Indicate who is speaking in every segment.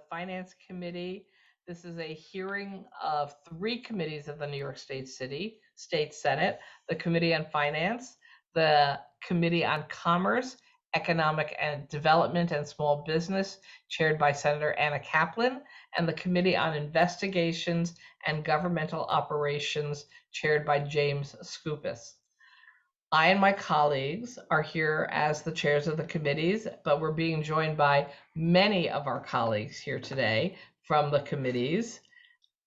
Speaker 1: Finance Committee. This is a hearing of three committees of the New York State Senate, the Committee on Finance, the Committee on Commerce, Economic and Development and Small Business, chaired by Senator Anna Kaplan, and the Committee on Investigations and Governmental Operations, chaired by James Skoupis. I and my colleagues are here as the chairs of the committees, but we're being joined by many of our colleagues here today from the committees.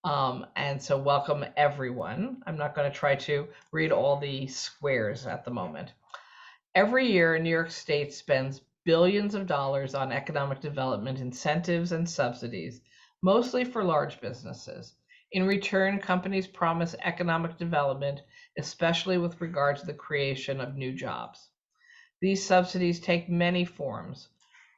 Speaker 1: And so welcome everyone. I'm not going to try to read all the squares at the moment. Every year, New York State spends billions of dollars on economic development incentives and subsidies, mostly for large businesses. In return, companies promise economic development, especially with regard to the creation of new jobs. These subsidies take many forms: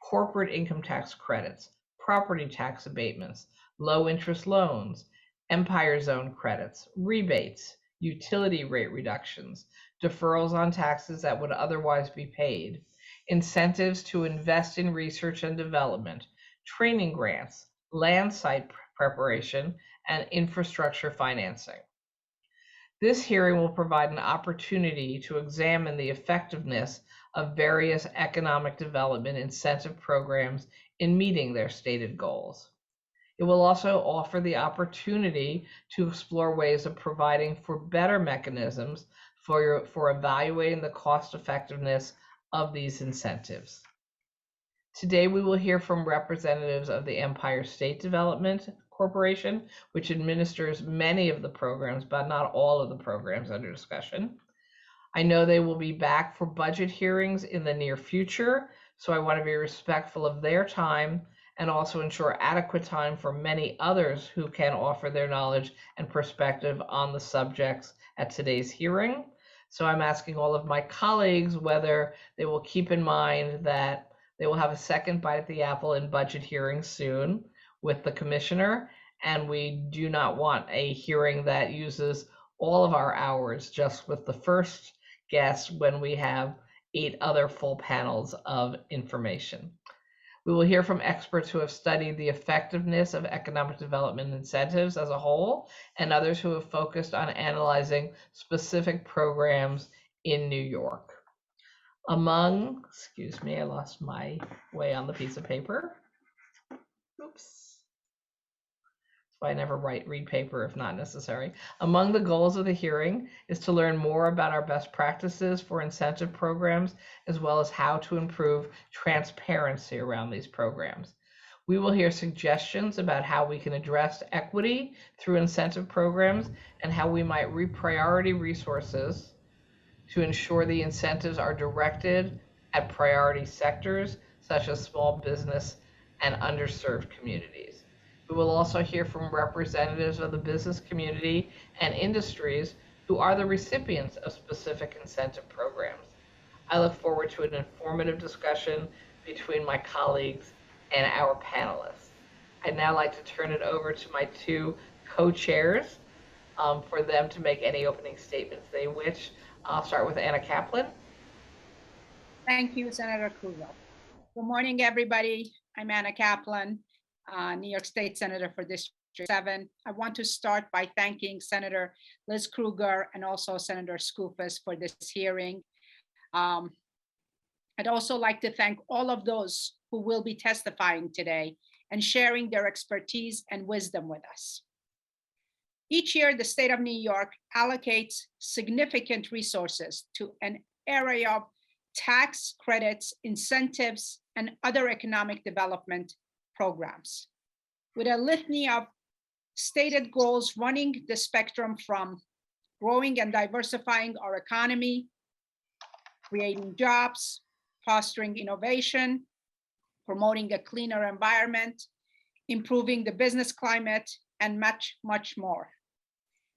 Speaker 1: corporate income tax credits, property tax abatements, low interest loans, Empire Zone credits, rebates, utility rate reductions, deferrals on taxes that would otherwise be paid, incentives to invest in research and development, training grants, land site preparation, and infrastructure financing. This hearing will provide an opportunity to examine the effectiveness of various economic development incentive programs in meeting their stated goals. It will also offer the opportunity to explore ways of providing for better mechanisms for evaluating the cost effectiveness of these incentives. Today, we will hear from representatives of the Empire State Development Corporation, which administers many of the programs, but not all of the programs under discussion. I know they will be back for budget hearings in the near future, so I want to be respectful of their time and also ensure adequate time for many others who can offer their knowledge and perspective on the subjects at today's hearing. So I'm asking all of my colleagues whether they will keep in mind that they will have a second bite at the apple in budget hearings soon with the commissioner, and we do not want a hearing that uses all of our hours just with the first guest when we have 8 other full panels of information. We will hear from experts who have studied the effectiveness of economic development incentives as a whole, and others who have focused on analyzing specific programs in New York. Excuse me, I lost my way on the piece of paper. Oops. That's why I never read paper if not necessary. Among the goals of the hearing is to learn more about our best practices for incentive programs, as well as how to improve transparency around these programs. We will hear suggestions about how we can address equity through incentive programs and how we might repriority resources to ensure the incentives are directed at priority sectors such as small business and underserved communities. We will also hear from representatives of the business community and industries who are the recipients of specific incentive programs. I look forward to an informative discussion between my colleagues and our panelists. I'd now like to turn it over to my two co-chairs for them to make any opening statements they wish. I'll start with Anna Kaplan.
Speaker 2: Thank you, Senator Krueger. Good morning, everybody. I'm Anna Kaplan, New York State Senator for District 7. I want to start by thanking Senator Liz Krueger and also Senator Skoupis for this hearing. I'd also like to thank all of those who will be testifying today and sharing their expertise and wisdom with us. Each year, the state of New York allocates significant resources to an area of tax credits, incentives, and other economic development programs, with a litany of stated goals running the spectrum from growing and diversifying our economy, creating jobs, fostering innovation, promoting a cleaner environment, improving the business climate, and much, much more.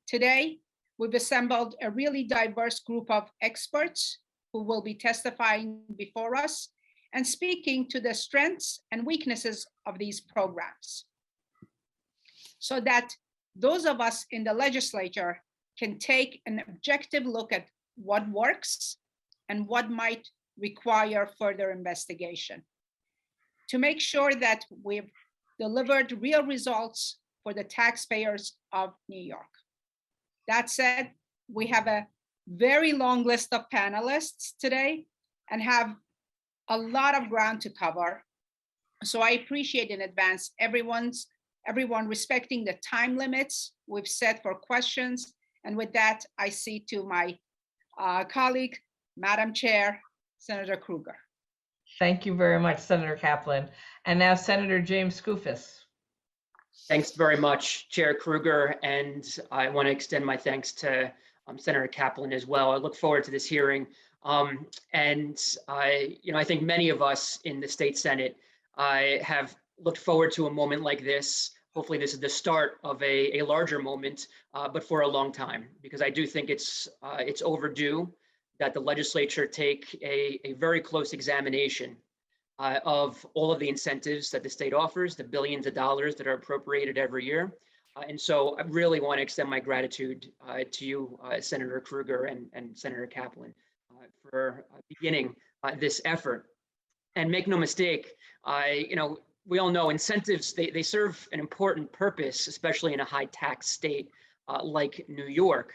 Speaker 2: Today, we've assembled a really diverse group of experts who will be testifying before us and speaking to the strengths and weaknesses of these programs, so that those of us in the legislature can take an objective look at what works and what might require further investigation. To make sure that we've delivered real results for the taxpayers of New York. That said, we have a very long list of panelists today and have a lot of ground to cover. So I appreciate in advance everyone respecting the time limits we've set for questions. And with that, I see to my colleague, Madam Chair, Senator Krueger.
Speaker 1: Thank you very much, Senator Kaplan. And now Senator James Skoufis.
Speaker 3: Thanks very much, Chair Krueger, and I want to extend my thanks to Senator Kaplan as well. I look forward to this hearing, and I think many of us in the state Senate have looked forward to a moment like this. Hopefully, this is the start of a larger moment, but for a long time, because I do think it's overdue that the legislature take a very close examination of all of the incentives that the state offers, the billions of dollars that are appropriated every year. And so I really want to extend my gratitude to you, Senator Krueger and Senator Kaplan, for beginning this effort. And make no mistake, we all know incentives, they serve an important purpose, especially in a high tax state like New York.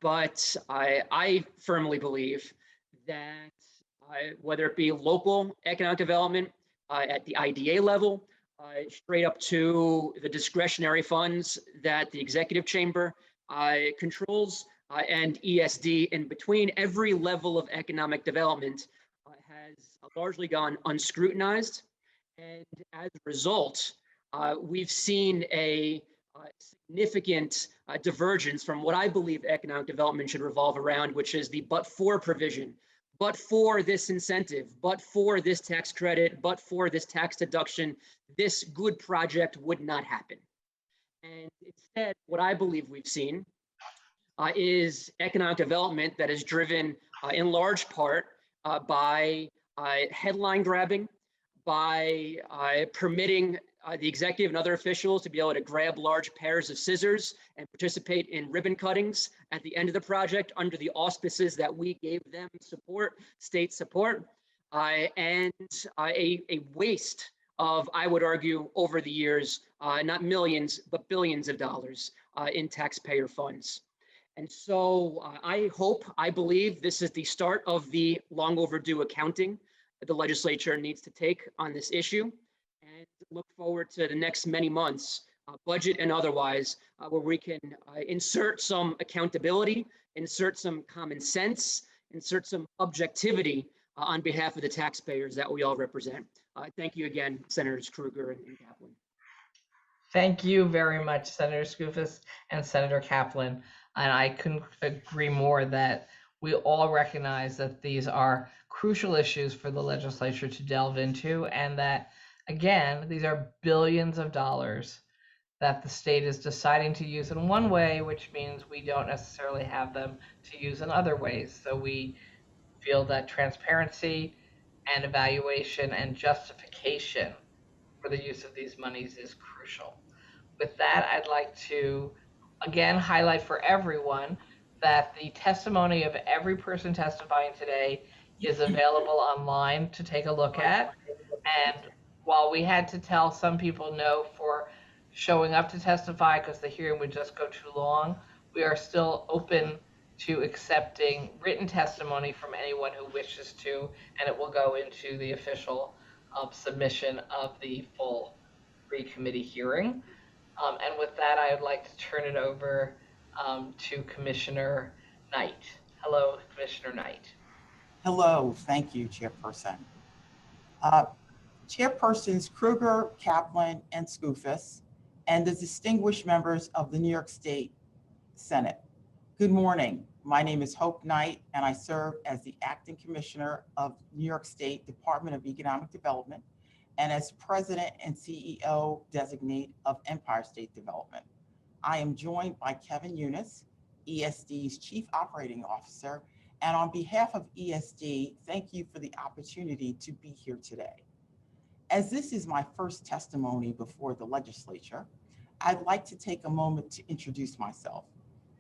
Speaker 3: But I firmly believe that whether it be local economic development at the IDA level, straight up to the discretionary funds that the executive chamber controls, and ESD in between, every level of economic development has largely gone unscrutinized. And as a result, we've seen a significant divergence from what I believe economic development should revolve around, which is the but-for provision. But for this incentive, but for this tax credit, but for this tax deduction, this good project would not happen. And instead, what I believe we've seen is economic development that is driven in large part by headline grabbing, by permitting the executive and other officials to be able to grab large pairs of scissors and participate in ribbon cuttings at the end of the project under the auspices that we gave them support, state support, and a waste of, I would argue, over the years, not millions, but billions of dollars in taxpayer funds. And so I believe this is the start of the long overdue accounting that the legislature needs to take on this issue, and look forward to the next many months, budget and otherwise, where we can insert some accountability, insert some common sense, insert some objectivity on behalf of the taxpayers that we all represent. Thank you again, Senators Krueger and Kaplan.
Speaker 1: Thank you very much, Senator Skoufis and Senator Kaplan. And I couldn't agree more that we all recognize that these are crucial issues for the legislature to delve into, and that, again, these are billions of dollars that the state is deciding to use in one way, which means we don't necessarily have them to use in other ways. So we feel that transparency and evaluation and justification for the use of these monies is crucial. With that, I'd like to again highlight for everyone that the testimony of every person testifying today is available online to take a look at. And while we had to tell some people no for showing up to testify because the hearing would just go too long, we are still open to accepting written testimony from anyone who wishes to, and it will go into the official submission of the full pre-committee hearing. And with that, I would like to turn it over to Commissioner Knight. Hello, Commissioner Knight.
Speaker 4: Hello, thank you, Chairperson. Chairpersons Krueger, Kaplan, and Skoufis, and the distinguished members of the New York State Senate. Good morning. My name is Hope Knight, and I serve as the Acting Commissioner of New York State Department of Economic Development and as President and CEO designate of Empire State Development. I am joined by Kevin Eunice, ESD's Chief Operating Officer, and on behalf of ESD, thank you for the opportunity to be here today. As this is my first testimony before the legislature, I'd like to take a moment to introduce myself.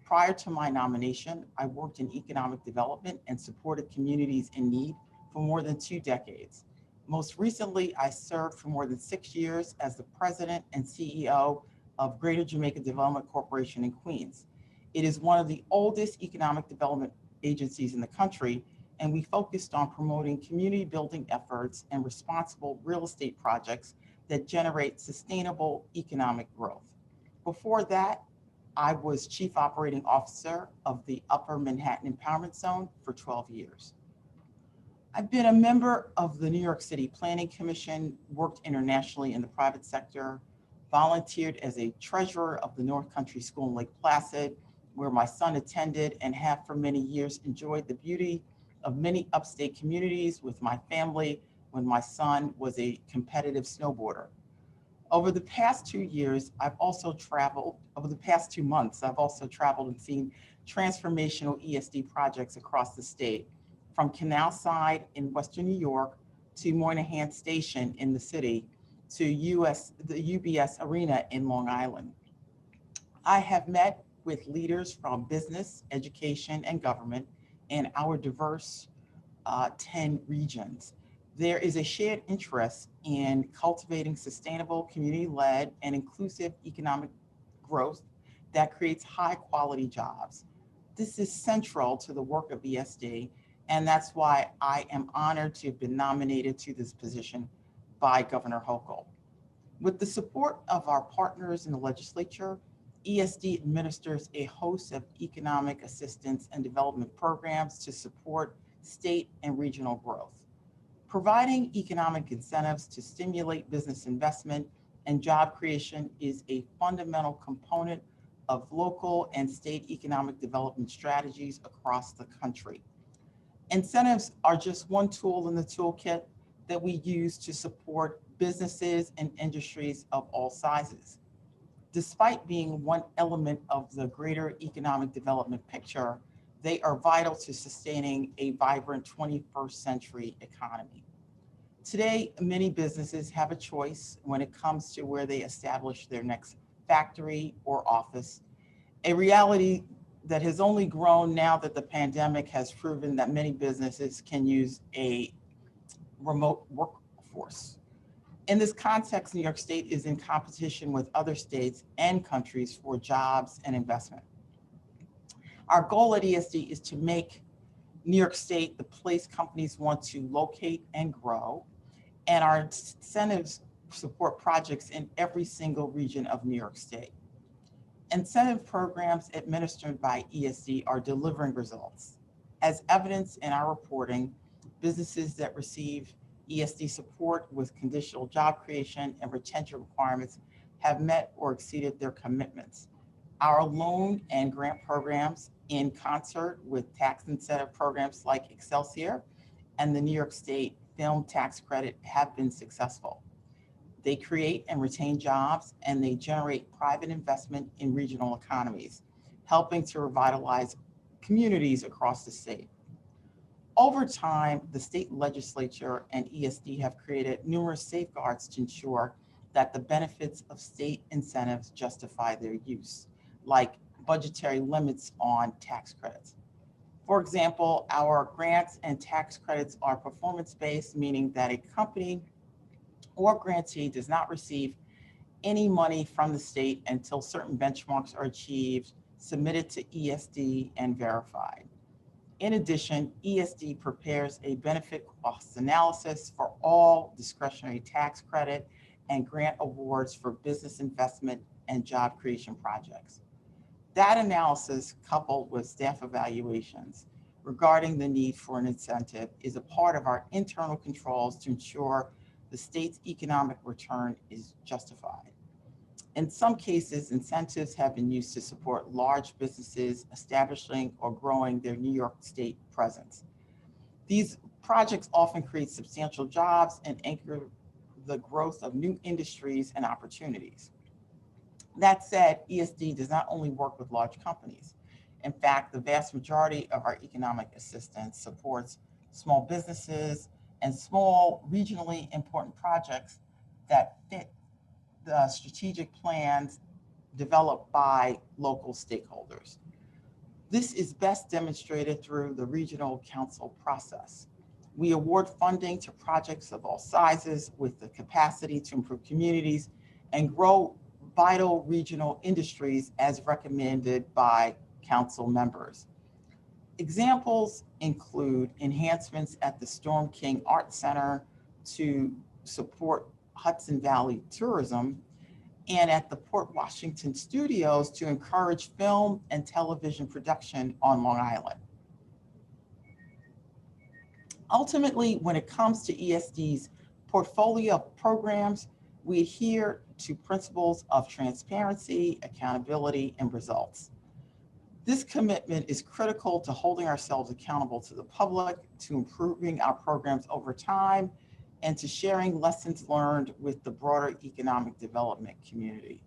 Speaker 4: Prior to my nomination, I worked in economic development and supported communities in need for more than 2 decades. Most recently, I served for more than 6 years as the president and CEO of Greater Jamaica Development Corporation in Queens. It is one of the oldest economic development agencies in the country, and we focused on promoting community building efforts and responsible real estate projects that generate sustainable economic growth. Before that, I was Chief Operating Officer of the Upper Manhattan Empowerment Zone for 12 years. I've been a member of the New York City Planning Commission, worked internationally in the private sector, volunteered as a treasurer of the North Country School in Lake Placid, where my son attended, and have for many years enjoyed the beauty of many upstate communities with my family when my son was a competitive snowboarder. Over the past 2 years, over the past 2 months, I've also traveled and seen transformational ESD projects across the state, from Canal Side in Western New York to Moynihan Station in the city to the UBS Arena in Long Island. I have met with leaders from business, education, and government in our diverse 10 regions. There is a shared interest in cultivating sustainable, community-led, and inclusive economic growth that creates high-quality jobs. This is central to the work of ESD, and that's why I am honored to have been nominated to this position by Governor Hochul. With the support of our partners in the legislature, ESD administers a host of economic assistance and development programs to support state and regional growth. Providing economic incentives to stimulate business investment and job creation is a fundamental component of local and state economic development strategies across the country. Incentives are just one tool in the toolkit that we use to support businesses and industries of all sizes. Despite being one element of the greater economic development picture, they are vital to sustaining a vibrant 21st century economy. Today, many businesses have a choice when it comes to where they establish their next factory or office, a reality that has only grown now that the pandemic has proven that many businesses can use a remote workforce. In this context, New York State is in competition with other states and countries for jobs and investment. Our goal at ESD is to make New York State the place companies want to locate and grow, and our incentives support projects in every single region of New York State. Incentive programs administered by ESD are delivering results. As evidenced in our reporting, businesses that receive ESD support with conditional job creation and retention requirements have met or exceeded their commitments. Our loan and grant programs, in concert with tax incentive programs like Excelsior and the New York State Film Tax Credit, have been successful. They create and retain jobs, and they generate private investment in regional economies, helping to revitalize communities across the state. Over time, the state legislature and ESD have created numerous safeguards to ensure that the benefits of state incentives justify their use, like budgetary limits on tax credits. For example, our grants and tax credits are performance-based, meaning that a company or grantee does not receive any money from the state until certain benchmarks are achieved, submitted to ESD, and verified. In addition, ESD prepares a benefit cost analysis for all discretionary tax credit and grant awards for business investment and job creation projects. That analysis, coupled with staff evaluations regarding the need for an incentive, is a part of our internal controls to ensure the state's economic return is justified. In some cases, incentives have been used to support large businesses establishing or growing their New York State presence. These projects often create substantial jobs and anchor the growth of new industries and opportunities. That said, ESD does not only work with large companies. In fact, the vast majority of our economic assistance supports small businesses and small, regionally important projects that fit the strategic plans developed by local stakeholders. This is best demonstrated through the regional council process. We award funding to projects of all sizes with the capacity to improve communities and grow vital regional industries as recommended by council members. Examples include enhancements at the Storm King Art Center to support Hudson Valley tourism, and at the Port Washington Studios to encourage film and television production on Long Island. Ultimately, when it comes to ESD's portfolio of programs, we adhere to principles of transparency, accountability, and results. This commitment is critical to holding ourselves accountable to the public, to improving our programs over time, and to sharing lessons learned with the broader economic development community.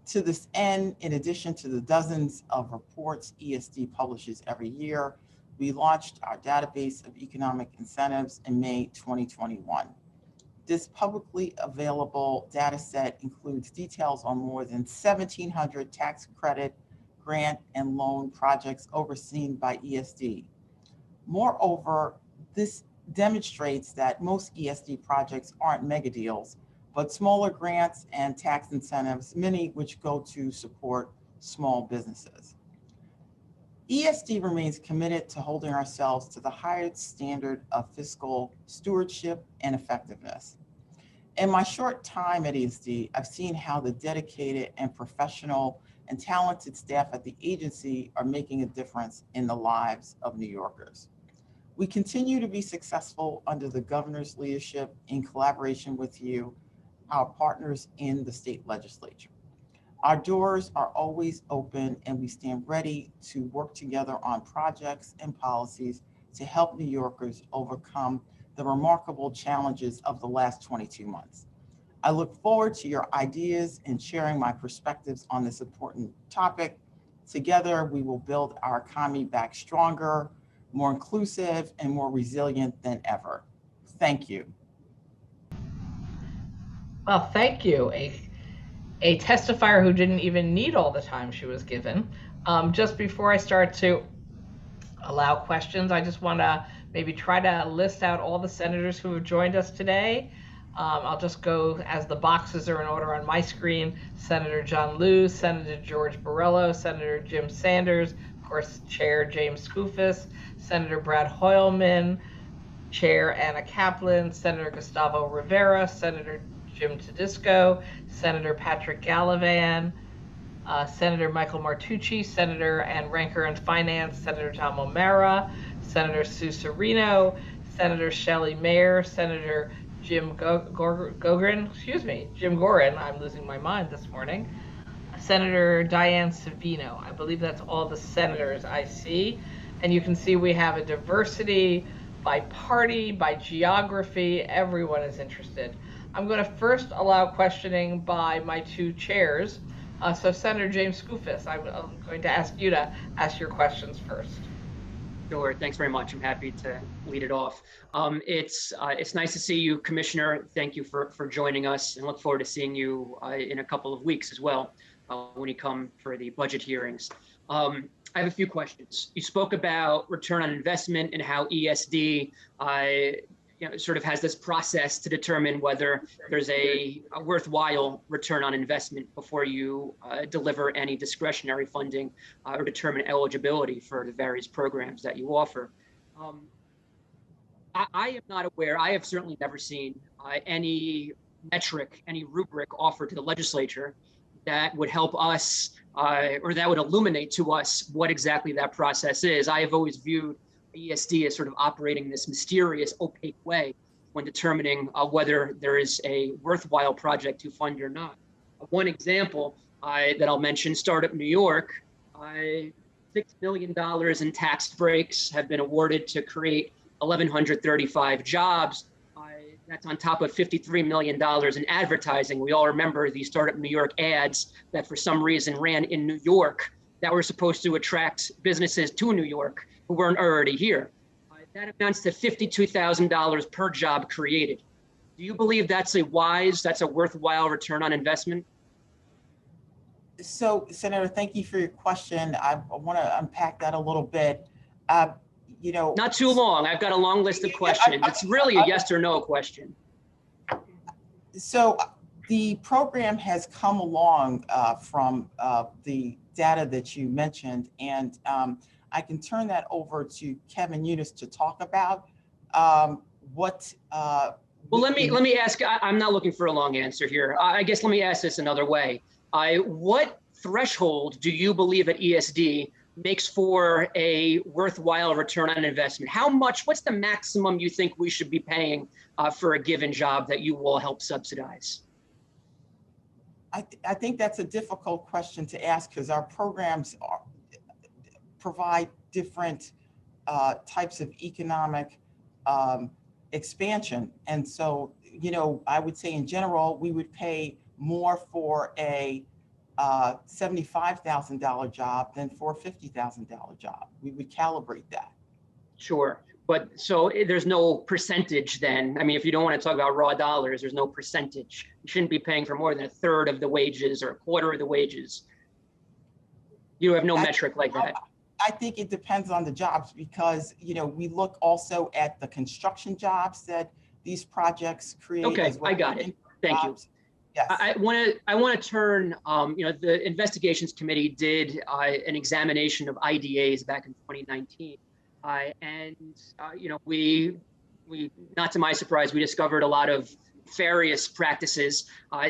Speaker 4: To this end, in addition to the dozens of reports ESD publishes every year, we launched our database of economic incentives in May 2021. This publicly available data set includes details on more than 1,700 tax credit, grant, and loan projects overseen by ESD. Moreover, this demonstrates that most ESD projects aren't mega deals, but smaller grants and tax incentives, many which go to support small businesses. ESD remains committed to holding ourselves to the highest standard of fiscal stewardship and effectiveness. In my short time at ESD, I've seen how the dedicated and professional and talented staff at the agency are making a difference in the lives of New Yorkers. We continue to be successful under the governor's leadership in collaboration with you, our partners in the state legislature. Our doors are always open and we stand ready to work together on projects and policies to help New Yorkers overcome the remarkable challenges of the last 22 months. I look forward to your ideas and sharing my perspectives on this important topic. Together, we will build our economy back stronger, more inclusive, and more resilient than ever. Thank you.
Speaker 1: Well, thank you. A testifier who didn't even need all the time she was given. Just before I start to allow questions, I just want to maybe try to list out all the senators who have joined us today. I'll just go as the boxes are in order on my screen. Senator John Lewis, Senator George Borrello, Senator Jim Sanders, of course, Chair James Skoufis, Senator Brad Hoylman, Chair Anna Kaplan, Senator Gustavo Rivera, Senator Jim Tedisco, Senator Patrick Gallivan, Senator Michael Martucci, Senator and Ranker in Finance, Senator Tom O'Mara, Senator Sue Serino, Senator Shelley Mayer, Senator Jim Gorin, I'm losing my mind this morning, Senator Diane Savino. I believe that's all the senators I see. And you can see we have a diversity by party, by geography, everyone is interested. I'm going to first allow questioning by my two chairs. So Senator James Skoufis, I'm going to ask you to ask your questions first.
Speaker 3: Sure, thanks very much. I'm happy to lead it off. It's nice to see you, Commissioner. Thank you for joining us, and look forward to seeing you in a couple of weeks as well when you come for the budget hearings. I have a few questions. You spoke about return on investment and how ESD sort of has this process to determine whether there's a worthwhile return on investment before you deliver any discretionary funding or determine eligibility for the various programs that you offer. I am not aware, I have certainly never seen any metric, any rubric offered to the legislature that would help us or that would illuminate to us what exactly that process is. I have always viewed ESD as sort of operating this mysterious, opaque way when determining whether there is a worthwhile project to fund or not. One example that I'll mention, Startup New York, $6 million in tax breaks have been awarded to create 1,135 jobs. That's on top of $53 million in advertising. We all remember the Startup New York ads that for some reason ran in New York that were supposed to attract businesses to New York who weren't already here. That amounts to $52,000 per job created. Do you believe that's a worthwhile return on investment?
Speaker 4: So, Senator, thank you for your question. I want to unpack that a little bit. you know.
Speaker 3: Not too long. I've got a long list of questions. It's really a yes or no question.
Speaker 4: So the program has come along from the data that you mentioned, and I can turn that over to Kevin Eunice to talk about what.
Speaker 3: Well, let me ask. I'm not looking for a long answer here. I guess let me ask this another way. What threshold do you believe at ESD makes for a worthwhile return on investment? How much? What's the maximum you think we should be paying for a given job that you will help subsidize?
Speaker 4: I think that's a difficult question to ask because our programs provide different types of economic expansion. And so, you know, I would say in general, we would pay more for a $75,000 job than for a $50,000 job. We would calibrate that.
Speaker 3: Sure. But so there's no percentage then. I mean, if you don't want to talk about raw dollars, there's no percentage. You shouldn't be paying for more than a third of the wages or a quarter of the wages. You have no metric like that.
Speaker 4: I think it depends on the jobs because, you know, we look also at the construction jobs that these projects create.
Speaker 3: Okay, I got it. Thank you.
Speaker 4: Yes.
Speaker 3: I want to turn, you know, the investigations committee did an examination of IDAs back in 2019. You know, we, not to my surprise, we discovered a lot of nefarious practices.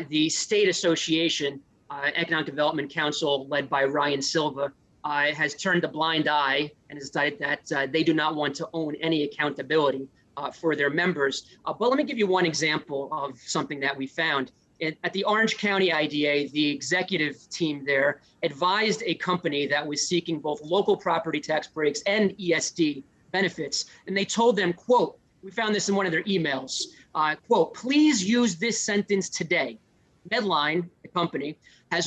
Speaker 3: The State Association, Economic Development Council, led by Ryan Silva, has turned a blind eye and has decided that they do not want to own any accountability for their members. But let me give you one example of something that we found. At the Orange County IDA, the executive team there advised a company that was seeking both local property tax breaks and ESD benefits. And they told them, quote, we found this in one of their emails, quote, please use this sentence today. Medline, the company, has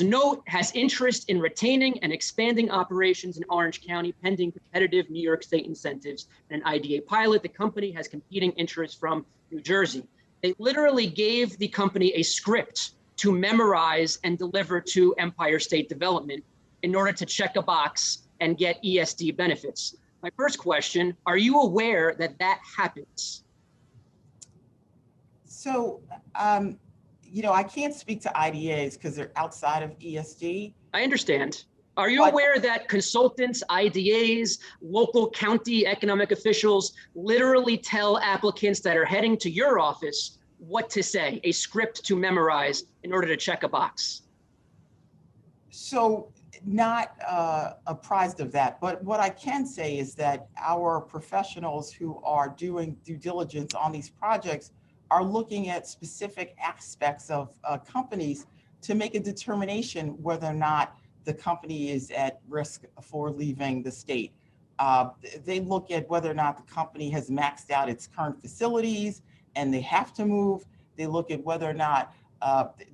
Speaker 3: interest in retaining and expanding operations in Orange County pending competitive New York State incentives and an IDA pilot. The company has competing interests from New Jersey. They literally gave the company a script to memorize and deliver to Empire State Development in order to check a box and get ESD benefits. My first question, are you aware that that happens?
Speaker 4: So, you know, I can't speak to IDAs because they're outside of ESD.
Speaker 3: I understand. Are you aware that consultants, IDAs, local county economic officials literally tell applicants that are heading to your office what to say, a script to memorize in order to check a box?
Speaker 4: So not apprised of that, but what I can say is that our professionals who are doing due diligence on these projects are looking at specific aspects of companies to make a determination whether or not the company is at risk for leaving the state. They look at whether or not the company has maxed out its current facilities and they have to move. They look at whether or not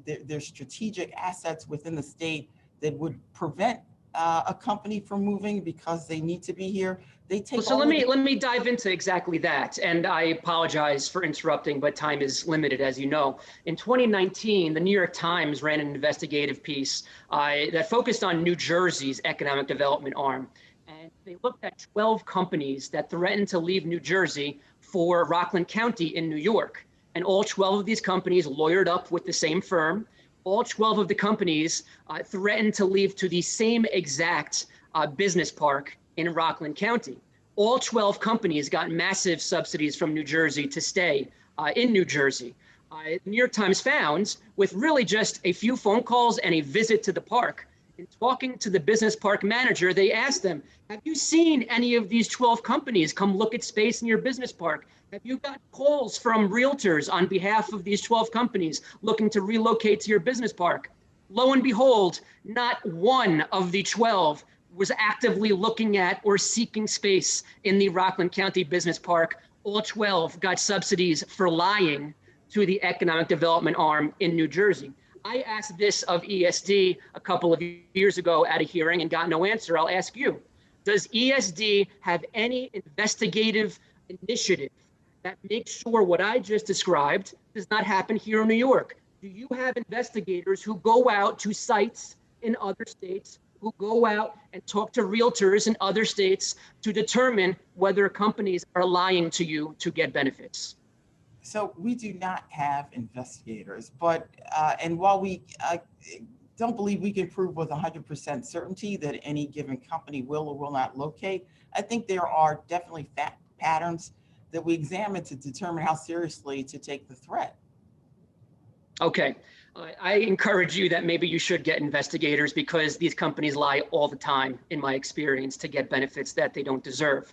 Speaker 4: there's strategic assets within the state that would prevent a company from moving because they need to be here. They take.
Speaker 3: So let me dive into exactly that. And I apologize for interrupting, but time is limited, as you know. In 2019, the New York Times ran an investigative piece that focused on New Jersey's economic development arm. And they looked at 12 companies that threatened to leave New Jersey for Rockland County in New York. And all 12 of these companies lawyered up with the same firm. All 12 of the companies threatened to leave to the same exact business park in Rockland County. All 12 companies got massive subsidies from New Jersey to stay in New Jersey. The New York Times found, with really just a few phone calls and a visit to the park, in talking to the business park manager, they asked them, have you seen any of these 12 companies come look at space in your business park? Have you got calls from realtors on behalf of these 12 companies looking to relocate to your business park? Lo and behold, not one of the 12 was actively looking at or seeking space in the Rockland County Business Park. All 12 got subsidies for lying to the economic development arm in New Jersey. I asked this of ESD a couple of years ago at a hearing and got no answer. I'll ask you, does ESD have any investigative initiative that makes sure what I just described does not happen here in New York? Do you have investigators who go out to sites in other states who go out and talk to realtors in other states to determine whether companies are lying to you to get benefits?
Speaker 4: So we do not have investigators, but, and while we don't believe we can prove with 100% certainty that any given company will or will not locate, I think there are definitely fact patterns that we examine to determine how seriously to take the threat.
Speaker 3: Okay. I encourage you that maybe you should get investigators because these companies lie all the time, in my experience, to get benefits that they don't deserve.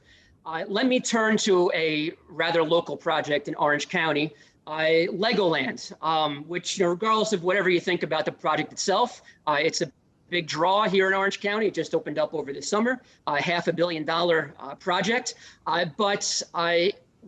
Speaker 3: Let me turn to a rather local project in Orange County, Legoland, which, regardless of whatever you think about the project itself, it's a big draw here in Orange County. It just opened up over the summer, $500 million project. But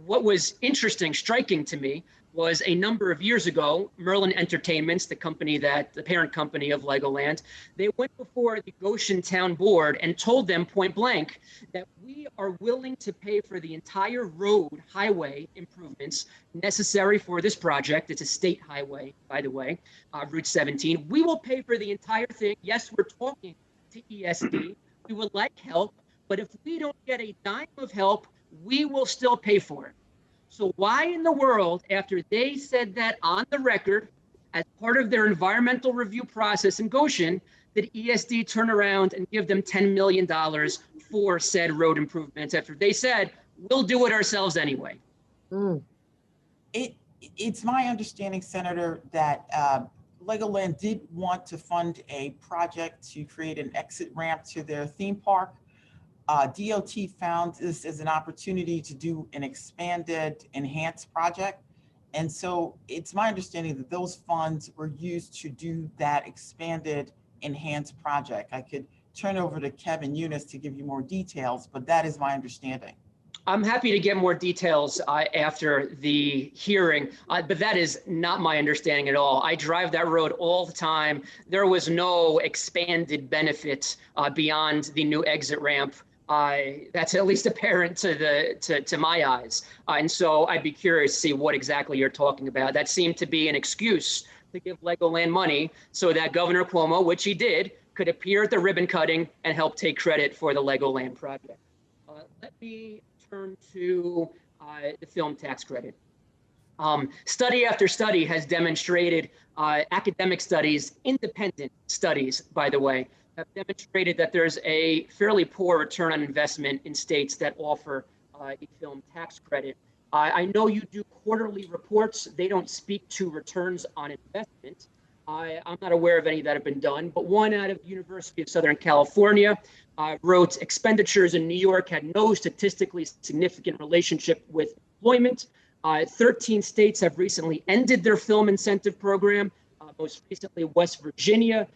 Speaker 3: what was interesting, striking to me, was a number of years ago, Merlin Entertainments, the parent company of Legoland, they went before the Goshen Town Board and told them point blank that we are willing to pay for the entire highway improvements necessary for this project. It's a state highway, by the way, Route 17. We will pay for the entire thing. Yes, we're talking to ESD. We would like help, but if we don't get a dime of help, we will still pay for it. So why in the world, after they said that on the record as part of their environmental review process in Goshen, did ESD turn around and give them $10 million for said road improvements after they said, we'll do it ourselves anyway?
Speaker 4: It's my understanding, Senator, that Legoland did want to fund a project to create an exit ramp to their theme park. DOT found this as an opportunity to do an expanded, enhanced project. And so it's my understanding that those funds were used to do that expanded, enhanced project. I could turn over to Kevin Eunice to give you more details, but that is my understanding.
Speaker 3: I'm happy to get more details after the hearing, but that is not my understanding at all. I drive that road all the time. There was no expanded benefit beyond the new exit ramp. That's at least apparent to my eyes. And so I'd be curious to see what exactly you're talking about. That seemed to be an excuse to give Legoland money so that Governor Cuomo, which he did, could appear at the ribbon cutting and help take credit for the Legoland project. Let me turn to the film tax credit. Study after study has demonstrated, academic studies, independent studies, by the way, have demonstrated that there's a fairly poor return on investment in states that offer a film tax credit. I know you do quarterly reports. They don't speak to returns on investment. I'm not aware of any that have been done, but one out of the University of Southern California wrote expenditures in New York had no statistically significant relationship with employment. 13 states have recently ended their film incentive program. Most recently, West Virginia,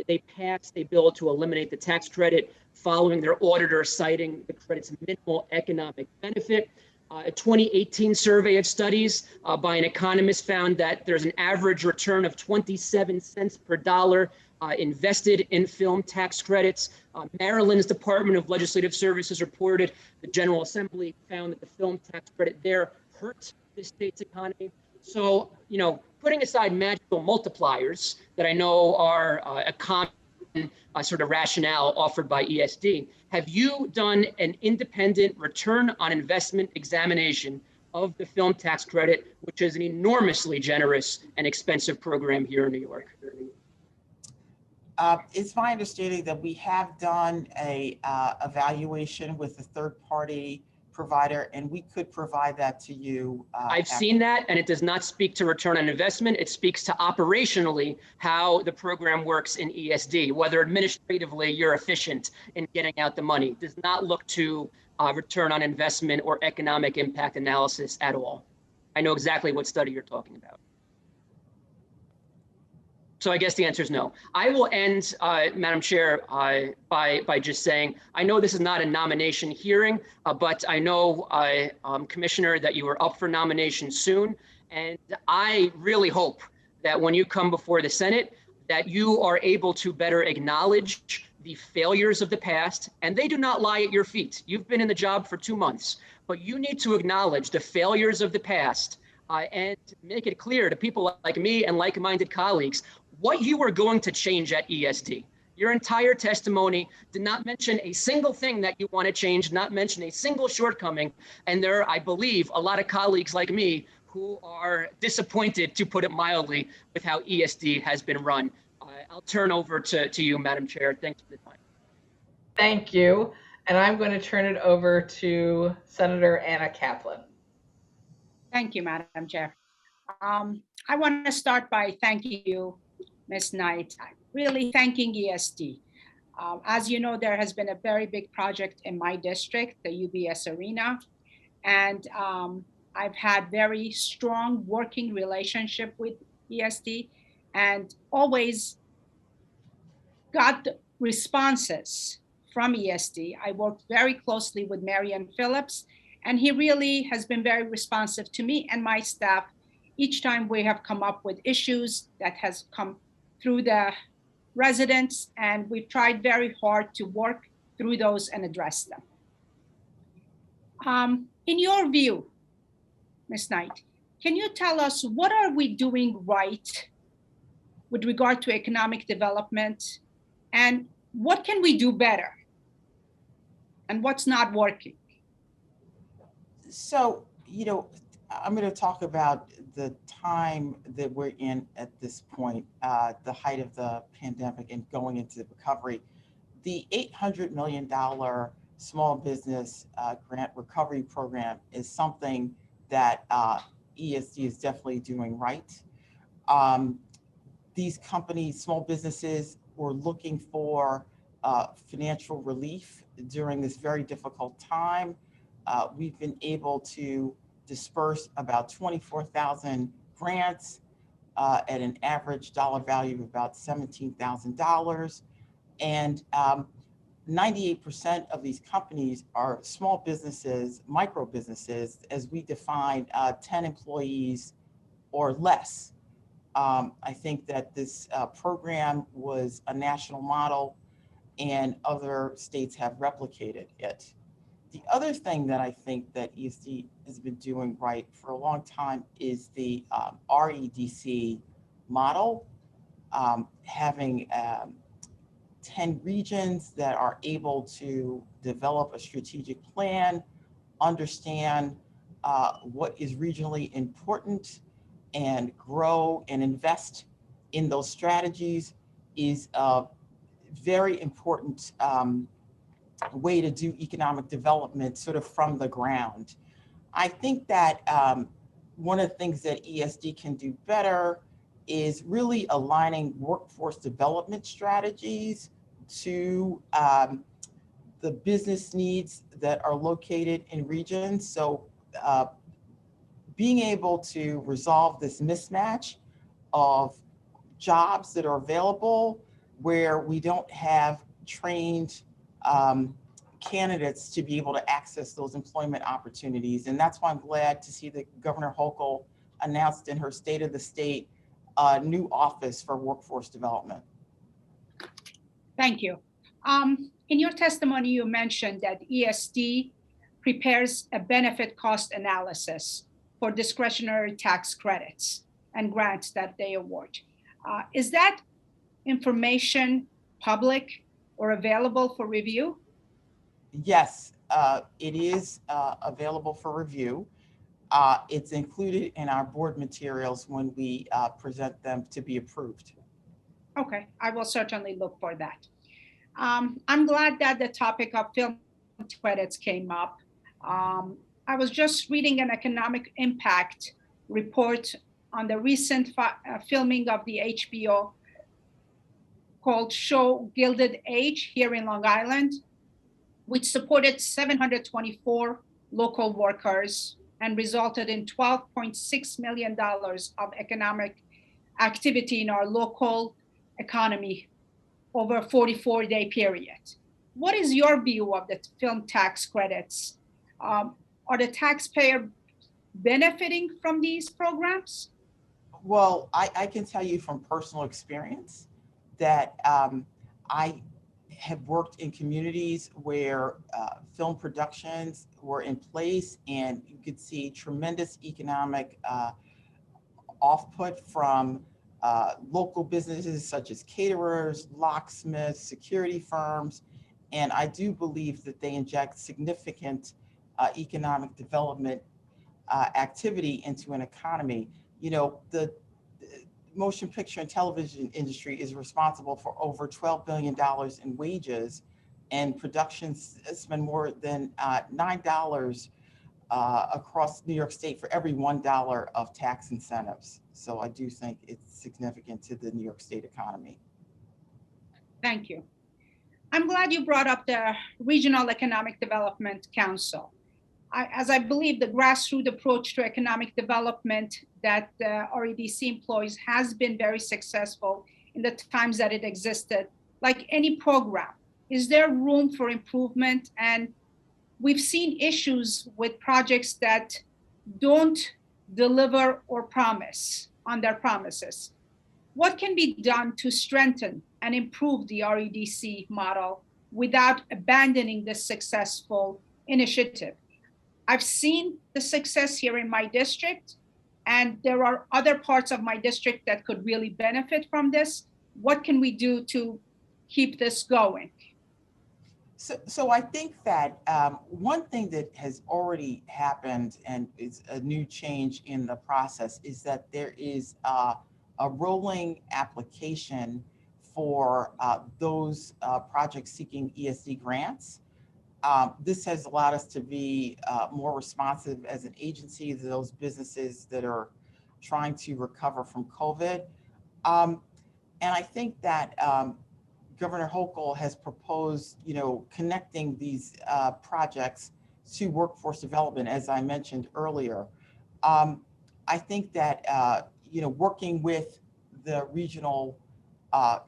Speaker 3: they passed a bill to eliminate the tax credit following their auditor citing the credit's minimal economic benefit. A 2018 survey of studies by an economist found that there's an average return of 27 cents per dollar invested in film tax credits. Maryland's Department of Legislative Services reported the General Assembly found that the film tax credit there hurt the state's economy. So, putting aside magical multipliers that I know are a common sort of rationale offered by ESD, have you done an independent return on investment examination of the film tax credit, which is an enormously generous and expensive program here in New York?
Speaker 4: It's my understanding that we have done a evaluation with a third-party provider, and we could provide that to you.
Speaker 3: I've seen that, and it does not speak to return on investment. It speaks to operationally how the program works in ESD, whether administratively you're efficient in getting out the money. It does not look to return on investment or economic impact analysis at all. I know exactly what study you're talking about. So I guess the answer is no. I will end, Madam Chair, by just saying, I know this is not a nomination hearing, but I know, Commissioner, that you are up for nomination soon. And I really hope that when you come before the Senate, that you are able to better acknowledge the failures of the past, and they do not lie at your feet. You've been in the job for 2 months, but you need to acknowledge the failures of the past and make it clear to people like me and like-minded colleagues what you are going to change at ESD. Your entire testimony did not mention a single thing that you want to change, not mention a single shortcoming. And there are, I believe, a lot of colleagues like me who are disappointed, to put it mildly, with how ESD has been run. I'll turn over to you, Madam Chair. Thanks for the time.
Speaker 1: Thank you. And I'm going to turn it over to Senator Anna Kaplan.
Speaker 2: Thank you, Madam Chair. I want to start by thanking you, Ms. Knight, really thanking ESD. As you know, there has been a very big project in my district, the UBS Arena, and I've had very strong working relationship with ESD and always got responses from ESD. I worked very closely with Marion Phillips, and he really has been very responsive to me and my staff each time we have come up with issues that has come through the residents, and we've tried very hard to work through those and address them. In your view, Ms. Knight, can you tell us what are we doing right with regard to economic development, and what can we do better, and what's not working?
Speaker 4: So, I'm going to talk about the time that we're in at this point, the height of the pandemic and going into the recovery. The $800 million small business grant recovery program is something that ESD is definitely doing right. These companies, small businesses, were looking for financial relief during this very difficult time. We've been able to disperse about 24,000 grants at an average dollar value of about $17,000. And 98% of these companies are small businesses, micro businesses, as we define 10 employees or less. I think that this program was a national model and other states have replicated it. The other thing that I think that ESD has been doing right for a long time is the REDC model, having 10 regions that are able to develop a strategic plan, understand what is regionally important, and grow and invest in those strategies is a very important way to do economic development sort of from the ground. I think that one of the things that ESD can do better is really aligning workforce development strategies to the business needs that are located in regions. So being able to resolve this mismatch of jobs that are available where we don't have trained candidates to be able to access those employment opportunities. And that's why I'm glad to see that Governor Hochul announced in her State of the State a new office for workforce development.
Speaker 2: Thank you. In your testimony, you mentioned that ESD prepares a benefit cost analysis for discretionary tax credits and grants that they award. Is that information public or available for review?
Speaker 4: Yes, it is available for review. It's included in our board materials when we present them to be approved.
Speaker 2: Okay, I will certainly look for that. I'm glad that the topic of film credits came up. I was just reading an economic impact report on the recent filming of the HBO called Show Gilded Age here in Long Island, which supported 724 local workers and resulted in $12.6 million of economic activity in our local economy over a 44-day period. What is your view of the film tax credits? Are the taxpayer benefiting from these programs?
Speaker 4: Well, I can tell you from personal experience that I have worked in communities where film productions were in place, and you could see tremendous economic output from local businesses such as caterers, locksmiths, security firms, and I do believe that they inject significant economic development activity into an economy. You know, the motion picture and television industry is responsible for over $12 billion in wages, and productions spend more than $9 across New York State for every $1 of tax incentives. So I do think it's significant to the New York State economy.
Speaker 2: Thank you. I'm glad you brought up the Regional Economic Development Council. As I believe the grassroots approach to economic development that REDC employs has been very successful in the times that it existed. Like any program, is there room for improvement? And we've seen issues with projects that don't deliver or promise on their promises. What can be done to strengthen and improve the REDC model without abandoning this successful initiative? I've seen the success here in my district, and there are other parts of my district that could really benefit from this. What can we do to keep this going?
Speaker 4: So I think that one thing that has already happened and is a new change in the process is that there is a rolling application for those projects seeking ESD grants. This has allowed us to be more responsive as an agency to those businesses that are trying to recover from COVID. And I think that Governor Hochul has proposed, connecting these projects to workforce development, as I mentioned earlier. I think that, working with the regional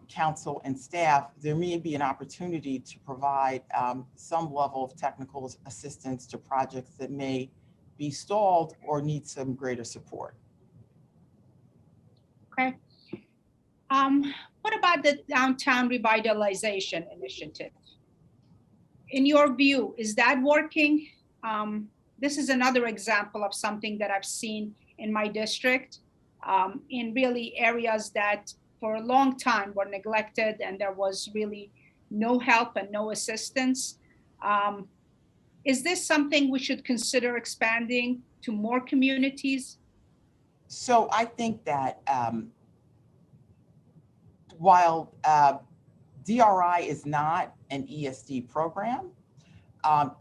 Speaker 4: council and staff, there may be an opportunity to provide some level of technical assistance to projects that may be stalled or need some greater support.
Speaker 2: Okay. What about the downtown revitalization initiative? In your view, is that working? This is another example of something that I've seen in my district, in really areas that for a long time were neglected and there was really no help and no assistance. Is this something we should consider expanding to more communities?
Speaker 4: So I think that while DRI is not an ESD program,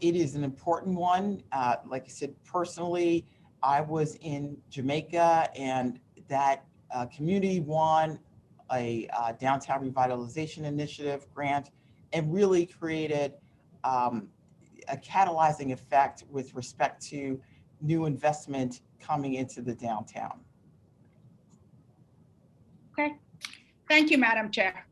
Speaker 4: it is an important one. Like I said, personally, I was in Jamaica, and that community won a downtown revitalization initiative grant and really created a catalyzing effect with respect to new investment coming into the downtown.
Speaker 2: Okay, thank you, Madam Chair.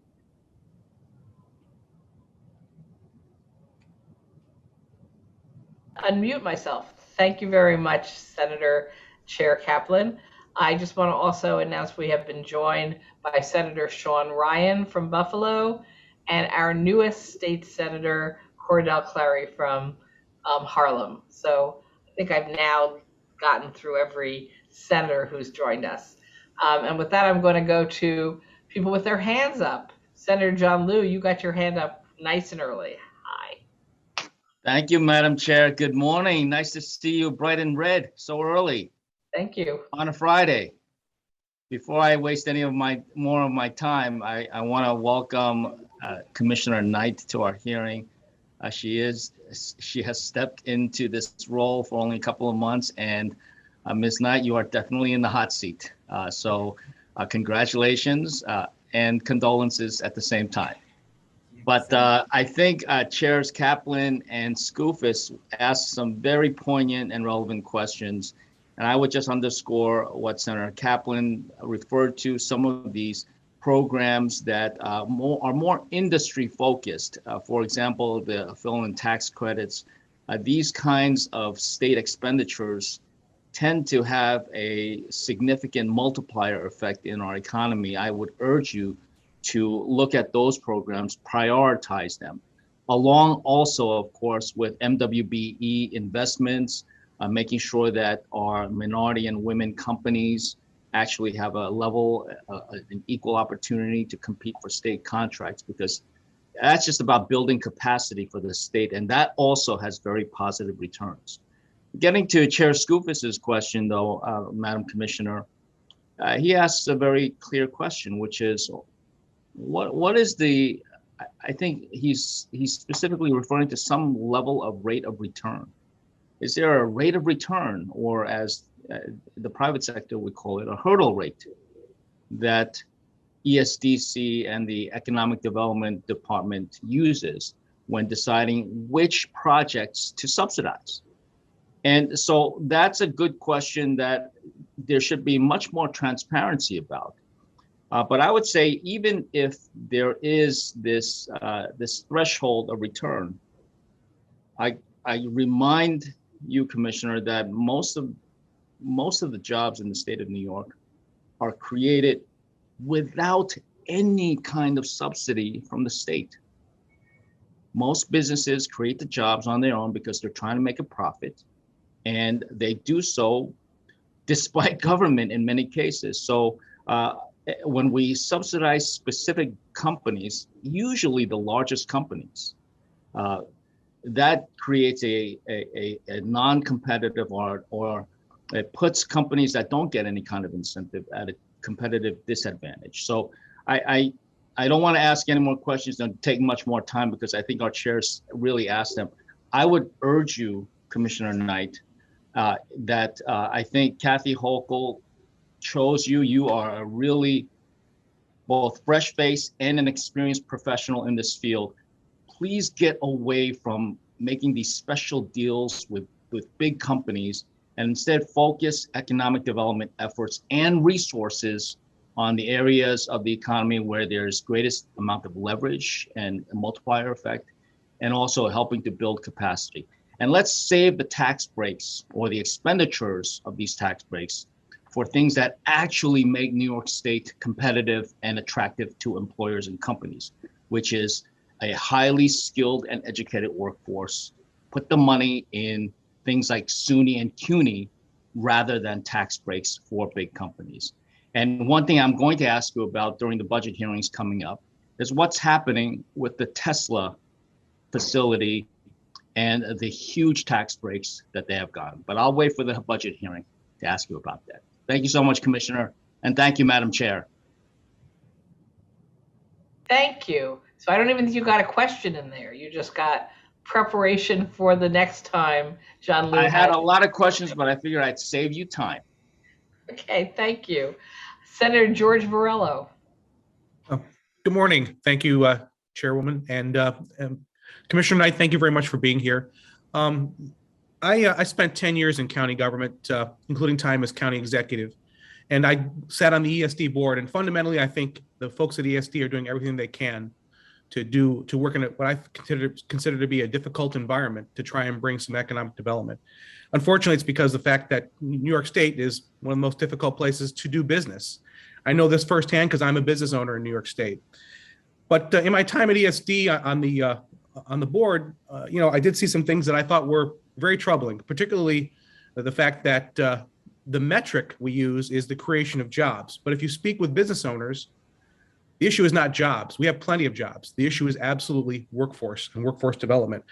Speaker 1: Unmute myself. Thank you very much, Senator Chair Kaplan. I just want to also announce we have been joined by Senator Sean Ryan from Buffalo and our newest state senator, Cordell Clary from Harlem. So I think I've now gotten through every senator who's joined us. And with that, I'm going to go to people with their hands up. Senator John Liu, you got your hand up nice and early. Hi.
Speaker 5: Thank you, Madam Chair. Good morning. Nice to see you bright and red so early
Speaker 1: Thank you.
Speaker 5: on a Friday. Before I waste any of more of my time, I want to welcome Commissioner Knight to our hearing. She has stepped into this role for only a couple of months, and Ms. Knight, you are definitely in the hot seat. So congratulations and condolences at the same time. But I think Chairs Kaplan and Skoufis asked some very poignant and relevant questions. And I would just underscore what Senator Kaplan referred to, some of these programs that are more industry focused. For example, the fill-in tax credits. These kinds of state expenditures tend to have a significant multiplier effect in our economy. I would urge you to look at those programs, prioritize them, along also, of course, with MWBE investments, making sure that our minority and women companies actually have a level, an equal opportunity to compete for state contracts, because that's just about building capacity for the state, and that also has very positive returns. Getting to Chair Skoufis's question, though, Madam Commissioner, he asks a very clear question, which is, what is the? I think he's specifically referring to some level of rate of return. Is there a rate of return, or as the private sector would call it, a hurdle rate that ESDC and the Economic Development Department uses when deciding which projects to subsidize? And so that's a good question that there should be much more transparency about. But I would say, even if there is this threshold of return, I remind you, Commissioner, that most of the jobs in the state of New York are created without any kind of subsidy from the state. Most businesses create the jobs on their own because they're trying to make a profit, and they do so despite government in many cases. So when we subsidize specific companies, usually the largest companies, that creates a non-competitive or it puts companies that don't get any kind of incentive at a competitive disadvantage. So I don't want to ask any more questions and take much more time, because I think our chairs really asked them. I would urge you, Commissioner Knight, that I think Kathy Hochul chose you. You are a really both fresh face and an experienced professional in this field. Please get away from making these special deals with big companies, and instead focus economic development efforts and resources on the areas of the economy where there's greatest amount of leverage and a multiplier effect, and also helping to build capacity. And let's save the tax breaks or the expenditures of these tax breaks for things that actually make New York State competitive and attractive to employers and companies, which is a highly skilled and educated workforce. Put the money in things like SUNY and CUNY rather than tax breaks for big companies. And one thing I'm going to ask you about during the budget hearings coming up is what's happening with the Tesla facility and the huge tax breaks that they have gotten. But I'll wait for the budget hearing to ask you about that. Thank you so much, Commissioner. And thank you, Madam Chair.
Speaker 1: Thank you. So I don't even think you got a question in there. You just got preparation for the next time John Liu
Speaker 5: I had a lot of questions, but I figured I'd save you time.
Speaker 1: Okay, thank you. Senator George Varello.
Speaker 6: Good morning. Thank you, Chairwoman. And Commissioner Knight, thank you very much for being here. I spent 10 years in county government, including time as county executive. And I sat on the ESD board. And fundamentally, I think the folks at ESD are doing everything they can to work in what I consider to be a difficult environment to try and bring some economic development. Unfortunately, it's because of the fact that New York State is one of the most difficult places to do business. I know this firsthand because I'm a business owner in New York State. But in my time at ESD on the board, I did see some things that I thought were very troubling, particularly the fact that the metric we use is the creation of jobs. But if you speak with business owners, the issue is not jobs. We have plenty of jobs. The issue is absolutely workforce and workforce development.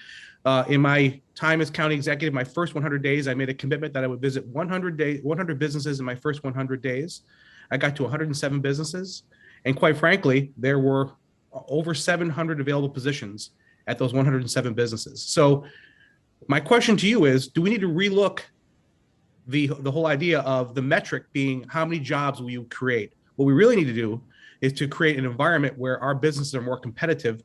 Speaker 6: In my time as county executive, my first 100 days, I made a commitment that I would visit 100 businesses in my first 100 days. I got to 107 businesses. And quite frankly, there were over 700 available positions at those 107 businesses. So my question to you is, do we need to relook the whole idea of the metric being how many jobs will you create? What we really need to do is to create an environment where our businesses are more competitive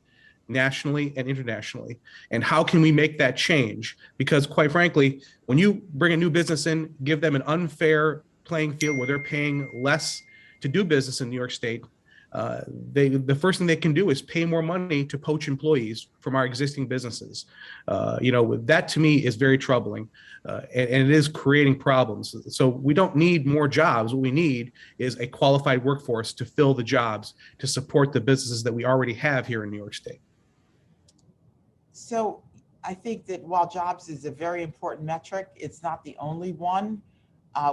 Speaker 6: nationally and internationally. And how can we make that change? Because quite frankly, when you bring a new business in, give them an unfair playing field where they're paying less to do business in New York State, the first thing they can do is pay more money to poach employees from our existing businesses. That to me is very troubling, and it is creating problems. So we don't need more jobs. What we need is a qualified workforce to fill the jobs to support the businesses that we already have here in New York State.
Speaker 4: So I think that while jobs is a very important metric, it's not the only one.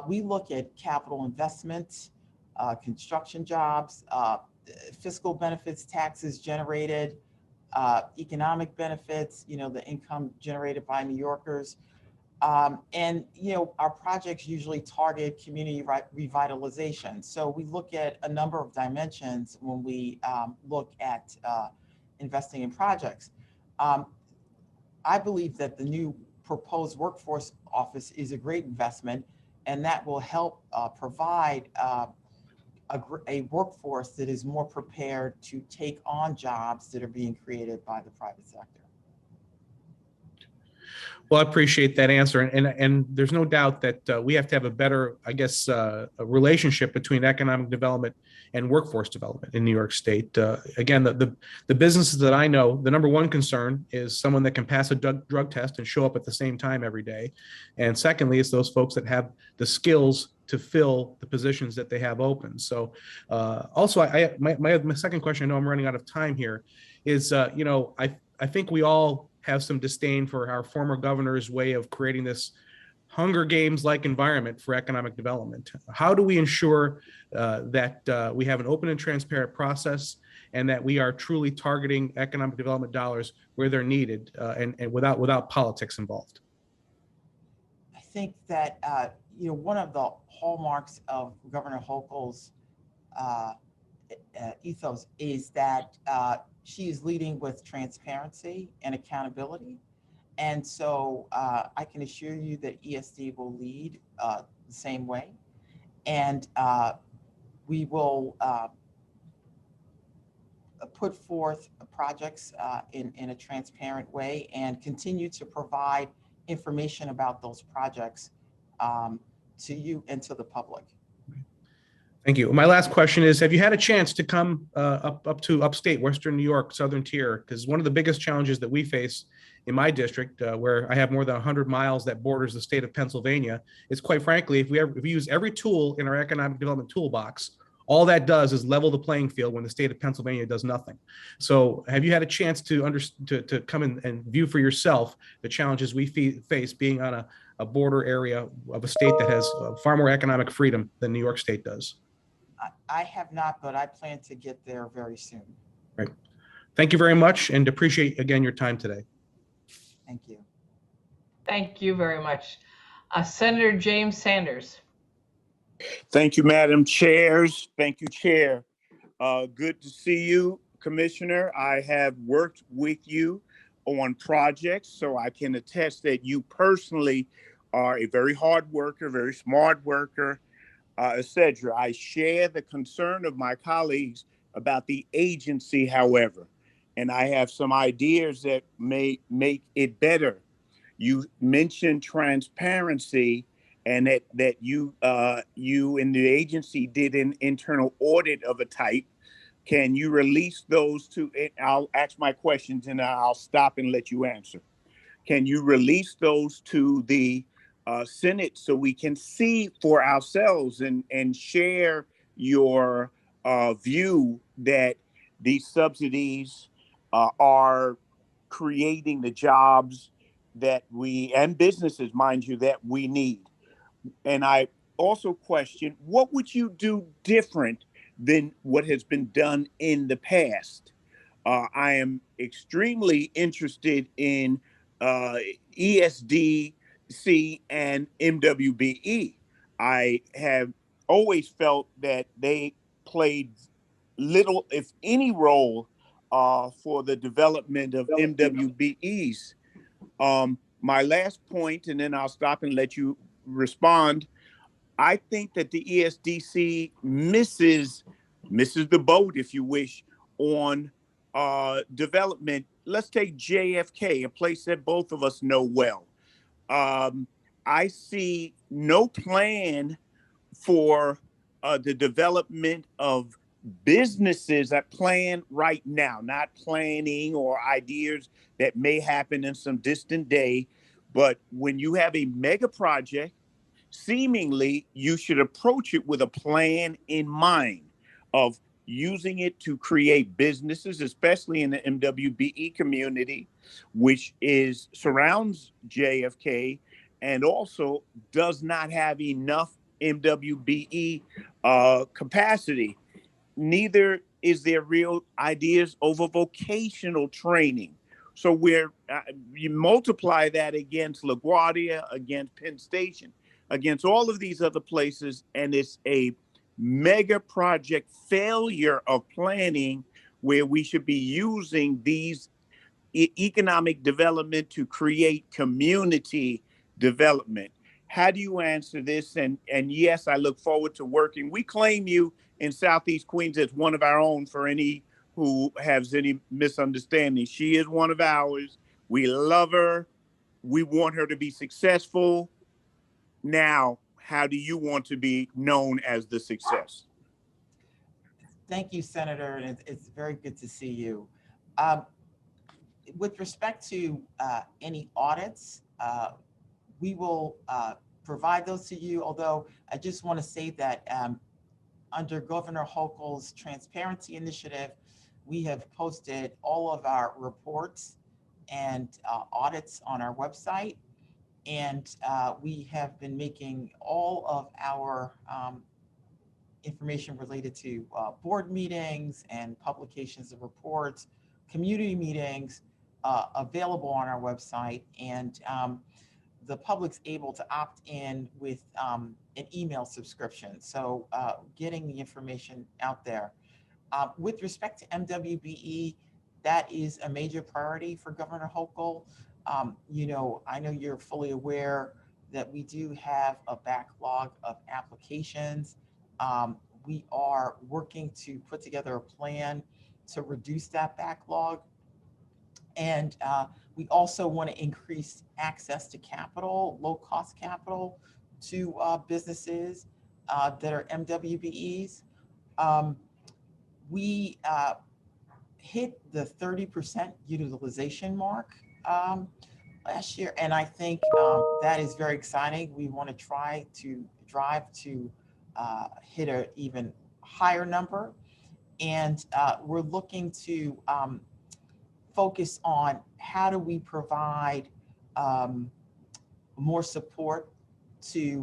Speaker 4: We look at capital investments. construction jobs, fiscal benefits, taxes generated, economic benefits, the income generated by New Yorkers. And, our projects usually target community revitalization. So we look at a number of dimensions when we look at investing in projects. I believe that the new proposed workforce office is a great investment, and that will help provide a workforce that is more prepared to take on jobs that are being created by the private sector.
Speaker 6: Well, I appreciate that answer. And there's no doubt that we have to have a better, I guess, a relationship between economic development and workforce development in New York State. Again, the businesses that I know, the number one concern is someone that can pass a drug test and show up at the same time every day. And secondly, it's those folks that have the skills to fill the positions that they have open. So also, my second question, I know I'm running out of time here, is, I think we all have some disdain for our former governor's way of creating this Hunger Games-like environment for economic development. How do we ensure that we have an open and transparent process, and that we are truly targeting economic development dollars where they're needed, and without politics involved?
Speaker 4: I think that one of the hallmarks of Governor Hochul's ethos is that she is leading with transparency and accountability. And so I can assure you that ESD will lead the same way. And we will put forth projects in a transparent way and continue to provide information about those projects to you and to the public.
Speaker 6: Thank you. My last question is, have you had a chance to come up to upstate, Western New York, Southern Tier? Because one of the biggest challenges that we face in my district, where I have more than 100 miles that borders the state of Pennsylvania, is quite frankly, if we use every tool in our economic development toolbox, all that does is level the playing field when the state of Pennsylvania does nothing. So have you had a chance to come in and view for yourself the challenges we face being on a border area of a state that has far more economic freedom than New York State does?
Speaker 4: I have not, but I plan to get there very soon.
Speaker 6: Right. Thank you very much, and appreciate, again, your time today.
Speaker 4: Thank you.
Speaker 1: Thank you very much. Senator James Sanders.
Speaker 7: Thank you, Madam Chairs. Thank you, Chair. Good to see you, Commissioner. I have worked with you on projects, so I can attest that you personally are a very hard worker, very smart worker, etc. I share the concern of my colleagues about the agency, however, and I have some ideas that may make it better. You mentioned transparency, and that you in the agency did an internal audit of a type. Can you release those to it? I'll ask my questions and I'll stop and let you answer. Can you release those to the Senate so we can see for ourselves and share your view that these subsidies are creating the jobs that and businesses, mind you, that we need? And I also question, what would you do different than what has been done in the past? I am extremely interested in ESDC and MWBE. I have always felt that they played little, if any, role for the development of MWBEs. My last point, and then I'll stop and let you respond. I think that the ESDC misses the boat, if you wish, on development. Let's take JFK, a place that both of us know well. I see no plan for the development of businesses that plan right now, not planning or ideas that may happen in some distant day. But when you have a mega project, seemingly you should approach it with a plan in mind of using it to create businesses, especially in the MWBE community, which surrounds JFK and also does not have enough MWBE capacity. Neither is there real ideas over vocational training. So you multiply that against LaGuardia, against Penn Station, against all of these other places, and it's a mega project failure of planning where we should be using these economic development to create community development. How do you answer this? And yes, I look forward to working. We claim you in Southeast Queens as one of our own for any who has any misunderstanding. She is one of ours. We love her. We want her to be successful. Now, how do you want to be known as the success?
Speaker 4: Thank you, Senator, and it's very good to see you. With respect to any audits, we will provide those to you, although I just want to say that under Governor Hochul's transparency initiative, we have posted all of our reports and audits on our website. And we have been making all of our information related to board meetings and publications of reports, community meetings available on our website. And the public's able to opt in with an email subscription. So getting the information out there. With respect to MWBE, that is a major priority for Governor Hochul. You know, I know you're fully aware that we do have a backlog of applications. We are working to put together a plan to reduce that backlog. And we also want to increase access to capital, low-cost capital to businesses that are MWBEs. We hit the 30% utilization mark last year, and I think that is very exciting. We want to try to drive to hit an even higher number, and we're looking to focus on how do we provide more support to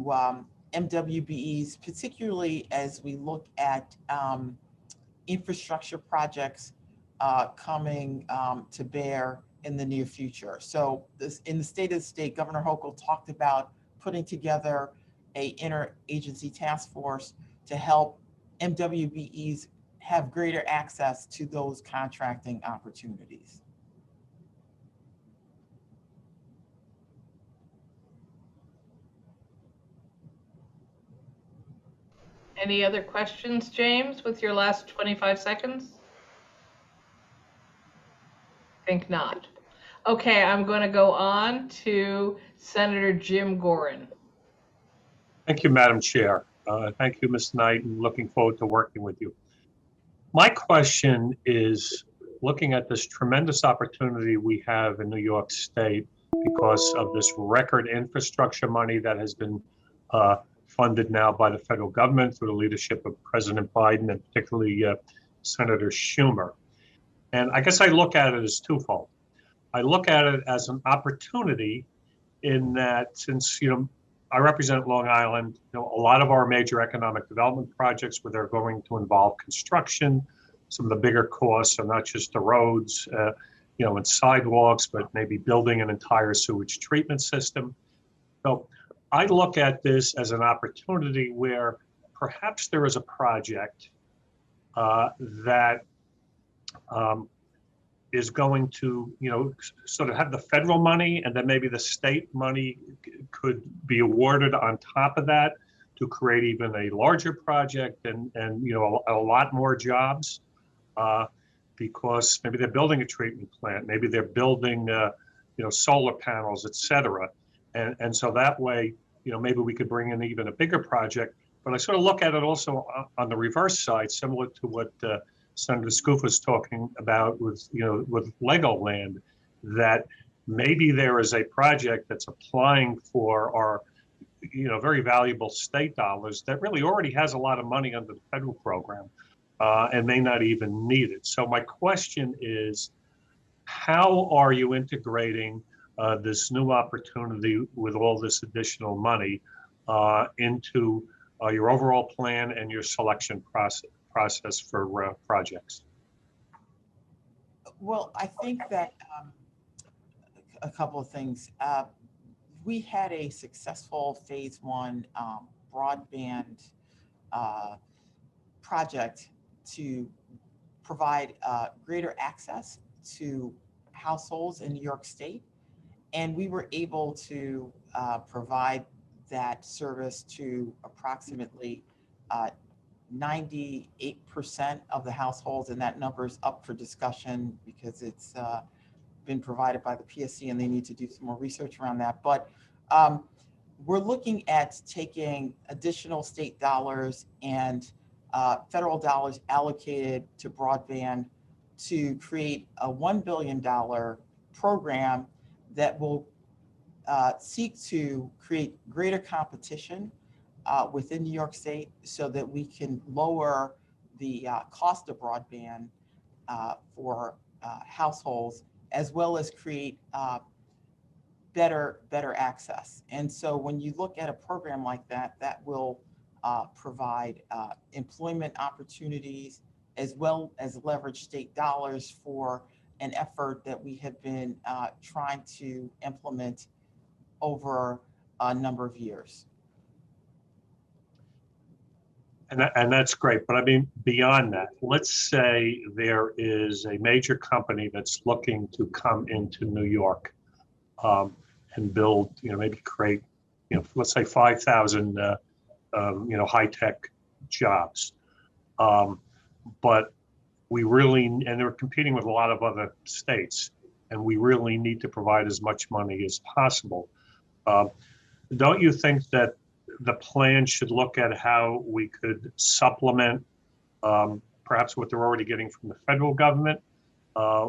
Speaker 4: MWBEs, particularly as we look at infrastructure projects coming to bear in the near future. So in the State of the State, Governor Hochul talked about putting together a interagency task force to help MWBEs have greater access to those contracting opportunities.
Speaker 1: Any other questions, James, with your last 25 seconds? Think not. Okay, I'm going to go on to Senator Jim Gorin.
Speaker 8: Thank you, Madam Chair. Thank you, Ms. Knight, and looking forward to working with you. My question is looking at this tremendous opportunity we have in New York State because of this record infrastructure money that has been funded now by the federal government through the leadership of President Biden and particularly Senator Schumer. And I guess I look at it as twofold. I look at it as an opportunity in that since, I represent Long Island, a lot of our major economic development projects where they're going to involve construction, some of the bigger costs are not just the roads, and sidewalks, but maybe building an entire sewage treatment system. So I look at this as an opportunity where perhaps there is a project that is going to, sort of have the federal money, and then maybe the state money could be awarded on top of that to create even a larger project and a lot more jobs, because maybe they're building a treatment plant, maybe they're building solar panels, et cetera, and so that way maybe we could bring in even a bigger project. But I sort of look at it also on the reverse side, similar to what Senator Skouf was talking about with Legoland, that maybe there is a project that's applying for our very valuable state dollars that really already has a lot of money under the federal program and may not even need it. So my question is, how are you integrating this new opportunity with all this additional money into your overall plan and your selection process for projects?
Speaker 4: Well, I think that a couple of things. We had a successful phase one broadband project to provide greater access to households in New York State. And we were able to provide that service to approximately 98% of the households, and that number is up for discussion because it's been provided by the PSC and they need to do some more research around that. But we're looking at taking additional state dollars and federal dollars allocated to broadband to create a $1 billion program that will seek to create greater competition within New York State so that we can lower the cost of broadband for households, as well as create better access. And so when you look at a program like that, that will provide employment opportunities, as well as leverage state dollars for an effort that we have been trying to implement over a number of years.
Speaker 8: And that's great, but I mean, beyond that, let's say there is a major company that's looking to come into New York and build, maybe create, let's say 5,000, high-tech jobs. But we really, and they're competing with a lot of other states, and we really need to provide as much money as possible. Don't you think that the plan should look at how we could supplement perhaps what they're already getting from the federal government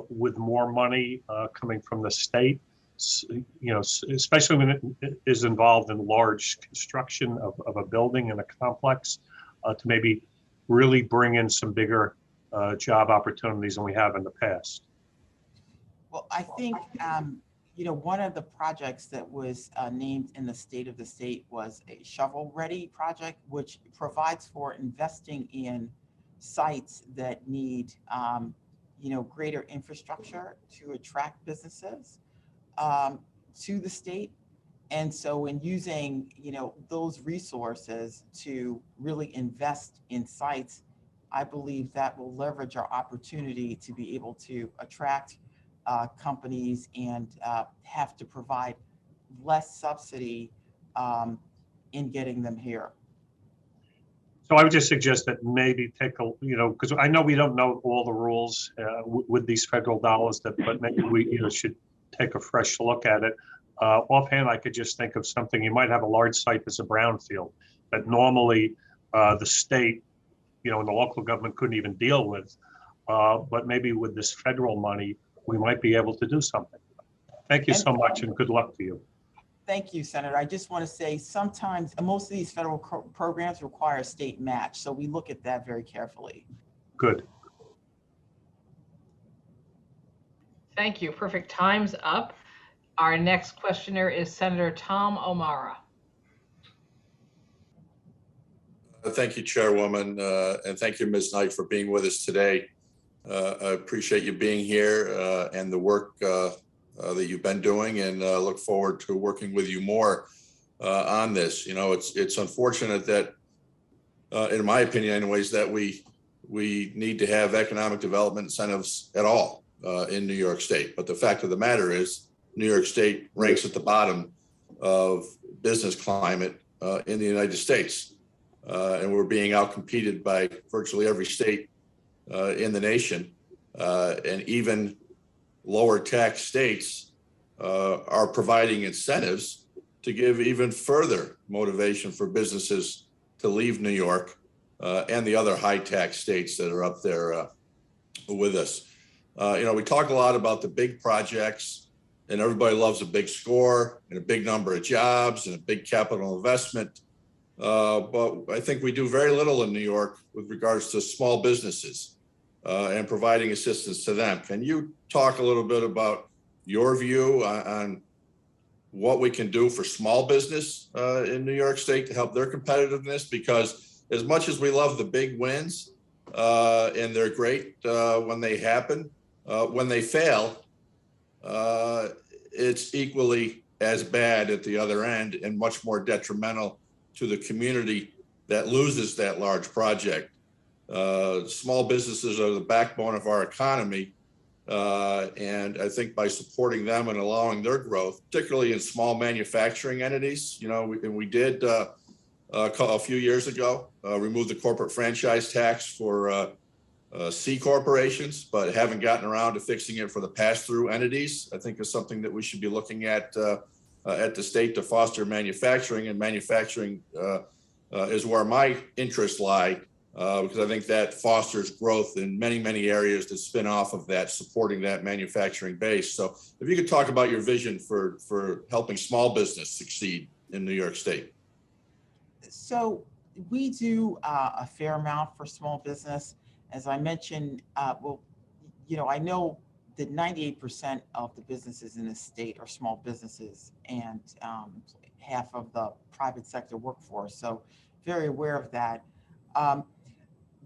Speaker 8: with more money coming from the state, especially when it is involved in large construction of a building and a complex, to maybe really bring in some bigger job opportunities than we have in the past?
Speaker 4: Well, I think, one of the projects that was named in the state of the state was a shovel-ready project, which provides for investing in sites that need, greater infrastructure to attract businesses to the state. And so in using, those resources to really invest in sites, I believe that will leverage our opportunity to be able to attract companies and have to provide less subsidy in getting them here.
Speaker 8: So I would just suggest that maybe take a, because I know we don't know all the rules with these federal dollars, but maybe we should take a fresh look at it. Offhand, I could just think of something. You might have a large site that's a brownfield that normally the state, and the local government couldn't even deal with. But maybe with this federal money, we might be able to do something. Thank you so much, and good luck to you.
Speaker 4: Thank you, Senator. I just want to say sometimes most of these federal programs require a state match, so we look at that very carefully.
Speaker 8: Good.
Speaker 1: Thank you. Perfect. Time's up. Our next questioner is Senator Tom O'Mara.
Speaker 9: Thank you, Chairwoman, and thank you, Ms. Knight, for being with us today. I appreciate you being here and the work that you've been doing, and look forward to working with you more on this. It's unfortunate that, in my opinion anyways, that we need to have economic development incentives at all in New York State. But the fact of the matter is, New York State ranks at the bottom of business climate in the United States. And we're being outcompeted by virtually every state in the nation, and even lower tax states are providing incentives to give even further motivation for businesses to leave New York and the other high tax states that are up there with us. We talk a lot about the big projects, and everybody loves a big score and a big number of jobs and a big capital investment. But I think we do very little in New York with regards to small businesses and providing assistance to them. Can you talk a little bit about your view on what we can do for small business in New York State to help their competitiveness, because as much as we love the big wins, and they're great when they happen, when they fail, it's equally as bad at the other end and much more detrimental to the community that loses that large project. Small businesses are the backbone of our economy. And I think by supporting them and allowing their growth, particularly in small manufacturing entities, we did a few years ago, remove the corporate franchise tax for C corporations, but haven't gotten around to fixing it for the pass-through entities. I think is something that we should be looking at the state to foster manufacturing, and manufacturing is where my interests lie, because I think that fosters growth in many, many areas that spin off of that, supporting that manufacturing base. So if you could talk about your vision for helping small business succeed in New York State.
Speaker 4: So we do a fair amount for small business. As I mentioned, I know that 98% of the businesses in the state are small businesses, and half of the private sector workforce. So very aware of that.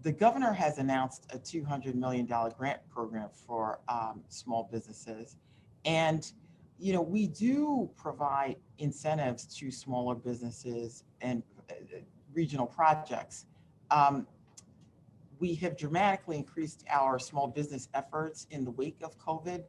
Speaker 4: The governor has announced a $200 million grant program for small businesses. And, we do provide incentives to smaller businesses and regional projects. We have dramatically increased our small business efforts in the wake of COVID.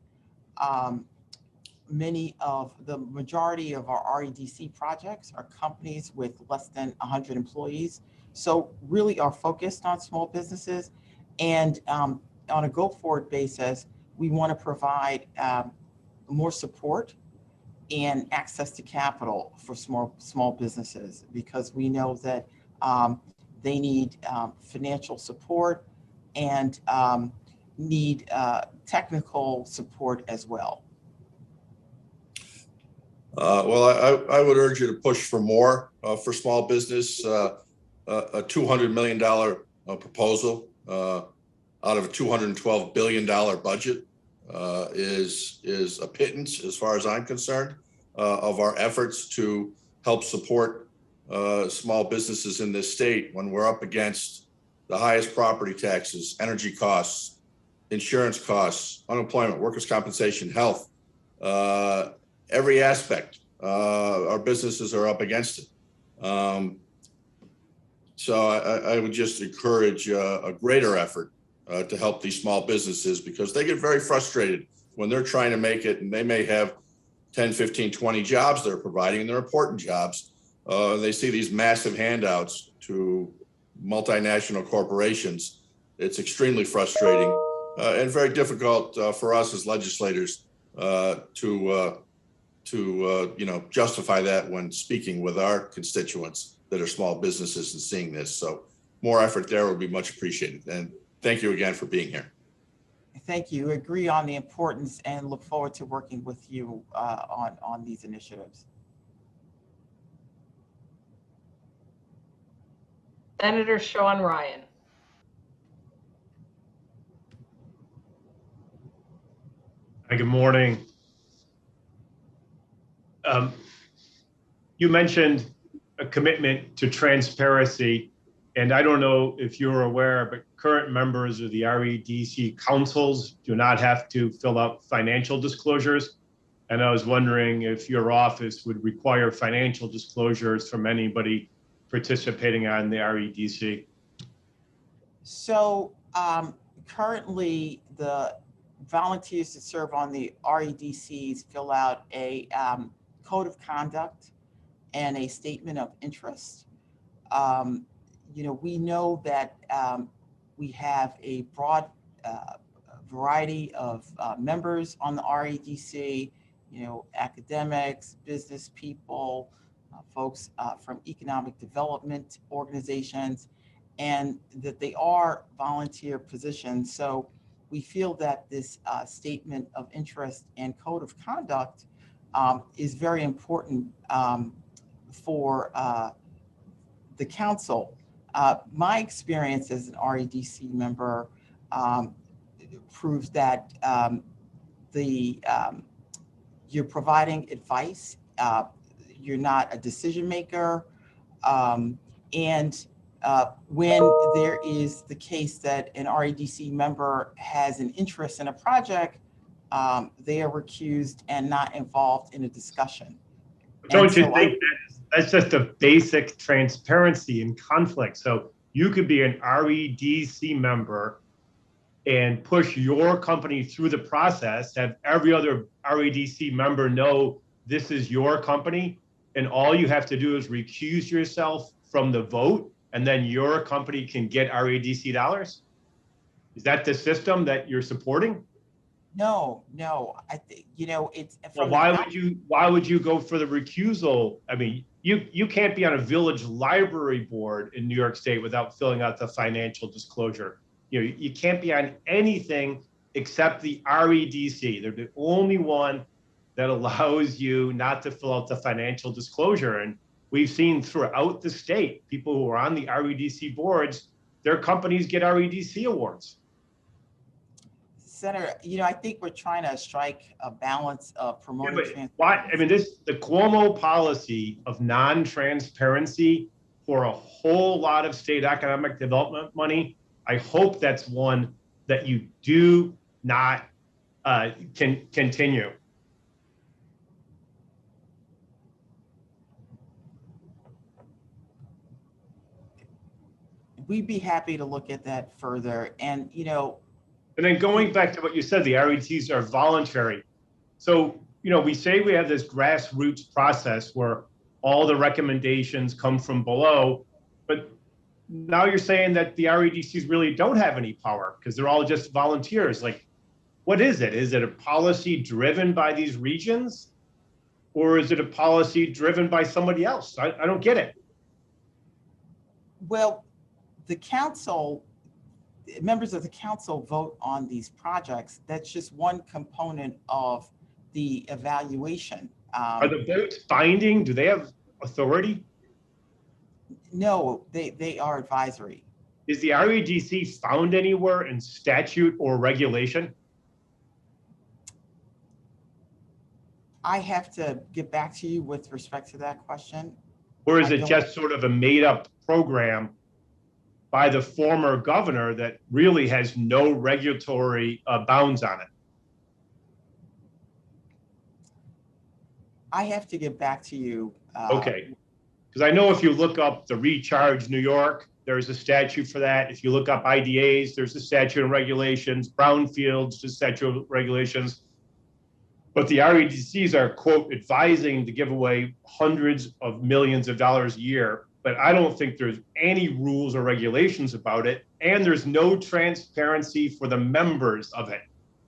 Speaker 4: The majority of our REDC projects are companies with less than 100 employees. So really are focused on small businesses. And on a go-forward basis, we want to provide more support and access to capital for small businesses, because we know that they need financial support and need technical support as well.
Speaker 9: Well, I would urge you to push for more for small business. A $200 million proposal out of a $212 billion budget is a pittance, as far as I'm concerned, of our efforts to help support small businesses in this state when we're up against the highest property taxes, energy costs, insurance costs, unemployment, workers' compensation, health, every aspect. Our businesses are up against it. So I would just encourage a greater effort to help these small businesses, because they get very frustrated when they're trying to make it, and they may have 10, 15, 20 jobs they're providing, and they're important jobs. They see these massive handouts to multinational corporations. It's extremely frustrating and very difficult for us as legislators to justify that when speaking with our constituents that are small businesses and seeing this. So more effort there would be much appreciated. And thank you again for being here.
Speaker 4: Thank you. Agree on the importance and look forward to working with you on these initiatives.
Speaker 1: Senator Sean Ryan.
Speaker 8: Hi, good morning. You mentioned a commitment to transparency, and I don't know if you're aware, but current members of the REDC councils do not have to fill out financial disclosures. And I was wondering if your office would require financial disclosures from anybody participating on the REDC.
Speaker 4: So currently, the volunteers that serve on the REDCs fill out a code of conduct and a statement of interest. We know that we have a broad variety of members on the REDC, academics, business people, folks from economic development organizations, and that they are volunteer positions. So we feel that this statement of interest and code of conduct is very important for the council. My experience as an REDC member proves that you're providing advice you're not a decision maker. And when there is the case that an REDC member has an interest in a project, they are recused and not involved in a discussion.
Speaker 10: Don't you
Speaker 4: so
Speaker 10: think that's just a basic transparency and conflict? So you could be an REDC member and push your company through the process, have every other REDC member know this is your company, and all you have to do is recuse yourself from the vote, and then your company can get REDC dollars? Is that the system that you're supporting?
Speaker 4: No, I think, it's.
Speaker 10: Well, why would you go for the recusal? I mean, you can't be on a village library board in New York State without filling out the financial disclosure. You can't be on anything except the REDC. They're the only one that allows you not to fill out the financial disclosure. And we've seen throughout the state, people who are on the REDC boards, their companies get REDC awards.
Speaker 4: Senator, I think we're trying to strike a balance of promoting transparency.
Speaker 10: The Cuomo policy of non-transparency for a whole lot of state economic development money, I hope that's one that you do not can continue.
Speaker 4: We'd be happy to look at that further. And,
Speaker 10: And then going back to what you said, the REDCs are voluntary. So, we say we have this grassroots process where all the recommendations come from below, but now you're saying that the REDCs really don't have any power because they're all just volunteers. Like, what is it? Is it a policy driven by these regions? Or is it a policy driven by somebody else? I don't get it.
Speaker 4: Well, the council, members of the council vote on these projects. That's just one component of the evaluation.
Speaker 10: Are the votes binding? Do they have authority?
Speaker 4: No, they are advisory.
Speaker 10: Is the REDC found anywhere in statute or regulation?
Speaker 4: I have to get back to you with respect to that question.
Speaker 10: Or is it just sort of a made up program by the former governor that really has no regulatory bounds on it?
Speaker 4: I have to get back to you.
Speaker 10: Okay. Because I know if you look up the Recharge New York, there's a statute for that. If you look up IDAs, there's a statute and regulations. Brownfields, the statute of regulations. But the REDCs are, quote, advising to give away hundreds of millions of dollars a year. But I don't think there's any rules or regulations about it. And there's no transparency for the members of it.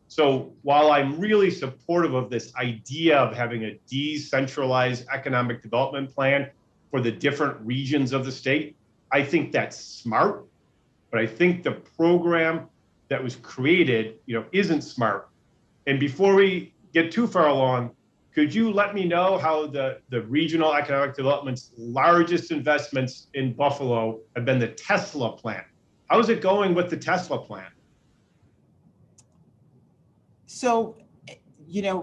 Speaker 10: So while I'm really supportive of this idea of having a decentralized economic development plan for the different regions of the state, I think that's smart. But I think the program that was created, isn't smart. And before we get too far along, could you let me know how the regional economic development's largest investments in Buffalo have been the Tesla plant? How's it going with the Tesla plant?
Speaker 4: So,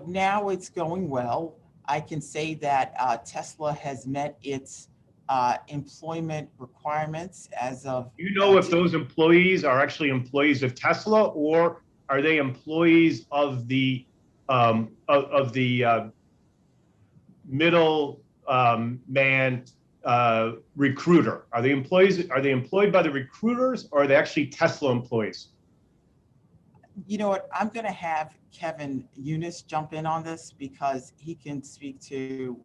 Speaker 4: now it's going well. I can say that Tesla has met its employment requirements as of.
Speaker 10: Do you know if those employees are actually employees of Tesla, or are they employees of the middle man recruiter? Are they employed by the recruiters, or are they actually Tesla employees?
Speaker 4: You know what? I'm going to have Kevin Eunice jump in on this because he can speak to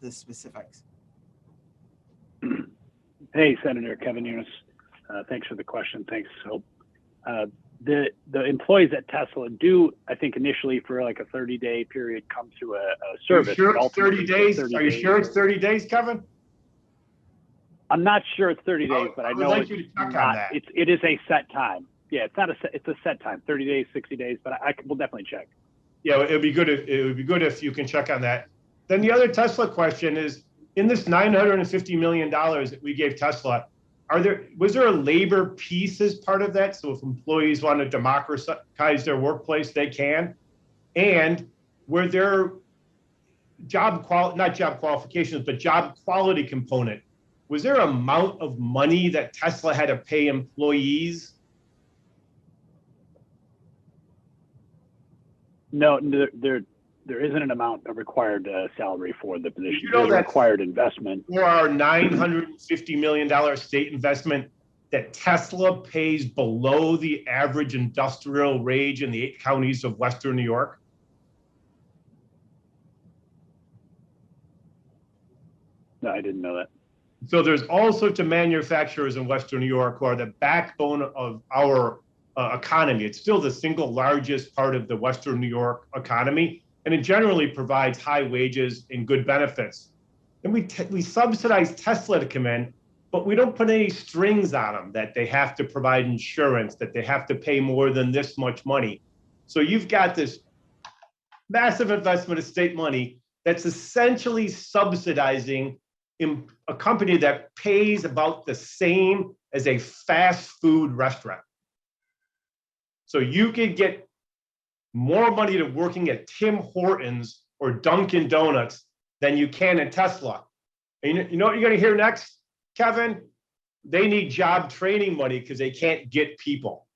Speaker 4: the specifics.
Speaker 11: Hey, Senator Kevin Eunice. Thanks for the question. Thanks, Hope. The employees at Tesla do, I think, initially for like a 30-day period come through a service.
Speaker 10: Are you sure it's 30 days? Are you sure it's 30 days, Kevin?
Speaker 11: I'm not sure it's 30 days, but I know
Speaker 10: like you to check on that.
Speaker 11: It is a set time. Yeah, it's a set time, 30 days, 60 days, but we'll definitely check.
Speaker 10: Yeah, it would be good if you can check on that. Then the other Tesla question is, in this $950 million that we gave Tesla, was there a labor piece as part of that? So if employees want to democratize their workplace, they can. And were there not job qualifications, but job quality component. Was there an amount of money that Tesla had to pay employees?
Speaker 11: No, there isn't an amount of required salary for the position.
Speaker 10: You know
Speaker 11: There's a
Speaker 10: that-
Speaker 11: required investment.
Speaker 10: For our $950 million state investment, that Tesla pays below the average industrial wage in the 8 counties of Western New York?
Speaker 11: No, I didn't know that.
Speaker 10: So there's all sorts of manufacturers in Western New York who are the backbone of our economy. It's still the single largest part of the Western New York economy, and it generally provides high wages and good benefits. And we subsidize Tesla to come in, but we don't put any strings on them that they have to provide insurance, that they have to pay more than this much money. So you've got this massive investment of state money that's essentially subsidizing a company that pays about the same as a fast food restaurant. So you could get more money to working at Tim Hortons or Dunkin' Donuts than you can in Tesla. And you know what you're going to hear next, Kevin? They need job training money because they can't get people.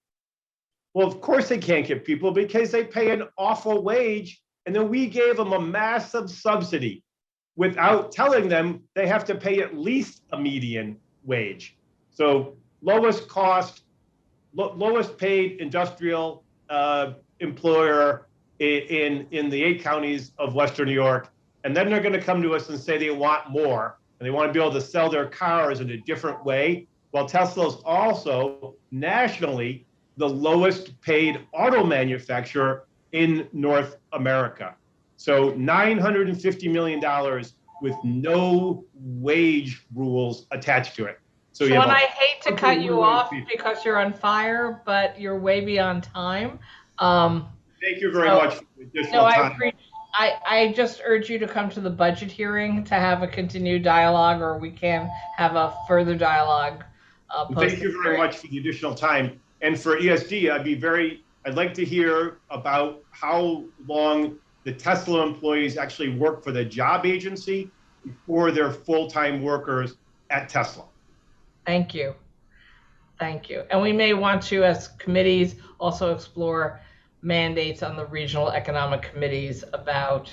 Speaker 10: Well, of course they can't get people because they pay an awful wage, and then we gave them a massive subsidy without telling them they have to pay at least a median wage. So lowest cost, lowest paid industrial employer in the 8 counties of Western New York. And then they're gonna come to us and say they want more, and they wanna be able to sell their cars in a different way. While Tesla's also nationally the lowest paid auto manufacturer in North America. So $950 million with no wage rules attached to it. So you
Speaker 1: Sean,
Speaker 10: have
Speaker 1: I hate to cut you off because you're on fire, but you're way beyond time.
Speaker 10: Thank you very much for the additional
Speaker 1: No,
Speaker 10: time.
Speaker 1: I just urge you to come to the budget hearing to have a continued dialogue, or we can have a further dialogue.
Speaker 10: Thank you very much for the additional time. And for ESD, I'd like to hear about how long the Tesla employees actually work for the job agency before they're full-time workers at Tesla.
Speaker 1: Thank you. Thank you. And we may want to, as committees, also explore mandates on the regional economic committees about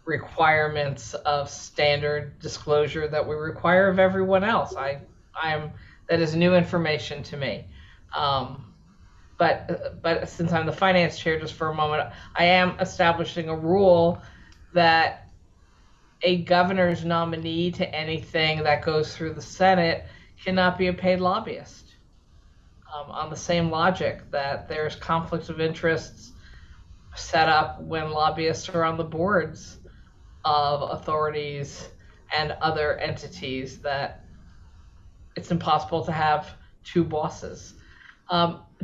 Speaker 1: requirements of standard disclosure that we require of everyone else. That is new information to me. But since I'm the finance chair, just for a moment, I am establishing a rule that a governor's nominee to anything that goes through the Senate cannot be a paid lobbyist. On the same logic that there's conflicts of interests set up when lobbyists are on the boards of authorities and other entities, that it's impossible to have 2 bosses.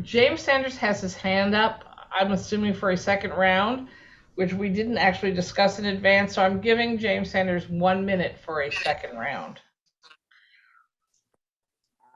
Speaker 1: James Sanders has his hand up, I'm assuming for a second round, which we didn't actually discuss in advance. So I'm giving James Sanders 1 minute for a second round.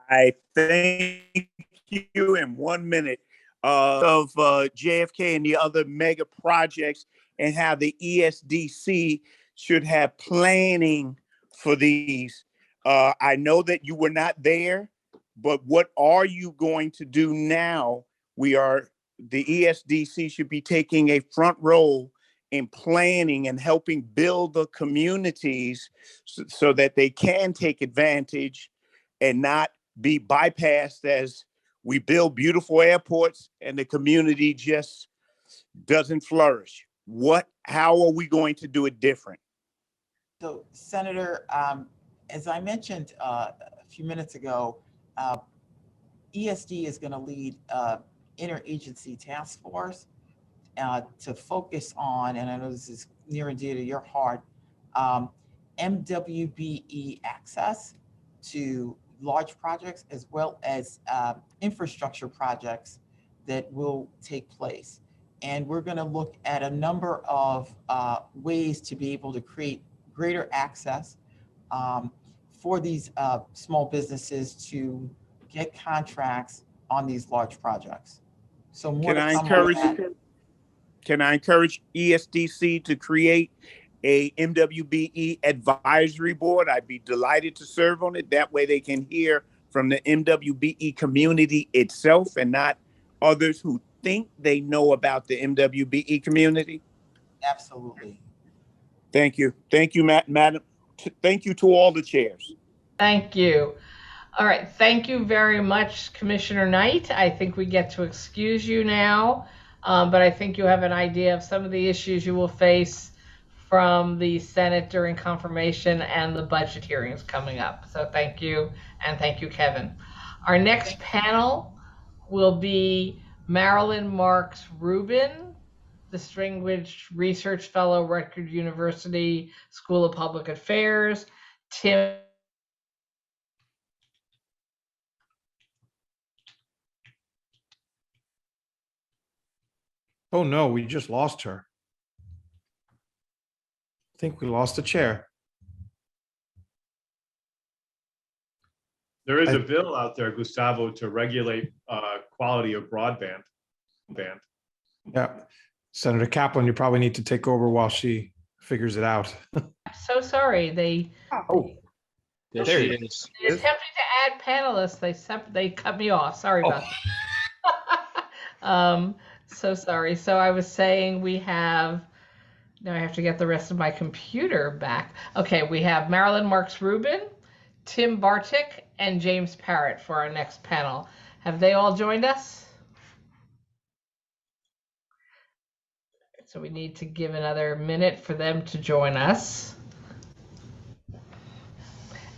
Speaker 7: I thank you in 1 minute of JFK and the other mega projects, and how the ESDC should have planning for these. I know that you were not there, but what are you going to do now? The ESDC should be taking a front role in planning and helping build the communities so that they can take advantage and not be bypassed as we build beautiful airports and the community just doesn't flourish. How are we going to do it different?
Speaker 4: So, Senator, as I mentioned a few minutes ago, ESD is going to lead interagency task force to focus on, and I know this is near and dear to your heart, MWBE access to large projects as well as infrastructure projects that will take place. And we're going to look at a number of ways to be able to create greater access for these small businesses to get contracts on these large projects. So more
Speaker 7: Can I encourage ESDC to create a MWBE advisory board, I'd be delighted to serve on it. That way they can hear from the MWBE community itself and not others who think they know about the MWBE community.
Speaker 4: Absolutely.
Speaker 7: Thank you. Thank you, Madam. Thank you to all the chairs.
Speaker 1: Thank you. All right. Thank you very much, Commissioner Knight. I think we get to excuse you now, but I think you have an idea of some of the issues you will face from the Senate during confirmation and the budget hearings coming up. So thank you, and thank you, Kevin. Our next panel will be Marilyn Marks Rubin, Distinguished Research Fellow, Rutgers University School of Public Affairs, Tim
Speaker 12: Oh no, we just lost her. I think we lost the chair.
Speaker 10: There is a bill out there, Gustavo, to regulate quality of broadband.
Speaker 12: Yeah. Senator Kaplan, you probably need to take over while she figures it out.
Speaker 1: so sorry. They
Speaker 5: There
Speaker 12: There
Speaker 5: she
Speaker 12: you
Speaker 5: is.
Speaker 1: attempted to add panelists. They cut me off. Sorry about that. So sorry. So I was saying we have, now I have to get the rest of my computer back. Okay, we have Marilyn Marks Rubin, Tim Bartik, and James Parrott for our next panel. Have they all joined us? So we need to give another minute for them to join us.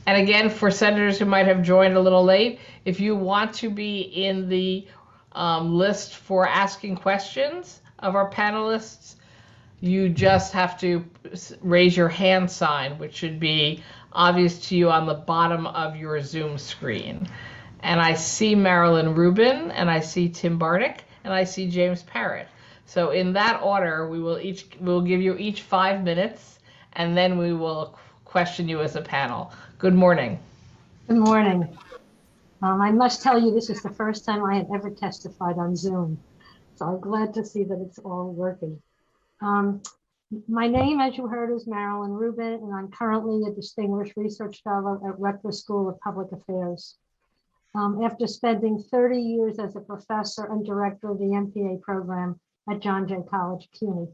Speaker 1: And again, for senators who might have joined a little late, if you want to be in the list for asking questions of our panelists, you just have to raise your hand sign, which should be obvious to you on the bottom of your Zoom screen. And I see Marilyn Rubin, and I see Tim Bartik, and I see James Parrott. So in that order, we'll give you each 5 minutes, and then we will question you as a panel. Good morning.
Speaker 13: Good morning. I must tell you, this is the first time I have ever testified on Zoom. So I'm glad to see that it's all working. My name, as you heard, is Marilyn Rubin, and I'm currently a Distinguished Research Fellow at Rutgers School of Public Affairs. After spending 30 years as a professor and director of the MPA program at John Jay College, CUNY.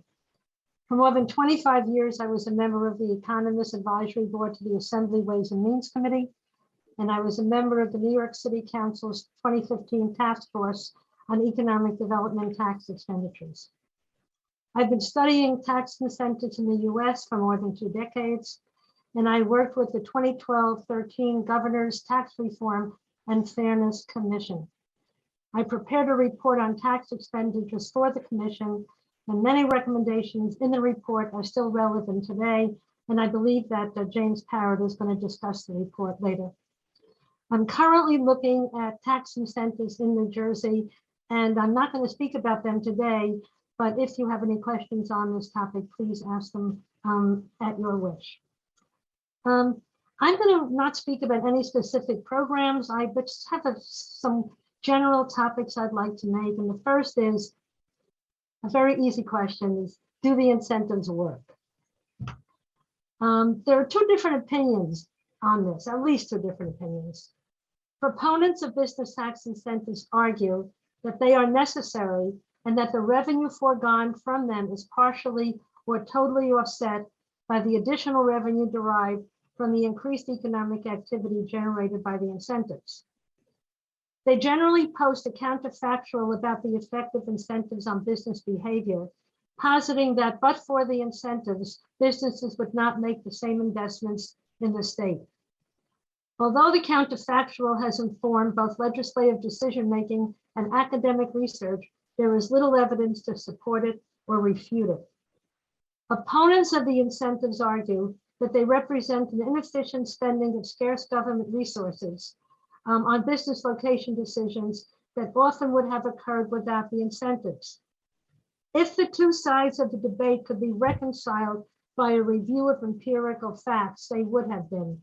Speaker 13: For more than 25 years, I was a member of the Economist Advisory Board to the Assembly Ways and Means Committee, and I was a member of the New York City Council's 2015 Task Force on Economic Development Tax Expenditures. I've been studying tax incentives in the US for more than 2 decades, and I worked with the 2012-13 Governor's Tax Reform and Fairness Commission. I prepared a report on tax expenditures for the commission, and many recommendations in the report are still relevant today, and I believe that James Parrott is going to discuss the report later. I'm currently looking at tax incentives in New Jersey, and I'm not going to speak about them today, but if you have any questions on this topic, please ask them at your wish. I'm going to not speak about any specific programs. I just have some general topics I'd like to make. And the first is a very easy question is, do the incentives work? There are 2 different opinions on this, at least 2 different opinions. Proponents of business tax incentives argue that they are necessary and that the revenue foregone from them is partially or totally offset by the additional revenue derived from the increased economic activity generated by the incentives. They generally post a counterfactual about the effect of incentives on business behavior, positing that but for the incentives, businesses would not make the same investments in the state. Although the counterfactual has informed both legislative decision-making and academic research, there is little evidence to support it or refute it. Opponents of the incentives argue that they represent an inefficient spending of scarce government resources on business location decisions that often would have occurred without the incentives. If the 2 sides of the debate could be reconciled by a review of empirical facts, they would have been.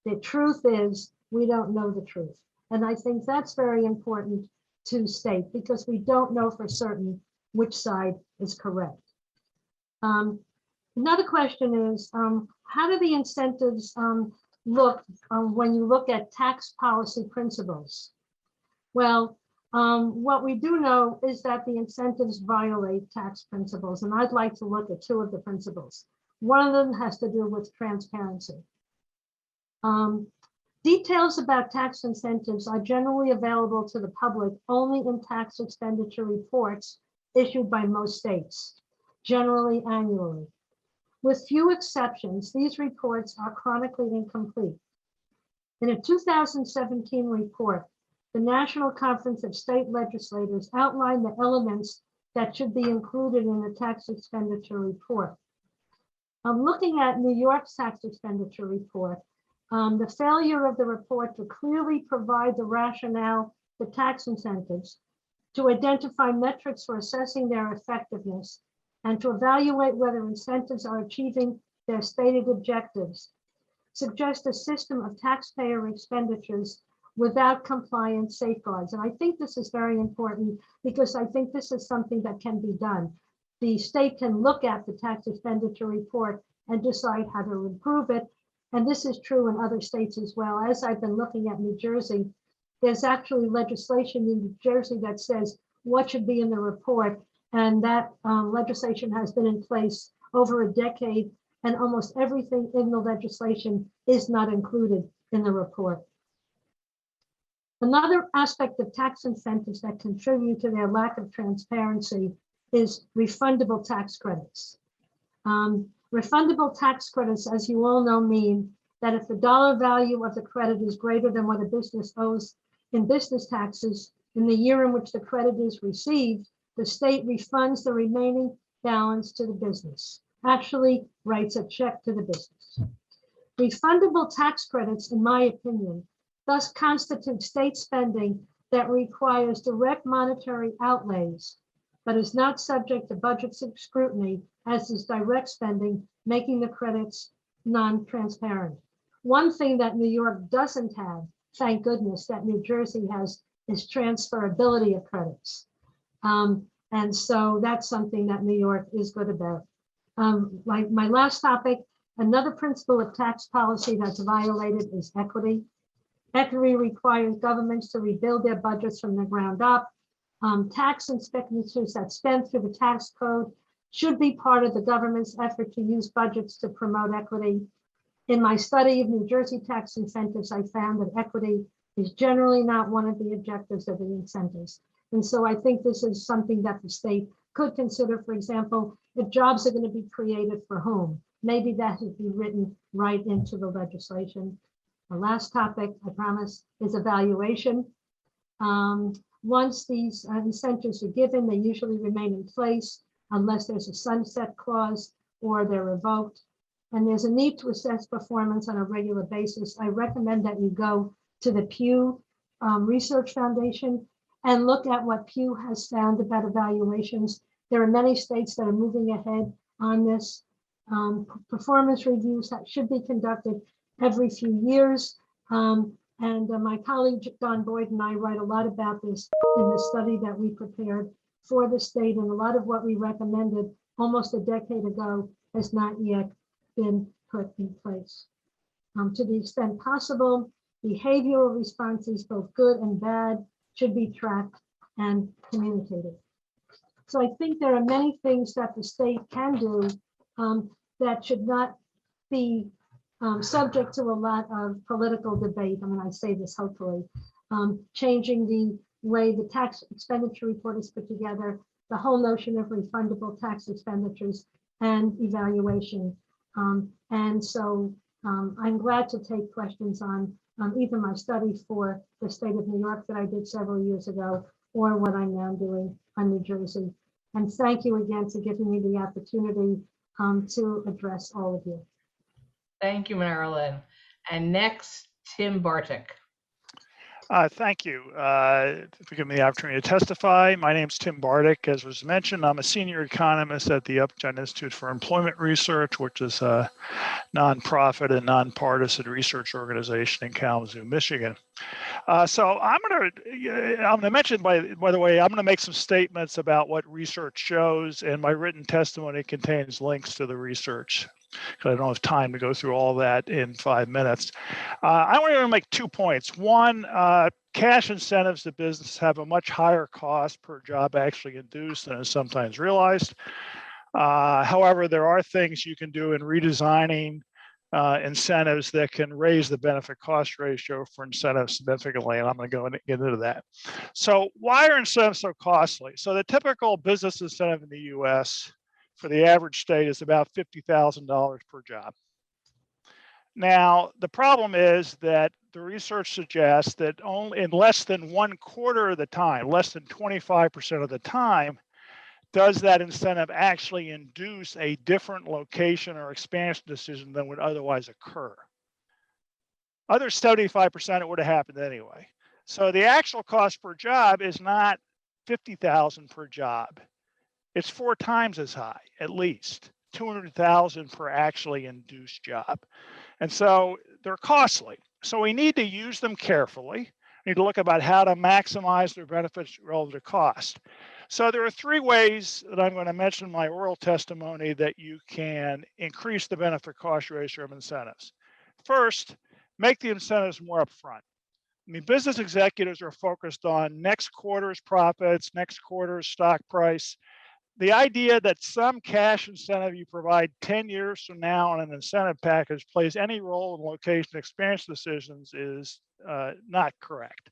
Speaker 13: The truth is, we don't know the truth. And I think that's very important to state because we don't know for certain which side is correct. Another question is, how do the incentives look when you look at tax policy principles? Well, what we do know is that the incentives violate tax principles, and I'd like to look at two of the principles. One of them has to do with transparency. Details about tax incentives are generally available to the public only in tax expenditure reports issued by most states, generally annually. With few exceptions, these reports are chronically incomplete. In a 2017 report, the National Conference of State Legislators outlined the elements that should be included in the tax expenditure report. Looking at New York's tax expenditure report, the failure of the report to clearly provide the rationale for tax incentives, to identify metrics for assessing their effectiveness, and to evaluate whether incentives are achieving their stated objectives, suggest a system of taxpayer expenditures without compliance safeguards. And I think this is very important because I think this is something that can be done. The state can look at the tax expenditure report and decide how to improve it. And this is true in other states as well. As I've been looking at New Jersey, there's actually legislation in New Jersey that says what should be in the report. And that legislation has been in place over a decade, and almost everything in the legislation is not included in the report. Another aspect of tax incentives that contribute to their lack of transparency is refundable tax credits. Refundable tax credits, as you all know, mean that if the dollar value of the credit is greater than what a business owes in business taxes in the year in which the credit is received, the state refunds the remaining balance to the business, actually writes a check to the business. Refundable tax credits, in my opinion, thus constitute state spending that requires direct monetary outlays, but is not subject to budget scrutiny, as is direct spending, making the credits non-transparent. One thing that New York doesn't have, thank goodness, that New Jersey has, is transferability of credits. And so that's something that New York is good about. Like my last topic, another principle of tax policy that's violated is equity. Equity requires governments to rebuild their budgets from the ground up. Tax expenditures that's spent through the tax code should be part of the government's effort to use budgets to promote equity. In my study of New Jersey tax incentives, I found that equity is generally not one of the objectives of the incentives. And so I think this is something that the state could consider. For example, if jobs are going to be created for whom, maybe that should be written right into the legislation. The last topic, I promise, is evaluation. Once these incentives are given, they usually remain in place unless there's a sunset clause or they're revoked. And there's a need to assess performance on a regular basis. I recommend that you go to the Pew Research Foundation and look at what Pew has found about evaluations. There are many states that are moving ahead on this. Performance reviews that should be conducted every few years. My colleague Don Boyd and I write a lot about this in the study that we prepared for the state, and a lot of what we recommended almost a decade ago has not yet been put in place. To the extent possible, behavioral responses, both good and bad, should be tracked and communicated. So I think there are many things that the state can do that should not be subject to a lot of political debate. I mean, I say this hopefully, changing the way the tax expenditure report is put together, the whole notion of refundable tax expenditures and evaluation. And so I'm glad to take questions on either my study for the state of New York that I did several years ago, or what I'm now doing on New Jersey. And thank you again for giving me the opportunity to address all of you.
Speaker 1: Thank you, Marilyn. And next, Tim Bartik.
Speaker 14: Thank you for giving me the opportunity to testify. My name is Tim Bartik. As was mentioned, I'm a senior economist at the Upjohn Institute for Employment Research, which is a nonprofit and nonpartisan research organization in Kalamazoo, Michigan. So I'm gonna mention, by the way, I'm gonna make some statements about what research shows, and my written testimony contains links to the research, because I don't have time to go through all that in 5 minutes. I want to make 2 points. One, cash incentives to business have a much higher cost per job actually induced than is sometimes realized. However, there are things you can do in redesigning incentives that can raise the benefit cost ratio for incentives significantly, and I'm going to go and get into that. So why are incentives so costly? So the typical business incentive in the US for the average state is about $50,000 per job. Now, the problem is that the research suggests that only in less than 1/4 of the time, less than 25% of the time, does that incentive actually induce a different location or expansion decision than would otherwise occur. Other 75%, it would have happened anyway. So the actual cost per job is not 50,000 per job. It's 4 times as high, at least 200,000 per actually induced job. And so they're costly. So we need to use them carefully. We need to look about how to maximize their benefits relative to cost. So there are 3 ways that I'm going to mention in my oral testimony that you can increase the benefit cost ratio of incentives. First, make the incentives more upfront. I mean, business executives are focused on next quarter's profits, next quarter's stock price. The idea that some cash incentive you provide 10 years from now on an incentive package plays any role in location expansion decisions is not correct.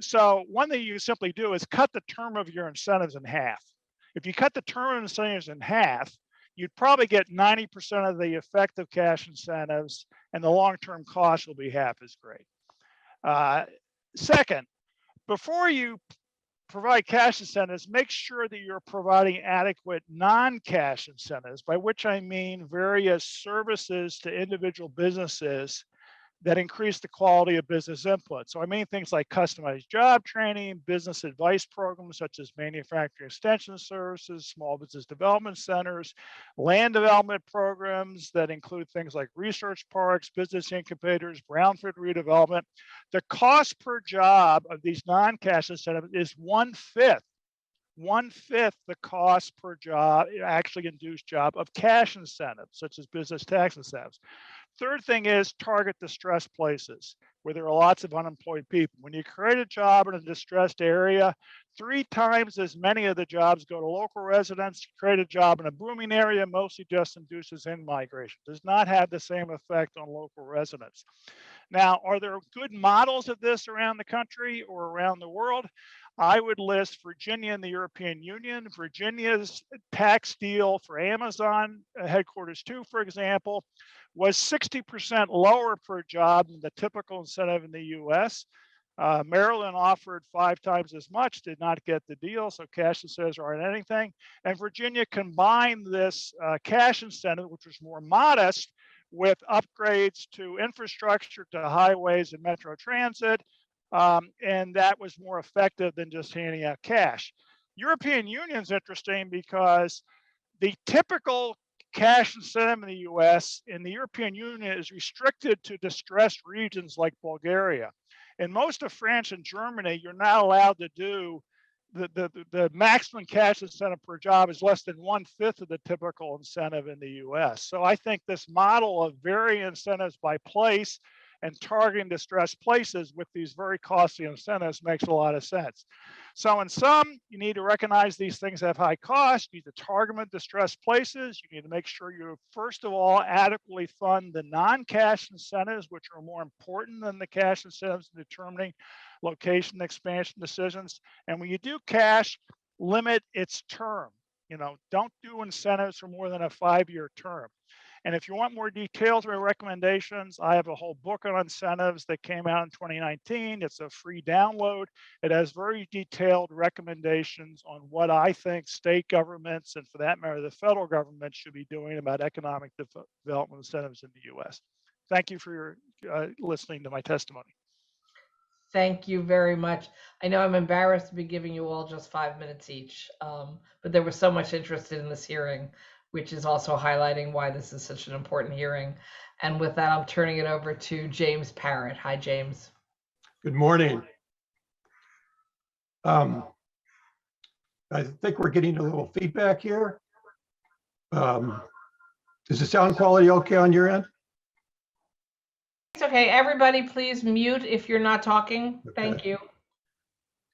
Speaker 14: So one thing you simply do is cut the term of your incentives in half. If you cut the term of incentives in half, you'd probably get 90% of the effective cash incentives, and the long-term cost will be half as great. Second, before you provide cash incentives, make sure that you're providing adequate non-cash incentives, by which I mean various services to individual businesses that increase the quality of business input. So I mean things like customized job training, business advice programs such as manufacturing extension services, small business development centers, land development programs that include things like research parks, business incubators, brownfield redevelopment. The cost per job of these non-cash incentives is 1/5 the cost per job, actually induced job, of cash incentives, such as business tax incentives. Third thing is target distressed places where there are lots of unemployed people. When you create a job in a distressed area, 3 times as many of the jobs go to local residents. Create a job in a booming area, mostly just induces in-migration. Does not have the same effect on local residents. Now, are there good models of this around the country or around the world? I would list Virginia and the European Union. Virginia's tax deal for Amazon headquarters 2, for example, was 60% lower per job than the typical incentive in the US. Maryland offered 5 times as much, did not get the deal, so cash incentives aren't anything. And Virginia combined this cash incentive, which was more modest, with upgrades to infrastructure, to highways and metro transit, and that was more effective than just handing out cash. European Union is interesting because the typical cash incentive in the US in the European Union is restricted to distressed regions like Bulgaria. In most of France and Germany, you're not allowed to do the maximum cash incentive per job is less than 1/5 of the typical incentive in the US. So I think this model of varying incentives by place and targeting distressed places with these very costly incentives makes a lot of sense. So in sum, you need to recognize these things have high cost. You need to target them at distressed places. You need to make sure you, first of all, adequately fund the non-cash incentives, which are more important than the cash incentives in determining location expansion decisions. And when you do cash, limit its term. Don't do incentives for more than a 5-year term. And if you want more details or recommendations, I have a whole book on incentives that came out in 2019. It's a free download. It has very detailed recommendations on what I think state governments, and for that matter, the federal government, should be doing about economic development incentives in the US. Thank you for your listening to my testimony.
Speaker 1: Thank you very much. I know I'm embarrassed to be giving you all just 5 minutes each, but there was so much interest in this hearing, which is also highlighting why this is such an important hearing. And with that, I'm turning it over to James Parrott. Hi, James.
Speaker 15: Good morning. I think we're getting a little feedback here. Is the sound quality okay on your end?
Speaker 1: It's okay. Everybody, please mute if you're not talking. Thank you.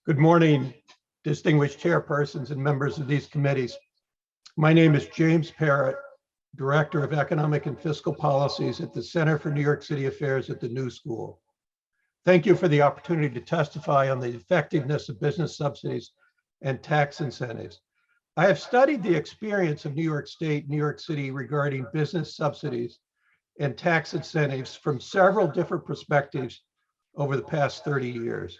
Speaker 15: Good morning, distinguished chairpersons and members of these committees. My name is James Parrott, Director of Economic and Fiscal Policies at the Center for New York City Affairs at the New School. Thank you for the opportunity to testify on the effectiveness of business subsidies and tax incentives. I have studied the experience of New York State, New York City regarding business subsidies and tax incentives from several different perspectives over the past 30 years.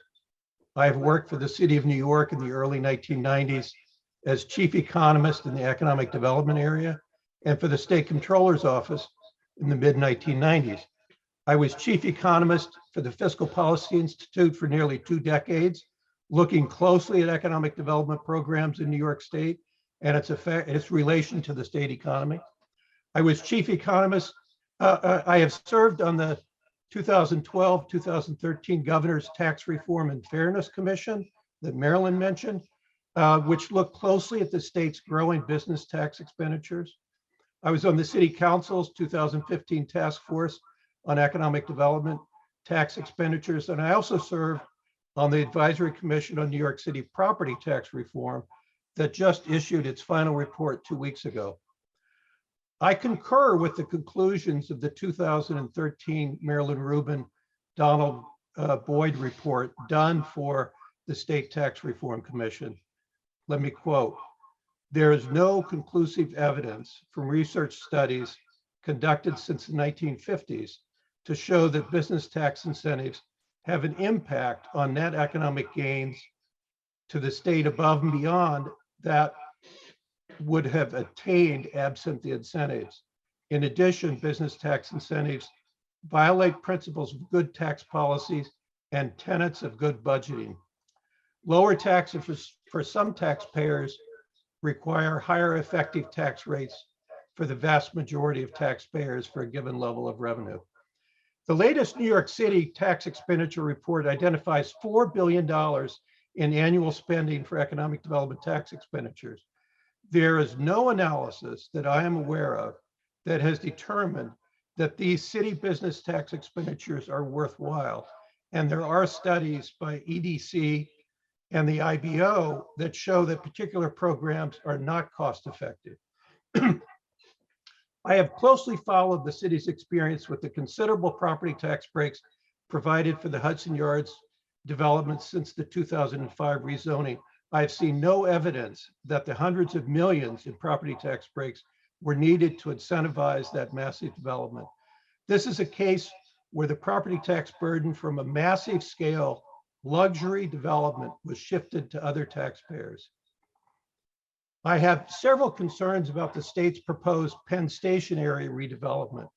Speaker 15: I have worked for the City of New York in the early 1990s as chief economist in the economic development area and for the State Comptroller's Office in the mid-1990s. I was chief economist for the Fiscal Policy Institute for nearly 2 decades, looking closely at economic development programs in New York State and its relation to the state economy. I was chief economist. I have served on the 2012-2013 Governor's Tax Reform and Fairness Commission that Marilyn mentioned, which looked closely at the state's growing business tax expenditures. I was on the City Council's 2015 Task Force on Economic Development Tax Expenditures, and I also served on the Advisory Commission on New York City Property Tax Reform that just issued its final report 2 weeks ago. I concur with the conclusions of the 2013 Marilyn Rubin, Donald Boyd report done for the State Tax Reform Commission. Let me quote, "There is no conclusive evidence from research studies conducted since the 1950s to show that business tax incentives have an impact on net economic gains to the state above and beyond that would have attained absent the incentives. In addition, business tax incentives violate principles of good tax policies and tenets of good budgeting. Lower taxes for some taxpayers require higher effective tax rates for the vast majority of taxpayers for a given level of revenue." The latest New York City tax expenditure report identifies $4 billion in annual spending for economic development tax expenditures. There is no analysis that I am aware of that has determined that these city business tax expenditures are worthwhile. And there are studies by EDC and the IBO that show that particular programs are not cost effective. I have closely followed the city's experience with the considerable property tax breaks provided for the Hudson Yards development since the 2005 rezoning. I've seen no evidence that the hundreds of millions in property tax breaks were needed to incentivize that massive development. This is a case where the property tax burden from a massive scale luxury development was shifted to other taxpayers. I have several concerns about the state's proposed Penn Station area redevelopment.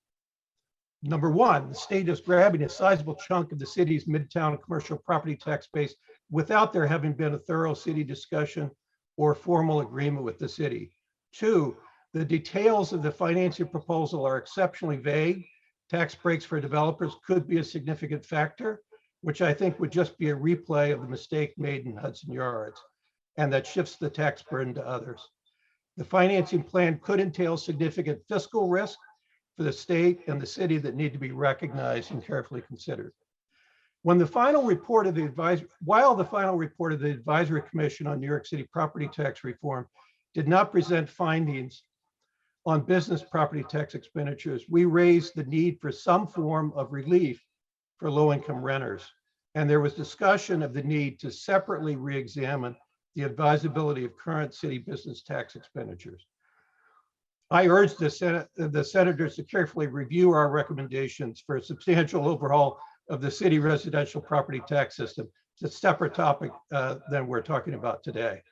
Speaker 15: Number one, the state is grabbing a sizable chunk of the city's midtown commercial property tax base without there having been a thorough city discussion or formal agreement with the city. Two, the details of the financing proposal are exceptionally vague. Tax breaks for developers could be a significant factor, which I think would just be a replay of the mistake made in Hudson Yards, and that shifts the tax burden to others. The financing plan could entail significant fiscal risk for the state and the city that need to be recognized and carefully considered. While the final report of the Advisory Commission on New York City property tax reform did not present findings on business property tax expenditures, we raised the need for some form of relief for low-income renters. And there was discussion of the need to separately re-examine the advisability of current city business tax expenditures. I urge the senators to carefully review our recommendations for a substantial overhaul of the city residential property tax system. It's a separate topic than we're talking about today,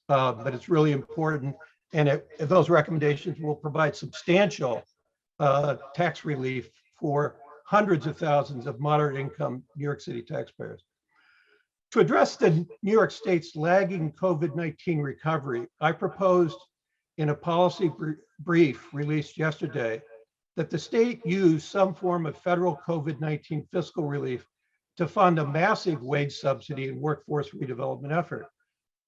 Speaker 15: but it's really important. And those recommendations will provide substantial tax relief for hundreds of thousands of moderate income New York City taxpayers. To address the New York State's lagging COVID-19 recovery, I proposed in a policy brief released yesterday that the state use some form of federal COVID-19 fiscal relief to fund a massive wage subsidy and workforce redevelopment effort.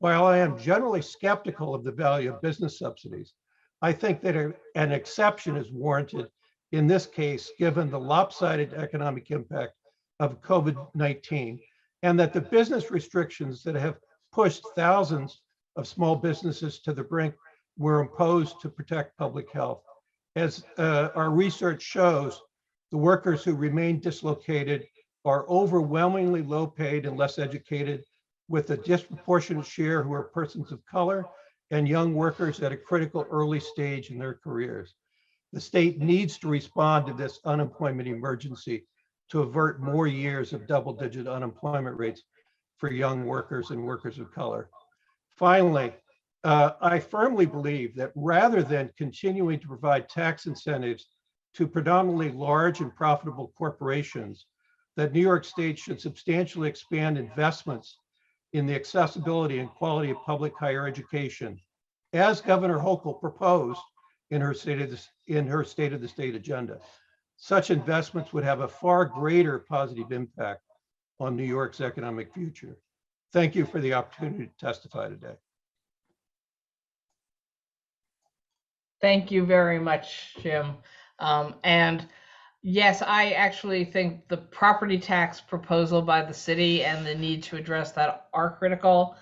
Speaker 15: While I am generally skeptical of the value of business subsidies, I think that an exception is warranted in this case, given the lopsided economic impact of COVID-19, and that the business restrictions that have pushed thousands of small businesses to the brink were imposed to protect public health. As our research shows, the workers who remain dislocated are overwhelmingly low paid and less educated, with a disproportionate share who are persons of color and young workers at a critical early stage in their careers. The state needs to respond to this unemployment emergency to avert more years of double-digit unemployment rates for young workers and workers of color. Finally, I firmly believe that rather than continuing to provide tax incentives to predominantly large and profitable corporations, that New York State should substantially expand investments in the accessibility and quality of public higher education, as Governor Hochul proposed in her State of the State agenda. Such investments would have a far greater positive impact on New York's economic future. Thank you for the opportunity to testify today.
Speaker 1: Thank you very much, Jim. And yes, I actually think the property tax proposal by the city and the need to address that are critical,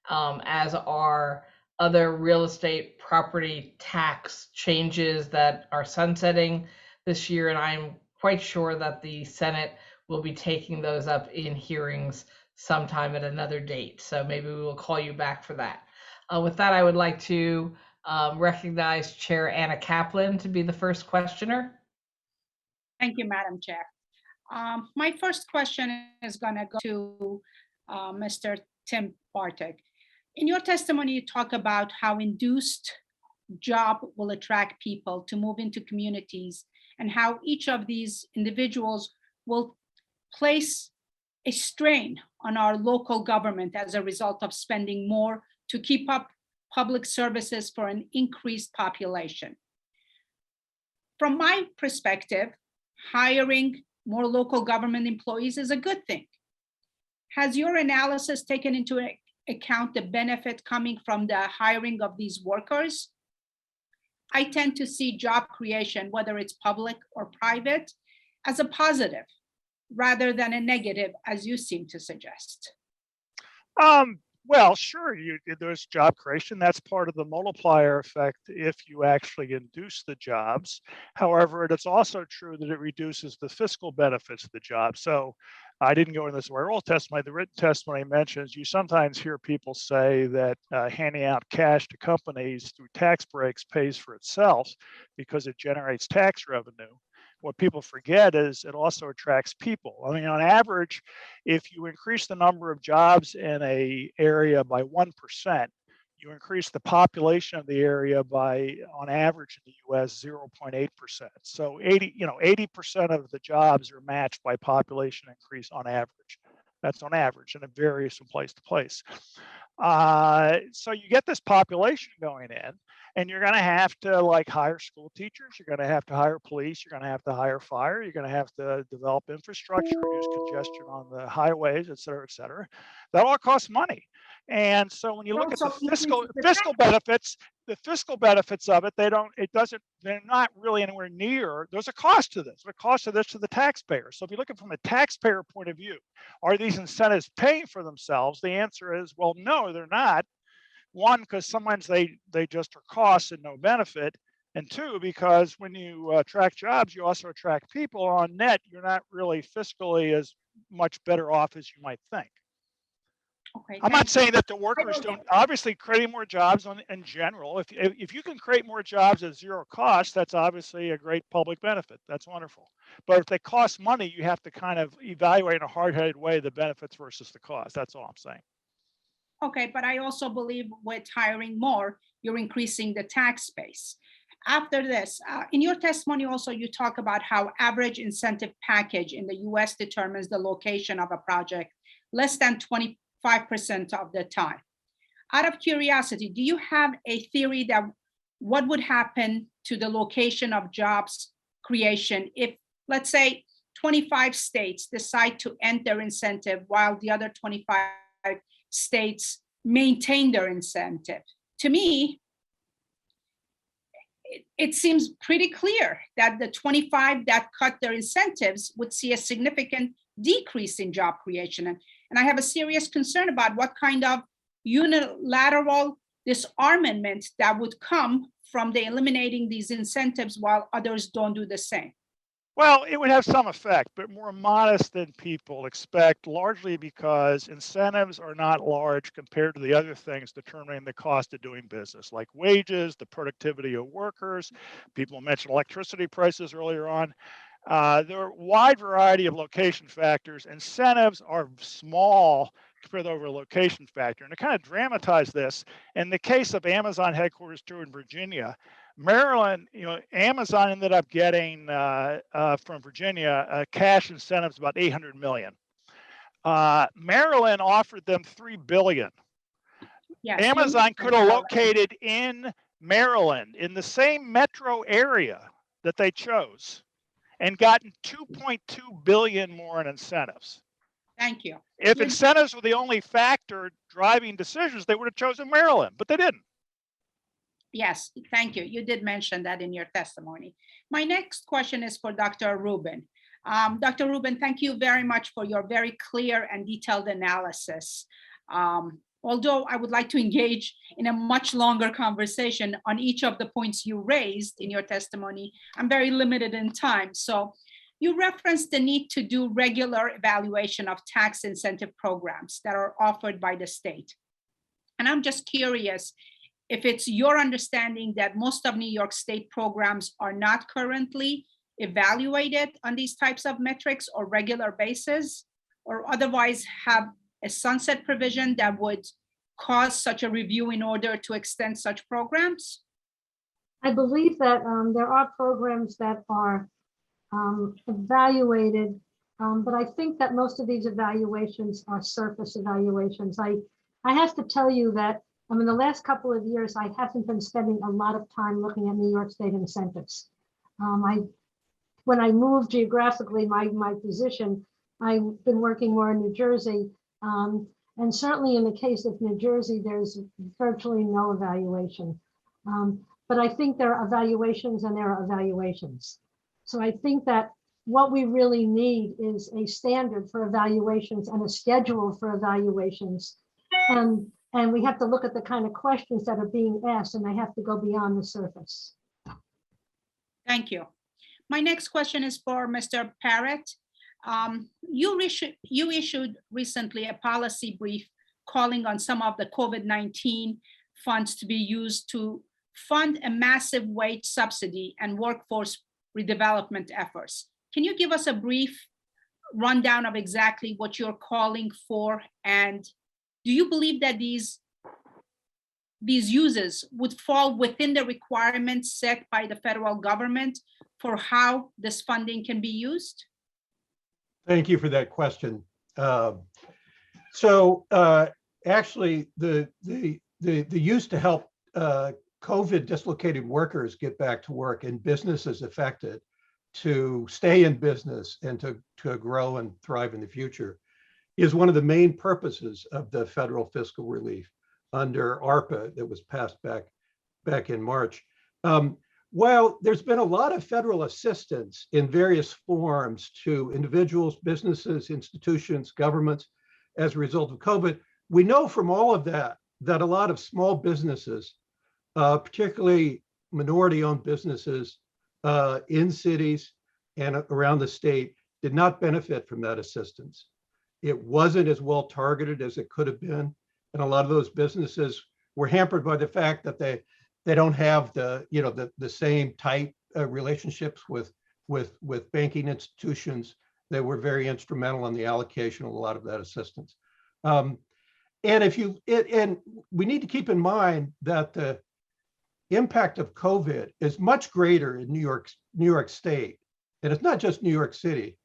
Speaker 1: as are other real estate property tax changes that are sunsetting this year. And I'm quite sure that the Senate will be taking those up in hearings sometime at another date. So maybe we will call you back for that. With that, I would like to recognize Chair Anna Kaplan to be the first questioner.
Speaker 2: Thank you, Madam Chair. My first question is going to go to Mr. Tim Bartek. In your testimony, you talk about how induced job will attract people to move into communities and how each of these individuals will place a strain on our local government as a result of spending more to keep up public services for an increased population. From my perspective, hiring more local government employees is a good thing. Has your analysis taken into account the benefit coming from the hiring of these workers? I tend to see job creation, whether it's public or private, as a positive rather than a negative, as you seem to suggest.
Speaker 14: Well, sure, there's job creation. That's part of the multiplier effect if you actually induce the jobs. However, it's also true that it reduces the fiscal benefits of the job. So I didn't go into this oral testimony. The written testimony mentions you sometimes hear people say that handing out cash to companies through tax breaks pays for itself because it generates tax revenue. What people forget is it also attracts people. I mean, on average, if you increase the number of jobs in an area by 1%, you increase the population of the area by, on average in the US, 0.8%. So 80% of the jobs are matched by population increase on average. That's on average, and it varies from place to place. So you get this population going in, and you're going to have to hire school teachers. You're going to have to hire police. You're going to have to hire fire. You're going to have to develop infrastructure, reduce congestion on the highways, et cetera, et cetera. That all costs money. And so when you look at the fiscal benefits of it, they're not really anywhere near. There's a cost to this. The cost of this to the taxpayer. So if you look at it from a taxpayer point of view, are these incentives paying for themselves? The answer is, well, no, they're not. One, because sometimes they just are costs and no benefit. And two, because when you attract jobs, you also attract people. On net, you're not really fiscally as much better off as you might think.
Speaker 2: Okay,
Speaker 14: I'm not saying that the workers don't, obviously creating more jobs in general. If you can create more jobs at zero cost, that's obviously a great public benefit. That's wonderful. But if they cost money, you have to kind of evaluate in a hard-headed way the benefits versus the cost. That's all I'm saying.
Speaker 2: Okay, but I also believe with hiring more, you're increasing the tax base. After this, in your testimony also, you talk about how average incentive package in the US determines the location of a project less than 25% of the time. Out of curiosity, do you have a theory that what would happen to the location of jobs creation if, let's say, 25 states decide to end their incentive while the other 25 states maintain their incentive. To me, it seems pretty clear that the 25 that cut their incentives would see a significant decrease in job creation. And I have a serious concern about what kind of unilateral disarmament that would come from the eliminating these incentives while others don't do the same.
Speaker 14: Well, it would have some effect, but more modest than people expect, largely because incentives are not large compared to the other things determining the cost of doing business, like wages, the productivity of workers. People mentioned electricity prices earlier on. There are a wide variety of location factors. Incentives are small compared to the location factor. And to kind of dramatize this, in the case of Amazon headquarters 2 in Virginia, Maryland, Amazon ended up getting from Virginia cash incentives about $800 million. Maryland offered them $3 billion.
Speaker 2: Yes,
Speaker 14: Amazon could have located in Maryland in the same metro area that they chose and gotten $2.2 billion more in incentives.
Speaker 2: Thank you.
Speaker 14: If incentives were the only factor driving decisions, they would have chosen Maryland, but they didn't.
Speaker 2: Yes, thank you. You did mention that in your testimony. My next question is for Dr. Rubin. Dr. Rubin, thank you very much for your very clear and detailed analysis. Although I would like to engage in a much longer conversation on each of the points you raised in your testimony, I'm very limited in time. So you referenced the need to do regular evaluation of tax incentive programs that are offered by the state. And I'm just curious if it's your understanding that most of New York State programs are not currently evaluated on these types of metrics or regular basis, or otherwise have a sunset provision that would cause such a review in order to extend such programs?
Speaker 13: I believe that there are programs that are evaluated, but I think that most of these evaluations are surface evaluations. I have to tell you that the last couple of years, I haven't been spending a lot of time looking at New York State incentives. When I moved geographically, my position, I've been working more in New Jersey. And certainly in the case of New Jersey, there's virtually no evaluation. But I think there are evaluations and there are evaluations. So I think that what we really need is a standard for evaluations and a schedule for evaluations. And we have to look at the kind of questions that are being asked, and they have to go beyond the surface.
Speaker 2: Thank you. My next question is for Mr. Parrott. You issued recently a policy brief calling on some of the COVID-19 funds to be used to fund a massive wage subsidy and workforce redevelopment efforts. Can you give us a brief rundown of exactly what you're calling for? And do you believe that these uses would fall within the requirements set by the federal government for how this funding can be used?
Speaker 15: Thank you for that question. Actually, the use to help COVID dislocated workers get back to work and businesses affected to stay in business and to grow and thrive in the future is one of the main purposes of the federal fiscal relief under ARPA that was passed back in March. While there's been a lot of federal assistance in various forms to individuals, businesses, institutions, governments as a result of COVID, we know from all of that a lot of small businesses, particularly minority-owned businesses in cities and around the state, did not benefit from that assistance. It wasn't as well targeted as it could have been. And a lot of those businesses were hampered by the fact that they don't have the same tight relationships with banking institutions that were very instrumental in the allocation of a lot of that assistance. And we need to keep in mind that the impact of COVID is much greater in New York State, and it's not just New York City.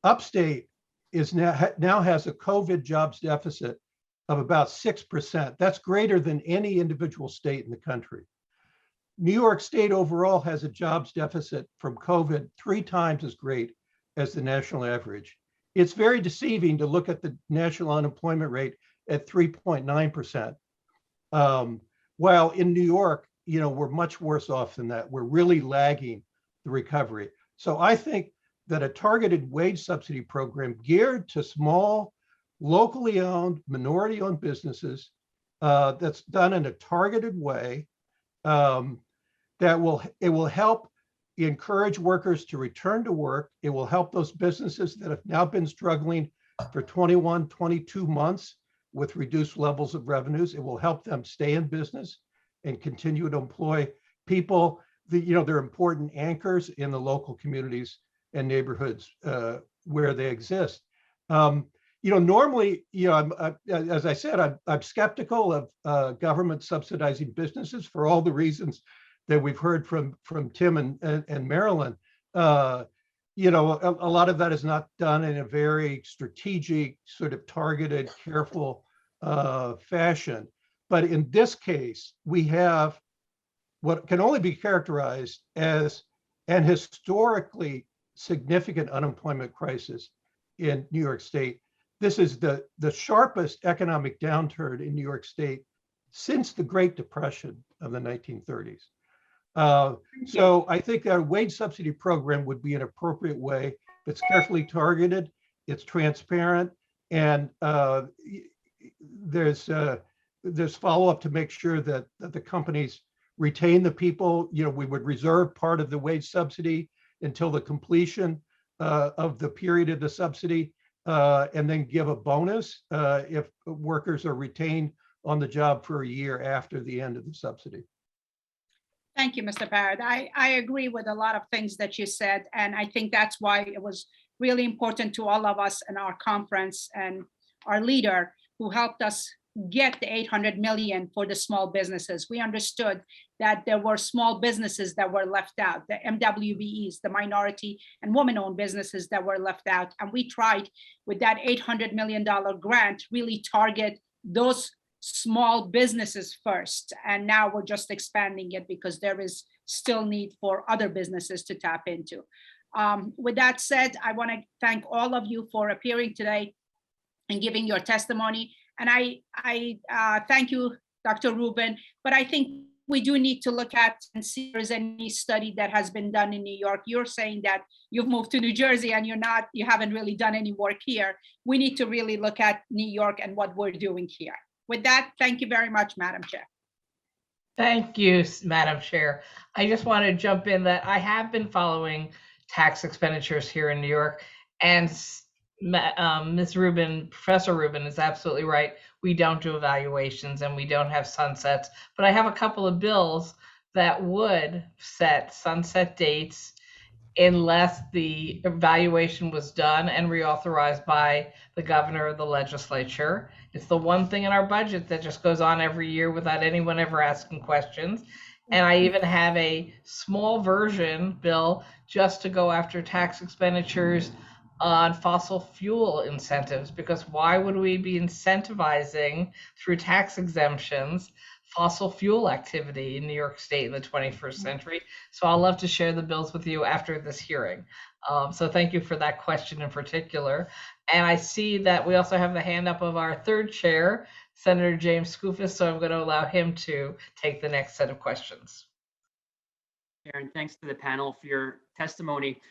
Speaker 15: Upstate is now has a COVID jobs deficit of about 6%. That's greater than any individual state in the country. New York State overall has a jobs deficit from COVID 3 times as great as the national average. It's very deceiving to look at the national unemployment rate at 3.9%. While in New York, we're much worse off than that. We're really lagging the recovery. So I think that a targeted wage subsidy program geared to small, locally owned, minority owned businesses that's done in a targeted way, it will help encourage workers to return to work. It will help those businesses that have now been struggling for 21, 22 months with reduced levels of revenues. It will help them stay in business and continue to employ people. They're important anchors in the local communities and neighborhoods where they exist. Normally, as I said, I'm skeptical of government subsidizing businesses for all the reasons that we've heard from Tim and Marilyn. A lot of that is not done in a very strategic, sort of targeted, careful fashion. But in this case, we have what can only be characterized as an historically significant unemployment crisis in New York State. This is the sharpest economic downturn in New York State since the Great Depression of the 1930s. So I think our wage subsidy program would be an appropriate way. It's carefully targeted, it's transparent, and there's follow-up to make sure that the companies retain the people. We would reserve part of the wage subsidy until the completion of the period of the subsidy, and then give a bonus if workers are retained on the job for a year after the end of the subsidy.
Speaker 2: Thank you, Mr. Barrett. I agree with a lot of things that you said, and I think that's why it was really important to all of us in our conference and our leader who helped us get the 800 million for the small businesses. We understood that there were small businesses that were left out, the MWBEs, the minority and woman-owned businesses that were left out. And we tried with that $800 million grant really target those small businesses first. And now we're just expanding it because there is still need for other businesses to tap into. With that said, I want to thank all of you for appearing today and giving your testimony. And I thank you, Dr. Rubin, but I think we do need to look at and see if there's any study that has been done in New York. You're saying that you've moved to New Jersey and you haven't really done any work here. We need to really look at New York and what we're doing here. With that, thank you very much, Madam Chair.
Speaker 1: Thank you, Madam Chair. I just want to jump in that I have been following tax expenditures here in New York, and Ms. Rubin, Professor Rubin is absolutely right. We don't do evaluations and we don't have sunsets, but I have a couple of bills that would set sunset dates unless the evaluation was done and reauthorized by the governor or the legislature. It's the one thing in our budget that just goes on every year without anyone ever asking questions. And I even have a small version bill just to go after tax expenditures on fossil fuel incentives, because why would we be incentivizing through tax exemptions fossil fuel activity in New York State in the 21st century? So I'll love to share the bills with you after this hearing. So thank you for that question in particular. And I see that we also have the hand up of our third chair, Senator James Skoufis, so I'm going to allow him to take the next set of questions.
Speaker 3: Aaron, thanks to the panel for your testimony.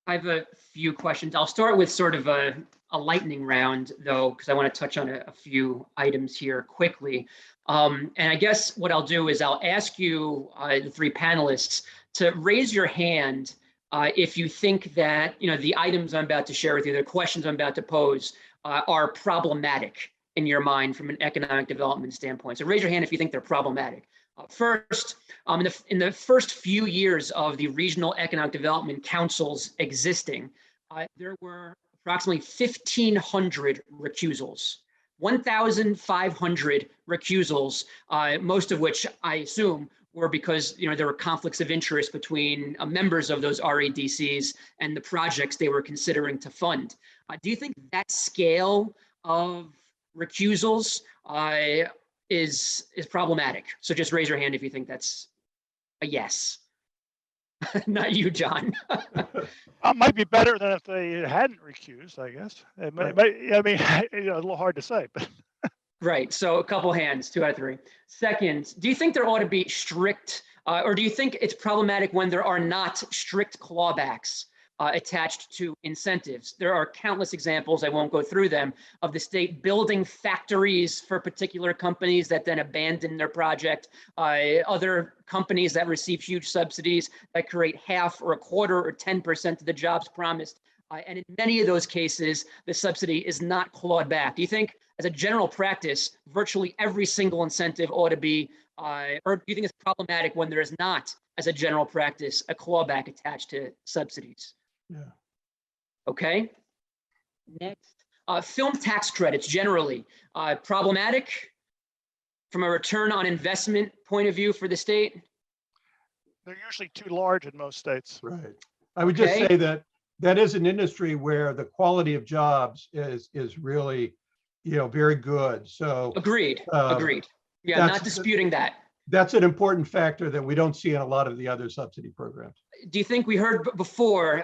Speaker 3: I have a few questions. I'll start with sort of a lightning round, though, because I want to touch on a few items here quickly. And I guess what I'll do is I'll ask you, the three panelists, to raise your hand if you think that the items I'm about to share with you, the questions I'm about to pose, are problematic in your mind from an economic development standpoint. So raise your hand if you think they're problematic. First, in the first few years of the Regional Economic Development Councils existing, there were approximately 1,500 recusals, 1,500 recusals, most of which I assume were because there were conflicts of interest between members of those REDCs and the projects they were considering to fund. Do you think that scale of recusals is problematic? So just raise your hand if you think that's a yes. Not you, John.
Speaker 14: Might be better than if they hadn't recused, I guess. I mean, a little hard to say, but.
Speaker 3: Right. So a couple hands, 2 out of 3. Second, do you think there ought to be strict, or do you think it's problematic when there are not strict clawbacks attached to incentives? There are countless examples, I won't go through them, of the state building factories for particular companies that then abandon their project. Other companies that receive huge subsidies that create half or a quarter or 10% of the jobs promised. And in many of those cases, the subsidy is not clawed back. Do you think, as a general practice, virtually every single incentive ought to be, or do you think it's problematic when there is not, as a general practice, a clawback attached to subsidies?
Speaker 15: Yeah.
Speaker 3: Okay. Next, film tax credits generally problematic from a return on investment point of view for the state?
Speaker 14: They're usually too large in most states.
Speaker 15: Right. I would just say that that is an industry where the quality of jobs is really, very good. So
Speaker 3: agreed. Yeah, not disputing that.
Speaker 15: That's an important factor that we don't see in a lot of the other subsidy programs.
Speaker 3: Do you think we heard before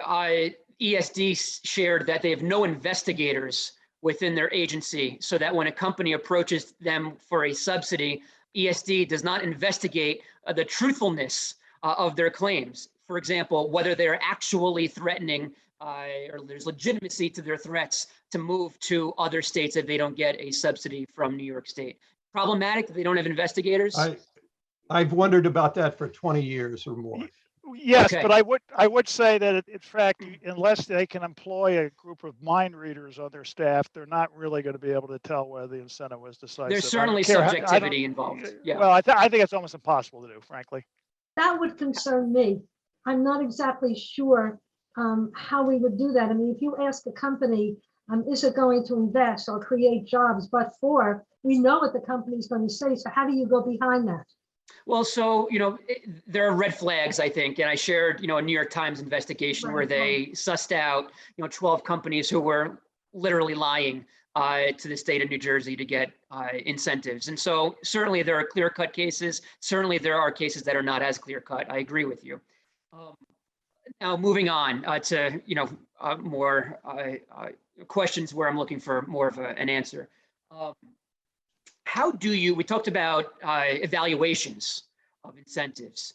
Speaker 3: ESD shared that they have no investigators within their agency, so that when a company approaches them for a subsidy, ESD does not investigate the truthfulness of their claims? For example, whether they're actually threatening or there's legitimacy to their threats to move to other states if they don't get a subsidy from New York State. Problematic that they don't have investigators?
Speaker 15: I've wondered about that for 20 years or more.
Speaker 14: Yes, but I would say that in fact, unless they can employ a group of mind readers on their staff, they're not really going to be able to tell whether the incentive was decisive.
Speaker 3: There's certainly subjectivity involved. Yeah.
Speaker 14: Well, I think it's almost impossible to do, frankly.
Speaker 13: That would concern me. I'm not exactly sure how we would do that. I mean, if you ask a company, is it going to invest or create jobs, we know what the company is going to say. So how do you go behind that?
Speaker 3: Well, so, there are red flags, I think, and I shared, a New York Times investigation where they sussed out, 12 companies who were literally lying to the state of New Jersey to get incentives. And so certainly there are clear-cut cases. Certainly there are cases that are not as clear-cut. I agree with you. Now, moving on to, more questions where I'm looking for more of an answer. How do you, we talked about evaluations of incentives.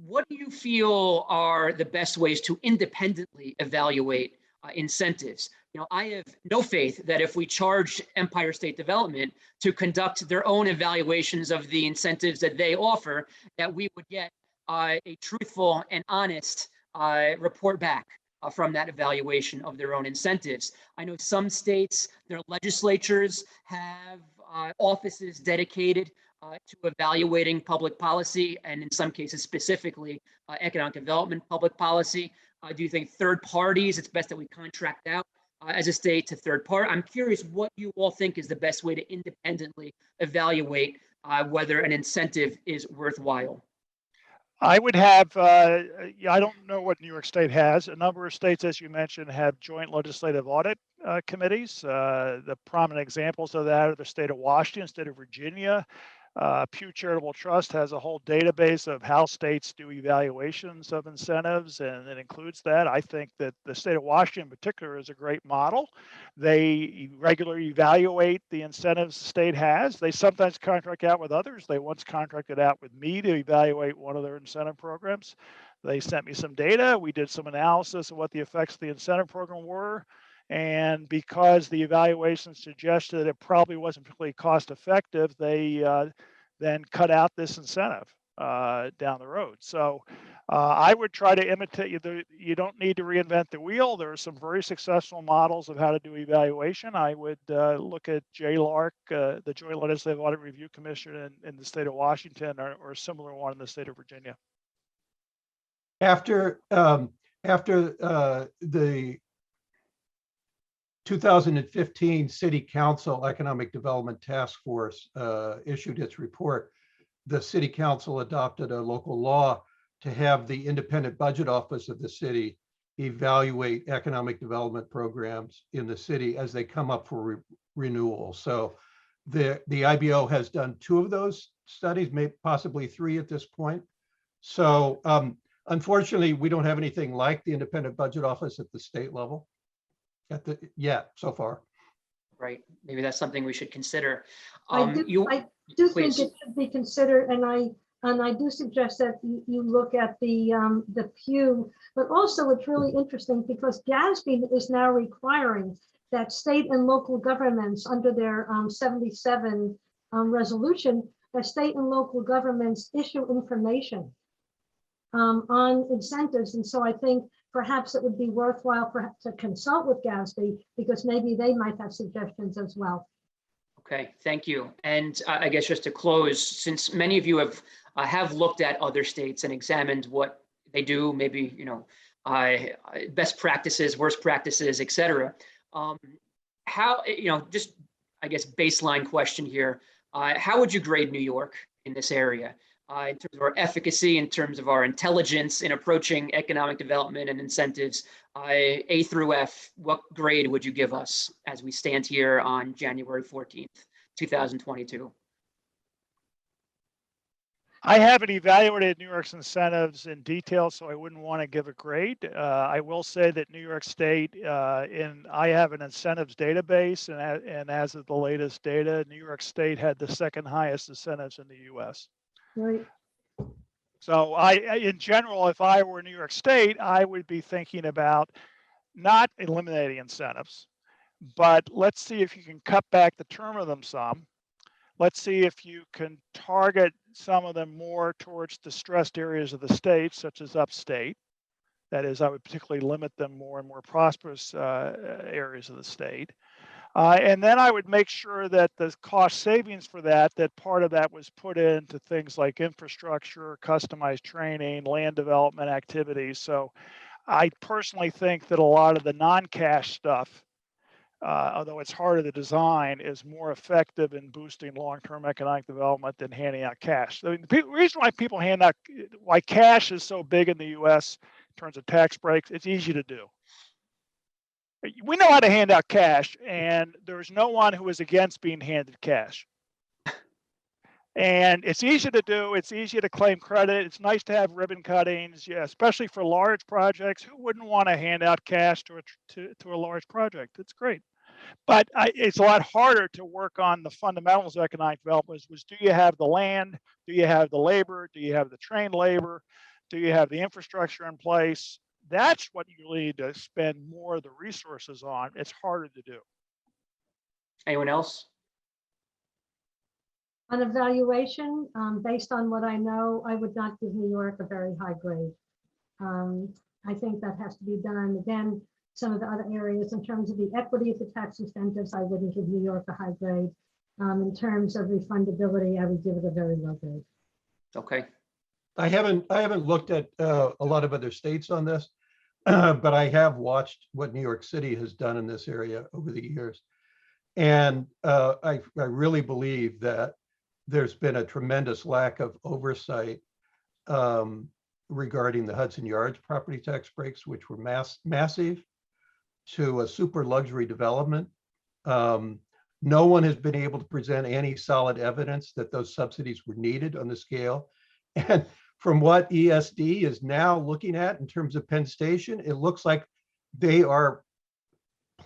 Speaker 3: What do you feel are the best ways to independently evaluate incentives? I have no faith that if we charge Empire State Development to conduct their own evaluations of the incentives that they offer, that we would get a truthful and honest report back from that evaluation of their own incentives. I know some states, their legislatures have offices dedicated to evaluating public policy, and in some cases specifically economic development public policy. Do you think third parties, it's best that we contract out as a state to third party? I'm curious what you all think is the best way to independently evaluate whether an incentive is worthwhile.
Speaker 14: I would have, I don't know what New York State has. A number of states, as you mentioned, have joint legislative audit committees. The prominent examples of that are the state of Washington, state of Virginia. Pew Charitable Trust has a whole database of how states do evaluations of incentives, and it includes that. I think that the state of Washington in particular is a great model. They regularly evaluate the incentives the state has. They sometimes contract out with others. They once contracted out with me to evaluate one of their incentive programs. They sent me some data. We did some analysis of what the effects of the incentive program were. And because the evaluation suggested that it probably wasn't particularly cost effective, they then cut out this incentive down the road. So I would try to imitate you. You don't need to reinvent the wheel. There are some very successful models of how to do evaluation. I would look at JLARC, the Joint Legislative Audit Review Commission in the state of Washington, or a similar one in the state of Virginia.
Speaker 15: After the 2015 City Council Economic Development Task Force issued its report, the City Council adopted a local law to have the independent budget office of the city evaluate economic development programs in the city as they come up for renewal. So the IBO has done 2 of those studies, maybe possibly 3 at this point. So Unfortunately, we don't have anything like the independent budget office at the state level so far.
Speaker 3: Right. Maybe that's something we should consider.
Speaker 13: I do think
Speaker 3: please.
Speaker 13: it should be considered, and I do suggest that you look at the Pew, but also it's really interesting because GASB is now requiring that state and local governments under their 77 resolution, that state and local governments issue information on incentives. And so I think perhaps it would be worthwhile perhaps to consult with GASB because maybe they might have suggestions as well.
Speaker 3: Okay, thank you. And I guess just to close, since many of you have looked at other states and examined what they do, maybe, best practices, worst practices, et cetera. How, just, I guess, baseline question here. How would you grade New York in this area? In terms of our efficacy, in terms of our intelligence in approaching economic development and incentives, A through F, what grade would you give us as we stand here on January 14th, 2022?
Speaker 14: I haven't evaluated New York's incentives in detail, so I wouldn't want to give a grade. I will say that New York State, I have an incentives database, and as of the latest data, New York State had the second highest incentives in the U.S.
Speaker 13: Right.
Speaker 14: So in general, if I were New York State, I would be thinking about not eliminating incentives, but let's see if you can cut back the term of them some. Let's see if you can target some of them more towards the stressed areas of the state, such as upstate. That is, I would particularly limit them more and more prosperous areas of the state. And then I would make sure that the cost savings for that part of that was put into things like infrastructure, customized training, land development activities. So I personally think that a lot of the non-cash stuff, although it's harder to design, is more effective in boosting long-term economic development than handing out cash. So the reason why cash is so big in the U.S. in terms of tax breaks, it's easy to do. We know how to hand out cash, and there's no one who is against being handed cash. And it's easy to do. It's easy to claim credit. It's nice to have ribbon cuttings, yeah, especially for large projects. Who wouldn't want to hand out cash to a large project? It's great. But it's a lot harder to work on the fundamentals of economic development, was do you have the land? Do you have the labor? Do you have the trained labor? Do you have the infrastructure in place? That's what you need to spend more of the resources on. It's harder to do.
Speaker 3: Anyone else?
Speaker 13: On evaluation, based on what I know, I would not give New York a very high grade. I think that has to be done. Again, some of the other areas, in terms of the equity of the tax incentives, I wouldn't give New York a high grade. In terms of refundability, I would give it a very low grade.
Speaker 3: Okay.
Speaker 15: I haven't looked at a lot of other states on this, but I have watched what New York City has done in this area over the years. And I really believe that there's been a tremendous lack of oversight regarding the Hudson Yards property tax breaks, which were massive, to a super luxury development. No one has been able to present any solid evidence that those subsidies were needed on the scale. And from what ESD is now looking at in terms of Penn Station, it looks like they are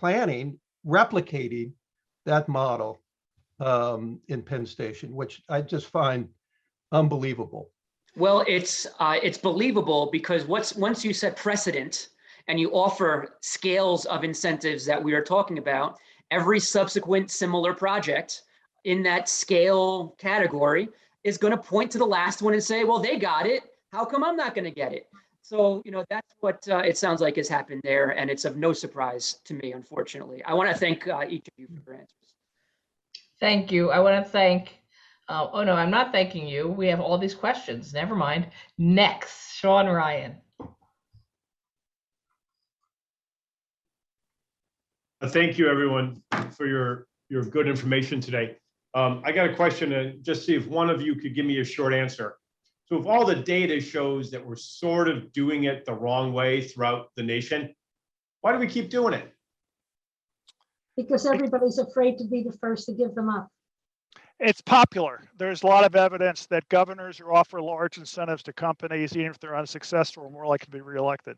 Speaker 15: replicating that model in Penn Station, which I just find unbelievable.
Speaker 3: Well, it's believable because once you set precedent and you offer scales of incentives that we are talking about, every subsequent similar project in that scale category is going to point to the last one and say, well, they got it. How come I'm not going to get it? So, that's what it sounds like has happened there. And it's of no surprise to me, unfortunately. I want to thank each of you for your answers.
Speaker 1: Thank you. I want to thank, oh no, I'm not thanking you. We have all these questions. Never mind. Next, Sean Ryan.
Speaker 10: Thank you, everyone, for your good information today. I got a question to just see if one of you could give me a short answer. So if all the data shows that we're sort of doing it the wrong way throughout the nation, why do we keep doing it?
Speaker 13: Because everybody's afraid to be the first to give them up.
Speaker 14: It's popular. There's a lot of evidence that governors who offer large incentives to companies, even if they're unsuccessful, are more likely to be reelected.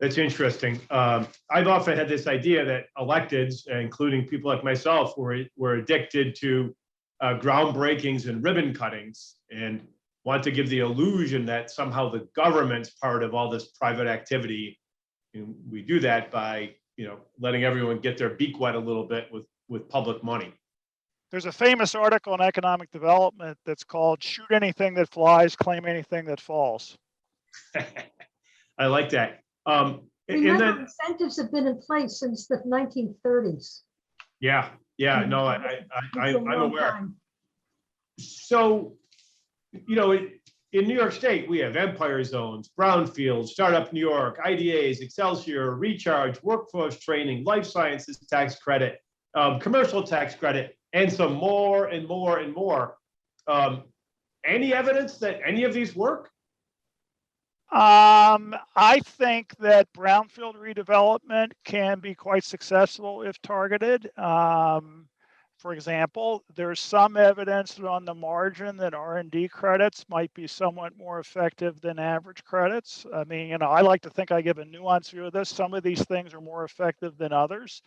Speaker 10: That's interesting. I've often had this idea that electeds, including people like myself, were addicted to groundbreakings and ribbon cuttings and want to give the illusion that somehow the government's part of all this private activity. And we do that by, letting everyone get their beak wet a little bit with public money.
Speaker 14: There's a famous article on economic development that's called "Shoot Anything That Flies, Claim Anything That Falls."
Speaker 10: I like that. And
Speaker 13: Remember,
Speaker 10: then,
Speaker 13: incentives have been in place since the 1930s.
Speaker 10: yeah, no,
Speaker 13: It's a
Speaker 10: I'm
Speaker 13: long
Speaker 10: aware.
Speaker 13: time.
Speaker 10: So, in New York State, we have Empire Zones, Brownfields, Startup New York, IDAs, Excelsior, Recharge, Workforce Training, Life Sciences Tax Credit, Commercial Tax Credit, and some more and more and more. Any evidence that any of these work?
Speaker 14: I think that brownfield redevelopment can be quite successful if targeted. For example, there's some evidence that on the margin that R&D credits might be somewhat more effective than average credits. I mean, I like to think I give a nuanced view of this. Some of these things are more effective than others.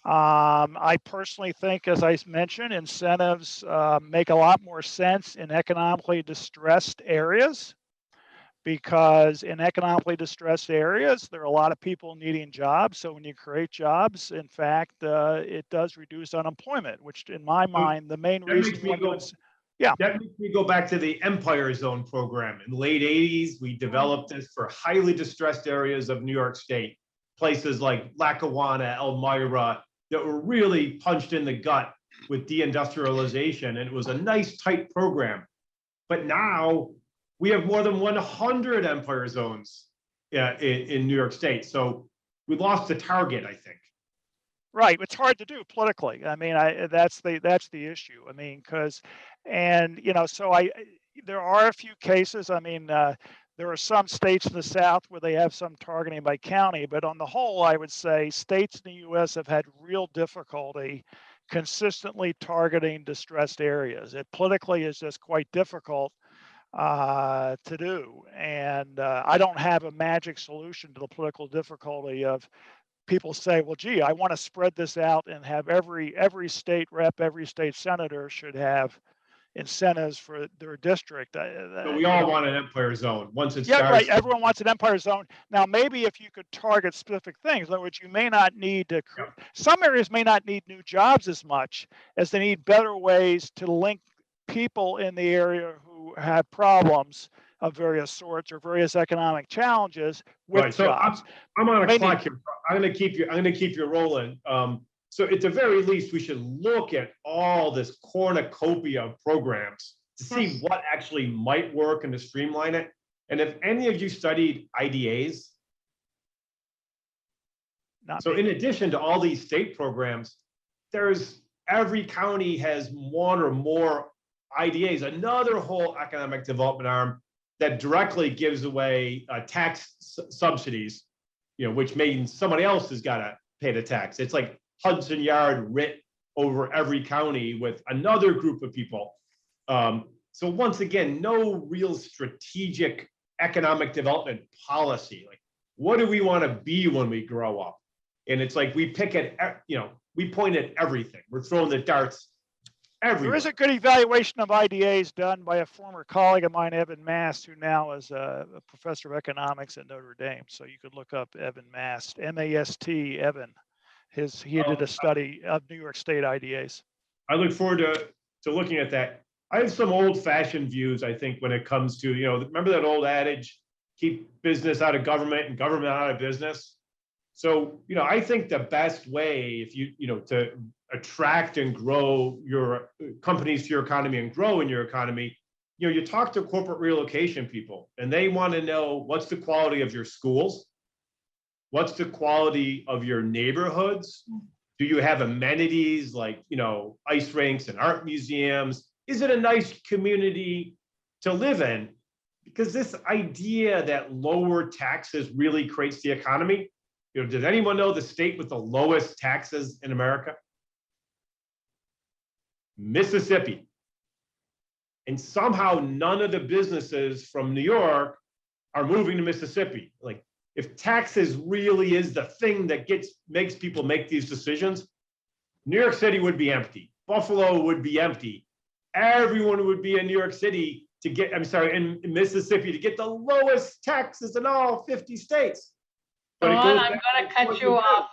Speaker 14: I personally think, as I mentioned, incentives make a lot more sense in economically distressed areas, because in economically distressed areas, there are a lot of people needing jobs. So when you create jobs, in fact, it does reduce unemployment, which in my mind, the main
Speaker 10: That
Speaker 14: reason.
Speaker 10: makes me go back to the Empire Zone program. In the late 80s, we developed this for highly distressed areas of New York State, places like Lackawanna, Elmira, that were really punched in the gut with deindustrialization. And it was a nice, tight program. But now we have more than 100 Empire Zones in New York State. So we lost the target, I think.
Speaker 14: Right, it's hard to do politically. I mean, that's the issue. I mean, there are a few cases. I mean, there are some states in the South where they have some targeting by county, but on the whole, I would say states in the U.S. have had real difficulty consistently targeting distressed areas. It politically is just quite difficult to do. And I don't have a magic solution to the political difficulty of people say, well, gee, I want to spread this out and have every state rep, every state senator should have incentives for their district.
Speaker 10: So we all want an Empire Zone once it
Speaker 14: Yeah,
Speaker 10: starts.
Speaker 14: right. Everyone wants an Empire Zone. Now, maybe if you could target specific things, in other words, you may not need to, some areas may not need new jobs as much as they need better ways to link people in the area who have problems of various sorts or various economic challenges with
Speaker 10: Right. So
Speaker 14: jobs.
Speaker 10: I'm on a clock here. I'm going to keep you rolling. So at the very least, we should look at all this cornucopia of programs to see what actually might work and to streamline it. And if any of you studied IDAs, in addition to all these state programs, every county has one or more IDAs, another whole economic development arm that directly gives away tax subsidies, which means somebody else has got to pay the tax. It's like Hudson Yard writ over every county with another group of people. So once again, no real strategic economic development policy. Like, what do we want to be when we grow up? And it's like we pick at, we point at everything. We're throwing the darts everywhere.
Speaker 14: There is a good evaluation of IDAs done by a former colleague of mine, Evan Mast, who now is a professor of economics at Notre Dame. So you could look up Evan Mast, M-A-S-T, Evan. He did a study of New York State IDAs.
Speaker 10: I look forward to looking at that. I have some old-fashioned views, I think, when it comes to, remember that old adage, keep business out of government and government out of business? So, I think the best way to attract and grow your companies to your economy and grow in your economy, you talk to corporate relocation people and they want to know what's the quality of your schools, what's the quality of your neighborhoods, do you have amenities like ice rinks and art museums, is it a nice community to live in? Because this idea that lower taxes really creates the economy, does anyone know the state with the lowest taxes in America? Mississippi. And somehow none of the businesses from New York are moving to Mississippi. Like, if taxes really is the thing that makes people make these decisions, New York City would be empty. Buffalo would be empty. Everyone would be in New York City to get, in Mississippi to get the lowest taxes in all 50 states. But it
Speaker 1: Dawn,
Speaker 10: goes
Speaker 1: I'm
Speaker 10: back
Speaker 1: going to
Speaker 10: what
Speaker 1: cut
Speaker 10: you
Speaker 1: you
Speaker 10: did.
Speaker 1: off.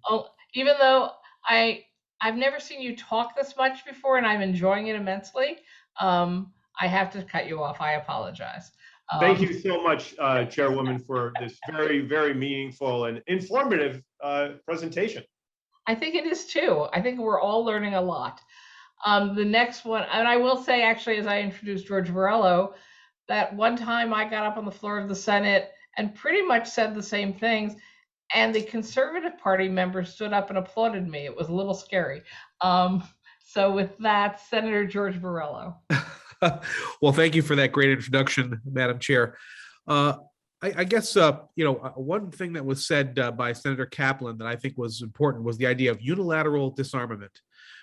Speaker 1: Oh, even though I've never seen you talk this much before, and I'm enjoying it immensely. I have to cut you off. I apologize.
Speaker 10: Thank you so much, Chairwoman, for this very, very meaningful and informative presentation.
Speaker 1: I think it is too. I think we're all learning a lot. The next one, and I will say, actually, as I introduced George Varello, that one time I got up on the floor of the Senate and pretty much said the same things, and the Conservative Party members stood up and applauded me. It was a little scary. So with that, Senator George Varello.
Speaker 6: Well, thank you for that great introduction, Madam Chair. I guess, one thing that was said by Senator Kaplan that I think was important was the idea of unilateral disarmament.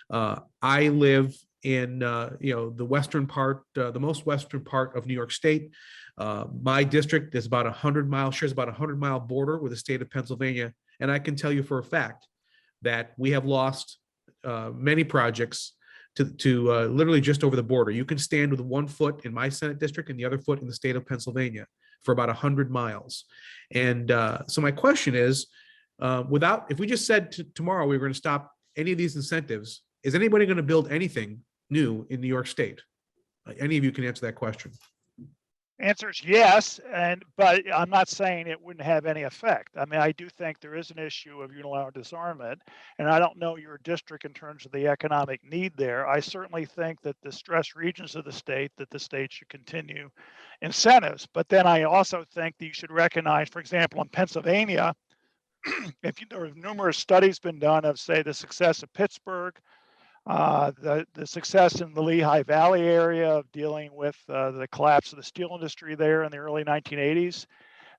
Speaker 6: I live in, the western part, the most western part of New York State. My district is about 100 miles, shares about 100-mile border with the state of Pennsylvania. And I can tell you for a fact that we have lost many projects to literally just over the border. You can stand with one foot in my Senate district and the other foot in the state of Pennsylvania for about 100 miles. And so my question is, if we just said tomorrow we were going to stop any of these incentives, is anybody going to build anything new in New York State? Any of you can answer that question.
Speaker 14: Answer is yes, but I'm not saying it wouldn't have any effect. I mean, I do think there is an issue of unilateral disarmament, and I don't know your district in terms of the economic need there. I certainly think that the stressed regions of the state should continue incentives. But then I also think that you should recognize, for example, in Pennsylvania, there are numerous studies been done of, say, the success of Pittsburgh, the success in the Lehigh Valley area of dealing with the collapse of the steel industry there in the early 1980s,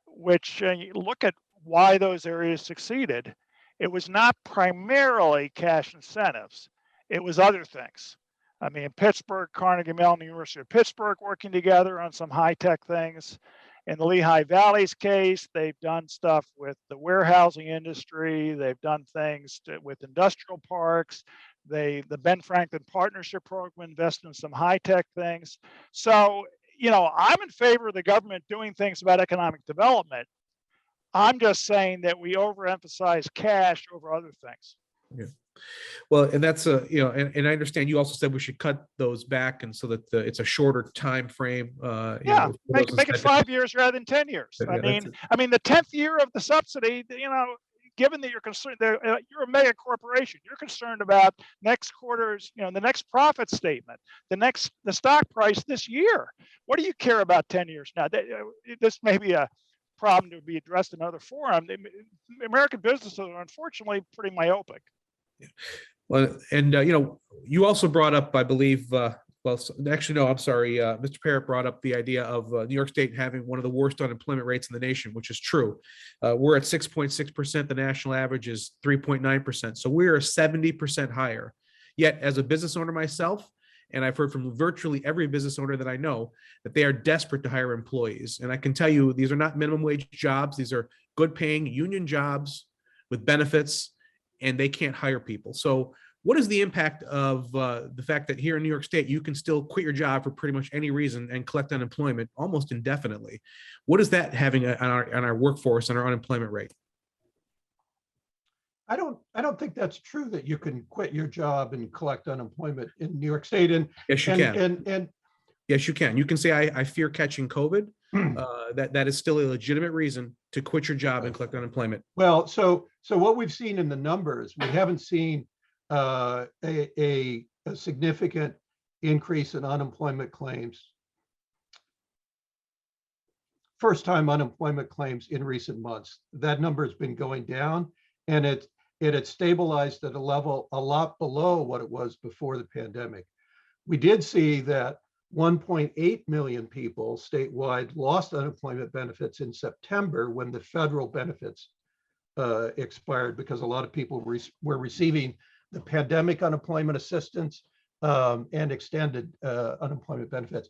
Speaker 14: which you look at why those areas succeeded. It was not primarily cash incentives. It was other things. I mean, Pittsburgh, Carnegie Mellon, University of Pittsburgh working together on some high-tech things. In the Lehigh Valley's case, they've done stuff with the warehousing industry. They've done things with industrial parks. The Ben Franklin Partnership Program invested in some high-tech things. So, I'm in favor of the government doing things about economic development. I'm just saying that we overemphasize cash over other things.
Speaker 6: Yeah. Well, and that's and I understand you also said we should cut those back, and so that it's a shorter time frame.
Speaker 14: Make it 5 years rather than 10 years.
Speaker 6: Yeah,
Speaker 14: I mean, the 10th year of the subsidy, given that you're concerned, you're a mega corporation, you're concerned about next quarter's, the next profit statement, the stock price this year. What do you care about 10 years now? This may be a problem to be addressed in another forum. American businesses are unfortunately pretty myopic.
Speaker 6: Yeah. Well, and you also brought up, I believe, actually, no, I'm sorry. Mr. Parrott brought up the idea of New York State having one of the worst unemployment rates in the nation, which is true. We're at 6.6%. The national average is 3.9%. So we're 70% higher. Yet, as a business owner myself, and I've heard from virtually every business owner that I know, that they are desperate to hire employees. And I can tell you, these are not minimum wage jobs. These are good paying union jobs with benefits, and they can't hire people. So what is the impact of the fact that here in New York State, you can still quit your job for pretty much any reason and collect unemployment almost indefinitely? What is that having on our workforce and our unemployment rate?
Speaker 15: I don't think that's true that you can quit your job and collect unemployment in New York State. And
Speaker 6: yes, you can.
Speaker 15: And
Speaker 6: yes, you can. You can say, I fear catching COVID. That is still a legitimate reason to quit your job and collect unemployment.
Speaker 15: Well, so what we've seen in the numbers, we haven't seen a significant increase in unemployment claims, first-time unemployment claims in recent months. That number has been going down, and it had stabilized at a level a lot below what it was before the pandemic. We did see that 1.8 million people statewide lost unemployment benefits in September when the federal benefits expired, because a lot of people were receiving the pandemic unemployment assistance, and extended unemployment benefits.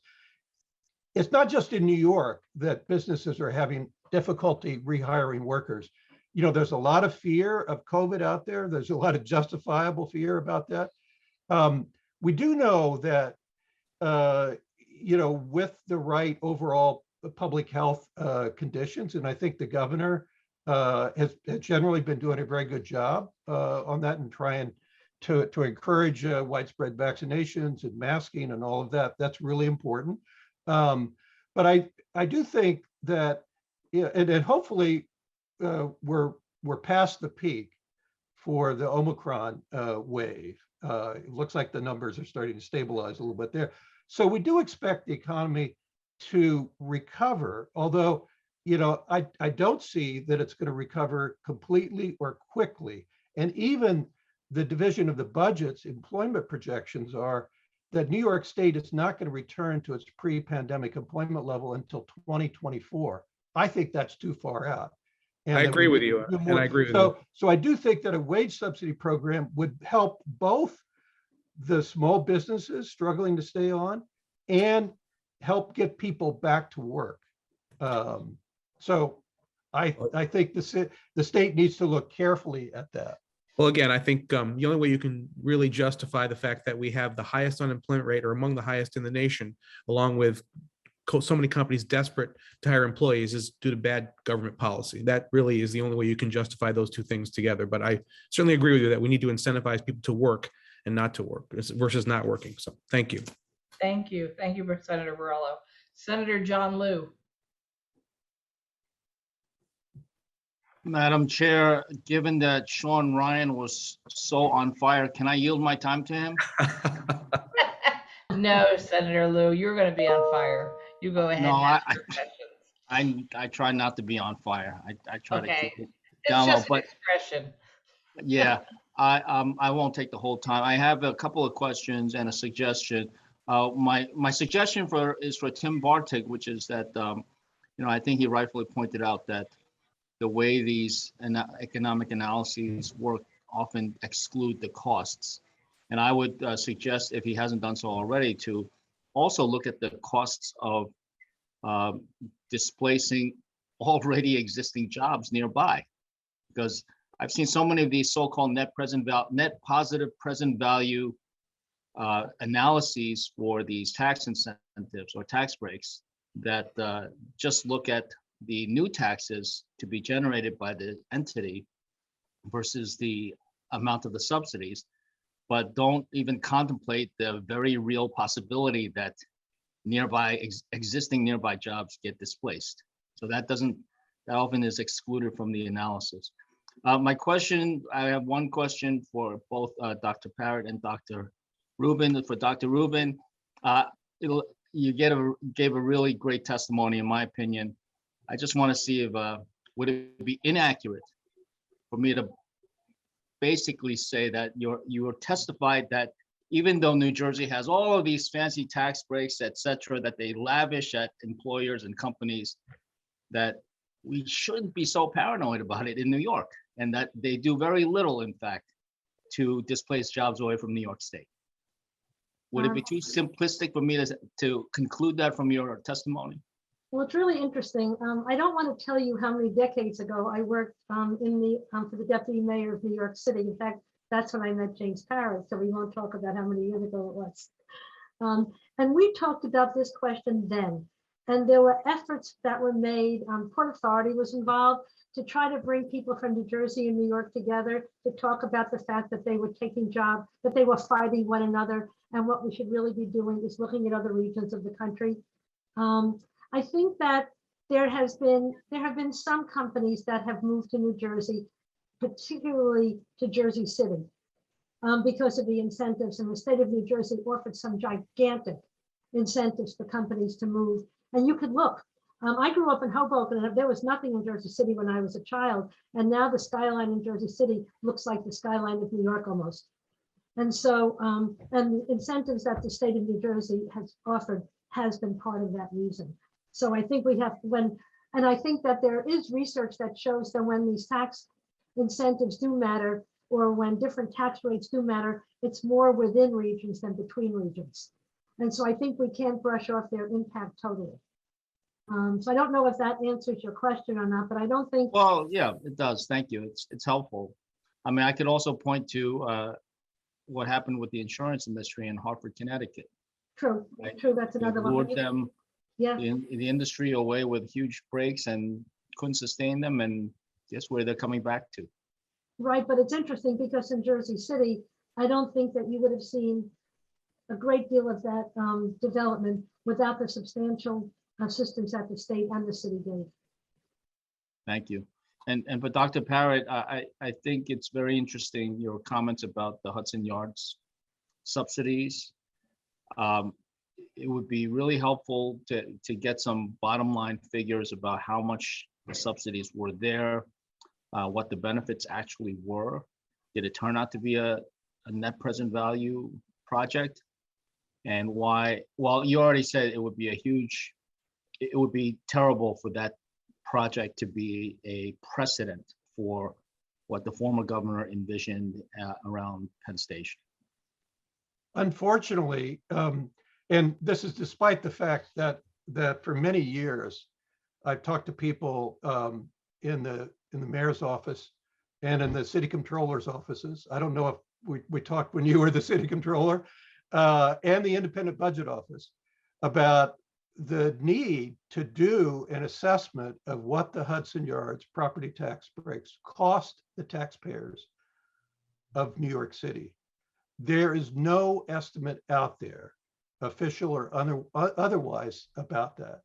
Speaker 15: It's not just in New York that businesses are having difficulty rehiring workers. You know, there's a lot of fear of COVID out there. There's a lot of justifiable fear about that. We do know that, you know, with the right overall public health conditions, and I think the governor has generally been doing a very good job on that and trying to encourage widespread vaccinations and masking and all of that. That's really important. But I do think that, yeah, and hopefully we're past the peak for the Omicron wave. It looks like the numbers are starting to stabilize a little bit there. So we do expect the economy to recover, although, you know, I don't see that it's going to recover completely or quickly. And even the division of the budget's employment projections are that New York State is not going to return to its pre-pandemic employment level until 2024. I think that's too far out.
Speaker 6: I agree with you, and I agree with you.
Speaker 15: So I do think that a wage subsidy program would help both the small businesses struggling to stay on and help get people back to work. So I think the state needs to look carefully at that.
Speaker 6: Well, again, I think the only way you can really justify the fact that we have the highest unemployment rate or among the highest in the nation, along with so many companies desperate to hire employees, is due to bad government policy. That really is the only way you can justify those two things together. But I certainly agree with you that we need to incentivize people to work and not to work versus not working. So thank you.
Speaker 1: Thank you. Thank you, Senator Borrello. Senator John Liu.
Speaker 5: Madam Chair, given that Sean Ryan was so on fire, can I yield my time to him?
Speaker 1: No, Senator Liu, you're going to be on fire. You go ahead.
Speaker 5: No,
Speaker 1: and ask your questions.
Speaker 5: I try not to be on fire. I try to
Speaker 1: Okay.
Speaker 5: keep it
Speaker 1: It's
Speaker 5: down low,
Speaker 1: just an
Speaker 5: but
Speaker 1: expression.
Speaker 5: yeah, I won't take the whole time. I have a couple of questions and a suggestion. My suggestion is for Tim Bartik, which is that you know, I think he rightfully pointed out that the way these economic analyses work often exclude the costs. And I would suggest, if he hasn't done so already, to also look at the costs of displacing already existing jobs nearby. Because I've seen so many of these so-called net positive present value analyses for these tax incentives or tax breaks that just look at the new taxes to be generated by the entity versus the amount of the subsidies, but don't even contemplate the very real possibility that existing nearby jobs get displaced. So that often is excluded from the analysis. I have one question for both Dr. Parrott and Dr. Rubin. For Dr. Rubin, you gave a really great testimony, in my opinion. I just want to see if would it be inaccurate for me to basically say that you testified that even though New Jersey has all of these fancy tax breaks, et cetera, that they lavish at employers and companies, that we shouldn't be so paranoid about it in New York, and that they do very little, in fact, to displace jobs away from New York State. Would it be too simplistic for me to conclude that from your testimony?
Speaker 13: Well, it's really interesting. I don't want to tell you how many decades ago I worked for the deputy mayor of New York City. In fact, that's when I met James Parrott, so we won't talk about how many years ago it was. And we talked about this question then, and there were efforts that were made. Port Authority was involved to try to bring people from New Jersey and New York together to talk about the fact that they were taking jobs, that they were fighting one another, and what we should really be doing is looking at other regions of the country. I think that there have been some companies that have moved to New Jersey, particularly to Jersey City, because of the incentives, and the state of New Jersey offered some gigantic incentives for companies to move. And you could look. I grew up in Hoboken, and there was nothing in Jersey City when I was a child, and now the skyline in Jersey City looks like the skyline of New York almost. And so, and the incentives that the state of New Jersey has offered has been part of that reason. So I think and I think that there is research that shows that when these tax incentives do matter, or when different tax rates do matter, it's more within regions than between regions. And so I think we can't brush off their impact totally. So I don't know if that answers your question or not, but I don't think.
Speaker 5: Well, yeah, it does. Thank you. It's helpful. I mean, I could also point to what happened with the insurance industry in Hartford, Connecticut.
Speaker 13: True,
Speaker 5: Right.
Speaker 13: true, that's
Speaker 5: They
Speaker 13: another one.
Speaker 5: lured
Speaker 13: But
Speaker 5: them,
Speaker 13: yeah,
Speaker 5: the industry away with huge breaks and couldn't sustain them, and guess where they're coming back to?
Speaker 13: right, but it's interesting because in Jersey City, I don't think that you would have seen a great deal of that development without the substantial assistance that the state and the city gave.
Speaker 5: Thank you. And but Dr. Parrott, I think it's very interesting, your comments about the Hudson Yards subsidies. It would be really helpful to get some bottom line figures about how much the subsidies were there, what the benefits actually were. Did it turn out to be a net present value project? And why, well, you already said it would be it would be terrible for that project to be a precedent for what the former governor envisioned around Penn Station.
Speaker 15: Unfortunately, and this is despite the fact that for many years, I've talked to people in the mayor's office and in the city controller's offices. I don't know if we talked when you were the city controller, and the independent budget office about the need to do an assessment of what the Hudson Yards property tax breaks cost the taxpayers of New York City. There is no estimate out there, official or otherwise, about that.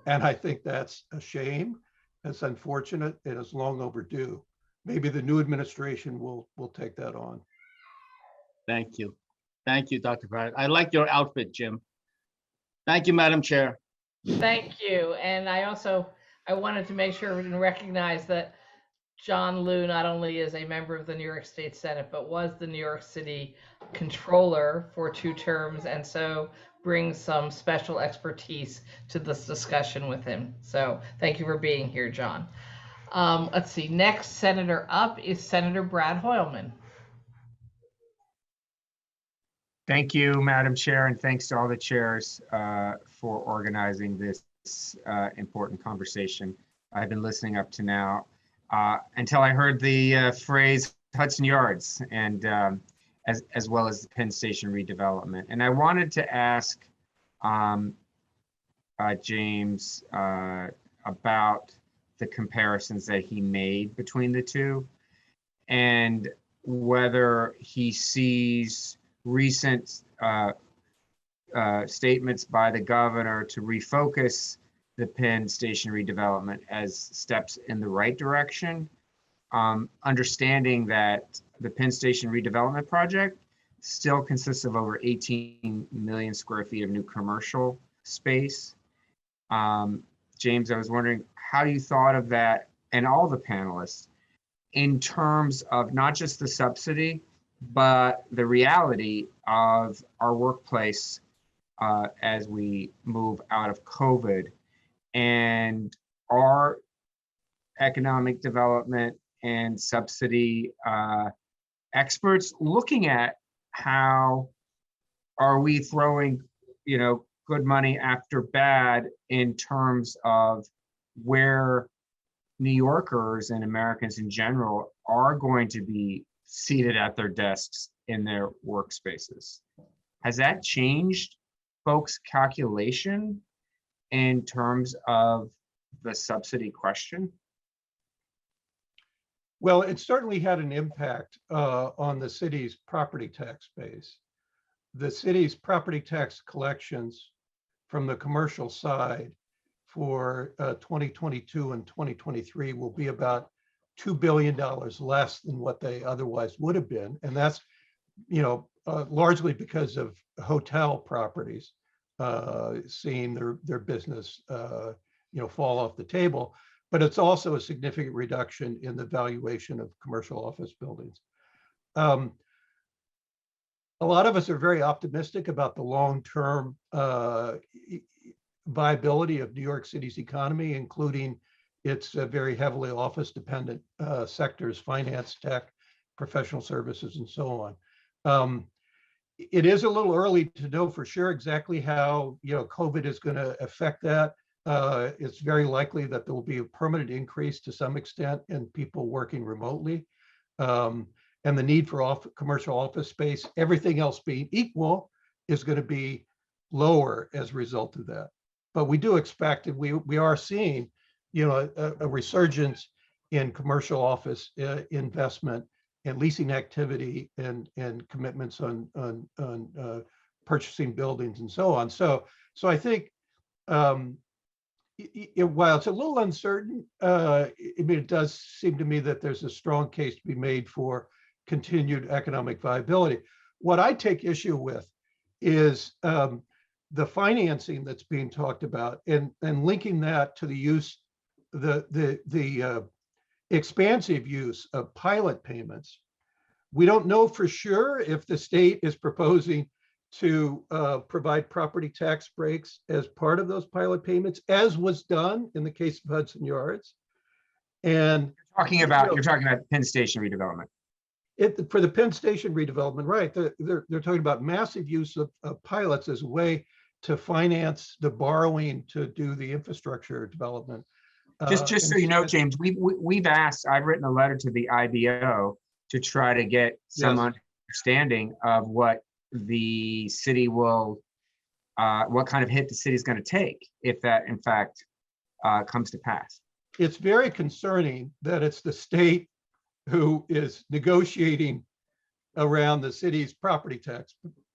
Speaker 15: And I think that's a shame. It's unfortunate. It is long overdue. Maybe the new administration will take that on.
Speaker 5: Thank you. Thank you, Dr. Parrott. I like your outfit, Jim. Thank you, Madam Chair.
Speaker 1: Thank you. And I wanted to make sure we recognize that John Liu not only is a member of the New York State Senate, but was the New York City Controller for 2 terms, and so brings some special expertise to this discussion with him. So thank you for being here, John. Let's see, next senator up is Senator Brad Hoylman.
Speaker 16: Thank you, Madam Chair, and thanks to all the chairs for organizing this important conversation. I've been listening up to now until I heard the phrase Hudson Yards, and as well as the Penn Station redevelopment. And I wanted to ask James about the comparisons that he made between the two, and whether he sees recent statements by the governor to refocus the Penn Station redevelopment as steps in the right direction, understanding that the Penn Station redevelopment project still consists of over 18 million square feet of new commercial space. James, I was wondering how you thought of that, and all the panelists, in terms of not just the subsidy, but the reality of our workplace as we move out of COVID, and our economic development and subsidy experts looking at how are we throwing, good money after bad in terms of where New Yorkers and Americans in general are going to be seated at their desks in their workspaces. Has that changed folks' calculation in terms of the subsidy question?
Speaker 15: Well, it certainly had an impact on the city's property tax base. The city's property tax collections from the commercial side for 2022 and 2023 will be about $2 billion less than what they otherwise would have been. And that's, largely because of hotel properties seeing their business, fall off the table. But it's also a significant reduction in the valuation of commercial office buildings. A lot of us are very optimistic about the long-term viability of New York City's economy, including its very heavily office-dependent sectors, finance, tech, professional services and so on. It is a little early to know for sure exactly how, COVID is going to affect that. It's very likely that there will be a permanent increase to some extent in people working remotely. And the need for commercial office space, everything else being equal, is going to be lower as a result of that. But we do expect, and we are seeing, a resurgence in commercial office investment and leasing activity and commitments on purchasing buildings and so on. So I think while it's a little uncertain, it does seem to me that there's a strong case to be made for continued economic viability. What I take issue with is the financing that's being talked about, and linking that to the use, the expansive use of pilot payments. We don't know for sure if the state is proposing to provide property tax breaks as part of those pilot payments, as was done in the case of Hudson Yards. And
Speaker 16: you're talking about Penn Station redevelopment.
Speaker 15: For the Penn Station redevelopment, right? They're talking about massive use of pilots as a way to finance the borrowing to do the infrastructure development.
Speaker 16: Just so you know, James, we've asked. I've written a letter to the IBO to try to get some understanding of what the city will, what kind of hit the city is going to take if that, in fact, comes to pass.
Speaker 15: It's very concerning that it's the state who is negotiating around the city's property tax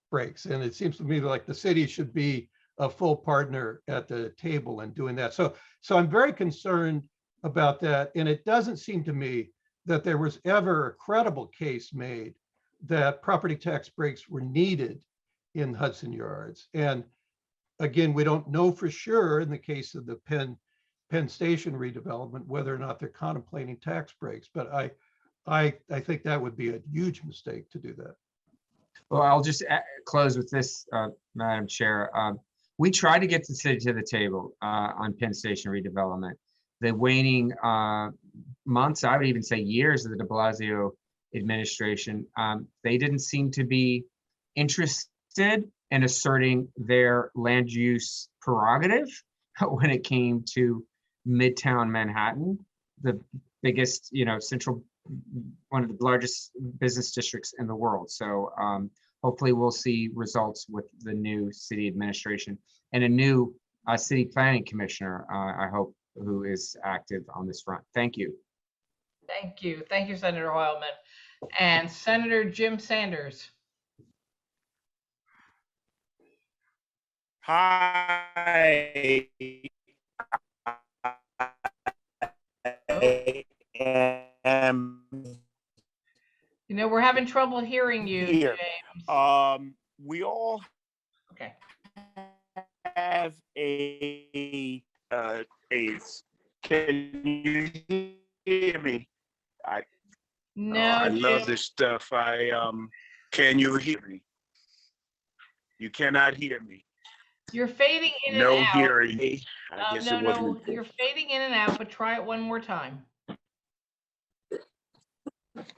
Speaker 15: breaks. And it seems to me like the city should be a full partner at the table in doing that. So I'm very concerned about that. And it doesn't seem to me that there was ever a credible case made that property tax breaks were needed in Hudson Yards. And again, we don't know for sure in the case of the Penn Station redevelopment whether or not they're contemplating tax breaks. But I think that would be a huge mistake to do that.
Speaker 16: Well, I'll just close with this, Madam Chair. We tried to get the city to the table on Penn Station redevelopment. The waning months, I would even say years, of the de Blasio administration, they didn't seem to be interested in asserting their land use prerogative when it came to Midtown Manhattan, the biggest, central, one of the largest business districts in the world. So hopefully we'll see results with the new city administration and a new city planning commissioner, I hope, who is active on this front. Thank you.
Speaker 1: Thank you. Thank you, Senator Hoylman. And Senator Jim Sanders.
Speaker 7: Hi.
Speaker 1: We're having trouble hearing you,
Speaker 7: Here.
Speaker 1: James.
Speaker 7: We all
Speaker 1: Okay.
Speaker 7: have a can you hear me?
Speaker 1: No,
Speaker 7: I love
Speaker 1: Jim.
Speaker 7: this stuff. Can you hear me? You cannot hear me.
Speaker 1: You're fading in
Speaker 7: No
Speaker 1: and out.
Speaker 7: hearing me. I guess it wasn't.
Speaker 1: No, you're fading in and out, but try it one more time.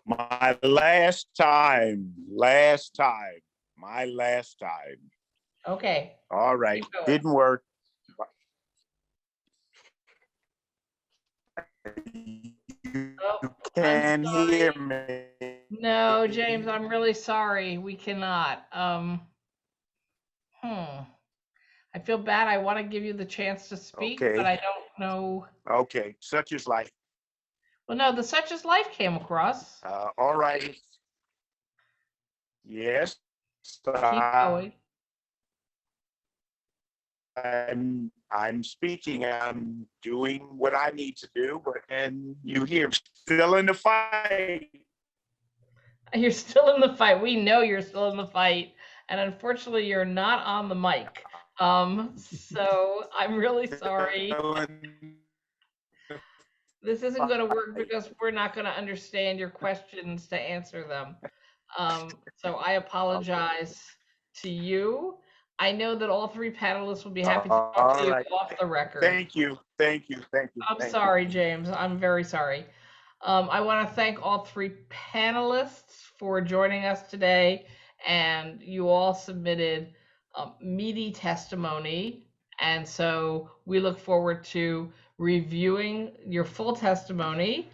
Speaker 7: My last time.
Speaker 1: Okay.
Speaker 7: All right.
Speaker 1: Keep going.
Speaker 7: Didn't work.
Speaker 1: Oh,
Speaker 7: Can
Speaker 1: I'm sorry.
Speaker 7: hear me.
Speaker 1: No, James, I'm really sorry. We cannot. I feel bad. I want to give you the chance to speak,
Speaker 7: Okay.
Speaker 1: but I don't know.
Speaker 7: Okay, such is life.
Speaker 1: Well, no, the Such Is Life came across.
Speaker 7: All right. Yes.
Speaker 1: Keep going.
Speaker 7: I'm speaking. I'm doing what I need to do, and you hear me still in the fight.
Speaker 1: You're still in the fight. We know you're still in the fight. And unfortunately, you're not on the mic. So I'm really sorry. This isn't going to work because we're not going to understand your questions to answer them. So I apologize to you. I know that all three panelists will be happy to talk to you off the record.
Speaker 7: Thank you.
Speaker 1: I'm sorry, James. I'm very sorry. I want to thank all three panelists for joining us today, and you all submitted meaty testimony, and so we look forward to reviewing your full testimony,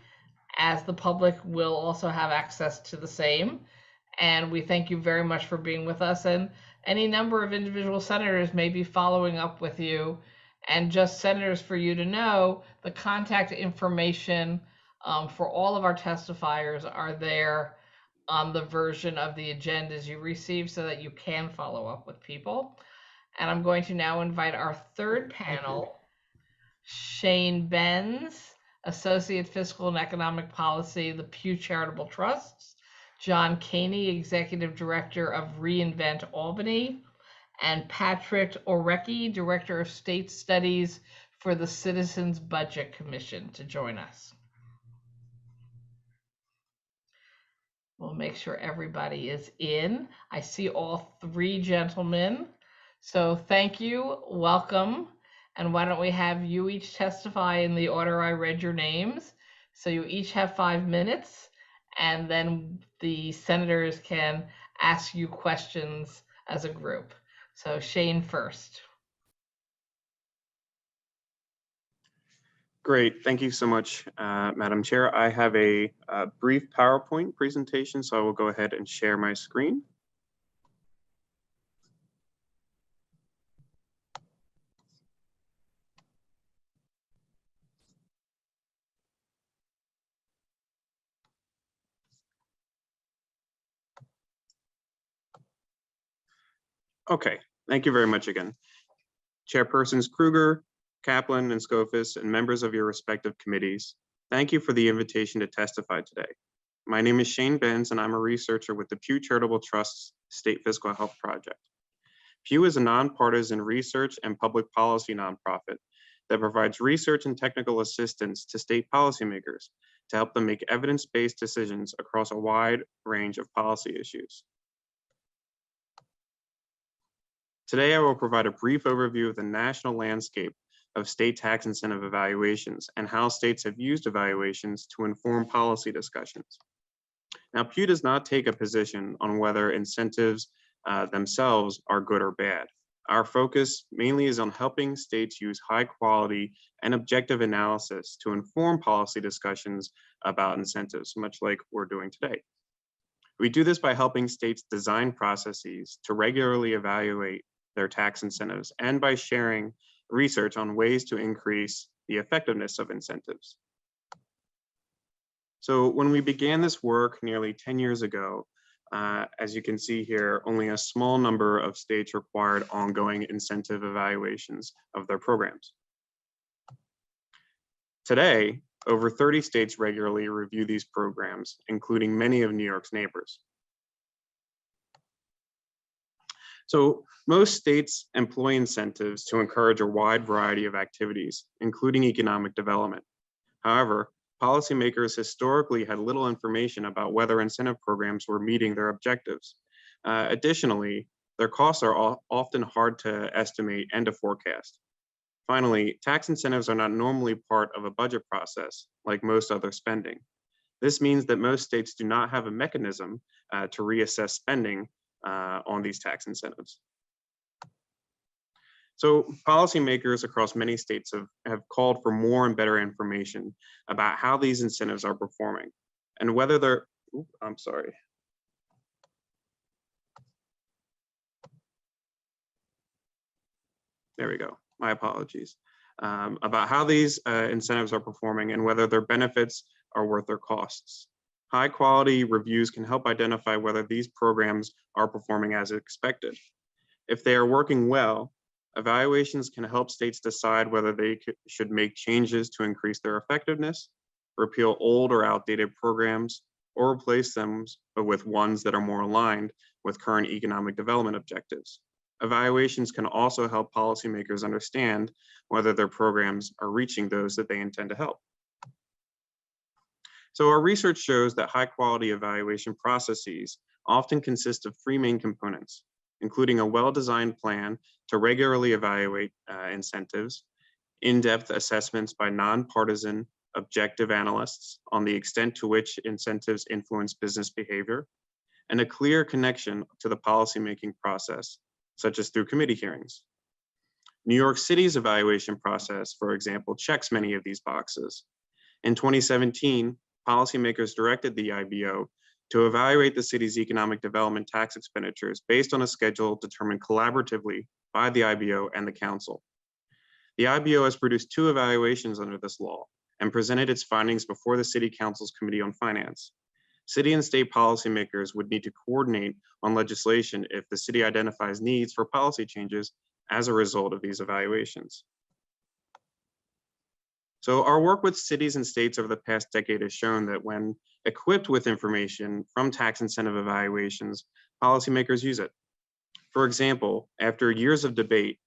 Speaker 1: as the public will also have access to the same. And we thank you very much for being with us, and any number of individual senators may be following up with you. And just senators, for you to know, the contact information for all of our testifiers are there on the version of the agendas you receive so that you can follow up with people. And I'm going to now invite our third panel, Shane Benz, Associate Fiscal and Economic Policy, the Pew Charitable Trusts, John Caney, Executive Director of reInvent Albany, and Patrick Orecki, Director of State Studies for the Citizens Budget Commission, to join us. We'll make sure everybody is in. I see all three gentlemen. So thank you, welcome. And why don't we have you each testify in the order I read your names. So you each have 5 minutes, and then the senators can ask you questions as a group. So Shane first.
Speaker 17: Great. Thank you so much, Madam Chair. I have a brief PowerPoint presentation, so I will go ahead and share my screen. Okay, thank you very much again. Chairpersons Kruger, Kaplan, and Scofis, and members of your respective committees, thank you for the invitation to testify today. My name is Shane Benz, and I'm a researcher with the Pew Charitable Trust's State Fiscal Health Project. Pew is a nonpartisan research and public policy nonprofit that provides research and technical assistance to state policymakers to help them make evidence-based decisions across a wide range of policy issues. Today, I will provide a brief overview of the national landscape of state tax incentive evaluations and how states have used evaluations to inform policy discussions. Now, Pew does not take a position on whether incentives themselves are good or bad. Our focus mainly is on helping states use high quality and objective analysis to inform policy discussions about incentives, much like we're doing today. We do this by helping states design processes to regularly evaluate their tax incentives and by sharing research on ways to increase the effectiveness of incentives. So when we began this work nearly 10 years ago, as you can see here, only a small number of states required ongoing incentive evaluations of their programs. Today, over 30 states regularly review these programs, including many of New York's neighbors. So most states employ incentives to encourage a wide variety of activities, including economic development. However, policymakers historically had little information about whether incentive programs were meeting their objectives. Additionally, their costs are often hard to estimate and to forecast. Finally, tax incentives are not normally part of a budget process like most other spending. This means that most states do not have a mechanism to reassess spending on these tax incentives. So policymakers across many states have called for more and better information about how these incentives are performing and whether they're, I'm sorry. There we go, my apologies. About how these incentives are performing and whether their benefits are worth their costs. High quality reviews can help identify whether these programs are performing as expected. If they are working well, evaluations can help states decide whether they should make changes to increase their effectiveness, repeal old or outdated programs, or replace them with ones that are more aligned with current economic development objectives. Evaluations can also help policymakers understand whether their programs are reaching those that they intend to help. So our research shows that high quality evaluation processes often consist of three main components, including a well-designed plan to regularly evaluate incentives, in-depth assessments by nonpartisan objective analysts on the extent to which incentives influence business behavior, and a clear connection to the policymaking process, such as through committee hearings. New York City's evaluation process, for example, checks many of these boxes. In 2017, policymakers directed the IBO to evaluate the city's economic development tax expenditures based on a schedule determined collaboratively by the IBO and the council. The IBO has produced 2 evaluations under this law and presented its findings before the City Council's Committee on Finance. City and state policymakers would need to coordinate on legislation if the city identifies needs for policy changes as a result of these evaluations. So our work with cities and states over the past decade has shown that when equipped with information from tax incentive evaluations, policymakers use it. For example, after years of debate,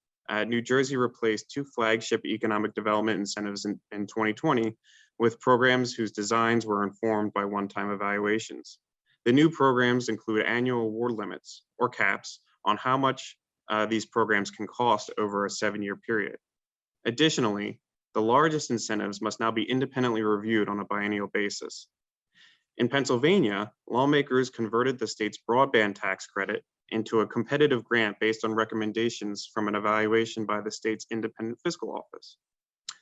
Speaker 17: New Jersey replaced 2 flagship economic development incentives in 2020 with programs whose designs were informed by one-time evaluations. The new programs include annual award limits or caps on how much these programs can cost over a 7-year period. Additionally, the largest incentives must now be independently reviewed on a biennial basis. In Pennsylvania, lawmakers converted the state's broadband tax credit into a competitive grant based on recommendations from an evaluation by the state's independent fiscal office.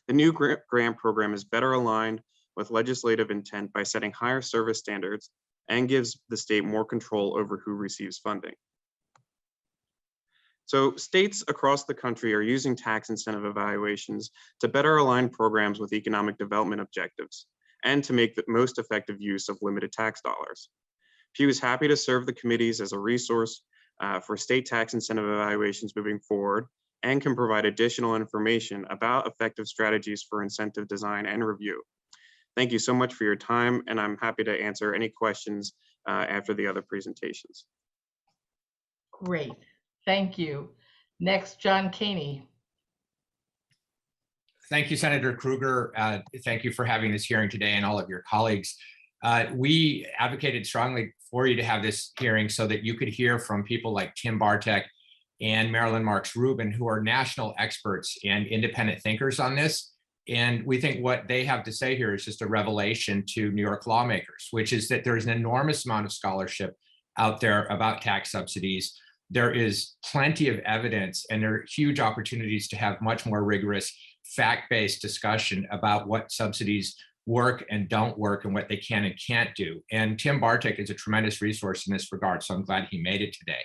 Speaker 17: The new grant program is better aligned with legislative intent by setting higher service standards and gives the state more control over who receives funding. So states across the country are using tax incentive evaluations to better align programs with economic development objectives and to make the most effective use of limited tax dollars. Pew is happy to serve the committees as a resource for state tax incentive evaluations moving forward and can provide additional information about effective strategies for incentive design and review. Thank you so much for your time, and I'm happy to answer any questions after the other presentations.
Speaker 1: Great. Thank you. Next, John Caney.
Speaker 18: Thank you, Senator Krueger. Thank you for having this hearing today and all of your colleagues. We advocated strongly for you to have this hearing so that you could hear from people like Tim Bartek and Marilyn Marks Rubin, who are national experts and independent thinkers on this. And we think what they have to say here is just a revelation to New York lawmakers, which is that there's an enormous amount of scholarship out there about tax subsidies. There is plenty of evidence, and there are huge opportunities to have much more rigorous fact-based discussion about what subsidies work and don't work and what they can and can't do. And Tim Bartek is a tremendous resource in this regard, so I'm glad he made it today.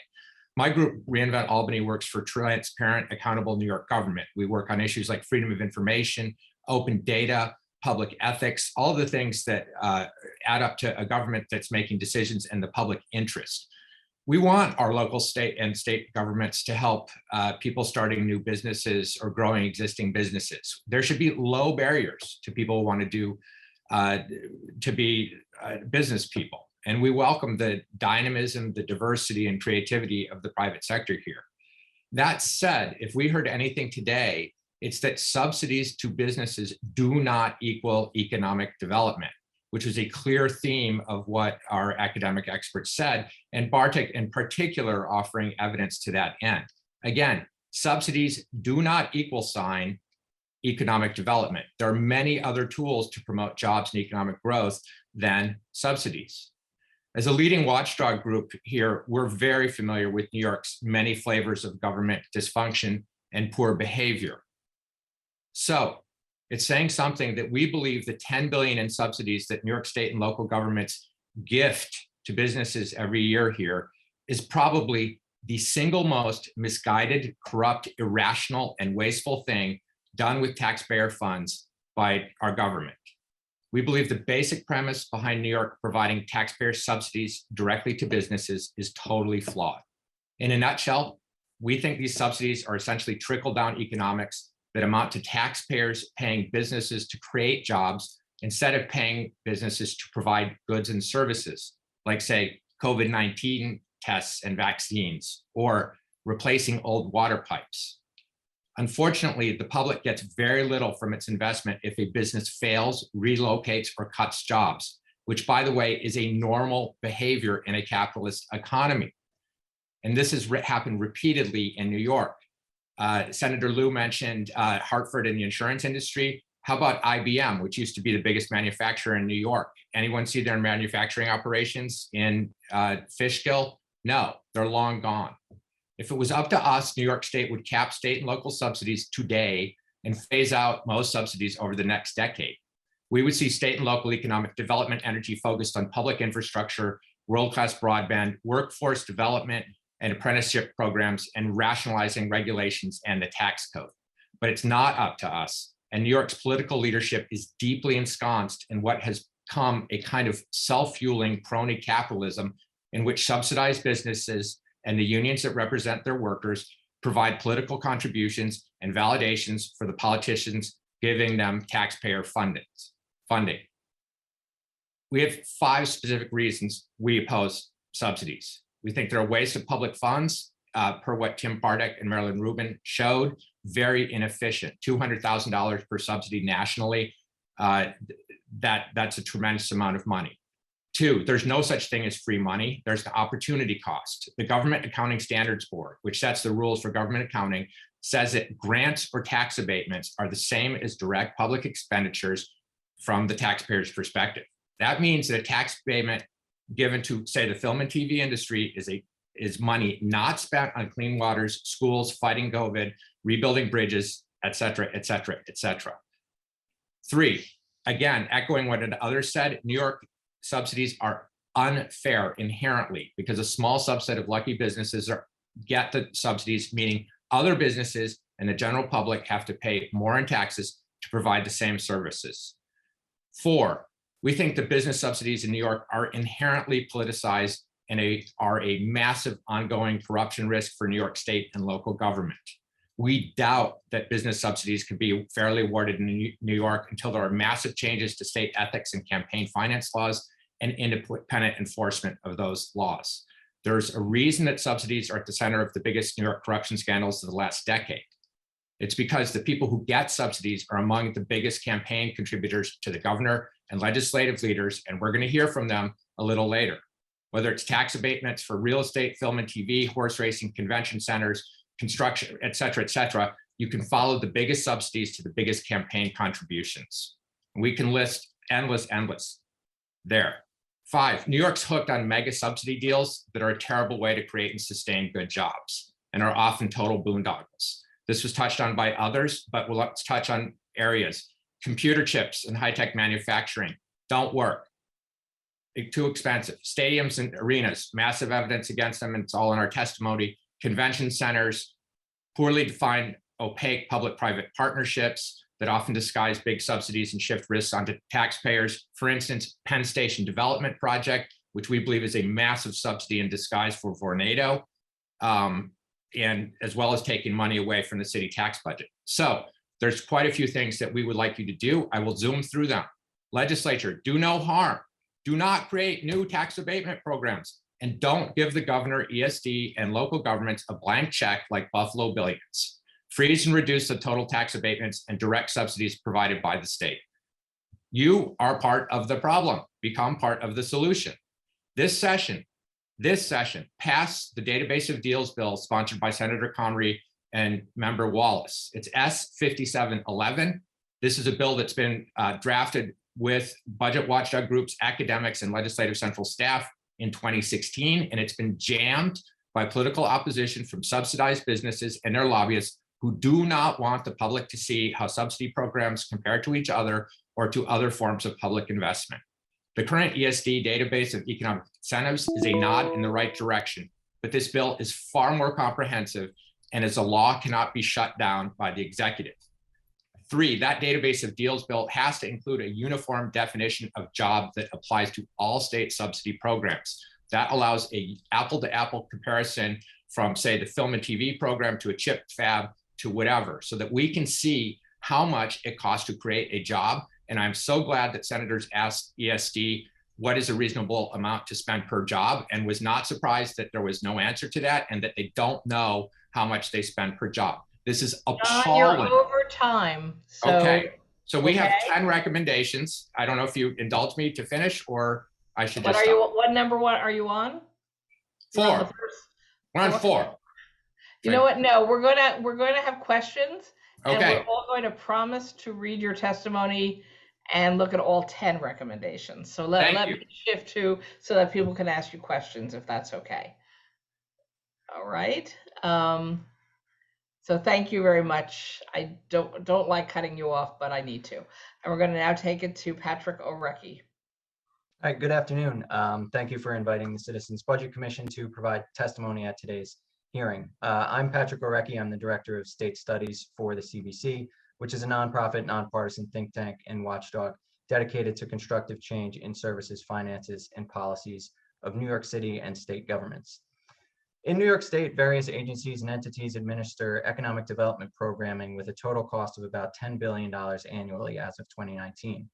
Speaker 18: My group, Reinvent Albany, works for transparent, accountable New York government. We work on issues like freedom of information, open data, public ethics, all of the things that add up to a government that's making decisions in the public interest. We want our local state and state governments to help people starting new businesses or growing existing businesses. There should be low barriers to people who want to be business people. And we welcome the dynamism, the diversity, and creativity of the private sector here. That said, if we heard anything today, it's that subsidies to businesses do not equal economic development, which was a clear theme of what our academic experts said, and Bartek in particular offering evidence to that end. Again, subsidies do not equal sign economic development. There are many other tools to promote jobs and economic growth than subsidies. As a leading watchdog group here, we're very familiar with New York's many flavors of government dysfunction and poor behavior. So it's saying something that we believe the $10 billion in subsidies that New York state and local governments gift to businesses every year here is probably the single most misguided, corrupt, irrational, and wasteful thing done with taxpayer funds by our government. We believe the basic premise behind New York providing taxpayer subsidies directly to businesses is totally flawed. In a nutshell, we think these subsidies are essentially trickle-down economics that amount to taxpayers paying businesses to create jobs instead of paying businesses to provide goods and services, like say COVID-19 tests and vaccines, or replacing old water pipes. Unfortunately, the public gets very little from its investment if a business fails, relocates, or cuts jobs, which, by the way, is a normal behavior in a capitalist economy. And this has happened repeatedly in New York. Senator Lieu mentioned Hartford and the insurance industry. How about IBM, which used to be the biggest manufacturer in New York? Anyone see their manufacturing operations in Fishkill? No, they're long gone. If it was up to us, New York State would cap state and local subsidies today and phase out most subsidies over the next decade. We would see state and local economic development energy focused on public infrastructure, world-class broadband, workforce development, and apprenticeship programs, and rationalizing regulations and the tax code. But it's not up to us. And New York's political leadership is deeply ensconced in what has become a kind of self-fueling crony capitalism in which subsidized businesses and the unions that represent their workers provide political contributions and validations for the politicians giving them taxpayer funding. We have 5 specific reasons we oppose subsidies. We think they're a waste of public funds, per what Tim Bartek and Marilyn Rubin showed, very inefficient. $200,000 per subsidy nationally, that's a tremendous amount of money. 2, there's no such thing as free money. There's the opportunity cost. The Government Accounting Standards Board, which sets the rules for government accounting, says that grants or tax abatements are the same as direct public expenditures from the taxpayer's perspective. That means that a tax payment given to, say, the film and TV industry is money not spent on clean waters, schools, fighting COVID, rebuilding bridges, et cetera, et cetera, et cetera. 3, again, echoing what others said, New York subsidies are unfair inherently because a small subset of lucky businesses get the subsidies, meaning other businesses and the general public have to pay more in taxes to provide the same services. 4, we think the business subsidies in New York are inherently politicized and are a massive ongoing corruption risk for New York State and local government. We doubt that business subsidies can be fairly awarded in New York until there are massive changes to state ethics and campaign finance laws and independent enforcement of those laws. There's a reason that subsidies are at the center of the biggest New York corruption scandals of the last decade. It's because the people who get subsidies are among the biggest campaign contributors to the governor and legislative leaders, and we're going to hear from them a little later. Whether it's tax abatements for real estate, film and TV, horse racing, convention centers, construction, et cetera, you can follow the biggest subsidies to the biggest campaign contributions. We can list endless there. 5, New York's hooked on mega subsidy deals that are a terrible way to create and sustain good jobs and are often total boondoggles. This was touched on by others, but let's touch on areas. Computer chips and high-tech manufacturing don't work. They're too expensive. Stadiums and arenas, massive evidence against them, and it's all in our testimony. Convention centers, poorly defined, opaque public-private partnerships that often disguise big subsidies and shift risks onto taxpayers. For instance, Penn Station Development Project, which we believe is a massive subsidy in disguise for Vornado, and as well as taking money away from the city tax budget. So there's quite a few things that we would like you to do. I will zoom through them. Legislature, do no harm. Do not create new tax abatement programs, and don't give the governor, ESD, and local governments a blank check like Buffalo Billions. Freeze and reduce the total tax abatements and direct subsidies provided by the state. You are part of the problem. Become part of the solution. This session, pass the Database of Deals bill sponsored by Senator Connery and Member Wallace. It's S5711. This is a bill that's been drafted with budget watchdog groups, academics, and legislative central staff in 2016, and it's been jammed by political opposition from subsidized businesses and their lobbyists who do not want the public to see how subsidy programs compare to each other or to other forms of public investment. The current ESD database of economic incentives is a nod in the right direction, but this bill is far more comprehensive and as a law cannot be shut down by the executive. 3, that database of deals bill has to include a uniform definition of job that applies to all state subsidy programs. That allows a apple-to-apple comparison from, say, the film and TV program to a chip fab to whatever, so that we can see how much it costs to create a job. And I'm so glad that senators asked ESD what is a reasonable amount to spend per job, and was not surprised that there was no answer to that and that they don't know how much they spend per job. This is appalling.
Speaker 1: You're over time. So,
Speaker 18: okay. So we have 10 recommendations. I don't know if you indulge me to finish or I should just stop.
Speaker 1: What number one are you on?
Speaker 18: 4.
Speaker 1: On
Speaker 18: We're on 4.
Speaker 1: You know what? No, we're gonna have questions, And
Speaker 18: Okay.
Speaker 1: we're all going to promise to read your testimony and look at all 10 recommendations. So
Speaker 18: Thank
Speaker 1: let
Speaker 18: you.
Speaker 1: me shift to so that people can ask you questions if that's okay. All right. So thank you very much. I don't like cutting you off, but I need to. And we're going to now take it to Patrick Orecki.
Speaker 19: Hi, good afternoon. Thank you for inviting the Citizens Budget Commission to provide testimony at today's hearing. I'm Patrick Orecki. I'm the Director of State Studies for the CBC, which is a nonprofit, nonpartisan think tank and watchdog dedicated to constructive change in services, finances, and policies of New York City and state governments. In New York State, various agencies and entities administer economic development programming with a total cost of about $10 billion annually as of 2019.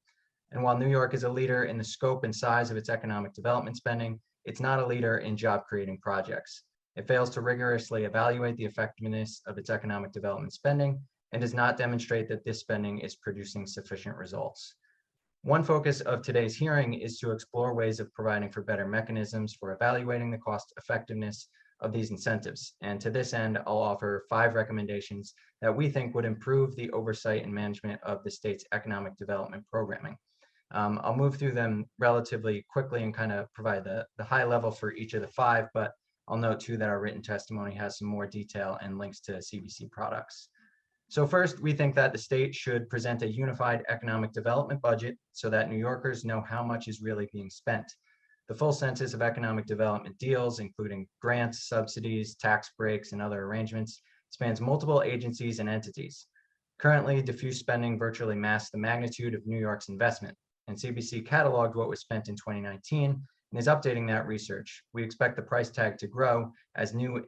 Speaker 19: And while New York is a leader in the scope and size of its economic development spending, it's not a leader in job creating projects. It fails to rigorously evaluate the effectiveness of its economic development spending and does not demonstrate that this spending is producing sufficient results. One focus of today's hearing is to explore ways of providing for better mechanisms for evaluating the cost effectiveness of these incentives. And to this end, I'll offer 5 recommendations that we think would improve the oversight and management of the state's economic development programming. I'll move through them relatively quickly and kind of provide the high level for each of the 5, but I'll note too that our written testimony has some more detail and links to CBC products. So first, we think that the state should present a unified economic development budget so that New Yorkers know how much is really being spent. The full census of economic development deals, including grants, subsidies, tax breaks, and other arrangements, spans multiple agencies and entities. Currently, diffuse spending virtually masks the magnitude of New York's investment, and CBC cataloged what was spent in 2019 and is updating that research. We expect the price tag to grow as new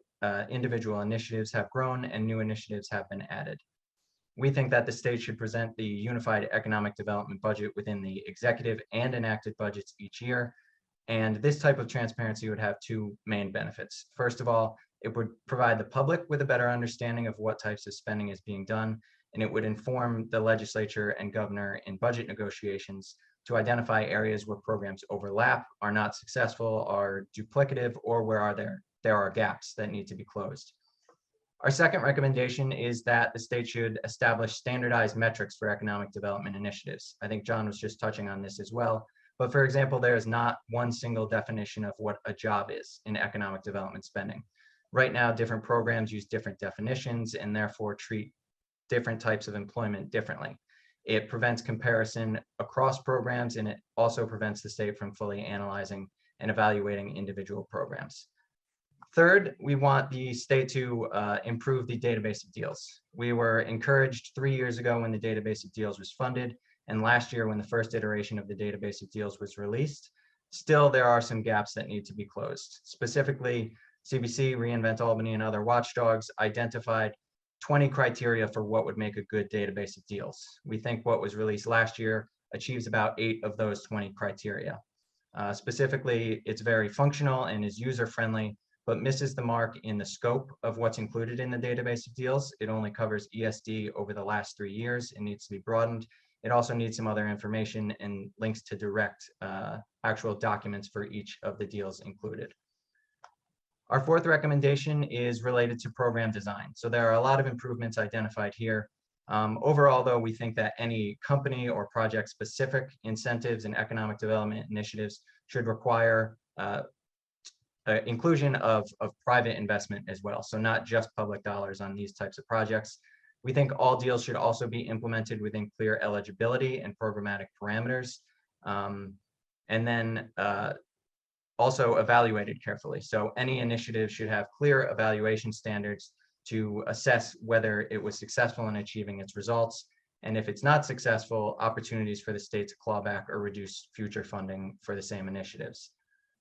Speaker 19: individual initiatives have grown and new initiatives have been added. We think that the state should present the unified economic development budget within the executive and enacted budgets each year. And this type of transparency would have 2 main benefits. First of all, it would provide the public with a better understanding of what types of spending is being done, and it would inform the legislature and governor in budget negotiations to identify areas where programs overlap, are not successful, are duplicative, or where there are gaps that need to be closed. Our second recommendation is that the state should establish standardized metrics for economic development initiatives. I think John was just touching on this as well. But for example, there is not one single definition of what a job is in economic development spending. Right now, different programs use different definitions and therefore treat different types of employment differently. It prevents comparison across programs, and it also prevents the state from fully analyzing and evaluating individual programs. Third, we want the state to improve the database of deals. We were encouraged 3 years ago when the database of deals was funded, and last year when the first iteration of the database of deals was released. Still, there are some gaps that need to be closed. Specifically, CBC, reInvent Albany, and other watchdogs identified 20 criteria for what would make a good database of deals. We think what was released last year achieves about 8 of those 20 criteria. Specifically, it's very functional and is user-friendly, but misses the mark in the scope of what's included in the database of deals. It only covers ESD over the last 3 years. It needs to be broadened. It also needs some other information and links to direct actual documents for each of the deals included. Our fourth recommendation is related to program design. So there are a lot of improvements identified here. Overall, though, we think that any company or project-specific incentives and economic development initiatives should require inclusion of private investment as well. So not just public dollars on these types of projects. We think all deals should also be implemented within clear eligibility and programmatic parameters. And then also evaluated carefully. So any initiative should have clear evaluation standards to assess whether it was successful in achieving its results. And if it's not successful, opportunities for the state to claw back or reduce future funding for the same initiatives.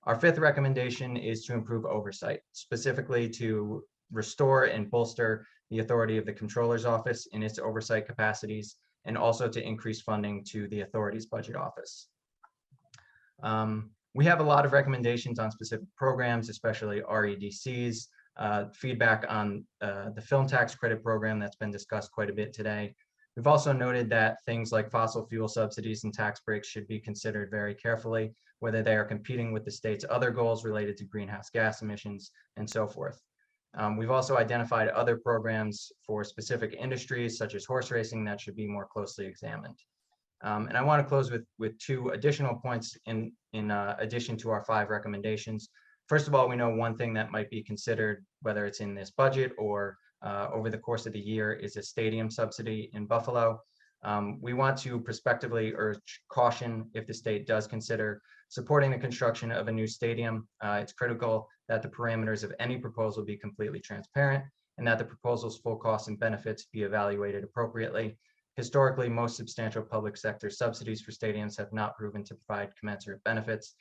Speaker 19: Our fifth recommendation is to improve oversight, specifically to restore and bolster the authority of the Comptroller's Office in its oversight capacities, and also to increase funding to the authority's budget office. We have a lot of recommendations on specific programs, especially REDCs, feedback on the film tax credit program that's been discussed quite a bit today. We've also noted that things like fossil fuel subsidies and tax breaks should be considered very carefully, whether they are competing with the state's other goals related to greenhouse gas emissions and so forth. We've also identified other programs for specific industries such as horse racing that should be more closely examined. And I want to close with two additional points in addition to our 5 recommendations. First of all, we know one thing that might be considered, whether it's in this budget or over the course of the year, is a stadium subsidy in Buffalo. We want to prospectively urge caution if the state does consider supporting the construction of a new stadium. It's critical that the parameters of any proposal be completely transparent and that the proposal's full costs and benefits be evaluated appropriately. Historically, most substantial public sector subsidies for stadiums have not proven to provide commensurate benefits.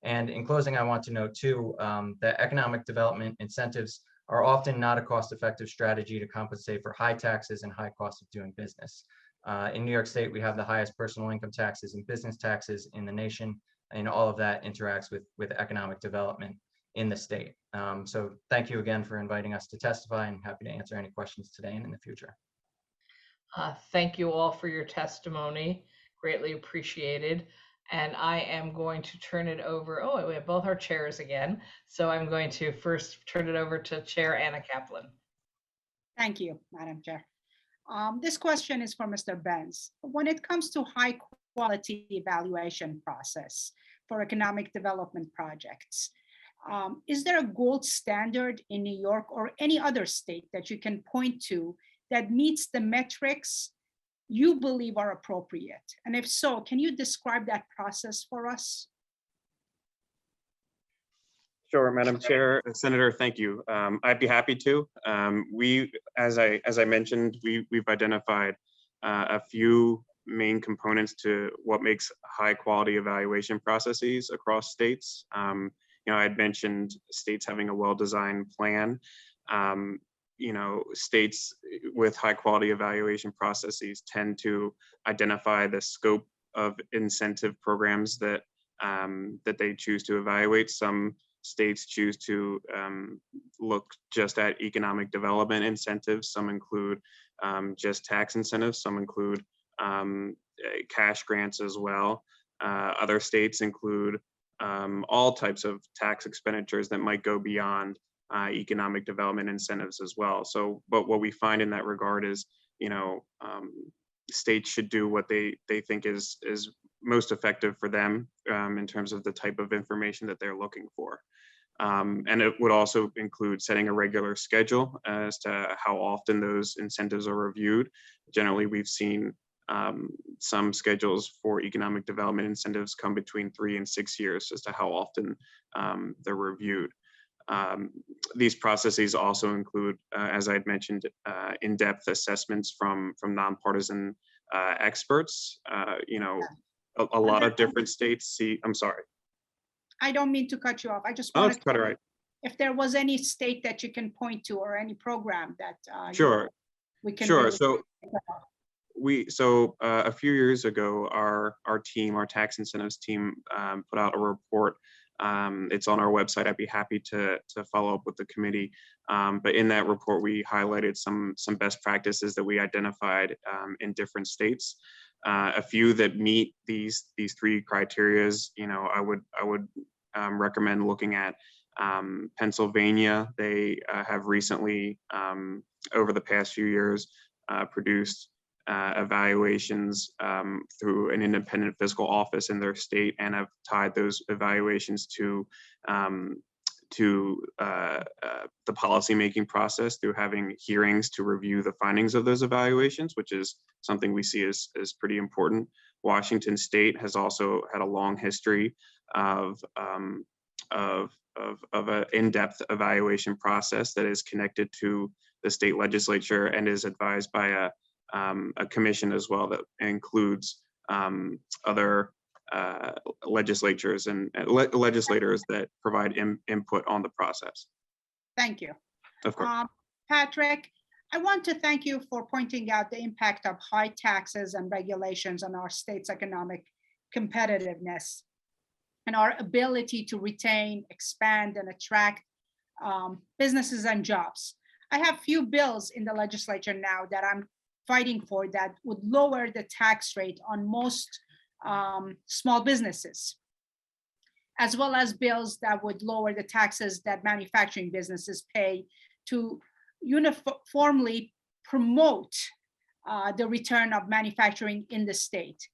Speaker 19: And in closing, I want to note too, that economic development incentives are often not a cost-effective strategy to compensate for high taxes and high cost of doing business. In New York State, we have the highest personal income taxes and business taxes in the nation, and all of that interacts with economic development in the state. So thank you again for inviting us to testify, and happy to answer any questions today and in the future.
Speaker 1: Thank you all for your testimony. Greatly appreciated. And I am going to turn it over. Oh, we have both our chairs again. So I'm going to first turn it over to Chair Anna Kaplan.
Speaker 2: Thank you, Madam Chair. This question is for Mr. Benz. When it comes to high quality evaluation process for economic development projects, is there a gold standard in New York or any other state that you can point to that meets the metrics you believe are appropriate? And if so, can you describe that process for us?
Speaker 17: Sure, Madam Chair, Senator, thank you. I'd be happy to. We, as I mentioned, we've identified a few main components to what makes high quality evaluation processes across states. I'd mentioned states having a well-designed plan. States with high quality evaluation processes tend to identify the scope of incentive programs that they choose to evaluate. Some states choose to look just at economic development incentives. Some include just tax incentives. Some include cash grants as well. Other states include all types of tax expenditures that might go beyond economic development incentives as well. So, but what we find in that regard is, states should do what they think is most effective for them in terms of the type of information that they're looking for. And it would also include setting a regular schedule as to how often those incentives are reviewed. Generally, we've seen some schedules for economic development incentives come between 3 and 6 years as to how often they're reviewed. These processes also include, as I had mentioned, in-depth assessments from nonpartisan experts. A lot of different states see, I'm sorry.
Speaker 2: I don't mean to cut you off. I just
Speaker 17: Oh,
Speaker 2: wanted
Speaker 17: it's quite
Speaker 2: to
Speaker 17: all right.
Speaker 2: if there was any state that you can point to or any program that
Speaker 17: Sure.
Speaker 2: we can
Speaker 17: Sure.
Speaker 2: really
Speaker 17: So a few years ago, our tax incentives team put out a report. It's on our website. I'd be happy to follow up with the committee. But in that report, we highlighted some best practices that we identified in different states. A few that meet these 3 criterias, I would recommend looking at Pennsylvania. They have recently, over the past few years, produced evaluations through an independent fiscal office in their state, and have tied those evaluations to the policymaking process through having hearings to review the findings of those evaluations, which is something we see as pretty important. Washington State has also had a long history of an in-depth evaluation process that is connected to the state legislature and is advised by a commission as well that includes other legislatures and legislators that provide input on the process.
Speaker 2: Thank you.
Speaker 17: Of course.
Speaker 2: Patrick, I want to thank you for pointing out the impact of high taxes and regulations on our state's economic competitiveness and our ability to retain, expand, and attract businesses and jobs. I have few bills in the legislature now that I'm fighting for that would lower the tax rate on most small businesses, as well as bills that would lower the taxes that manufacturing businesses pay to uniformly promote the return of manufacturing in the state.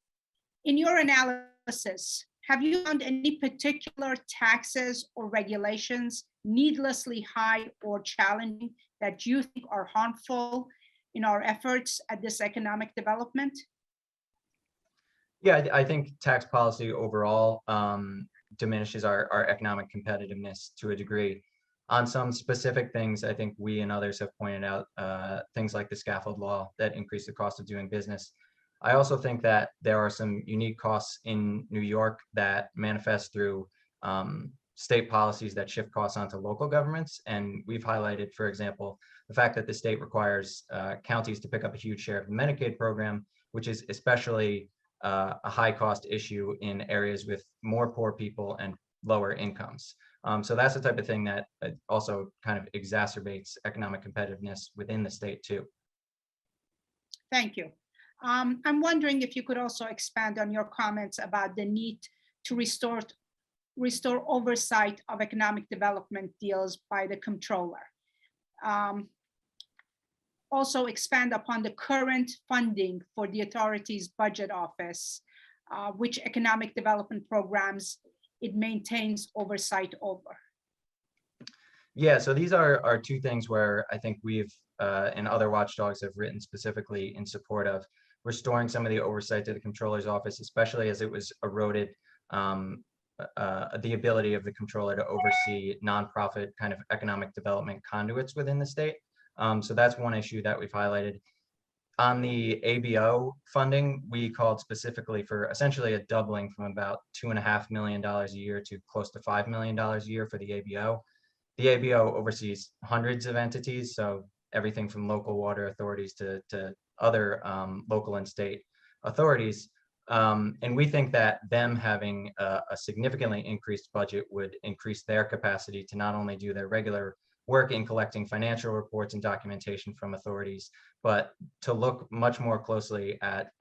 Speaker 2: In your analysis, have you found any particular taxes or regulations needlessly high or challenging that you think are harmful in our efforts at this economic development?
Speaker 19: Yeah, I think tax policy overall diminishes our economic competitiveness to a degree. On some specific things, I think we and others have pointed out things like the scaffold law that increase the cost of doing business. I also think that there are some unique costs in New York that manifest through state policies that shift costs onto local governments. And we've highlighted, for example, the fact that the state requires counties to pick up a huge share of the Medicaid program, which is especially a high cost issue in areas with more poor people and lower incomes. So that's the type of thing that also kind of exacerbates economic competitiveness within the state too.
Speaker 2: Thank you. I'm wondering if you could also expand on your comments about the need to restore oversight of economic development deals by the comptroller. Also expand upon the current funding for the authority's budget office, which economic development programs it maintains oversight over.
Speaker 19: Yeah, so these are two things where I think we've and other watchdogs have written specifically in support of restoring some of the oversight to the comptroller's office, especially as it was eroded the ability of the comptroller to oversee nonprofit kind of economic development conduits within the state. So that's one issue that we've highlighted. On the ABO funding, we called specifically for essentially a doubling from about $2.5 million a year to close to $5 million a year for the ABO. The ABO oversees hundreds of entities, so everything from local water authorities to other local and state authorities. And we think that them having a significantly increased budget would increase their capacity to not only do their regular work in collecting financial reports and documentation from authorities, but to look much more closely at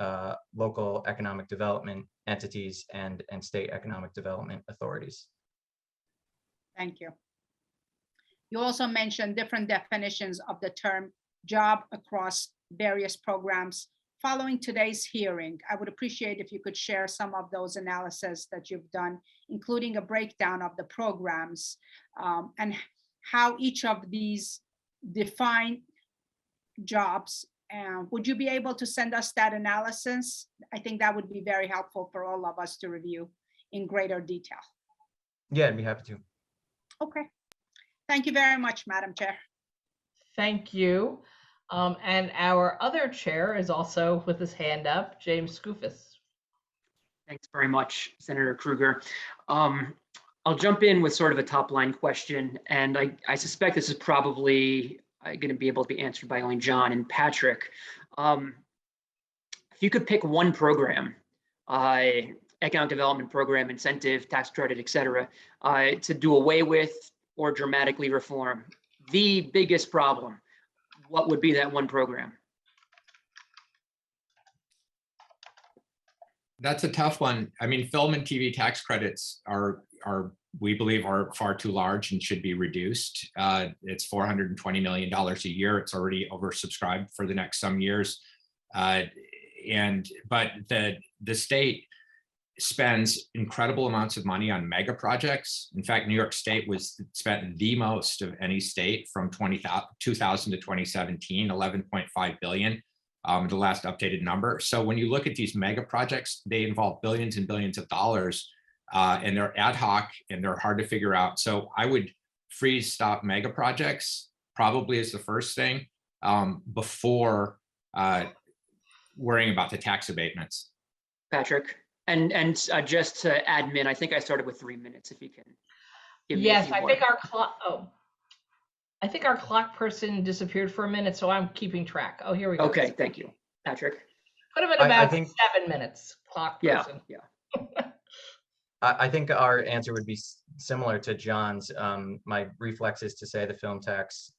Speaker 19: local economic development entities and state economic development authorities.
Speaker 2: Thank you. You also mentioned different definitions of the term job across various programs. Following today's hearing, I would appreciate if you could share some of those analyses that you've done, including a breakdown of the programs and how each of these define jobs. Would you be able to send us that analysis? I think that would be very helpful for all of us to review in greater detail.
Speaker 19: Yeah, I'd be happy to.
Speaker 2: Okay. Thank you very much, Madam Chair.
Speaker 1: Thank you. And our other chair is also with his hand up, James Skoufis.
Speaker 3: Thanks very much, Senator Krueger. I'll jump in with sort of a top line question, and I suspect this is probably going to be able to be answered by only John and Patrick. If you could pick one program, economic development program, incentive, tax credit, et cetera, to do away with or dramatically reform, the biggest problem, what would be that one program?
Speaker 18: That's a tough one. I mean, film and TV tax credits are we believe are far too large and should be reduced. It's $420 million a year. It's already oversubscribed for the next some years. But the state spends incredible amounts of money on mega projects. In fact, New York State spent the most of any state from 2000 to 2017, 11.5 billion, the last updated number. So when you look at these mega projects, they involve billions and billions of dollars, and they're ad hoc and they're hard to figure out. So I would freeze stop mega projects probably as the first thing before worrying about the tax abatements.
Speaker 3: Patrick? And just to admin, I think I started with 3 minutes. If you can give me a
Speaker 1: Yes,
Speaker 3: few
Speaker 1: I
Speaker 3: more.
Speaker 1: think our clock. Oh, I think our clock person disappeared for a minute, so I'm keeping track. Oh, here we go.
Speaker 3: Okay, thank you, Patrick.
Speaker 1: Could have been
Speaker 19: I
Speaker 1: about
Speaker 19: think-
Speaker 1: 7 minutes. Clock person.
Speaker 3: Yeah.
Speaker 19: I think our answer would be similar to John's. My reflex is to say the film tax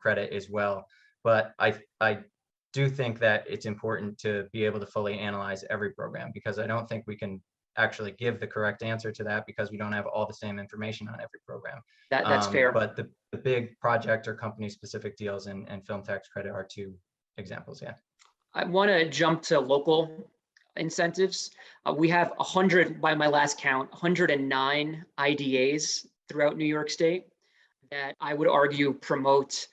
Speaker 19: credit as well, but I do think that it's important to be able to fully analyze every program, because I don't think we can actually give the correct answer to that because we don't have all the same information on every program.
Speaker 3: That's fair.
Speaker 19: But the big project or company-specific deals and film tax credit are two examples, yeah.
Speaker 3: I want to jump to local incentives. We have 100, by my last count, 109 IDAs throughout New York State that I would argue promote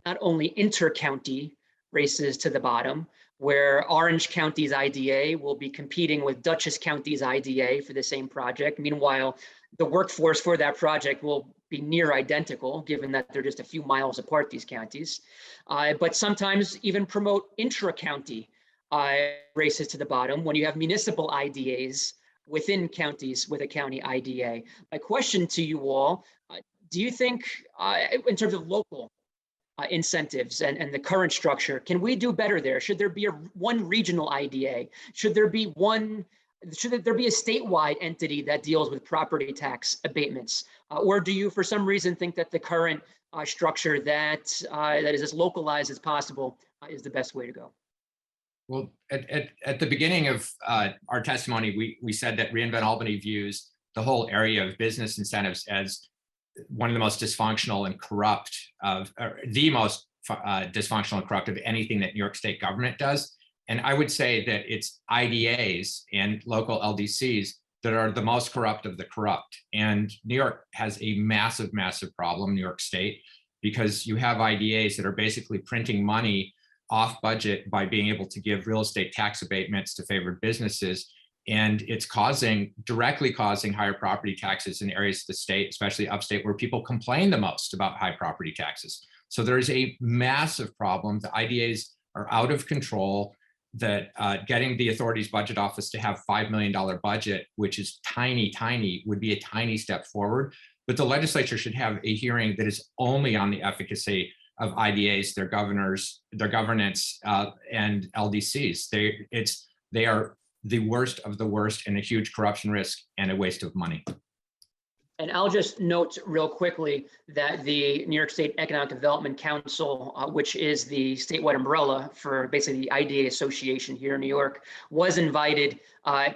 Speaker 3: not only inter-county races to the bottom, where Orange County's IDA will be competing with Dutchess County's IDA for the same project. Meanwhile, the workforce for that project will be near identical, given that they're just a few miles apart, these counties. But sometimes even promote intra-county races to the bottom when you have municipal IDAs within counties with a county IDA. My question to you all, do you think in terms of local incentives and the current structure, can we do better there? Should there be one regional IDA? Should there be a statewide entity that deals with property tax abatements? Or do you, for some reason, think that the current structure that is as localized as possible is the best way to go?
Speaker 18: Well, at the beginning of our testimony, we said that reInvent Albany views the whole area of business incentives as one of the most dysfunctional and corrupt the most dysfunctional and corrupt of anything that New York State government does. And I would say that it's IDAs and local LDCs that are the most corrupt of the corrupt. And New York has a massive, massive problem, New York State, because you have IDAs that are basically printing money off budget by being able to give real estate tax abatements to favored businesses. And it's directly causing higher property taxes in areas of the state, especially upstate, where people complain the most about high property taxes. So there's a massive problem. The IDAs are out of control, that getting the authority's budget office to have $5 million budget, which is tiny, would be a tiny step forward. But the legislature should have a hearing that is only on the efficacy of IDAs, their governors, their governance, and LDCs. They are the worst of the worst and a huge corruption risk and a waste of money.
Speaker 3: And I'll just note real quickly that the New York State Economic Development Council, which is the statewide umbrella for basically the IDA Association here in New York, was invited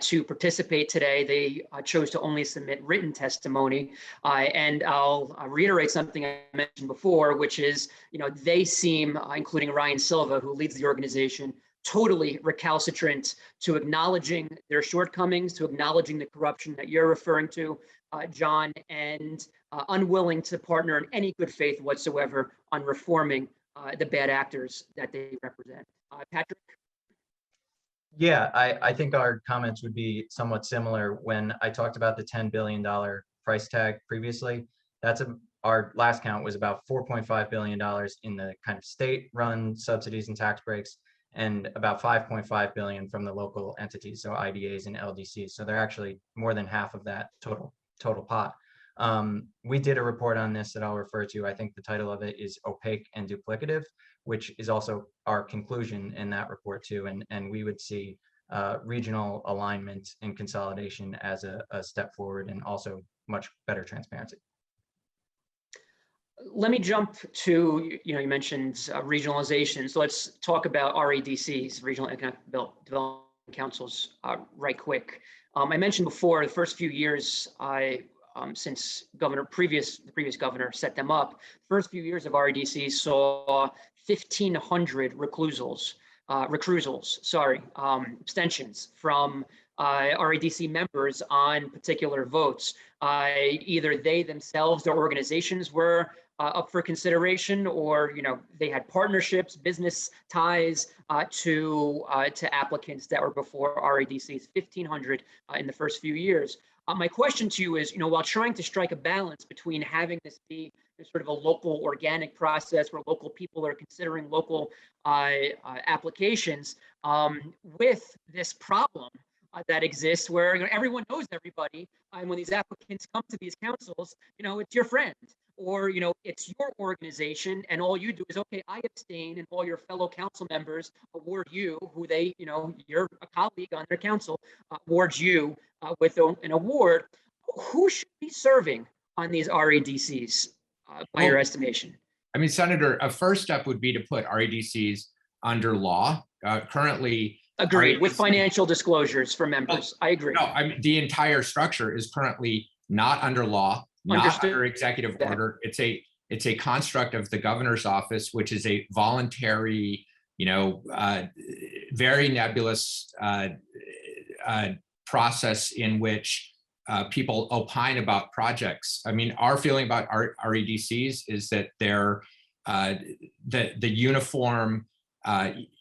Speaker 3: to participate today. They chose to only submit written testimony. And I'll reiterate something I mentioned before, which is, they seem, including Ryan Silva, who leads the organization, totally recalcitrant to acknowledging their shortcomings, to acknowledging the corruption that you're referring to, John, and unwilling to partner in any good faith whatsoever on reforming the bad actors that they represent. Patrick?
Speaker 19: Yeah, I think our comments would be somewhat similar. When I talked about the $10 billion price tag previously, our last count was about $4.5 billion in the kind of state-run subsidies and tax breaks, and about $5.5 billion from the local entities, so IDAs and LDCs. So they're actually more than half of that total pot. We did a report on this that I'll refer to. I think the title of it is Opaque and Duplicative, which is also our conclusion in that report too. And we would see regional alignment and consolidation as a step forward, and also much better transparency.
Speaker 3: Let me jump to, you mentioned regionalization. So let's talk about REDCs, Regional Economic Development Councils, right quick. I mentioned before, the first few years, since the previous governor set them up, first few years of REDCs saw 1,500 abstentions from REDC members on particular votes. Either they themselves, their organizations were up for consideration, or they had partnerships, business ties to applicants that were before REDCs. 1,500 in the first few years. My question to you is, while trying to strike a balance between having this be sort of a local organic process where local people are considering local applications, with this problem that exists where everyone knows everybody, and when these applicants come to these councils, it's your friend, or it's your organization, and all you do is, okay, I abstain, and all your fellow council members award you, who they, you're a colleague on their council, awards you with an award. Who should be serving on these REDCs by your estimation?
Speaker 18: I mean, Senator, a first step would be to put REDCs under law. Currently,
Speaker 3: Agreed, with
Speaker 18: REDC
Speaker 3: financial disclosures for members. I agree.
Speaker 18: No, I mean, the entire structure is currently not under law, not
Speaker 3: Understood.
Speaker 18: under executive order. It's a construct of the governor's office, which is a voluntary, very nebulous process in which people opine about projects. I mean, our feeling about REDCs is that they're the uniform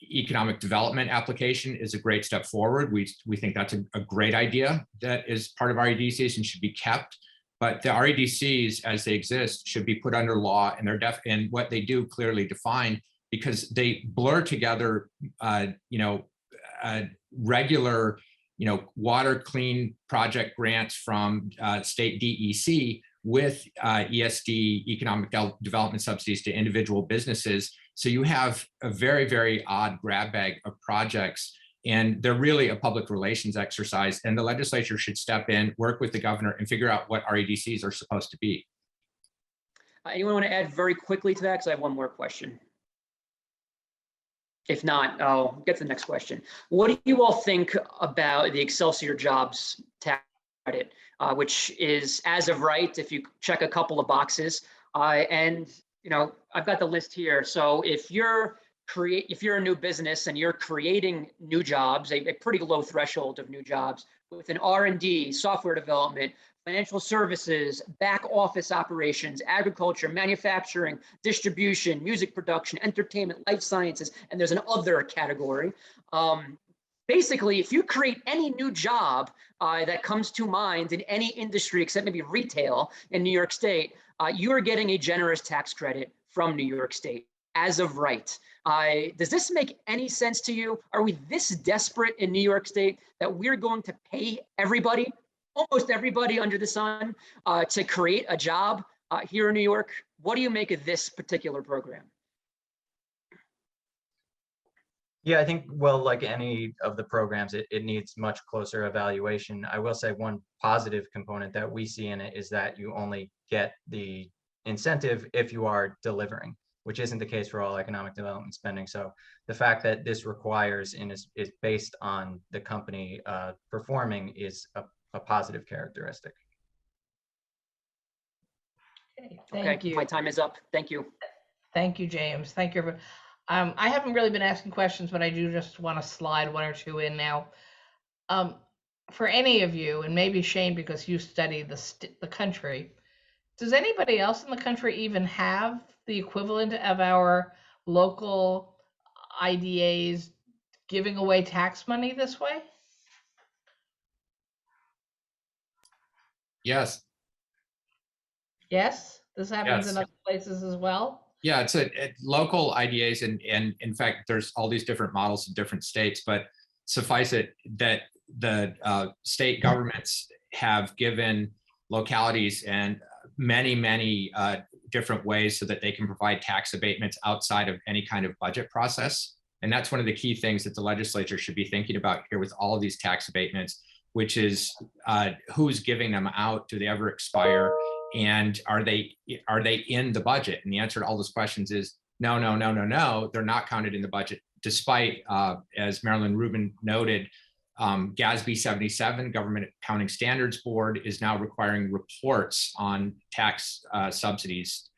Speaker 18: economic development application is a great step forward. We think that's a great idea that is part of REDCs and should be kept. But the REDCs as they exist should be put under law, and they're and what they do clearly defined, because they blur together regular water clean project grants from state DEC with ESD, economic development subsidies to individual businesses. So you have a very, very odd grab bag of projects, and they're really a public relations exercise. And the legislature should step in, work with the governor, and figure out what REDCs are supposed to be.
Speaker 3: Anyone want to add very quickly to that? Because I have one more question. If not, I'll get to the next question. What do you all think about the Excelsior Jobs tax credit, which is as of right, if you check a couple of boxes, and I've got the list here. So if you're a new business and you're creating new jobs, a pretty low threshold of new jobs with an R&D, software development, financial services, back office operations, agriculture, manufacturing, distribution, music production, entertainment, life sciences, and there's an other category. Basically, if you create any new job that comes to mind in any industry except maybe retail in New York State, you are getting a generous tax credit from New York State as of right. Does this make any sense to you? Are we this desperate in New York State that we're going to pay everybody, almost everybody under the sun, to create a job here in New York? What do you make of this particular program?
Speaker 19: Yeah, I think, well, like any of the programs, it needs much closer evaluation. I will say one positive component that we see in it is that you only get the incentive if you are delivering, which isn't the case for all economic development spending. So the fact that this requires and is based on the company performing is a positive characteristic.
Speaker 1: Okay, thank you.
Speaker 3: My time is up. Thank you.
Speaker 1: Thank you, James. Thank you. I haven't really been asking questions, but I do just want to slide one or two in now. For any of you, and maybe Shane, because you study the country, does anybody else in the country even have the equivalent of our local IDAs giving away tax money this way?
Speaker 18: Yes.
Speaker 1: Yes, this happens
Speaker 18: Yes.
Speaker 1: in other places as well.
Speaker 18: Yeah, it's a local IDAs, and in fact, there's all these different models in different states, but suffice it that the state governments have given localities and many different ways so that they can provide tax abatements outside of any kind of budget process. And that's one of the key things that the legislature should be thinking about here with all of these tax abatements, which is who's giving them out? Do they ever expire? And are they in the budget? And the answer to all those questions is no. They're not counted in the budget, despite, as Marilyn Rubin noted, GASB 77, Government Accounting Standards Board, is now requiring reports on tax subsidies,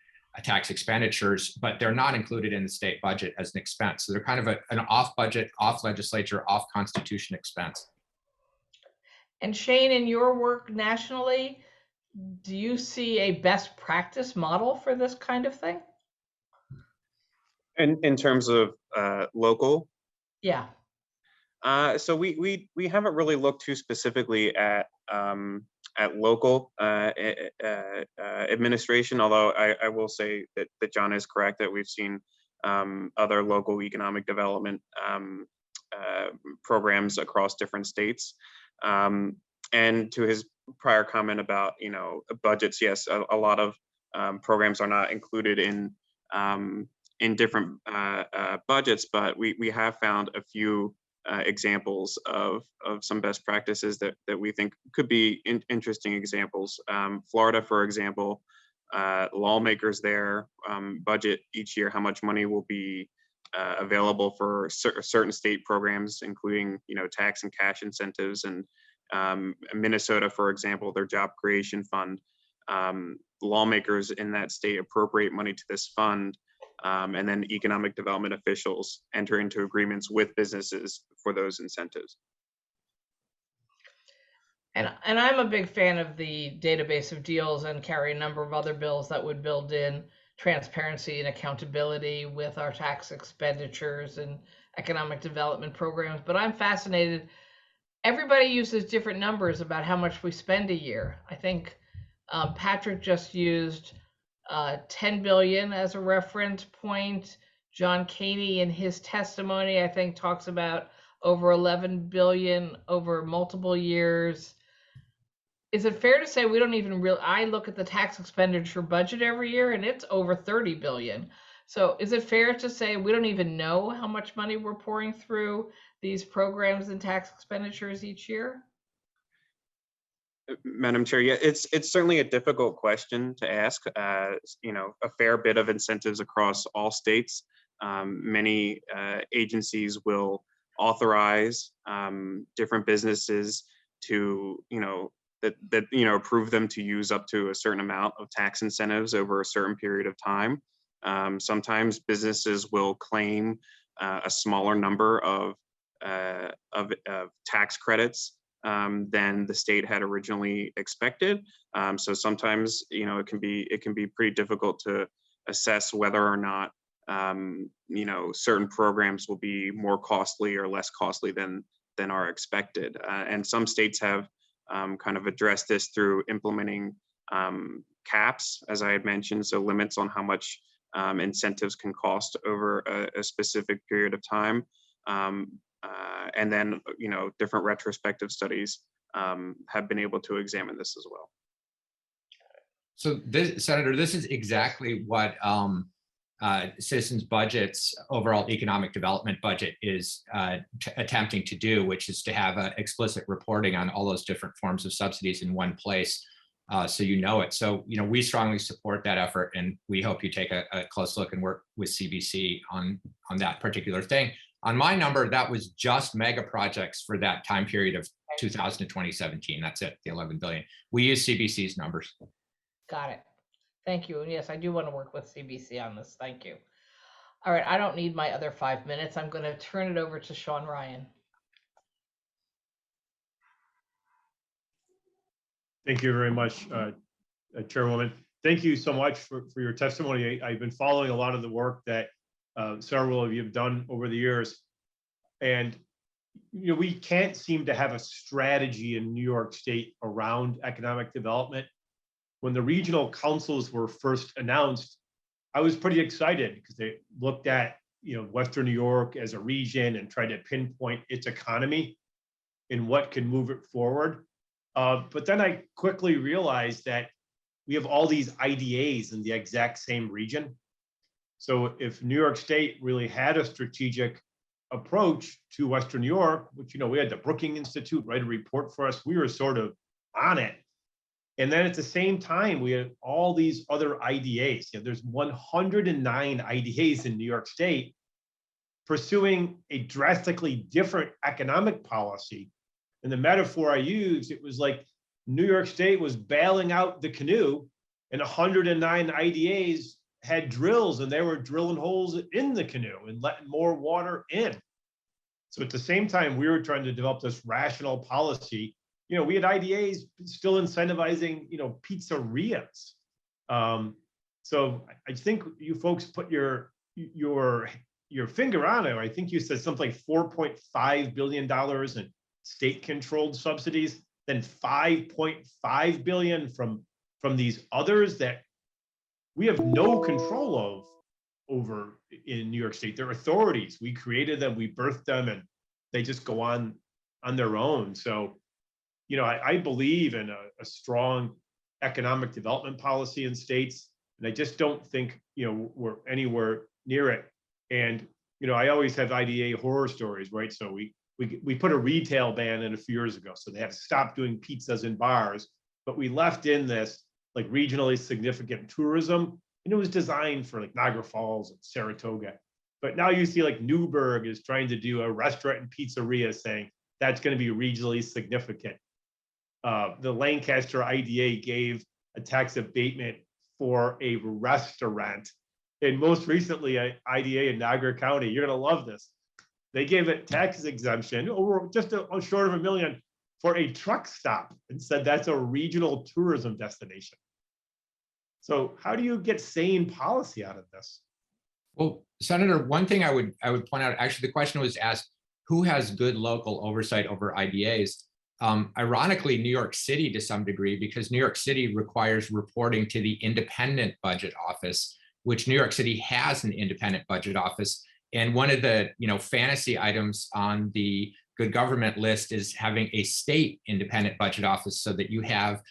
Speaker 18: tax expenditures, but they're not included in the state budget as an expense. So they're kind of an off-budget, off-legislature, off-constitution expense.
Speaker 1: And Shane, in your work nationally, do you see a best practice model for this kind of thing?
Speaker 17: In terms of local,
Speaker 1: Yeah.
Speaker 17: so we haven't really looked too specifically at local administration, although I will say that John is correct that we've seen other local economic development programs across different states. And to his prior comment about budgets, yes, a lot of programs are not included in different budgets, but we have found a few examples of some best practices that we think could be interesting examples. Florida, for example, lawmakers there budget each year how much money will be available for certain state programs, including, tax and cash incentives. And Minnesota, for example, their job creation fund, lawmakers in that state appropriate money to this fund, and then economic development officials enter into agreements with businesses for those incentives.
Speaker 1: And I'm a big fan of the database of deals and carry a number of other bills that would build in transparency and accountability with our tax expenditures and economic development programs. But I'm fascinated. Everybody uses different numbers about how much we spend a year. I think Patrick just used 10 billion as a reference point. John Caney in his testimony, I think, talks about over 11 billion over multiple years. Is it fair to say we don't even really, I look at the tax expenditure budget every year and it's over 30 billion. So is it fair to say we don't even know how much money we're pouring through these programs and tax expenditures each year?
Speaker 17: Madam Chair, yeah, it's certainly a difficult question to ask. A fair bit of incentives across all states. Many agencies will authorize different businesses to, approve them to use up to a certain amount of tax incentives over a certain period of time. Sometimes businesses will claim a smaller number of tax credits than the state had originally expected. So sometimes, it can be pretty difficult to assess whether or not, certain programs will be more costly or less costly than are expected. And some states have kind of addressed this through implementing caps, as I had mentioned, so limits on how much incentives can cost over a specific period of time. And then, different retrospective studies have been able to examine this as well.
Speaker 18: So Senator, this is exactly what Citizens Budget's overall economic development budget is attempting to do, which is to have explicit reporting on all those different forms of subsidies in one place, so you know it. So, we strongly support that effort, and we hope you take a close look and work with CBC on that particular thing. On my number, that was just mega projects for that time period of 2000 to 2017. That's it, the 11 billion. We use CBC's numbers.
Speaker 1: Got it. Thank you. And yes, I do want to work with CBC on this. Thank you. All right, I don't need my other 5 minutes. I'm going to turn it over to Sean Ryan.
Speaker 10: Thank you very much, Chairwoman. Thank you so much for your testimony. I've been following a lot of the work that several of you have done over the years. And we can't seem to have a strategy in New York State around economic development. When the regional councils were first announced, I was pretty excited because they looked at Western New York as a region and tried to pinpoint its economy and what could move it forward. But then I quickly realized that we have all these IDAs in the exact same region. So if New York State really had a strategic approach to Western New York, which, we had the Brookings Institute write a report for us, we were sort of on it. And then at the same time, we had all these other IDAs. There's 109 IDAs in New York State pursuing a drastically different economic policy. And the metaphor I used, it was like New York State was bailing out the canoe and 109 IDAs had drills and they were drilling holes in the canoe and letting more water in. So at the same time, we were trying to develop this rational policy. We had IDAs still incentivizing, pizzerias. So I think you folks put your finger on it. I think you said something like $4.5 billion in state-controlled subsidies, then $5.5 billion from these others that we have no control of over in New York State. They're authorities. We created them, we birthed them, and they just go on their own. So, I believe in a strong economic development policy in states, and I just don't think, we're anywhere near it. And, I always have IDA horror stories, right? So we put a retail ban in a few years ago, so they had to stop doing pizzas in bars, but we left in this like regionally significant tourism, and it was designed for like Niagara Falls and Saratoga. But now you see like Newburgh is trying to do a restaurant and pizzeria, saying that's going to be regionally significant. The Lancaster IDA gave a tax abatement for a restaurant. And most recently, IDA in Niagara County, you're going to love this. They gave it tax exemption over just short of $1 million for a truck stop and said that's a regional tourism destination. So how do you get sane policy out of this?
Speaker 18: Well, Senator, one thing I would point out, actually, the question was asked, who has good local oversight over IDAs? Ironically, New York City to some degree, because New York City requires reporting to the independent budget office, which New York City has an independent budget office. And one of the fantasy items on the good government list is having a state independent budget office so that you have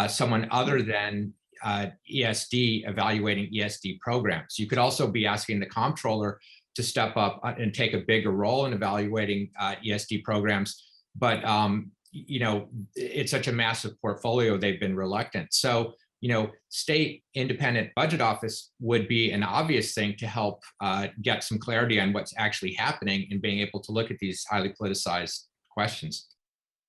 Speaker 18: someone other than ESD evaluating ESD programs. You could also be asking the comptroller to step up and take a bigger role in evaluating ESD programs. But it's such a massive portfolio, they've been reluctant. So, state independent budget office would be an obvious thing to help get some clarity on what's actually happening and being able to look at these highly politicized questions.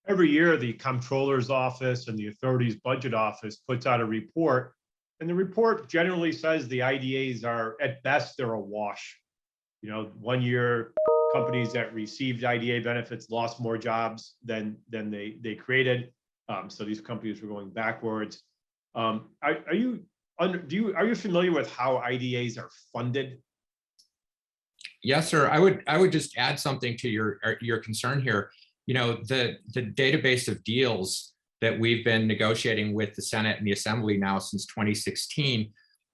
Speaker 10: Every year, the comptroller's office and the authority's budget office puts out a report. And the report generally says the IDAs are, at best, they're a wash. 1 year, companies that received IDA benefits lost more jobs than they created. So these companies were going backwards. Are you familiar with how IDAs are funded?
Speaker 18: Yes, sir. I would just add something to your concern here. The database of deals that we've been negotiating with the Senate and the Assembly now since 2016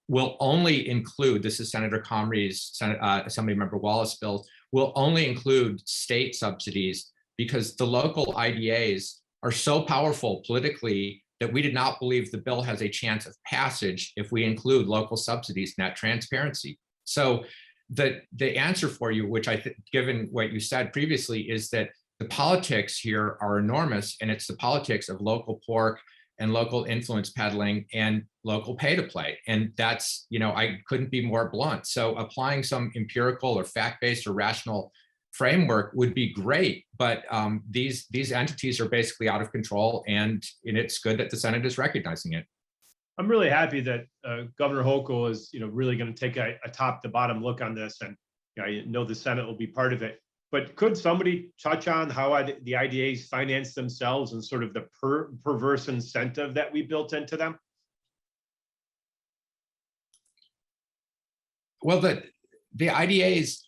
Speaker 18: will only include, this is Senator Comrie's Assemblymember Wallace bill, will only include state subsidies because the local IDAs are so powerful politically that we did not believe the bill has a chance of passage if we include local subsidies in that transparency. So the answer for you, which I think, given what you said previously, is that the politics here are enormous, and it's the politics of local pork and local influence peddling and local pay to play. And that's, I couldn't be more blunt. So applying some empirical or fact-based or rational framework would be great, but these entities are basically out of control, and it's good that the Senate is recognizing it.
Speaker 10: I'm really happy that Governor Hochul is, really going to take a top to bottom look on this, and I know the Senate will be part of it. But could somebody touch on how the IDAs finance themselves and sort of the perverse incentive that we built into them?
Speaker 18: Well, the IDAs,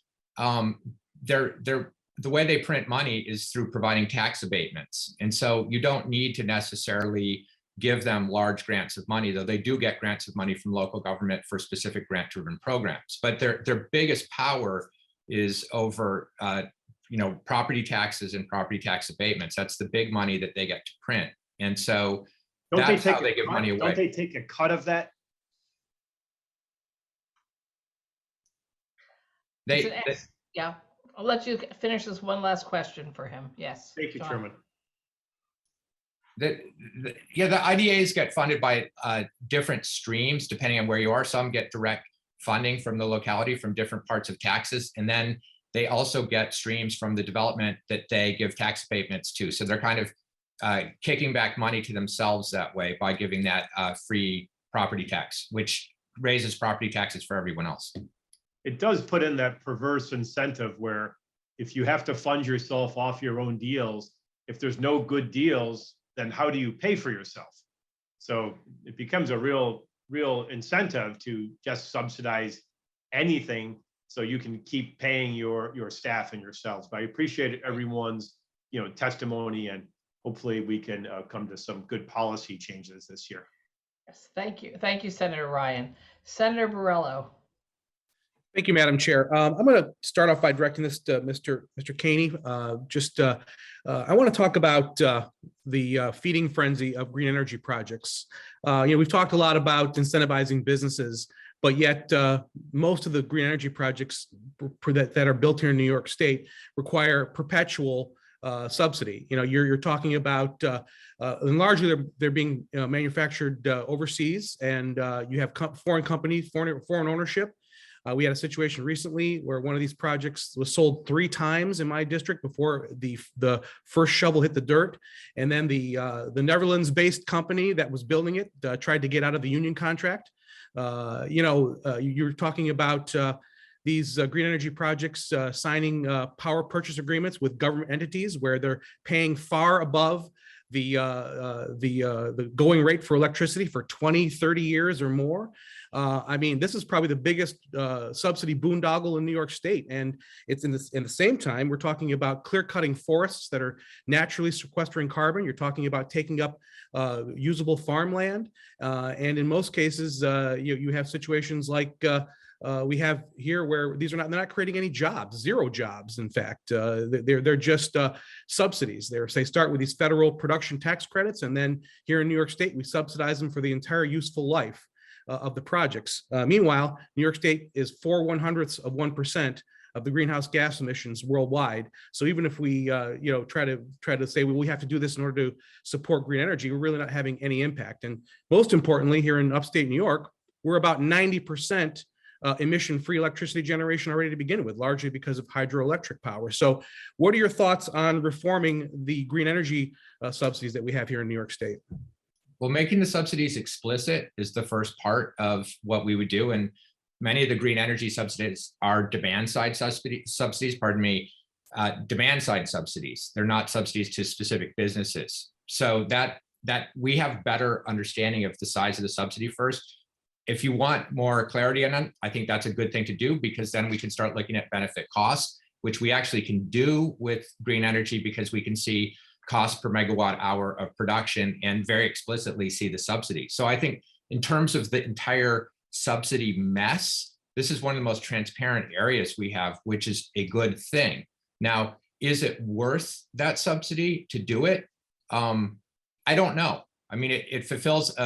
Speaker 18: the way they print money is through providing tax abatements. And so you don't need to necessarily give them large grants of money, though they do get grants of money from local government for specific grant-driven programs. But their biggest power is over property taxes and property tax abatements. That's the big money that they get to print. And so that's how they give money away.
Speaker 10: Don't they take a cut of that?
Speaker 1: Yeah, I'll let you finish this one last question for him. Yes.
Speaker 10: Thank you,
Speaker 1: John.
Speaker 10: Chairman.
Speaker 18: The IDAs get funded by different streams depending on where you are. Some get direct funding from the locality from different parts of taxes, and then they also get streams from the development that they give tax abatements to. So they're kind of kicking back money to themselves that way by giving that free property tax, which raises property taxes for everyone else.
Speaker 10: It does put in that perverse incentive where if you have to fund yourself off your own deals, if there's no good deals, then how do you pay for yourself? So it becomes a real incentive to just subsidize anything so you can keep paying your staff and yourselves. But I appreciate everyone's testimony, and hopefully we can come to some good policy changes this year.
Speaker 1: Yes, thank you, Senator Ryan. Senator Borrello.
Speaker 6: Thank you, Madam Chair. I'm going to start off by directing this to Mr. Caney. I want to talk about the feeding frenzy of green energy projects. We've talked a lot about incentivizing businesses, but yet most of the green energy projects that are built here in New York State require perpetual subsidy. You're talking about, and largely they're being manufactured overseas, and you have foreign companies, foreign ownership. We had a situation recently where one of these projects was sold 3 times in my district before the first shovel hit the dirt. And then the Netherlands-based company that was building it tried to get out of the union contract. You're talking about these green energy projects signing power purchase agreements with government entities where they're paying far above the going rate for electricity for 20, 30 years or more. I mean, this is probably the biggest subsidy boondoggle in New York State. And it's in the same time, we're talking about clear cutting forests that are naturally sequestering carbon. You're talking about taking up usable farmland. And in most cases, you have situations like we have here where they're not creating any jobs, 0 jobs. In fact, they're just subsidies. They start with these federal production tax credits, and then here in New York State, we subsidize them for the entire useful life of the projects. Meanwhile, New York State is 0.04% of the greenhouse gas emissions worldwide. So even if we try to say, well, we have to do this in order to support green energy, we're really not having any impact. And most importantly, here in upstate New York, we're about 90% emission-free electricity generation already to begin with, largely because of hydroelectric power. So what are your thoughts on reforming the green energy subsidies that we have here in New York State?
Speaker 18: Well, making the subsidies explicit is the first part of what we would do. And many of the green energy subsidies are demand side subsidies, demand side subsidies. They're not subsidies to specific businesses. So that we have better understanding of the size of the subsidy first. If you want more clarity on it, I think that's a good thing to do, because then we can start looking at benefit costs, which we actually can do with green energy, because we can see cost per megawatt hour of production and very explicitly see the subsidy. So I think in terms of the entire subsidy mess, this is one of the most transparent areas we have, which is a good thing. Now, is it worth that subsidy to do it? I don't know. I mean, it fulfills,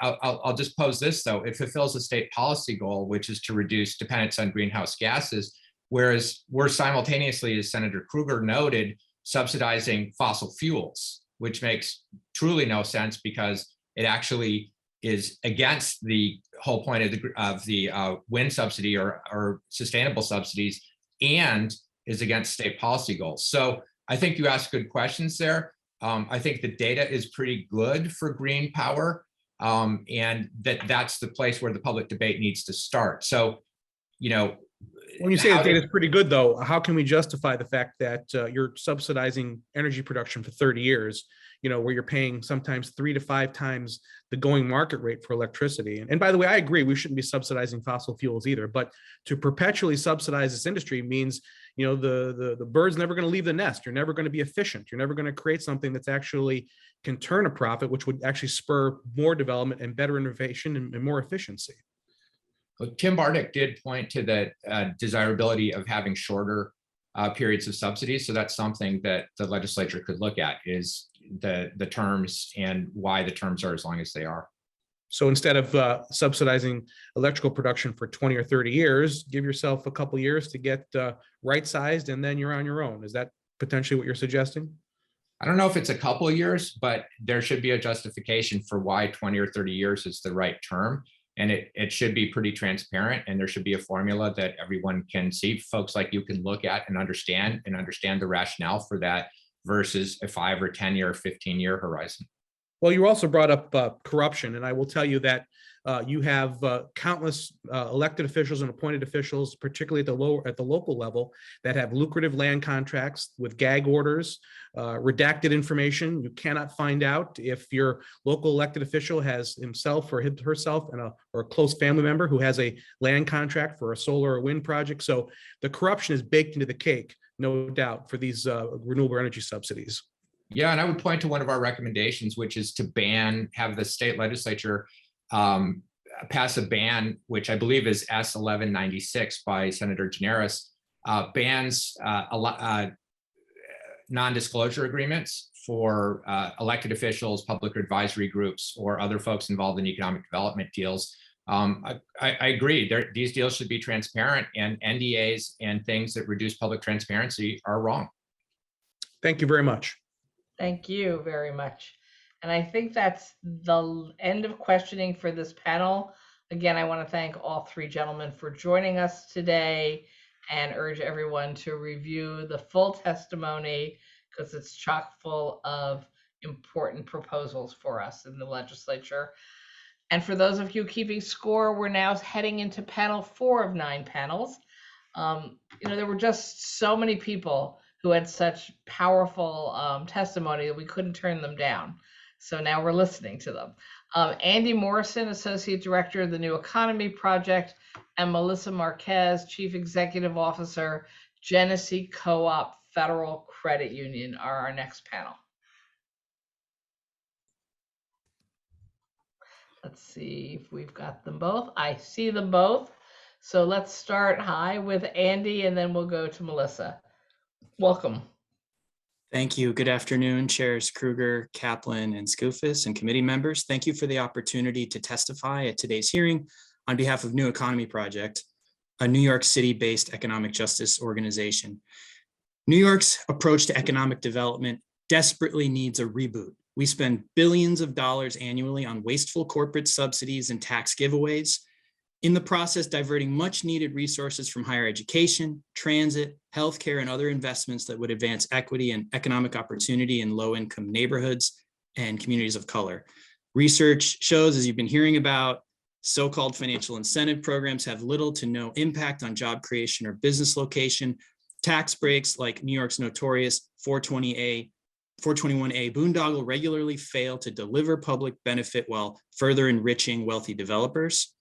Speaker 18: I'll just pose this though, it fulfills a state policy goal, which is to reduce dependence on greenhouse gases, whereas we're simultaneously, as Senator Krueger noted, subsidizing fossil fuels, which makes truly no sense, because it actually is against the whole point of the wind subsidy or sustainable subsidies, and is against state policy goals. So I think you asked good questions there. I think the data is pretty good for green power, and that's the place where the public debate needs to start. So,
Speaker 6: when you say the data is pretty good, though, how can we justify the fact that you're subsidizing energy production for 30 years, where you're paying sometimes 3 to 5 times the going market rate for electricity? And by the way, I agree, we shouldn't be subsidizing fossil fuels either, but to perpetually subsidize this industry means, the bird's never going to leave the nest. You're never going to be efficient. You're never going to create something that's actually can turn a profit, which would actually spur more development and better innovation and more efficiency.
Speaker 18: Well, Tim Bartek did point to the desirability of having shorter periods of subsidies. So that's something that the legislature could look at, is the terms and why the terms are as long as they are.
Speaker 6: So instead of subsidizing electrical production for 20 or 30 years, give yourself a couple years to get right-sized, and then you're on your own. Is that potentially what you're suggesting?
Speaker 18: I don't know if it's a couple of years, but there should be a justification for why 20 or 30 years is the right term. And it should be pretty transparent, and there should be a formula that everyone can see. Folks like you can look at and understand the rationale for that versus a 5 or 10 year, 15-year horizon.
Speaker 6: Well, you also brought up corruption, and I will tell you that you have countless elected officials and appointed officials, particularly at the local level, that have lucrative land contracts with gag orders, redacted information. You cannot find out if your local elected official has himself or herself or a close family member who has a land contract for a solar or wind project. So the corruption is baked into the cake, no doubt, for these renewable energy subsidies.
Speaker 18: Yeah, and I would point to one of our recommendations, which is to have the state legislature pass a ban, which I believe is S 1196 by Senator Gianaris, bans non-disclosure agreements for elected officials, public advisory groups, or other folks involved in economic development deals. I agree, these deals should be transparent, and NDAs and things that reduce public transparency are wrong.
Speaker 6: Thank you very much.
Speaker 1: Thank you very much. And I think that's the end of questioning for this panel. Again, I want to thank all three gentlemen for joining us today and urge everyone to review the full testimony because it's chock full of important proposals for us in the legislature. And for those of you keeping score, we're now heading into panel 4 of 9 panels. There were just so many people who had such powerful testimony that we couldn't turn them down. So now we're listening to them. Andy Morrison, Associate Director of the New Economy Project, and Melissa Marquez, Chief Executive Officer, Genesee Co-op Federal Credit Union, are our next panel. Let's see if we've got them both. I see them both. So let's start high with Andy and then we'll go to Melissa. Welcome.
Speaker 20: Thank you. Good afternoon, Chairs Kruger, Kaplan, and Skoufis, and committee members. Thank you for the opportunity to testify at today's hearing on behalf of New Economy Project, a New York City-based economic justice organization. New York's approach to economic development desperately needs a reboot. We spend billions of dollars annually on wasteful corporate subsidies and tax giveaways, in the process diverting much needed resources from higher education, transit, healthcare, and other investments that would advance equity and economic opportunity in low-income neighborhoods and communities of color. Research shows, as you've been hearing about, so-called financial incentive programs have little to no impact on job creation or business location. Tax breaks like New York's notorious 421A boondoggle regularly fail to deliver public benefit while further enriching wealthy developers.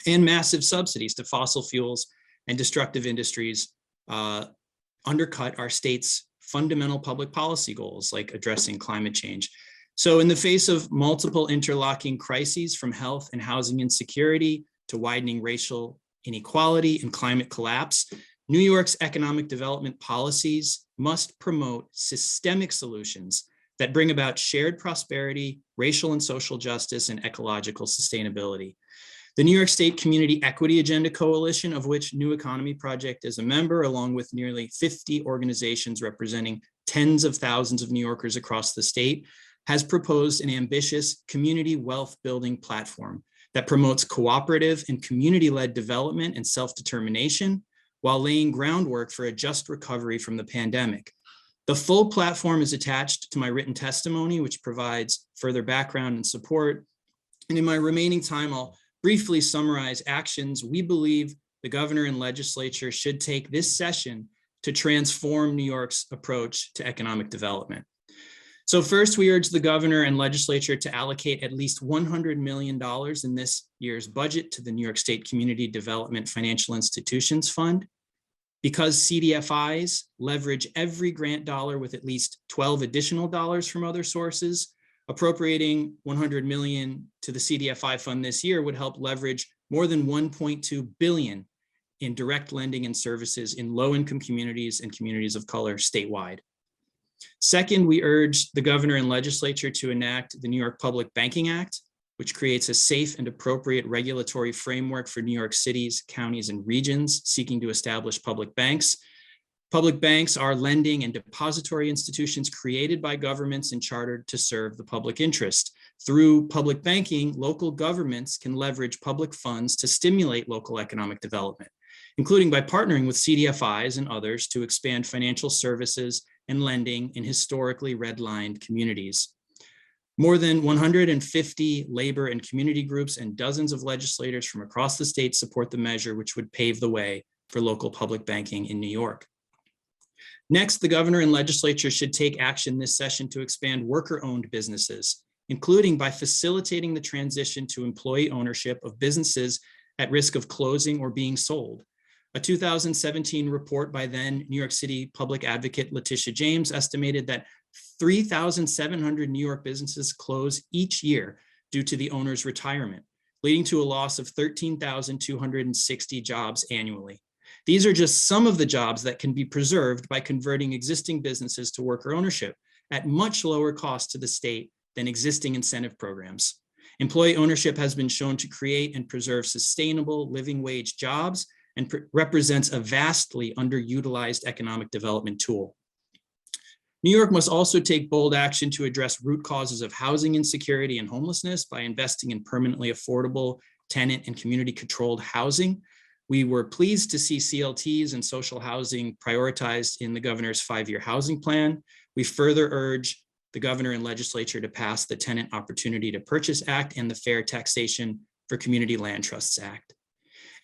Speaker 20: And massive subsidies to fossil fuels and destructive industries undercut our state's fundamental public policy goals, like addressing climate change. So in the face of multiple interlocking crises, from health and housing insecurity to widening racial inequality and climate collapse, New York's economic development policies must promote systemic solutions that bring about shared prosperity, racial and social justice, and ecological sustainability. The New York State Community Equity Agenda Coalition, of which New Economy Project is a member, along with nearly 50 organizations representing tens of thousands of New Yorkers across the state, has proposed an ambitious community wealth building platform that promotes cooperative and community-led development and self-determination while laying groundwork for a just recovery from the pandemic. The full platform is attached to my written testimony, which provides further background and support. And in my remaining time, I'll briefly summarize actions we believe the governor and legislature should take this session to transform New York's approach to economic development. So first, we urge the governor and legislature to allocate at least $100 million in this year's budget to the New York State Community Development Financial Institutions Fund. Because CDFIs leverage every grant dollar with at least 12 additional dollars from other sources, appropriating $100 million to the CDFI fund this year would help leverage more than $1.2 billion in direct lending and services in low-income communities and communities of color statewide. Second, we urge the governor and legislature to enact the New York Public Banking Act, which creates a safe and appropriate regulatory framework for New York cities, counties, and regions seeking to establish public banks. Public banks are lending and depository institutions created by governments and chartered to serve the public interest. Through public banking, local governments can leverage public funds to stimulate local economic development, including by partnering with CDFIs and others to expand financial services and lending in historically redlined communities. More than 150 labor and community groups and dozens of legislators from across the state support the measure, which would pave the way for local public banking in New York. Next, the governor and legislature should take action this session to expand worker-owned businesses, including by facilitating the transition to employee ownership of businesses at risk of closing or being sold. A 2017 report by then New York City public advocate Letitia James estimated that 3,700 New York businesses close each year due to the owner's retirement, leading to a loss of 13,260 jobs annually. These are just some of the jobs that can be preserved by converting existing businesses to worker ownership at much lower cost to the state than existing incentive programs. Employee ownership has been shown to create and preserve sustainable living wage jobs and represents a vastly underutilized economic development tool. New York must also take bold action to address root causes of housing insecurity and homelessness by investing in permanently affordable tenant, and community-controlled housing. We were pleased to see CLTs and social housing prioritized in the governor's 5-year housing plan. We further urge the governor and legislature to pass the Tenant Opportunity to Purchase Act and the Fair Taxation for Community Land Trusts Act.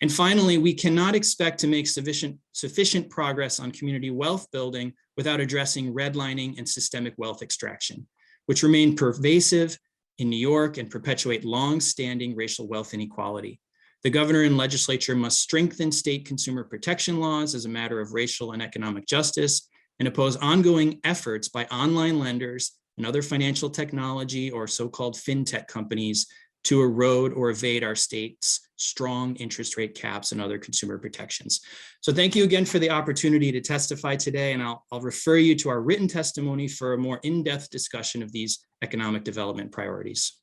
Speaker 20: And finally, we cannot expect to make sufficient progress on community wealth building without addressing redlining and systemic wealth extraction, which remain pervasive in New York and perpetuate long-standing racial wealth inequality. The governor and legislature must strengthen state consumer protection laws as a matter of racial and economic justice and oppose ongoing efforts by online lenders and other financial technology or so-called fintech companies to erode or evade our state's strong interest rate caps and other consumer protections. So thank you again for the opportunity to testify today, and I'll refer you to our written testimony for a more in-depth discussion of these economic development priorities.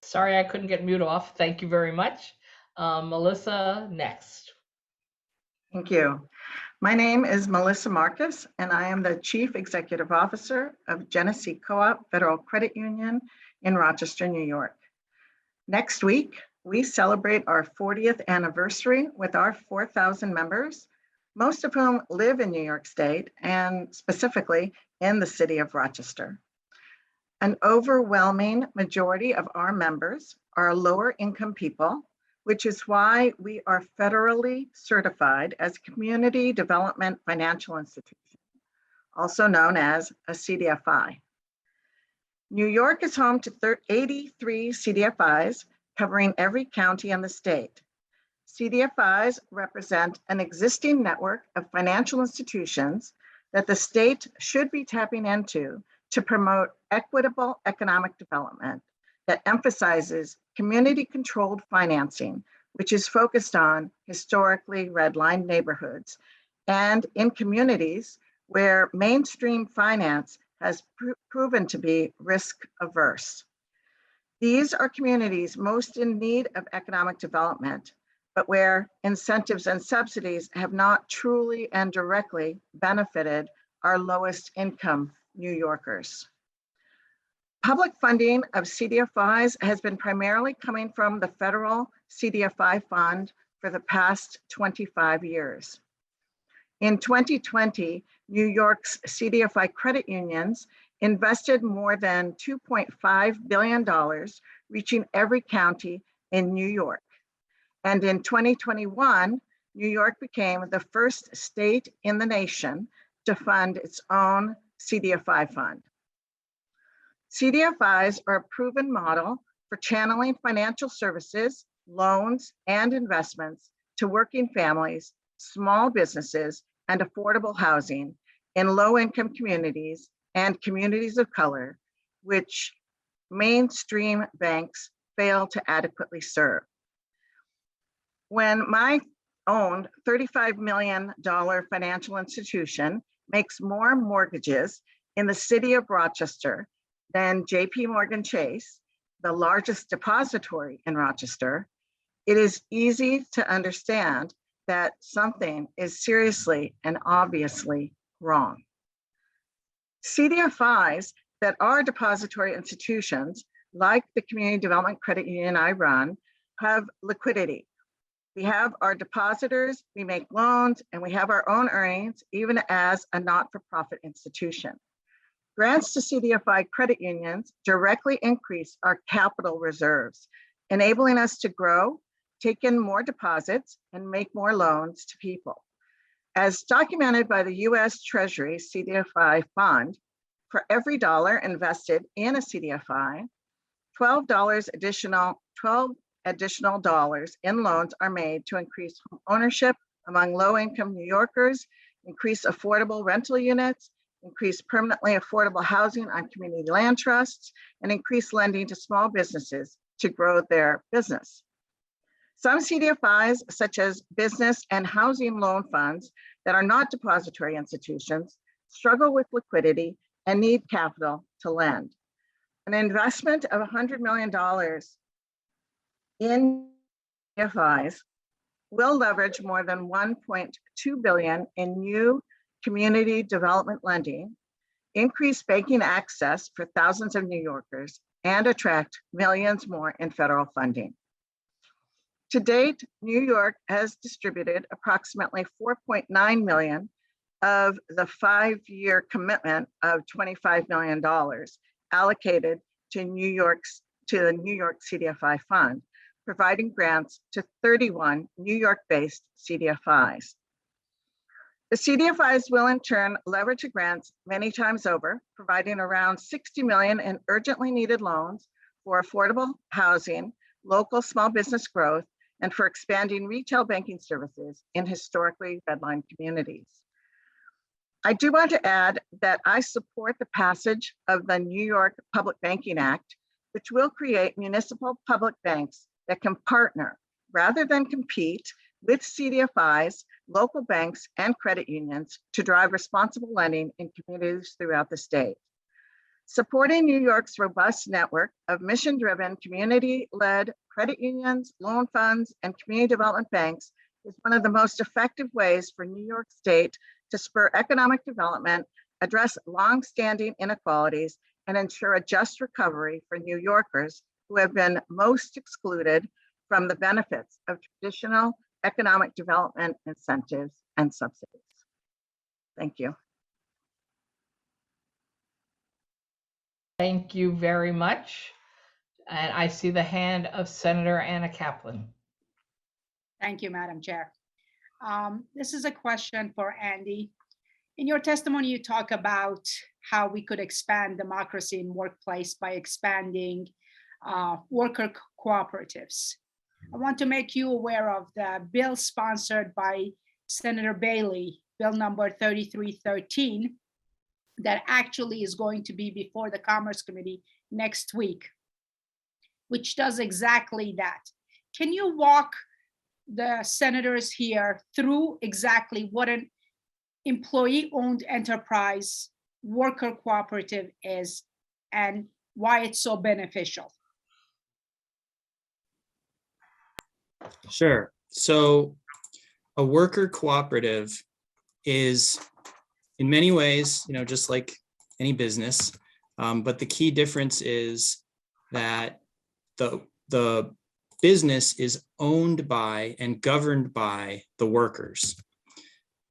Speaker 1: Sorry, I couldn't get mute off. Thank you very much. Melissa, next.
Speaker 21: Thank you. My name is Melissa Marcus, and I am the Chief Executive Officer of Genesee Co-op Federal Credit Union in Rochester, New York. Next week, we celebrate our 40th anniversary with our 4,000 members, most of whom live in New York State and specifically in the city of Rochester. An overwhelming majority of our members are lower income people, which is why we are federally certified as a Community Development Financial Institution, also known as a CDFI. New York is home to 83 CDFIs covering every county in the state. CDFIs represent an existing network of financial institutions that the state should be tapping into to promote equitable economic development that emphasizes community-controlled financing, which is focused on historically redlined neighborhoods and in communities where mainstream finance has proven to be risk-averse. These are communities most in need of economic development, but where incentives and subsidies have not truly and directly benefited our lowest income New Yorkers. Public funding of CDFIs has been primarily coming from the federal CDFI fund for the past 25 years. In 2020, New York's CDFI credit unions invested more than $2.5 billion, reaching every county in New York. And in 2021, New York became the first state in the nation to fund its own CDFI fund. CDFIs are a proven model for channeling financial services, loans, and investments to working families, small businesses, and affordable housing in low-income communities and communities of color, which mainstream banks fail to adequately serve. When my own $35 million financial institution makes more mortgages in the city of Rochester than JP Morgan Chase, the largest depository in Rochester, it is easy to understand that something is seriously and obviously wrong. CDFIs that are depository institutions, like the Community Development Credit Union I run, have liquidity. We have our depositors, we make loans, and we have our own earnings, even as a not-for-profit institution. Grants to CDFI credit unions directly increase our capital reserves, enabling us to grow, take in more deposits, and make more loans to people. As documented by the US Treasury CDFI fund, for every dollar invested in a CDFI, 12 additional dollars in loans are made to increase home ownership among low-income New Yorkers, increase affordable rental units, increase permanently affordable housing on community land trusts, and increase lending to small businesses to grow their business. Some CDFIs, such as business and housing loan funds that are not depository institutions, struggle with liquidity and need capital to lend. An investment of $100 million in CDFIs will leverage more than $1.2 billion in new community development lending, increase banking access for thousands of New Yorkers, and attract millions more in federal funding. To date, New York has distributed approximately 4.9 million of the 5-year commitment of $25 million allocated to the New York CDFI Fund, providing grants to 31 New York-based CDFIs. The CDFIs will in turn leverage the grants many times over, providing around 60 million in urgently needed loans for affordable housing, local small business growth, and for expanding retail banking services in historically redlined communities. I do want to add that I support the passage of the New York Public Banking Act, which will create municipal public banks that can partner rather than compete with CDFIs, local banks, and credit unions to drive responsible lending in communities throughout the state. Supporting New York's robust network of mission-driven, community-led credit unions, loan funds, and community development banks is one of the most effective ways for New York State to spur economic development, address long-standing inequalities, and ensure a just recovery for New Yorkers who have been most excluded from the benefits of traditional economic development incentives and subsidies. Thank you.
Speaker 1: Thank you very much. And I see the hand of Senator Anna Kaplan.
Speaker 2: Thank you, Madam Chair. This is a question for Andy. In your testimony, you talk about how we could expand democracy in workplace by expanding worker cooperatives. I want to make you aware of the bill sponsored by Senator Bailey, bill number 3313, that actually is going to be before the Commerce Committee next week, which does exactly that. Can you walk the senators here through exactly what an employee-owned enterprise worker cooperative is and why it's so beneficial?
Speaker 20: Sure. So a worker cooperative is in many ways, just like any business, but the key difference is that the business is owned by and governed by the workers.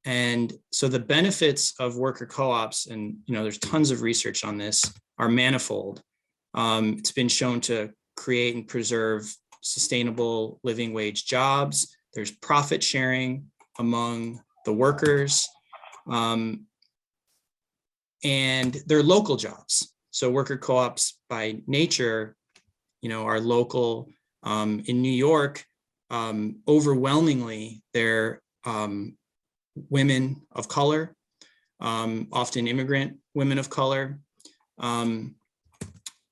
Speaker 20: And so the benefits of worker co-ops, and there's tons of research on this, are manifold. It's been shown to create and preserve sustainable living wage jobs. There's profit sharing among the workers. And they're local jobs. So worker co-ops by nature, are local. In New York, overwhelmingly, they're women of color, often immigrant women of color.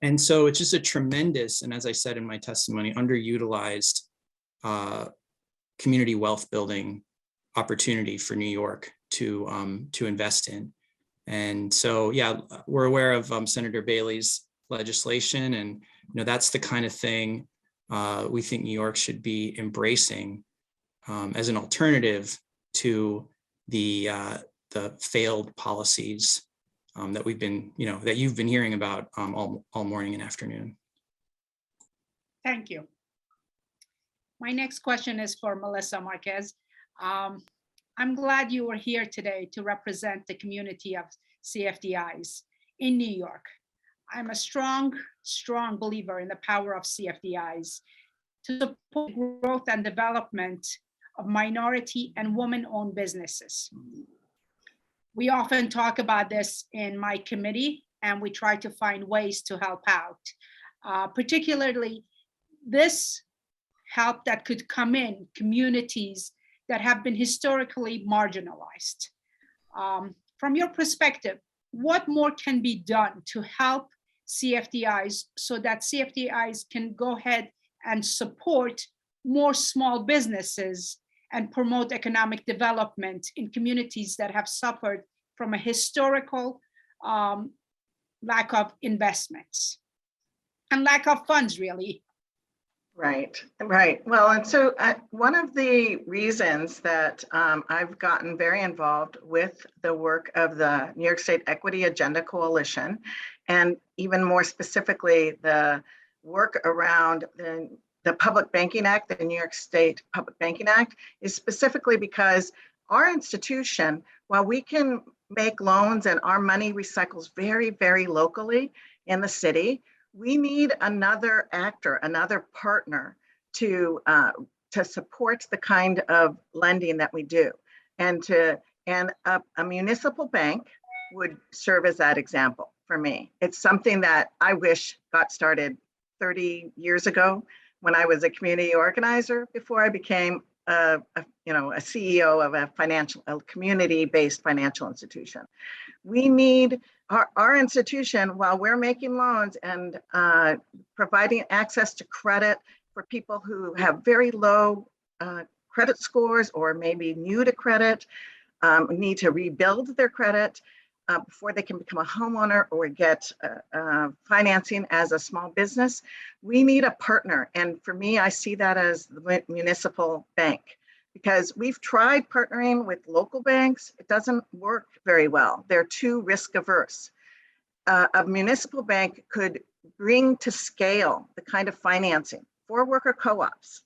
Speaker 20: And so it's just a tremendous, and as I said in my testimony, underutilized community wealth building opportunity for New York to invest in. And so, yeah, we're aware of Senator Bailey's legislation, and that's the kind of thing we think New York should be embracing as an alternative to the failed policies that we've been, that you've been hearing about all morning and afternoon.
Speaker 2: Thank you. My next question is for Melissa Marquez. I'm glad you were here today to represent the community of CFDIs in New York. I'm a strong believer in the power of CFDIs to support growth and development of minority and woman-owned businesses. We often talk about this in my committee, and we try to find ways to help out, particularly this help that could come in communities that have been historically marginalized. From your perspective, what more can be done to help CFDIs so that CFDIs can go ahead and support more small businesses and promote economic development in communities that have suffered from a historical lack of investments and lack of funds, really?
Speaker 21: Right, right. Well, and so one of the reasons that I've gotten very involved with the work of the New York State Equity Agenda Coalition, and even more specifically, the work around the Public Banking Act, the New York State Public Banking Act, is specifically because our institution, while we can make loans and our money recycles very, very locally in the city, we need another actor, another partner to support the kind of lending that we do, and a municipal bank would serve as that example for me. It's something that I wish got started 30 years ago when I was a community organizer before I became a CEO of a community-based financial institution. We need our institution, while we're making loans and providing access to credit for people who have very low credit scores or maybe new to credit, need to rebuild their credit before they can become a homeowner or get financing as a small business. We need a partner. And for me, I see that as the municipal bank, because we've tried partnering with local banks. It doesn't work very well. They're too risk averse. A municipal bank could bring to scale the kind of financing for worker co-ops.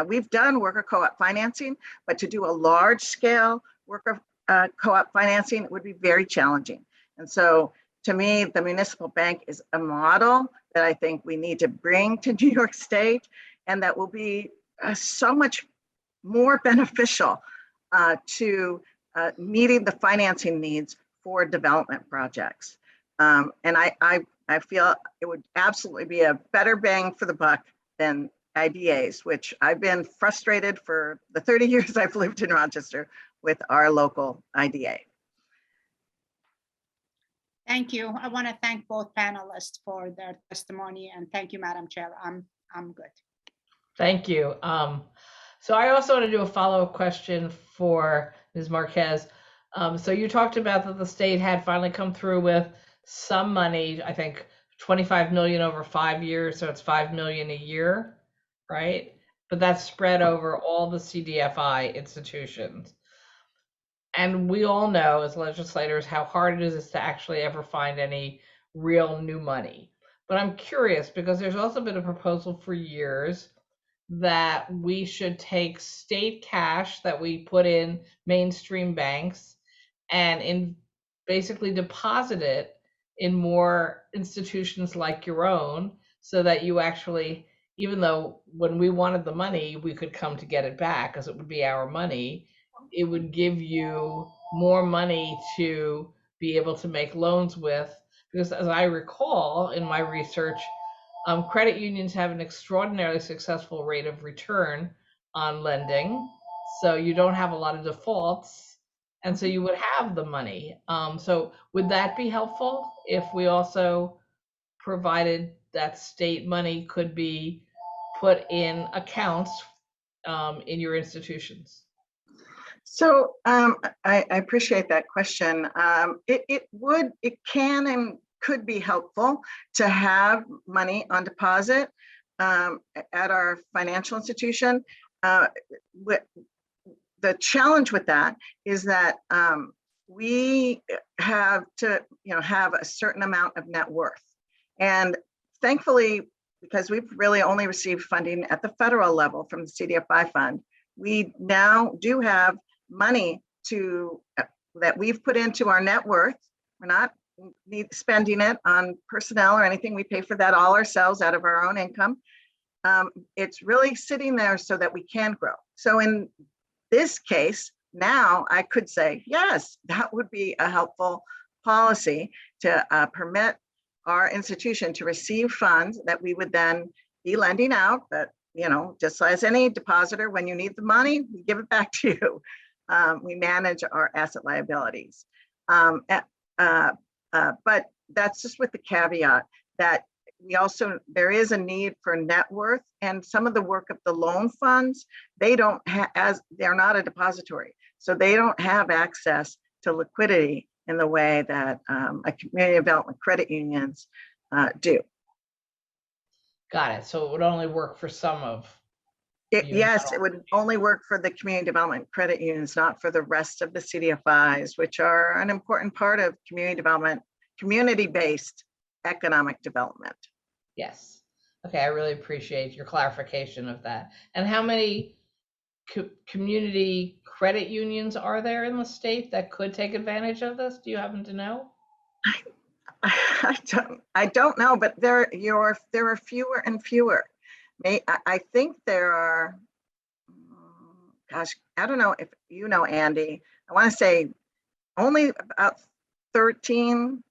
Speaker 21: We've done worker co-op financing, but to do a large scale worker co-op financing would be very challenging. And so to me, the municipal bank is a model that I think we need to bring to New York State, and that will be so much more beneficial to meeting the financing needs for development projects. And I feel it would absolutely be a better bang for the buck than IDAs, which I've been frustrated for the 30 years I've lived in Rochester with our local IDA.
Speaker 2: Thank you. I want to thank both panelists for their testimony, and thank you, Madam Chair. I'm good.
Speaker 1: Thank you. So I also want to do a follow-up question for Ms. Marquez. So you talked about that the state had finally come through with some money, I think 25 million over 5 years, so it's 5 million a year, right? But that's spread over all the CDFI institutions. And we all know as legislators how hard it is to actually ever find any real new money. But I'm curious because there's also been a proposal for years that we should take state cash that we put in mainstream banks and basically deposit it in more institutions like your own, so that you actually, even though when we wanted the money, we could come to get it back because it would be our money, it would give you more money to be able to make loans with. Because as I recall in my research, credit unions have an extraordinarily successful rate of return on lending. So you don't have a lot of defaults. And so you would have the money. So would that be helpful if we also provided that state money could be put in accounts in your institutions?
Speaker 21: So I appreciate that question. It can and could be helpful to have money on deposit at our financial institution. The challenge with that is that we have to, have a certain amount of net worth. And thankfully, because we've really only received funding at the federal level from the CDFI fund, we now do have money that we've put into our net worth. We're not spending it on personnel or anything. We pay for that all ourselves out of our own income. It's really sitting there so that we can grow. So in this case, now I could say, yes, that would be a helpful policy to permit our institution to receive funds that we would then be lending out. But, just as any depositor, when you need the money, we give it back to you. We manage our asset liabilities. But that's just with the caveat that there is a need for net worth, and some of the work of the loan funds, they're not a depository. So they don't have access to liquidity in the way that a community development credit unions do.
Speaker 1: Got it. So it would only work for some of you, not
Speaker 21: Yes, it
Speaker 1: all.
Speaker 21: would only work for the community development credit unions, not for the rest of the CDFIs, which are an important part of community development, community-based economic development.
Speaker 1: Yes. Okay, I really appreciate your clarification of that. And how many community credit unions are there in the state that could take advantage of this? Do you happen to know?
Speaker 21: I don't know, but there are fewer and fewer. I think there are, gosh, I don't know if you know, Andy, I want to say only about 13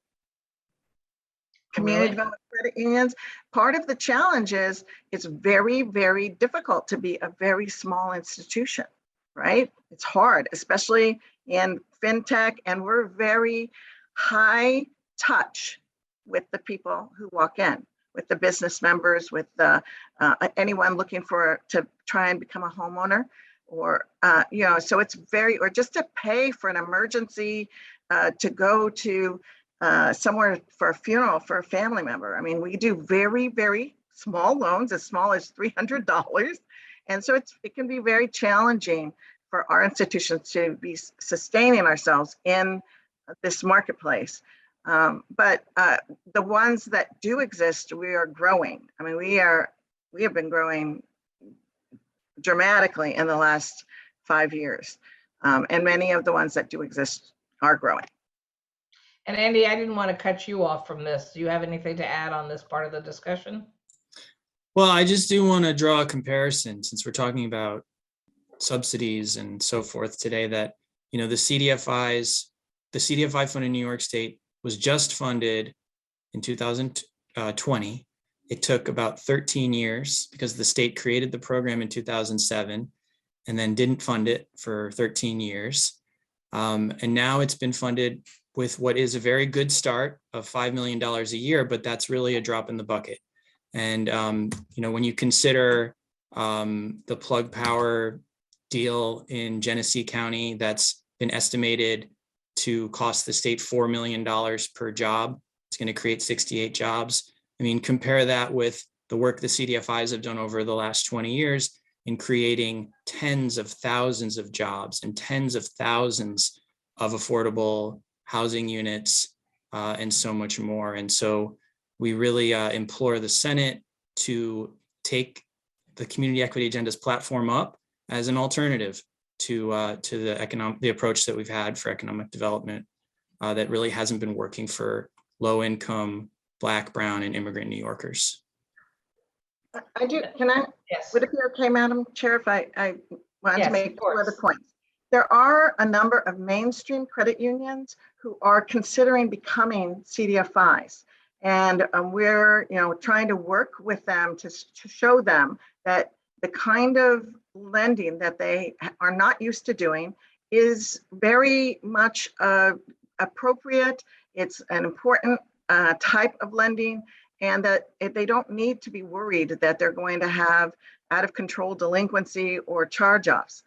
Speaker 21: community development credit unions. Part of the challenge is it's very, very difficult to be a very small institution, right? It's hard, especially in fintech, and we're very high touch with the people who walk in, with the business members, with the anyone looking to try and become a homeowner, or so it's very, or just to pay for an emergency, to go to somewhere for a funeral for a family member. I mean, we do very, very small loans, as small as $300. And so it can be very challenging for our institutions to be sustaining ourselves in this marketplace. But the ones that do exist, we are growing. I mean, we have been growing dramatically in the last 5 years. And many of the ones that do exist are growing.
Speaker 1: And Andy, I didn't want to cut you off from this. Do you have anything to add on this part of the discussion?
Speaker 20: Well, I just do want to draw a comparison, since we're talking about subsidies and so forth today, that, the CDFI fund in New York State was just funded in 2020. It took about 13 years because the state created the program in 2007 and then didn't fund it for 13 years. And now it's been funded with what is a very good start of $5 million a year, but that's really a drop in the bucket. And, when you consider the Plug Power deal in Genesee County, that's been estimated to cost the state $4 million per job. It's going to create 68 jobs. I mean, compare that with the work the CDFIs have done over the last 20 years in creating tens of thousands of jobs and tens of thousands of affordable housing units, and so much more. And so we really implore the Senate to take the Community Equity Agenda's platform up as an alternative to the approach that we've had for economic development that really hasn't been working for low-income Black, Brown, and immigrant New Yorkers.
Speaker 21: Can I?
Speaker 1: Yes.
Speaker 21: Would it be okay, Madam Chair, if I wanted
Speaker 1: Yes,
Speaker 21: to make
Speaker 1: of
Speaker 21: two other
Speaker 1: course.
Speaker 21: points? There are a number of mainstream credit unions who are considering becoming CDFIs. And we're trying to work with them to show them that the kind of lending that they are not used to doing is very much appropriate. It's an important type of lending, and that they don't need to be worried that they're going to have out of control delinquency or charge-offs.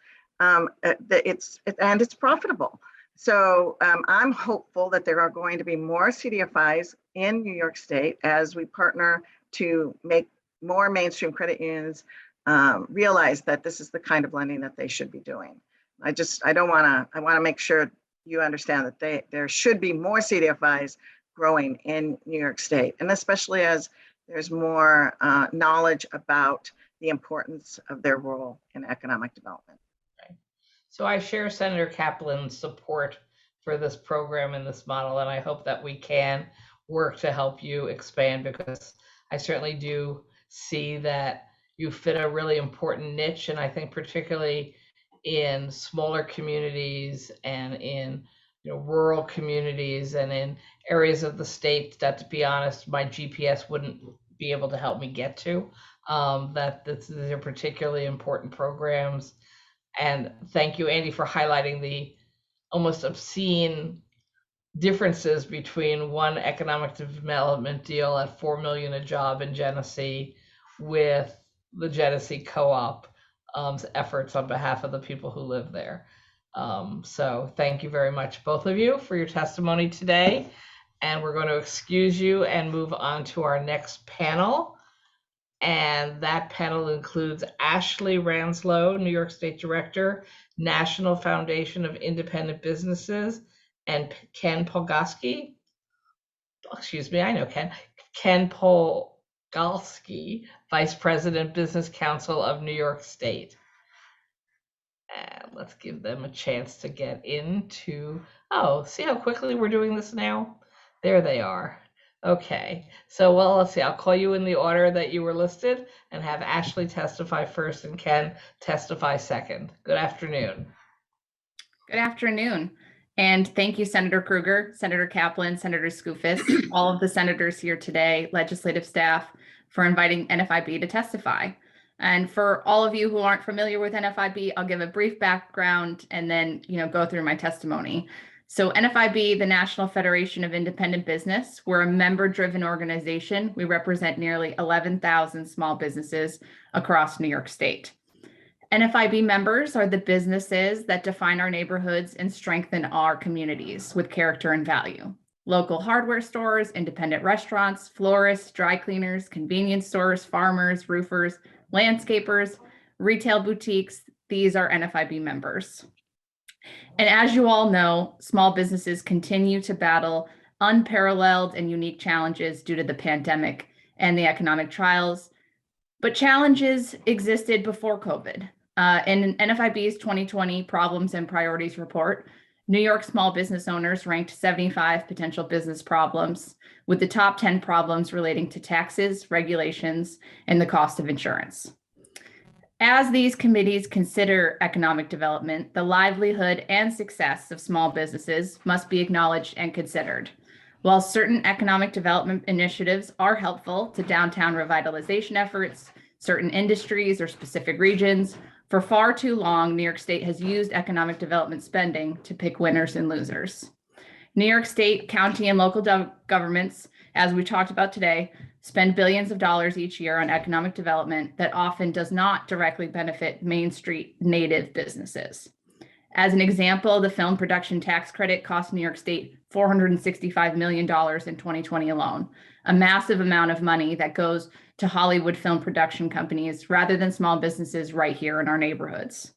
Speaker 21: It's profitable. So I'm hopeful that there are going to be more CDFIs in New York State as we partner to make more mainstream credit unions realize that this is the kind of lending that they should be doing. I want to make sure you understand that there should be more CDFIs growing in New York State, and especially as there's more knowledge about the importance of their role in economic development.
Speaker 1: So I share Senator Kaplan's support for this program and this model, and I hope that we can work to help you expand, because I certainly do see that you fit a really important niche, and I think particularly in smaller communities and in rural communities and in areas of the state that, to be honest, my GPS wouldn't be able to help me get to, that these are particularly important programs. And thank you, Andy, for highlighting the almost obscene differences between one economic development deal at $4 million a job in Genesee with the Genesee Co-op efforts on behalf of the people who live there. So thank you very much, both of you, for your testimony today. And we're going to excuse you and move on to our next panel. And that panel includes Ashley Ranslow, New York State Director, National Foundation of Independent Businesses, and Ken Polgoski. Excuse me, I know Ken. Ken Polgalski, Vice President, Business Council of New York State. And let's give them a chance to get into, oh, see how quickly we're doing this now? There they are. Okay, so well, let's see, I'll call you in the order that you were listed and have Ashley testify first and Ken testify second. Good afternoon.
Speaker 9: Good afternoon. And thank you, Senator Krueger, Senator Kaplan, Senator Skoufis, all of the senators here today, legislative staff, for inviting NFIB to testify. And for all of you who aren't familiar with NFIB, I'll give a brief background and then, go through my testimony. So NFIB, the National Federation of Independent Business, we're a member-driven organization. We represent nearly 11,000 small businesses across New York State. NFIB members are the businesses that define our neighborhoods and strengthen our communities with character and value. Local hardware stores, independent restaurants, florists, dry cleaners, convenience stores, farmers, roofers, landscapers, retail boutiques, these are NFIB members. And as you all know, small businesses continue to battle unparalleled and unique challenges due to the pandemic and the economic trials. But challenges existed before COVID. In NFIB's 2020 Problems and Priorities Report, New York small business owners ranked 75 potential business problems, with the top 10 problems relating to taxes, regulations, and the cost of insurance. As these committees consider economic development, the livelihood and success of small businesses must be acknowledged and considered. While certain economic development initiatives are helpful to downtown revitalization efforts, certain industries or specific regions, for far too long, New York State has used economic development spending to pick winners and losers. New York State, county, and local governments, as we talked about today, spend billions of dollars each year on economic development that often does not directly benefit Main Street native businesses. As an example, the film production tax credit cost New York State $465 million in 2020 alone, a massive amount of money that goes to Hollywood film production companies rather than small businesses right here in our neighborhoods.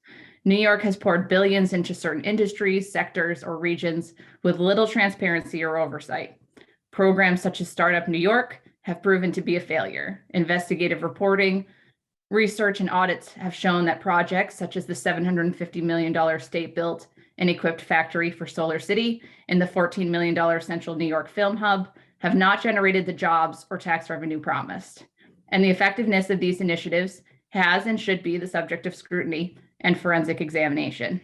Speaker 9: New York has poured billions into certain industries, sectors, or regions with little transparency or oversight. Programs such as Startup New York have proven to be a failure. Investigative reporting, research, and audits have shown that projects such as the $750 million state-built and equipped factory for Solar City and the $14 million Central New York Film Hub have not generated the jobs or tax revenue promised. And the effectiveness of these initiatives has and should be the subject of scrutiny and forensic examination.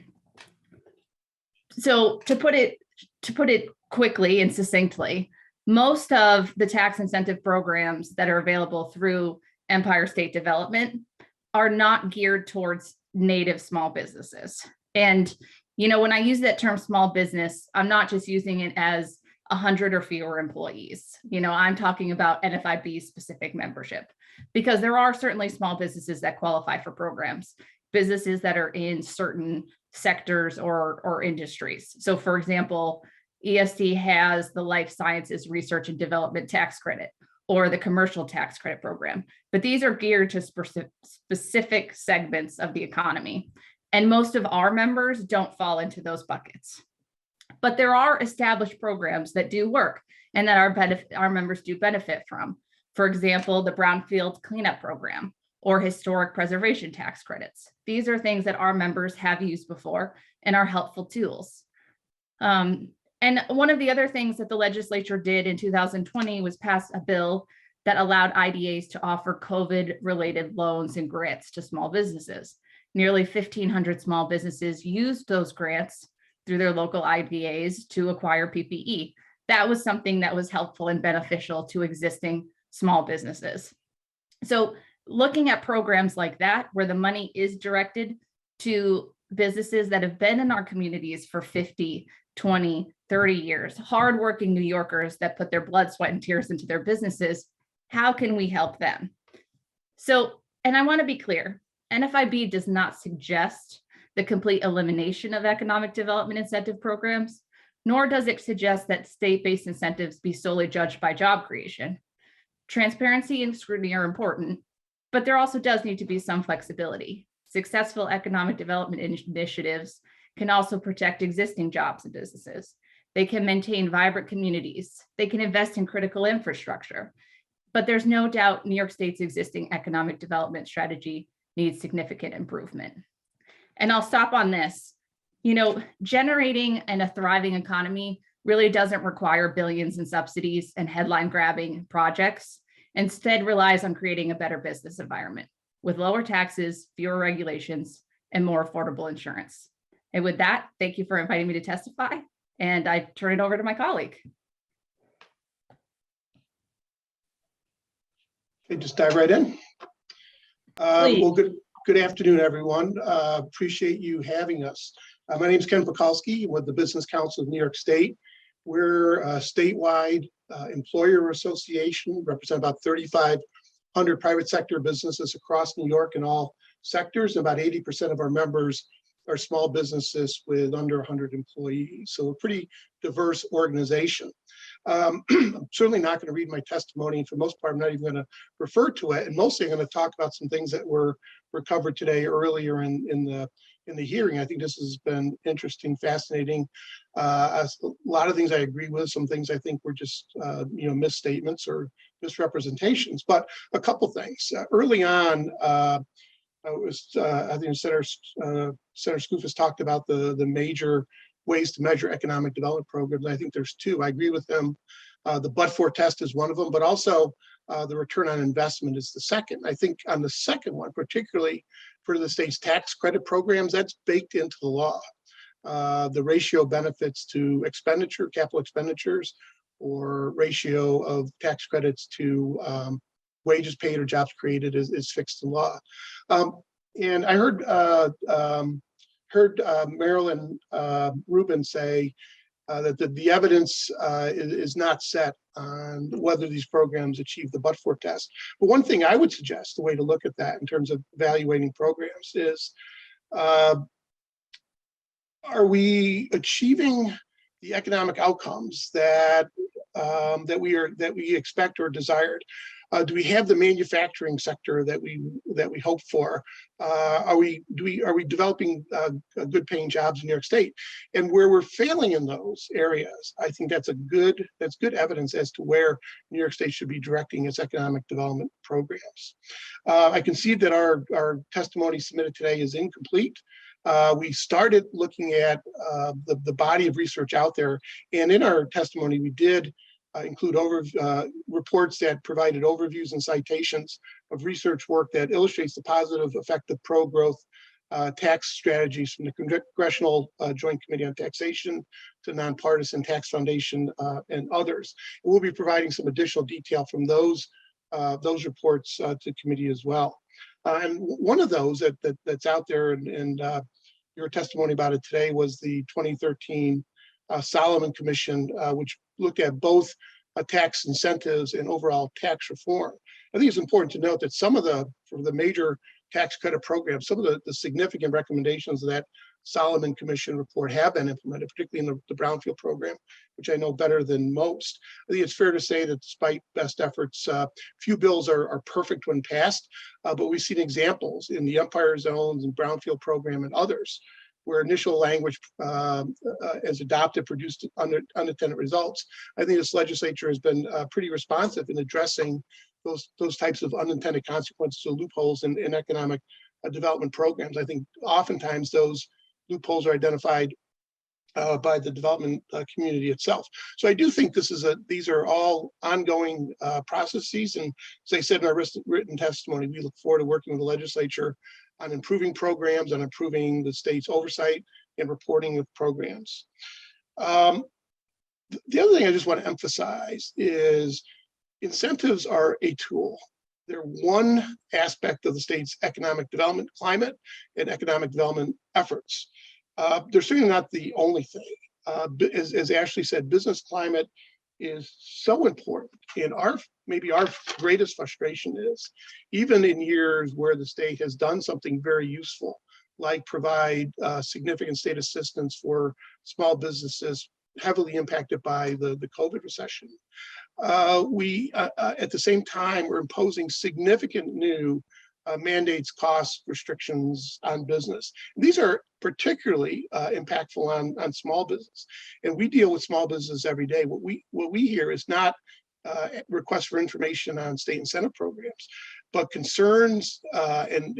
Speaker 9: So to put it quickly and succinctly, most of the tax incentive programs that are available through Empire State Development are not geared towards native small businesses. And, when I use that term small business, I'm not just using it as 100 or fewer employees. I'm talking about NFIB specific membership, because there are certainly small businesses that qualify for programs, businesses that are in certain sectors or industries. So for example, ESD has the Life Sciences Research and Development Tax Credit or the Commercial Tax Credit Program, but these are geared to specific segments of the economy. And most of our members don't fall into those buckets. But there are established programs that do work and that our members do benefit from. For example, the Brownfield Cleanup Program or Historic Preservation Tax Credits. These are things that our members have used before and are helpful tools. And one of the other things that the legislature did in 2020 was pass a bill that allowed IDAs to offer COVID-related loans and grants to small businesses. Nearly 1,500 small businesses used those grants through their local IDAs to acquire PPE. That was something that was helpful and beneficial to existing small businesses. So looking at programs like that, where the money is directed to businesses that have been in our communities for 50, 20, 30 years, hardworking New Yorkers that put their blood, sweat, and tears into their businesses, how can we help them? So, and I want to be clear, NFIB does not suggest the complete elimination of economic development incentive programs, nor does it suggest that state-based incentives be solely judged by job creation. Transparency and scrutiny are important, But there also does need to be some flexibility. Successful economic development initiatives can also protect existing jobs and businesses. They can maintain vibrant communities. They can invest in critical infrastructure. But there's no doubt New York State's existing economic development strategy needs significant improvement. And I'll stop on this. You know, generating a thriving economy really doesn't require billions in subsidies and headline grabbing projects. Instead relies on creating a better business environment with lower taxes, fewer regulations, and more affordable insurance. And with that, thank you for inviting me to testify. And I turn it over to my colleague.
Speaker 8: Okay, just dive right in. Well, good afternoon, everyone. Appreciate you having us. My name is Ken Pakulski with the Business Council of New York State. We're a statewide employer association, represent about 3,500 private sector businesses across New York in all sectors. About 80% of our members are small businesses with under 100 employees. So a pretty diverse organization. I'm certainly not going to read my testimony. For the most part, I'm not even going to refer to it. And mostly I'm going to talk about some things that were covered today earlier in the hearing. I think this has been interesting, fascinating. A lot of things I agree with. Some things I think were just misstatements or misrepresentations. But a couple things. Early on, I think Senator Skoufis talked about the major ways to measure economic development programs. I think there's two. I agree with him. The but-for test is one of them, but also the return on investment is the second. I think on the second one, particularly for the state's tax credit programs, that's baked into the law. The ratio of benefits to expenditure, capital expenditures, or ratio of tax credits to wages paid or jobs created is fixed in law. And I heard Marilyn Rubin say that the evidence is not set on whether these programs achieve the but-for test. But one thing I would suggest, the way to look at that in terms of evaluating programs is, are we achieving the economic outcomes that we expect or desired? Do we have the manufacturing sector that we hope for? Are we developing good paying jobs in New York State? And where we're failing in those areas, I think that's good evidence as to where New York State should be directing its economic development programs. I can see that our testimony submitted today is incomplete. We started looking at the body of research out there, and in our testimony we did include reports that provided overviews and citations of research work that illustrates the positive effect of pro-growth tax strategies from the Congressional Joint Committee on Taxation to Nonpartisan Tax Foundation and others. And we'll be providing some additional detail from those reports to committee as well. And one of those that's out there, and your testimony about it today, was the 2013 Solomon Commission, which looked at both tax incentives and overall tax reform. I think it's important to note that some of the major tax credit programs, some of the significant recommendations of that Solomon Commission report have been implemented, particularly in the Brownfield program, which I know better than most. I think it's fair to say that despite best efforts, few bills are perfect when passed, but we've seen examples in the Empire Zones and Brownfield program and others where initial language as adopted produced unintended results. I think this legislature has been pretty responsive in addressing those types of unintended consequences or loopholes in economic development programs. I think oftentimes those loopholes are identified by the development community itself. So I do think these are all ongoing processes. And as I said in our written testimony, we look forward to working with the legislature on improving programs, on improving the state's oversight and reporting of programs. The other thing I just want to emphasize is incentives are a tool. They're one aspect of the state's economic development climate and economic development efforts. They're certainly not the only thing. As Ashley said, business climate is so important. And maybe our greatest frustration is, even in years where the state has done something very useful, like provide significant state assistance for small businesses heavily impacted by the COVID recession. We, at the same time, are imposing significant new mandates, costs, restrictions on business. These are particularly impactful on small business. And we deal with small business every day. What we hear is not requests for information on state incentive programs, but concerns and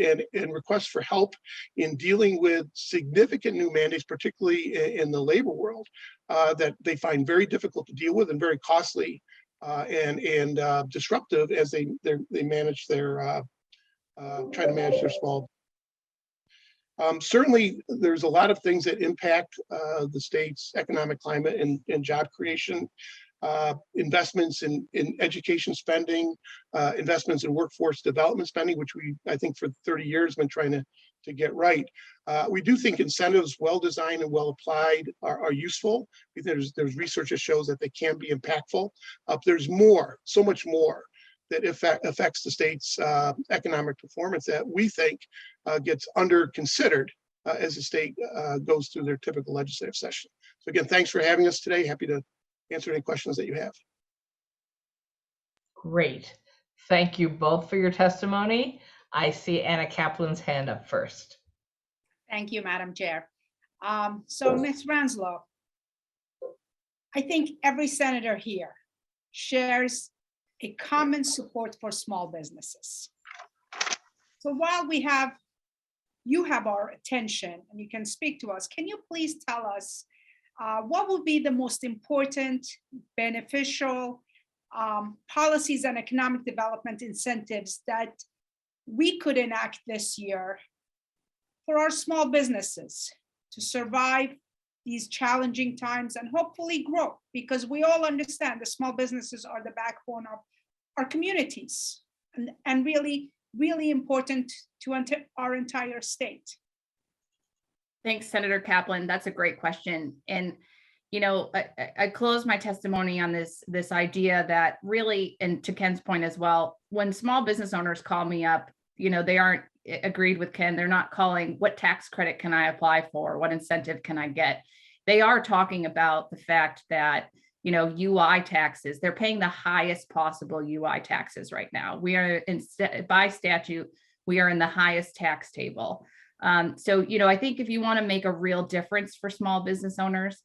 Speaker 8: requests for help in dealing with significant new mandates, particularly in the labor world, that they find very difficult to deal with and very costly and disruptive as they manage their try to manage their small. Certainly, there's a lot of things that impact the state's economic climate and job creation. Investments in education spending, investments in workforce development spending, which I think for 30 years been trying to get right. We do think incentives well designed and well applied are useful. There's research that shows that they can be impactful. There's more, so much more that affects the state's economic performance that we think gets under considered as the state goes through their typical legislative session. So again, thanks for having us today. Happy to answer any questions that you have.
Speaker 1: Great. Thank you both for your testimony. I see Anna Kaplan's hand up first.
Speaker 2: Thank you, Madam Chair. So Ms. Ranslow, I think every senator here shares a common support for small businesses. So while you have our attention and you can speak to us, can you please tell us what will be the most important, beneficial policies and economic development incentives that we could enact this year for our small businesses to survive these challenging times and hopefully grow? Because we all understand the small businesses are the backbone of our communities and really, really important to our entire state.
Speaker 9: Thanks, Senator Kaplan. That's a great question. And, you know, I close my testimony on this idea that really, and to Ken's point as well, when small business owners call me up, you know, they aren't agreed with Ken. They're not calling, what tax credit can I apply for? What incentive can I get? They are talking about the fact that, you know, UI taxes, they're paying the highest possible UI taxes right now. We are by statute, we are in the highest tax table. So, you know, I think if you want to make a real difference for small business owners,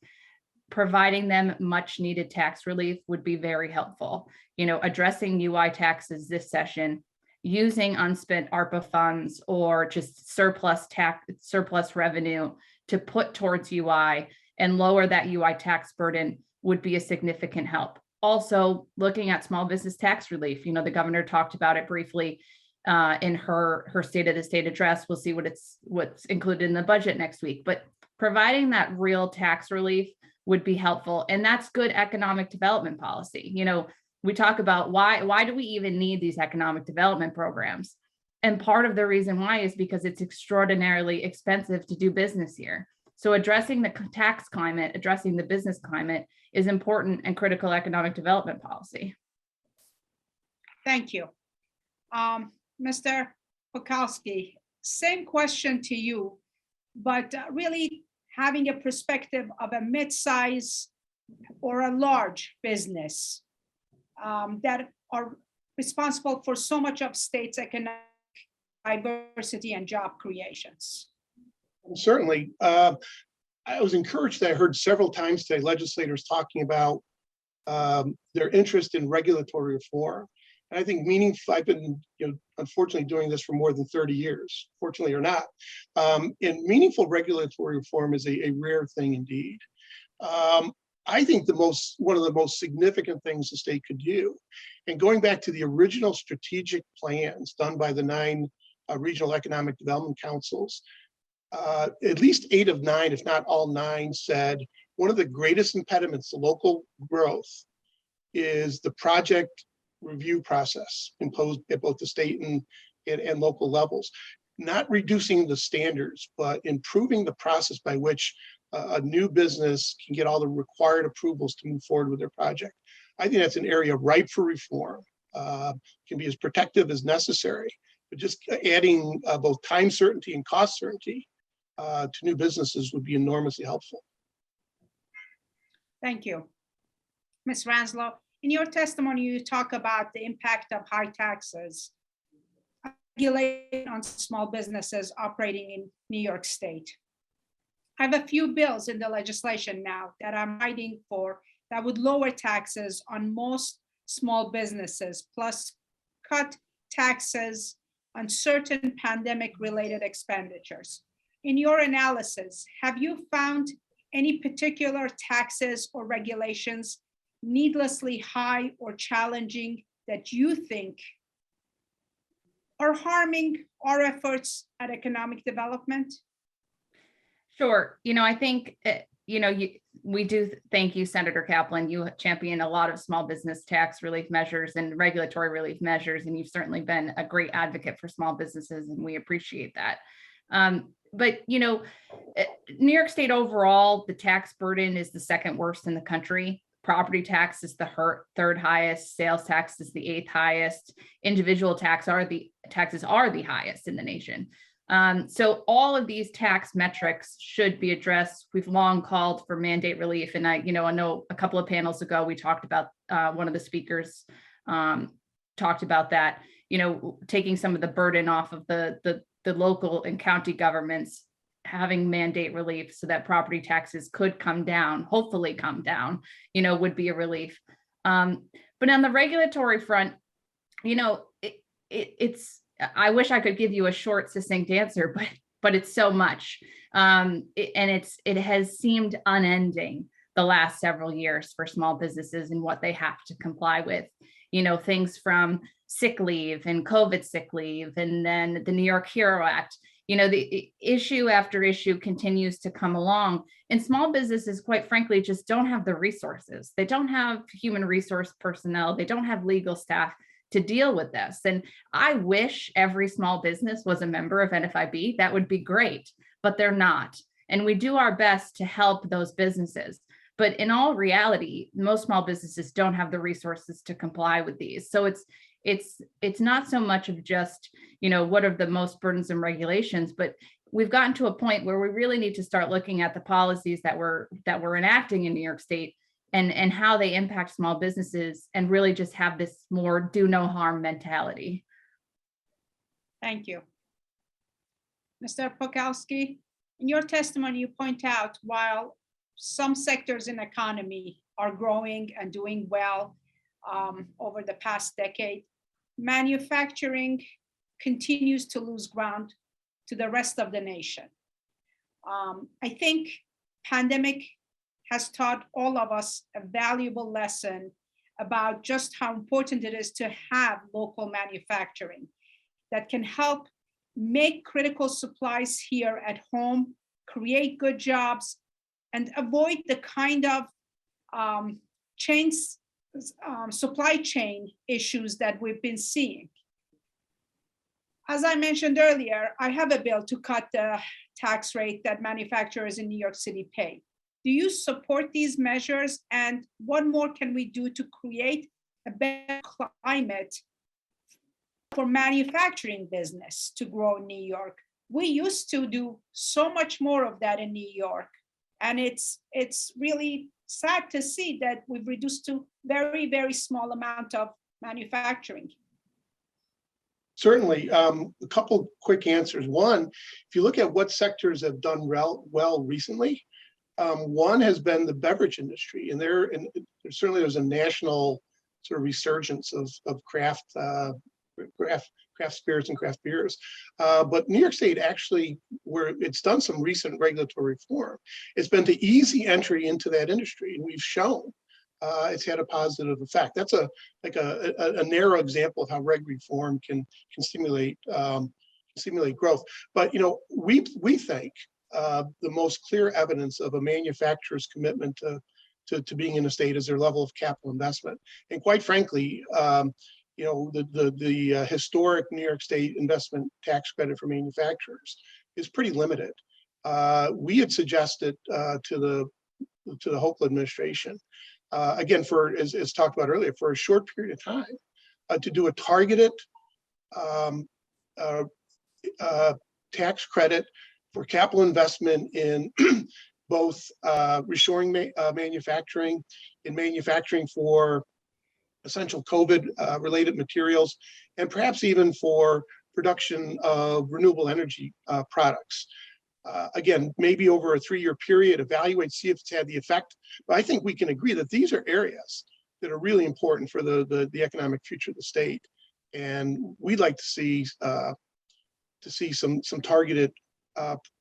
Speaker 9: providing them much needed tax relief would be very helpful. You know, addressing UI taxes this session, using unspent ARPA funds or just surplus revenue to put towards UI and lower that UI tax burden would be a significant help. Also, looking at small business tax relief, you know, the governor talked about it briefly in her State of the State address. We'll see what's included in the budget next week, but providing that real tax relief would be helpful. And that's good economic development policy. You know, we talk about why do we even need these economic development programs? And part of the reason why is because it's extraordinarily expensive to do business here. So addressing the tax climate, addressing the business climate is important and critical economic development policy.
Speaker 2: Thank you. Mr. Pokowski, same question to you, but really having a perspective of a mid-size or a large business that are responsible for so much of state's economic diversity and job creations.
Speaker 8: Certainly. I was encouraged that I heard several times today legislators talking about their interest in regulatory reform. And I think I've been, unfortunately doing this for more than 30 years, fortunately or not. And meaningful regulatory reform is a rare thing indeed. I think one of the most significant things the state could do, and going back to the original strategic plans done by the 9 regional economic development councils, at least 8 of 9, if not all 9, said one of the greatest impediments to local growth is the project review process imposed at both the state and local levels. Not reducing the standards, but improving the process by which a new business can get all the required approvals to move forward with their project. I think that's an area ripe for reform. Can be as protective as necessary, but just adding both time certainty and cost certainty to new businesses would be enormously helpful.
Speaker 2: Thank you. Ms. Ranslow, in your testimony, you talk about the impact of high taxes regulating on small businesses operating in New York State. I have a few bills in the legislation now that I'm fighting for that would lower taxes on most small businesses, plus cut taxes on certain pandemic-related expenditures. In your analysis, have you found any particular taxes or regulations needlessly high or challenging that you think are harming our efforts at economic development?
Speaker 9: Sure. I think, we do thank you, Senator Kaplan. You champion a lot of small business tax relief measures and regulatory relief measures, and you've certainly been a great advocate for small businesses, and we appreciate that. But New York State overall, the tax burden is the second worst in the country. Property tax is the third highest. Sales tax is the 8th highest. Individual taxes are the highest in the nation. So all of these tax metrics should be addressed. We've long called for mandate relief, and I know a couple of panels ago we talked about one of the speakers talked about that. Taking some of the burden off of the local and county governments, having mandate relief so that property taxes could come down, hopefully come down, would be a relief. But on the regulatory front, I wish I could give you a short, succinct answer, but it's so much. It has seemed unending the last several years for small businesses and what they have to comply with. Things from sick leave and COVID sick leave, and then the New York Hero Act. The issue after issue continues to come along, and small businesses, quite frankly, just don't have the resources. They don't have human resource personnel. They don't have legal staff to deal with this. And I wish every small business was a member of NFIB. That would be great, but they're not. And we do our best to help those businesses. But in all reality, most small businesses don't have the resources to comply with these. So it's not so much of just, what are the most burdensome regulations, but we've gotten to a point where we really need to start looking at the policies that we're enacting in New York State and how they impact small businesses, and really just have this more do no harm mentality.
Speaker 2: Thank you. Mr. Pokalski, in your testimony, you point out while some sectors in the economy are growing and doing well over the past decade, manufacturing continues to lose ground to the rest of the nation. I think pandemic has taught all of us a valuable lesson about just how important it is to have local manufacturing that can help make critical supplies here at home, create good jobs, and avoid the kind of supply chain issues that we've been seeing. As I mentioned earlier, I have a bill to cut the tax rate that manufacturers in New York City pay. Do you support these measures? And what more can we do to create a better climate for manufacturing business to grow in New York? We used to do so much more of that in New York. And it's really sad to see that we've reduced to very, very small amount of manufacturing.
Speaker 8: Certainly. A couple quick answers. One, if you look at what sectors have done well recently, one has been the beverage industry, and there's a national sort of resurgence of craft spirits and craft beers. But New York State actually, where it's done some recent regulatory reform, it's been to easy entry into that industry, and we've shown it's had a positive effect. That's a narrow example of how reg reform can stimulate growth. But we think the most clear evidence of a manufacturer's commitment to being in a state is their level of capital investment. And quite frankly, the historic New York State investment tax credit for manufacturers is pretty limited. We had suggested to the Hochul administration, again, as talked about earlier, for a short period of time, to do a targeted tax credit for capital investment in both reshoring manufacturing and manufacturing for essential COVID related materials, and perhaps even for production of renewable energy products. Again, maybe over a 3-year period, evaluate, see if it's had the effect. But I think we can agree that these are areas that are really important for the economic future of the state. And we'd like to see some targeted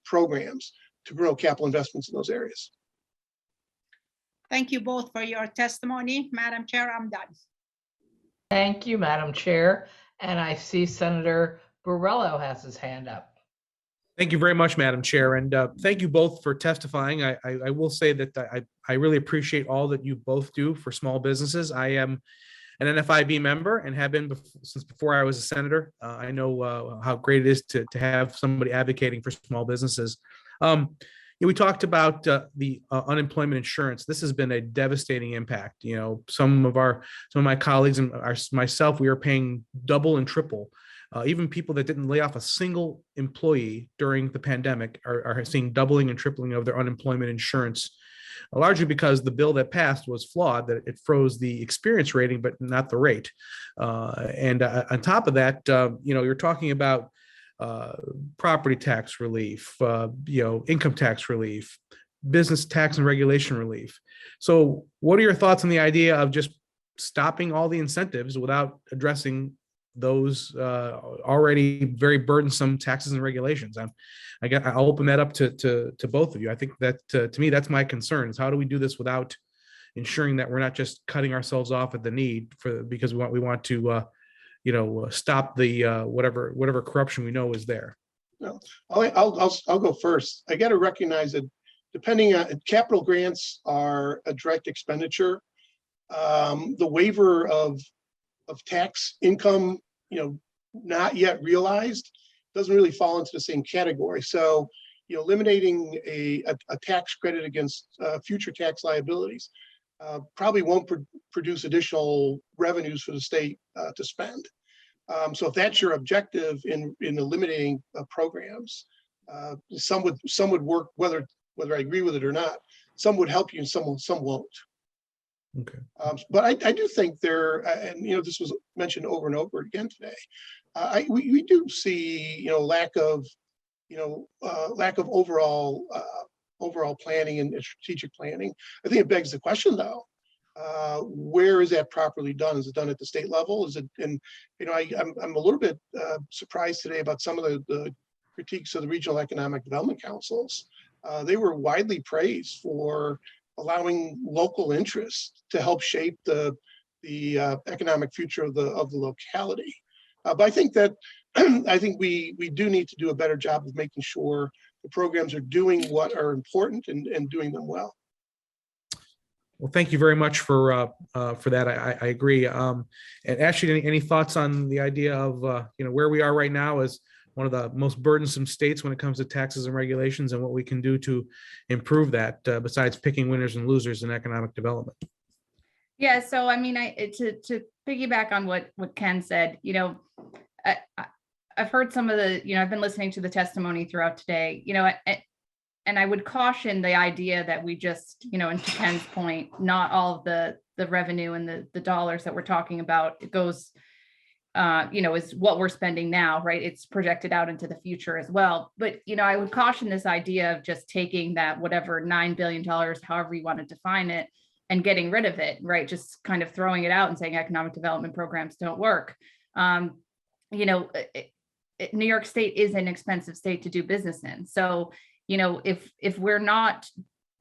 Speaker 8: programs to grow capital investments in those areas.
Speaker 2: Thank you both for your testimony. Madam Chair, I'm done.
Speaker 1: Thank you, Madam Chair. And I see Senator Borrello has his hand up.
Speaker 6: Thank you very much, Madam Chair, and thank you both for testifying. I will say that I really appreciate all that you both do for small businesses. I am an NFIB member and have been since before I was a senator. I know how great it is to have somebody advocating for small businesses. We talked about the unemployment insurance. This has been a devastating impact. You know, some of my colleagues and myself, we are paying double and triple. Even people that didn't lay off a single employee during the pandemic are seeing doubling and tripling of their unemployment insurance, largely because the bill that passed was flawed, that it froze the experience rating, but not the rate. And on top of that, you're talking about property tax relief, income tax relief, business tax and regulation relief. So what are your thoughts on the idea of just stopping all the incentives without addressing those already very burdensome taxes and regulations? I'll open that up to both of you. I think that to me, that's my concern, is how do we do this without ensuring that we're not just cutting ourselves off at the need because we want to stop the whatever corruption we know is there.
Speaker 8: No, I'll go first. I got to recognize that depending on capital grants are a direct expenditure. The waiver of tax income, not yet realized, doesn't really fall into the same category. So, eliminating a tax credit against future tax liabilities probably won't produce additional revenues for the state to spend. So if that's your objective in eliminating programs, some would work, whether I agree with it or not. Some would help you and some won't.
Speaker 6: Okay.
Speaker 8: But I do think and this was mentioned over and over again today. We do see lack of overall planning and strategic planning. I think it begs the question though, where is that properly done? Is it done at the state level? Is it? And I'm a little bit surprised today about some of the critiques of the regional economic development councils. They were widely praised for allowing local interests to help shape the economic future of the locality. But I think we do need to do a better job of making sure the programs are doing what are important and doing them well.
Speaker 6: Well, thank you very much for that. I agree. And Ashley, any thoughts on the idea of where we are right now as one of the most burdensome states when it comes to taxes and regulations, and what we can do to improve that besides picking winners and losers in economic development?
Speaker 9: Yeah, so I mean, to piggyback on what Ken said, I've heard some of the, I've been listening to the testimony throughout today, and I would caution the idea that we just, and to Ken's point, not all of the revenue and the dollars that we're talking about, it goes, is what we're spending now, right? It's projected out into the future as well. But, I would caution this idea of just taking that whatever $9 billion, however you want to define it, and getting rid of it, right? Just kind of throwing it out and saying economic development programs don't work. New York State is an expensive state to do business in. So, if we're not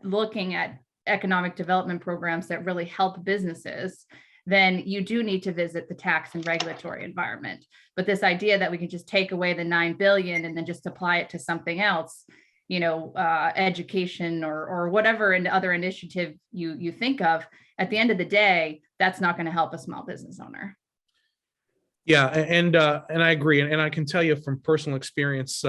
Speaker 9: looking at economic development programs that really help businesses, then you do need to visit the tax and regulatory environment. But this idea that we can just take away the $9 billion and then just apply it to something else, education or whatever other initiative you think of, at the end of the day, that's not going to help a small business owner.
Speaker 6: Yeah, and I agree, and I can tell you from personal experience,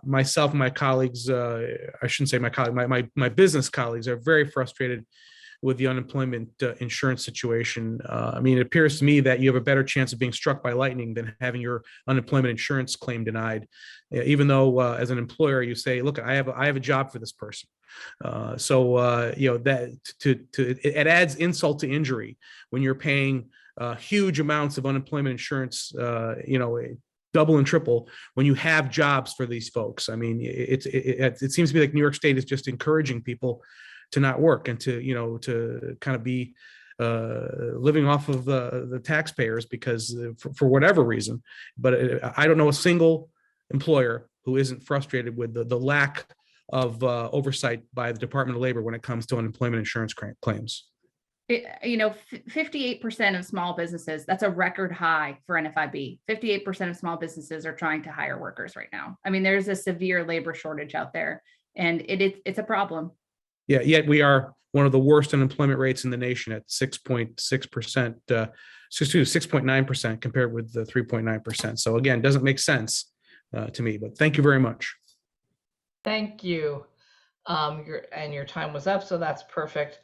Speaker 6: myself and my colleagues, I shouldn't say my colleagues, my business colleagues are very frustrated with the unemployment insurance situation. I mean, it appears to me that you have a better chance of being struck by lightning than having your unemployment insurance claim denied, even though as an employer you say, look, I have a job for this person. That it adds insult to injury when you're paying huge amounts of unemployment insurance, double and triple when you have jobs for these folks. I mean, it seems to me like New York State is just encouraging people to not work and to kind of be living off of the taxpayers because for whatever reason. But I don't know a single employer who isn't frustrated with the lack of oversight by the Department of Labor when it comes to unemployment insurance claims.
Speaker 9: 58% of small businesses, that's a record high for NFIB. 58% of small businesses are trying to hire workers right now. I mean, there's a severe labor shortage out there, and it's a problem.
Speaker 6: Yeah, yet we are one of the worst unemployment rates in the nation at 6.6%, 6.9% compared with the 3.9%. So again, doesn't make sense to me, but thank you very much.
Speaker 1: Thank you. Your time was up, so that's perfect.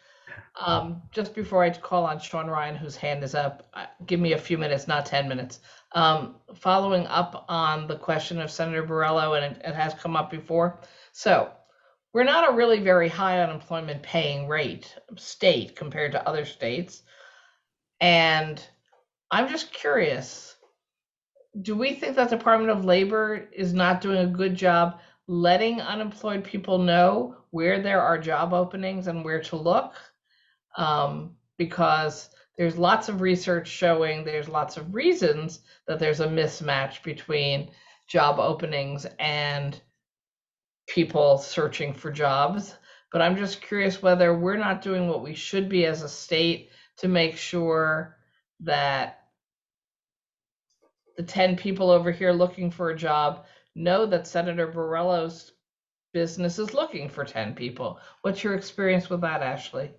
Speaker 1: Just before I call on Sean Ryan, whose hand is up, give me a few minutes, not 10 minutes. Following up on the question of Senator Borrello, and it has come up before. So we're not a really very high unemployment paying rate state compared to other states. And I'm just curious, do we think that the Department of Labor is not doing a good job letting unemployed people know where there are job openings and where to look? Because there's lots of research showing there's lots of reasons that there's a mismatch between job openings and people searching for jobs. But I'm just curious whether we're not doing what we should be as a state to make sure that the 10 people over here looking for a job know that Senator Borrello's business is looking for 10 people. What's your experience with that, Ashley?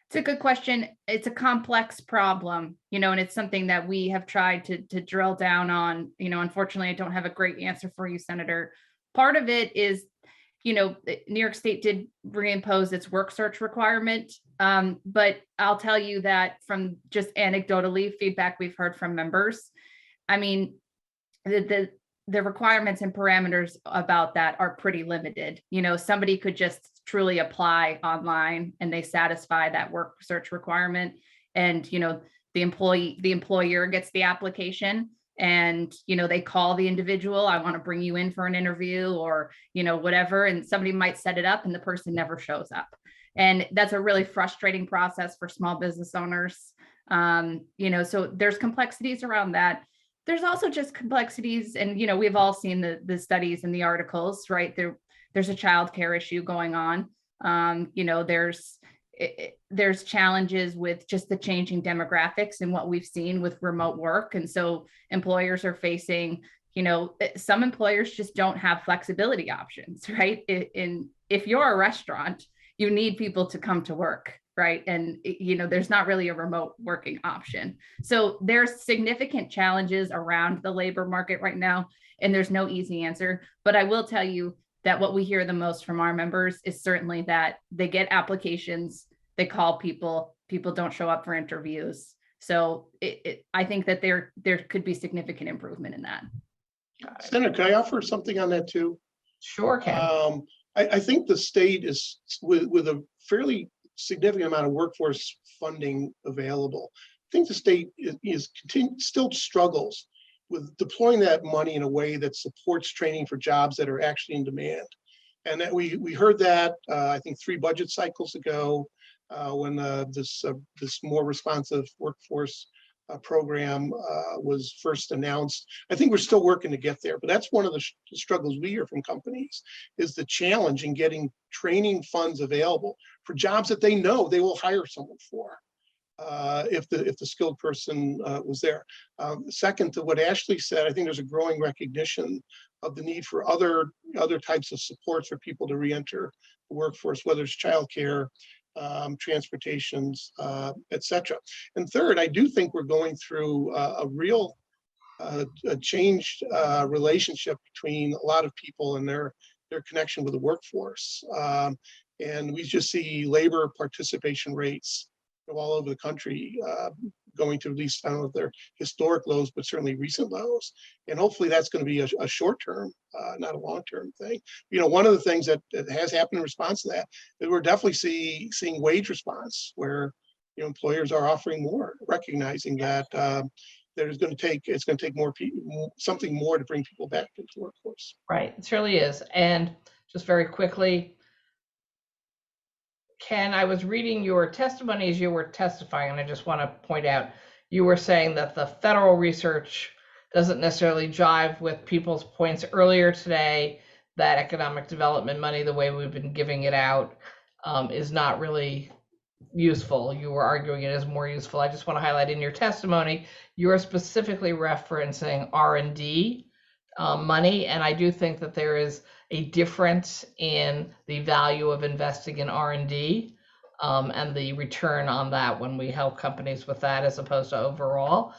Speaker 9: It's a good question. It's a complex problem, and it's something that we have tried to drill down on. Unfortunately, I don't have a great answer for you, Senator. Part of it is, New York State did reimpose its work search requirement. But I'll tell you that from just anecdotally feedback we've heard from members, I mean, the requirements and parameters about that are pretty limited. Somebody could just truly apply online and they satisfy that work search requirement. And, the employer gets the application and, they call the individual, I want to bring you in for an interview or, whatever. And somebody might set it up and the person never shows up. And that's a really frustrating process for small business owners. So there's complexities around that. There's also just complexities, and we've all seen the studies and the articles, right? There's a childcare issue going on. There's challenges with just the changing demographics and what we've seen with remote work, and so employers are facing. Some employers just don't have flexibility options, right? If you're a restaurant, you need people to come to work. Right. And, there's not really a remote working option. So there's significant challenges around the labor market right now, and there's no easy answer. But I will tell you that what we hear the most from our members is certainly that they get applications, they call people don't show up for interviews. So I think that there could be significant improvement in that.
Speaker 8: Senator, can I offer something on that too?
Speaker 1: Sure, Ken.
Speaker 8: I think the state is with a fairly significant amount of workforce funding available. I think the state still struggles with deploying that money in a way that supports training for jobs that are actually in demand. And that we heard that I think 3 budget cycles ago when this more responsive workforce program was first announced. I think we're still working to get there, but that's one of the struggles we hear from companies is the challenge in getting training funds available for jobs that they know they will hire someone for if the skilled person was there. Second to what Ashley said, I think there's a growing recognition of the need for other types of supports for people to re-enter the workforce, whether it's childcare, transportations, et cetera. And third, I do think we're going through a real changed relationship between a lot of people and their connection with the workforce. And we just see labor participation rates all over the country going to, at least, I don't know if they're historic lows, but certainly recent lows. And hopefully that's going to be a short term, not a long term thing. You know, one of the things that has happened in response to that is we're definitely seeing wage response where, you know, employers are offering more, recognizing that it's going to take more people, something more to bring people back into the workforce.
Speaker 1: Right, it surely is. And just very quickly, Ken, I was reading your testimony as you were testifying, and I just want to point out, you were saying that the federal research doesn't necessarily jive with people's points earlier today, that economic development money, the way we've been giving it out, is not really useful. You were arguing it is more useful. I just want to highlight in your testimony, you're specifically referencing R&D money, and I do think that there is a difference in the value of investing in R&D and the return on that when we help companies with that as opposed to overall.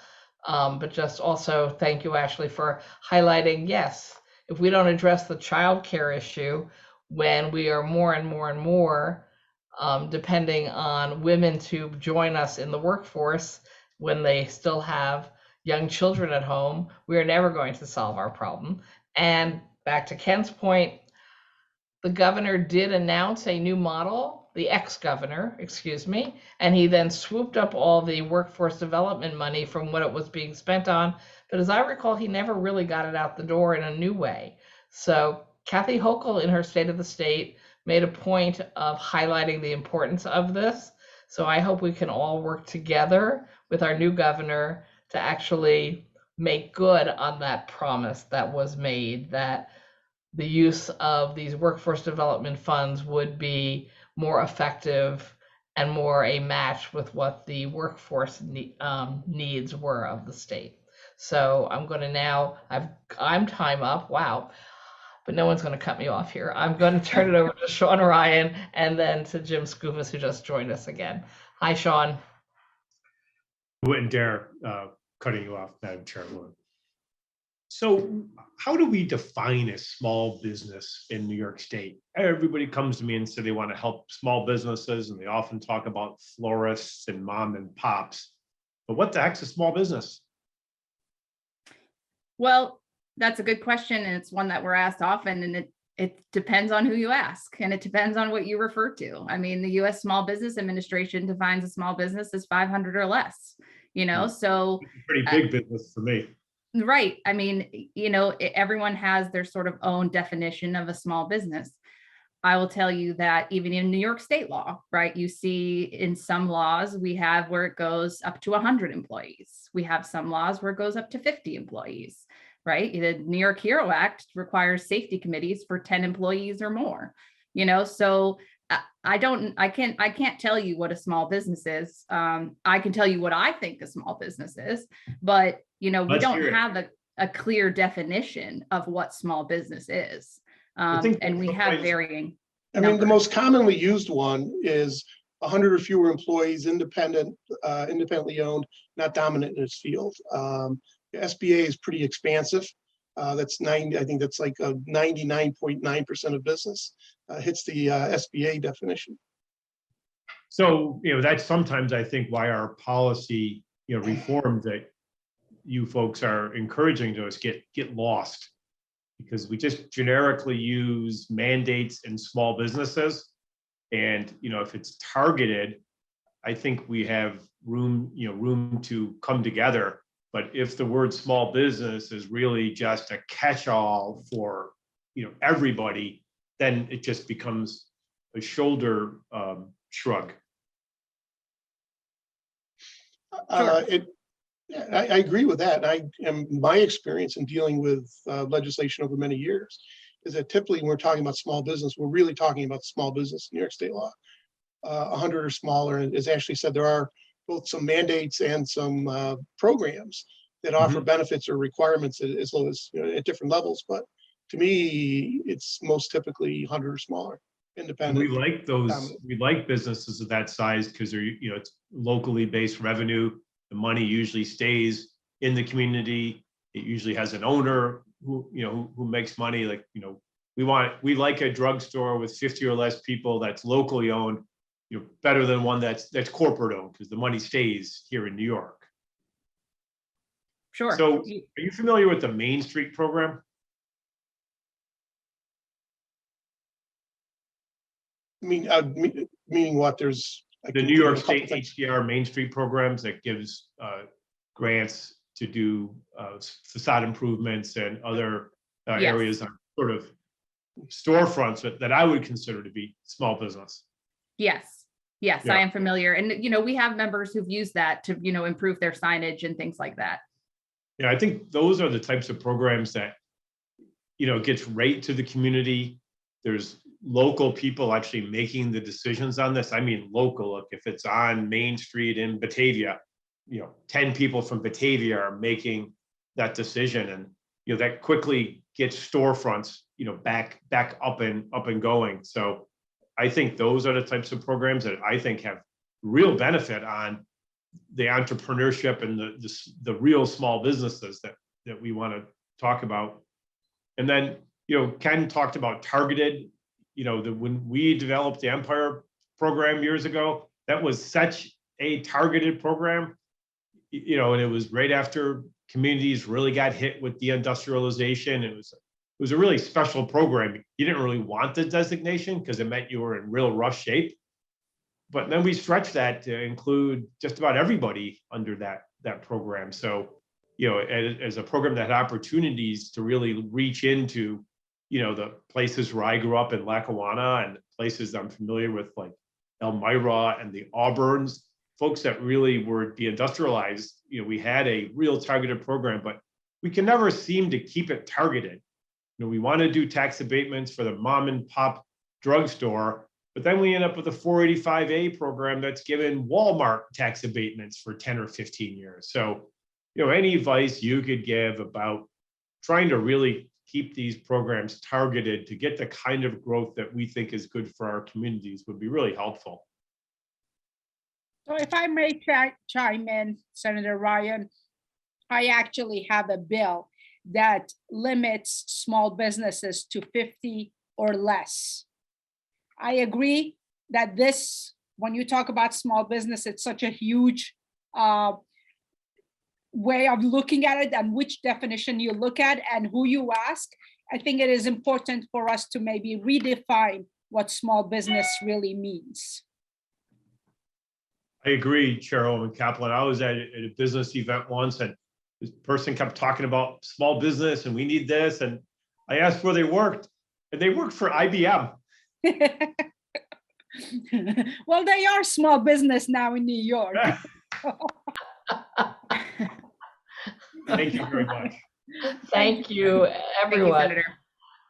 Speaker 1: But just also thank you, Ashley, for highlighting, yes, if we don't address the childcare issue, when we are more and more depending on women to join us in the workforce when they still have young children at home, we are never going to solve our problem. And back to Ken's point, the governor did announce a new model, the ex-governor, excuse me, and he then swooped up all the workforce development money from what it was being spent on. But as I recall, he never really got it out the door in a new way. So Kathy Hochul in her State of the State made a point of highlighting the importance of this. So I hope we can all work together with our new governor to actually make good on that promise that was made, that the use of these workforce development funds would be more effective and more a match with what the workforce needs were of the state. So I'm going to now, I'm time up, wow, but no one's going to cut me off here. I'm going to turn it over to Sean Ryan and then to Jim Skoufis, who just joined us again. Hi, Sean.
Speaker 10: Wouldn't dare cutting you off, Madam Chairwoman. So how do we define a small business in New York State? Everybody comes to me and say they want to help small businesses, and they often talk about florists and mom and pops. But what the heck's a small business?
Speaker 9: Well, that's a good question, and it's one that we're asked often, and it depends on who you ask, and it depends on what you refer to. I mean, the U.S. Small Business Administration defines a small business as 500 or less, you know, so.
Speaker 10: Pretty big business for me.
Speaker 9: Right. I mean, you know, everyone has their sort of own definition of a small business. I will tell you that even in New York state law, right, you see in some laws we have where it goes up to 100 employees. We have some laws where it goes up to 50 employees, right? The New York HERO Act requires safety committees for 10 employees or more, you know, so I can't tell you what a small business is. I can tell you what I think a small business is, but you know, we don't have a clear definition of what small business is. And we have varying.
Speaker 8: I mean, the most commonly used one is 100 or fewer employees, independently owned, not dominant in its field. The SBA is pretty expansive. That's 90, I think that's like 99.9% of business hits the SBA definition.
Speaker 10: So, you know, that's sometimes I think why our policy, you know, reforms that you folks are encouraging to us get lost, because we just generically use mandates in small businesses. And, you know, if it's targeted, I think we have room to come together. But if the word small business is really just a catch-all for, you know, everybody, then it just becomes a shoulder shrug.
Speaker 8: I agree with that. My experience in dealing with legislation over many years is that typically when we're talking about small business, we're really talking about small business in New York state law. 100 or smaller, and as Ashley said, there are both some mandates and some programs that offer benefits or requirements as low as, you know, at different levels. But to me, it's most typically 100 or smaller, independent.
Speaker 10: We like those. We like businesses of that size because they're, you know, it's locally based revenue. The money usually stays in the community. It usually has an owner who, you know, who makes money. Like, you know, we like a drugstore with 50 or less people that's locally owned, better than one that's corporate owned, because the money stays here in New York.
Speaker 9: Sure.
Speaker 10: So are you familiar with the Main Street program?
Speaker 8: Meaning what? There's
Speaker 10: The New York State HDR Main Street programs that gives grants to do facade improvements and other
Speaker 9: Yes.
Speaker 10: areas on sort of storefronts that I would consider to be small business.
Speaker 9: Yes. Yes,
Speaker 10: Yeah.
Speaker 9: I am familiar. And, we have members who've used that to, improve their signage and things like that.
Speaker 10: Yeah, I think those are the types of programs that, gets right to the community. There's local people actually making the decisions on this. I mean, local, like if it's on Main Street in Batavia, 10 people from Batavia are making that decision, and, that quickly gets storefronts, back up and going. So I think those are the types of programs that I think have real benefit on the entrepreneurship and the real small businesses that we want to talk about. And then, Ken talked about targeted, when we developed the Empire program years ago, that was such a targeted program, and it was right after communities really got hit with deindustrialization. It was a really special program. You didn't really want the designation because it meant you were in real rough shape. But then we stretched that to include just about everybody under that program. So, as a program that had opportunities to really reach into, the places where I grew up in Lackawanna and places I'm familiar with, like Elmira and the Auburns, folks that really were deindustrialized, we had a real targeted program, but we can never seem to keep it targeted. We want to do tax abatements for the mom and pop drugstore, but then we end up with a 485A program that's given Walmart tax abatements for 10 or 15 years. So, any advice you could give about trying to really keep these programs targeted to get the kind of growth that we think is good for our communities would be really helpful.
Speaker 2: So if I may chime in, Senator Ryan, I actually have a bill that limits small businesses to 50 or less. I agree that when you talk about small business, it's such a huge way of looking at it, and which definition you look at and who you ask. I think it is important for us to maybe redefine what small business really means.
Speaker 10: I agree, Chairwoman Kaplan. I was at a business event once, and this person kept talking about small business and we need this. And I asked where they worked, and they worked for IBM.
Speaker 2: Well, they are small business now in New York.
Speaker 10: Thank you very much.
Speaker 1: Thank you, everyone.
Speaker 9: Senator.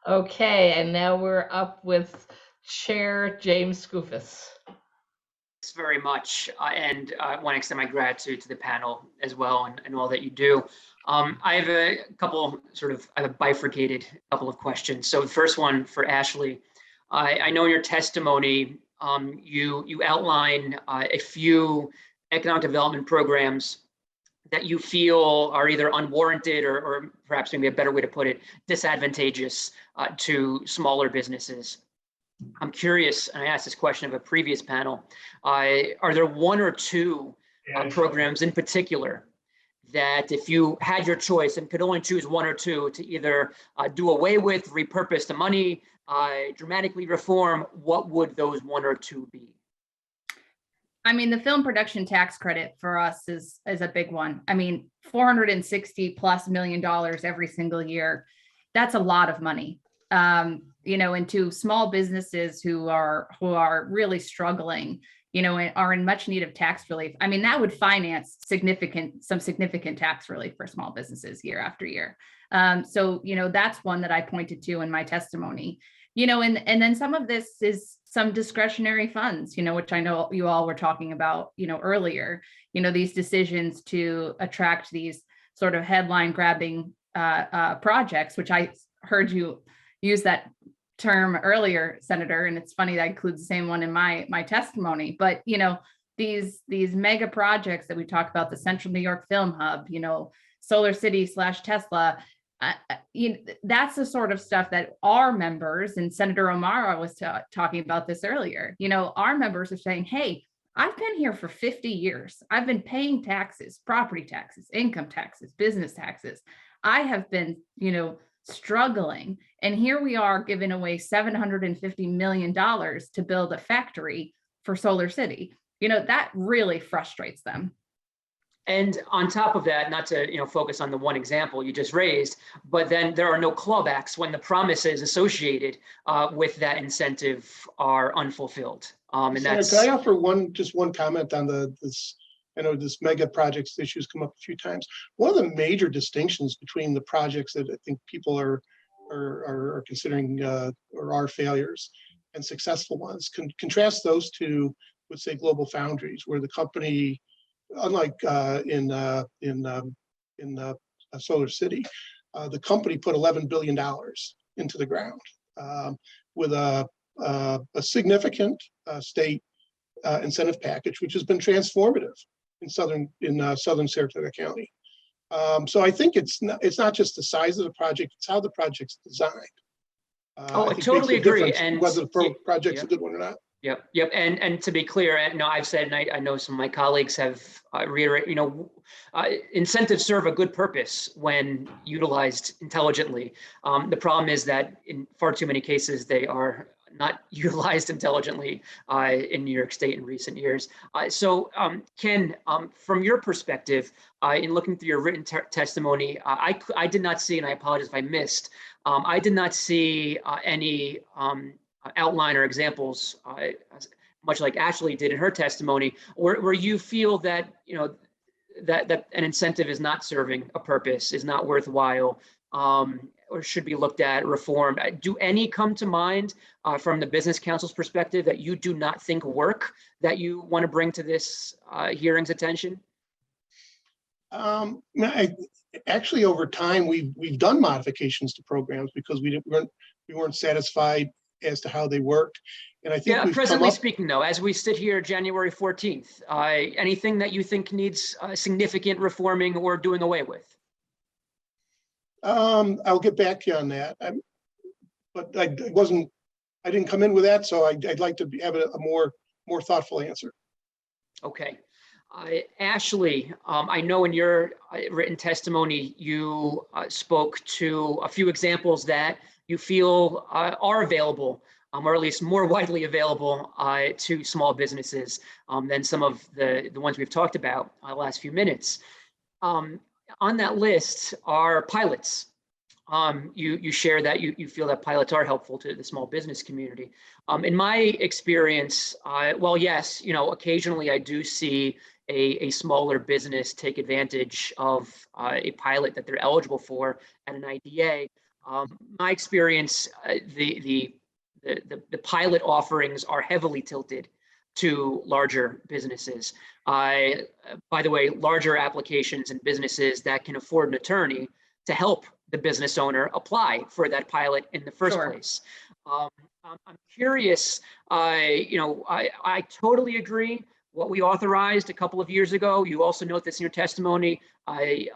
Speaker 1: Okay, and now we're up with Chair James Skoufis.
Speaker 3: Thanks very much. And I want to extend my gratitude to the panel as well and all that you do. I have a couple I have a bifurcated couple of questions. So the first one for Ashley. I know in your testimony, you outline a few economic development programs that you feel are either unwarranted or perhaps maybe a better way to put it, disadvantageous to smaller businesses. I'm curious, and I asked this question of a previous panel, are there one or two programs in particular that if you had your choice and could only choose one or two to either do away with, repurpose the money, dramatically reform, what would those one or two be?
Speaker 9: I mean, the film production tax credit for us is a big one. I mean, $460+ million every single year. That's a lot of money, into small businesses who are really struggling, and are in much need of tax relief. I mean, that would finance some significant tax relief for small businesses year after year. So, that's one that I pointed to in my testimony. And then some of this is some discretionary funds, which I know you all were talking about, earlier, these decisions to attract these sort of headline grabbing projects, which I heard you use that term earlier, Senator, and it's funny that includes the same one in my testimony. But, these mega projects that we talk about, the Central New York Film Hub, Solar City / Tesla, that's the sort of stuff that our members, and Senator O'Mara was talking about this earlier, our members are saying, hey, I've been here for 50 years. I've been paying taxes, property taxes, income taxes, business taxes. I have been, struggling. And here we are giving away $750 million to build a factory for Solar City. That really frustrates them.
Speaker 3: And on top of that, not to focus on the one example you just raised, but then there are no clawbacks when the promises associated with that incentive are unfulfilled. And
Speaker 8: Senator,
Speaker 3: that's.
Speaker 8: can I offer just one comment on this? I know this mega projects issues come up a few times. One of the major distinctions between the projects that I think people are considering or are failures and successful ones, contrast those to, let's say, Global Foundries, where the company, unlike in Solar City, the company put $11 billion into the ground with a significant state incentive package, which has been transformative in southern Saratoga County. So I think it's not just the size of the project; it's how the project's designed.
Speaker 3: I totally agree. And
Speaker 8: whether the project's a good one or not.
Speaker 3: Yep. And to be clear, I've said, and I know some of my colleagues have reiterated, incentives serve a good purpose when utilized intelligently. The problem is that in far too many cases, they are not utilized intelligently in New York State in recent years. So Ken, from your perspective, in looking through your written testimony, I did not see, and I apologize if I missed, I did not see any outline or examples, much like Ashley did in her testimony, where you feel that that an incentive is not serving a purpose, is not worthwhile, or should be looked at, reformed. Do any come to mind from the Business Council's perspective that you do not think work, that you want to bring to this hearing's attention?
Speaker 8: Actually, over time, we've done modifications to programs because we weren't satisfied as to how they worked. And I think
Speaker 3: presently speaking, though, as we sit here January 14th, anything that you think needs significant reforming or doing away with?
Speaker 8: I'll get back to you on that. But I didn't come in with that, so I'd like to have a more thoughtful answer.
Speaker 3: Okay. Ashley, I know in your written testimony, you spoke to a few examples that you feel are available, or at least more widely available to small businesses than some of the ones we've talked about the last few minutes. On that list are pilots. You share that you feel that pilots are helpful to the small business community. In my experience, well, yes, occasionally I do see a smaller business take advantage of a pilot that they're eligible for at an IDA. My experience, the pilot offerings are heavily tilted to larger businesses. By the way, larger applications and businesses that can afford an attorney to help the business owner apply for that pilot in the first place. I'm curious, I totally agree. What we authorized a couple of years ago, you also note this in your testimony,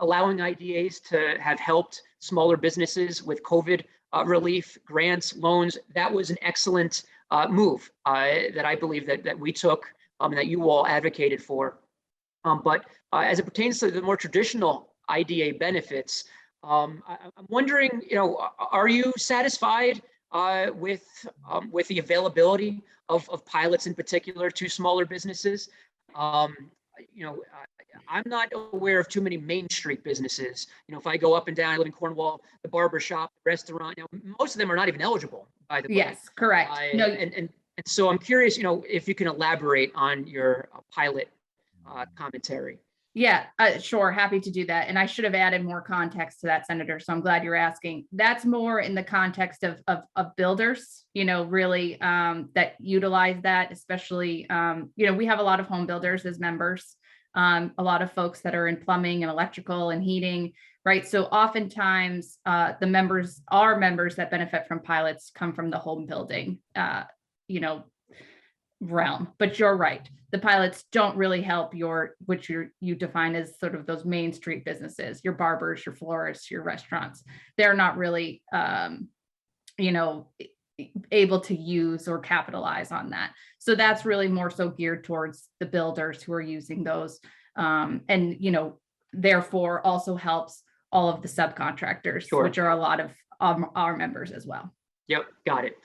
Speaker 3: allowing IDAs to have helped smaller businesses with COVID relief, grants, loans. That was an excellent move that I believe that we took and that you all advocated for. But as it pertains to the more traditional IDA benefits, I'm wondering, are you satisfied with the availability of pilots in particular to smaller businesses? I'm not aware of too many Main Street businesses. If I go up and down, I live in Cornwall, the barber shop, the restaurant, most of them are not even eligible, by the way.
Speaker 9: Yes, correct.
Speaker 3: And so I'm curious, if you can elaborate on your pilot commentary.
Speaker 9: Yeah, sure. Happy to do that. And I should have added more context to that, Senator. So I'm glad you're asking. That's more in the context of builders, really that utilize that, especially, we have a lot of home builders as members, a lot of folks that are in plumbing and electrical and heating, right? So oftentimes our members that benefit from pilots come from the home building, realm. But you're right. The pilots don't really help which you define as sort of those main street businesses, your barbers, your florists, your restaurants. They're not really, able to use or capitalize on that. So that's really more so geared towards the builders who are using those. And, therefore also helps all of the subcontractors,
Speaker 3: Sure.
Speaker 9: which are a lot of our members as well.
Speaker 3: Yep, got it.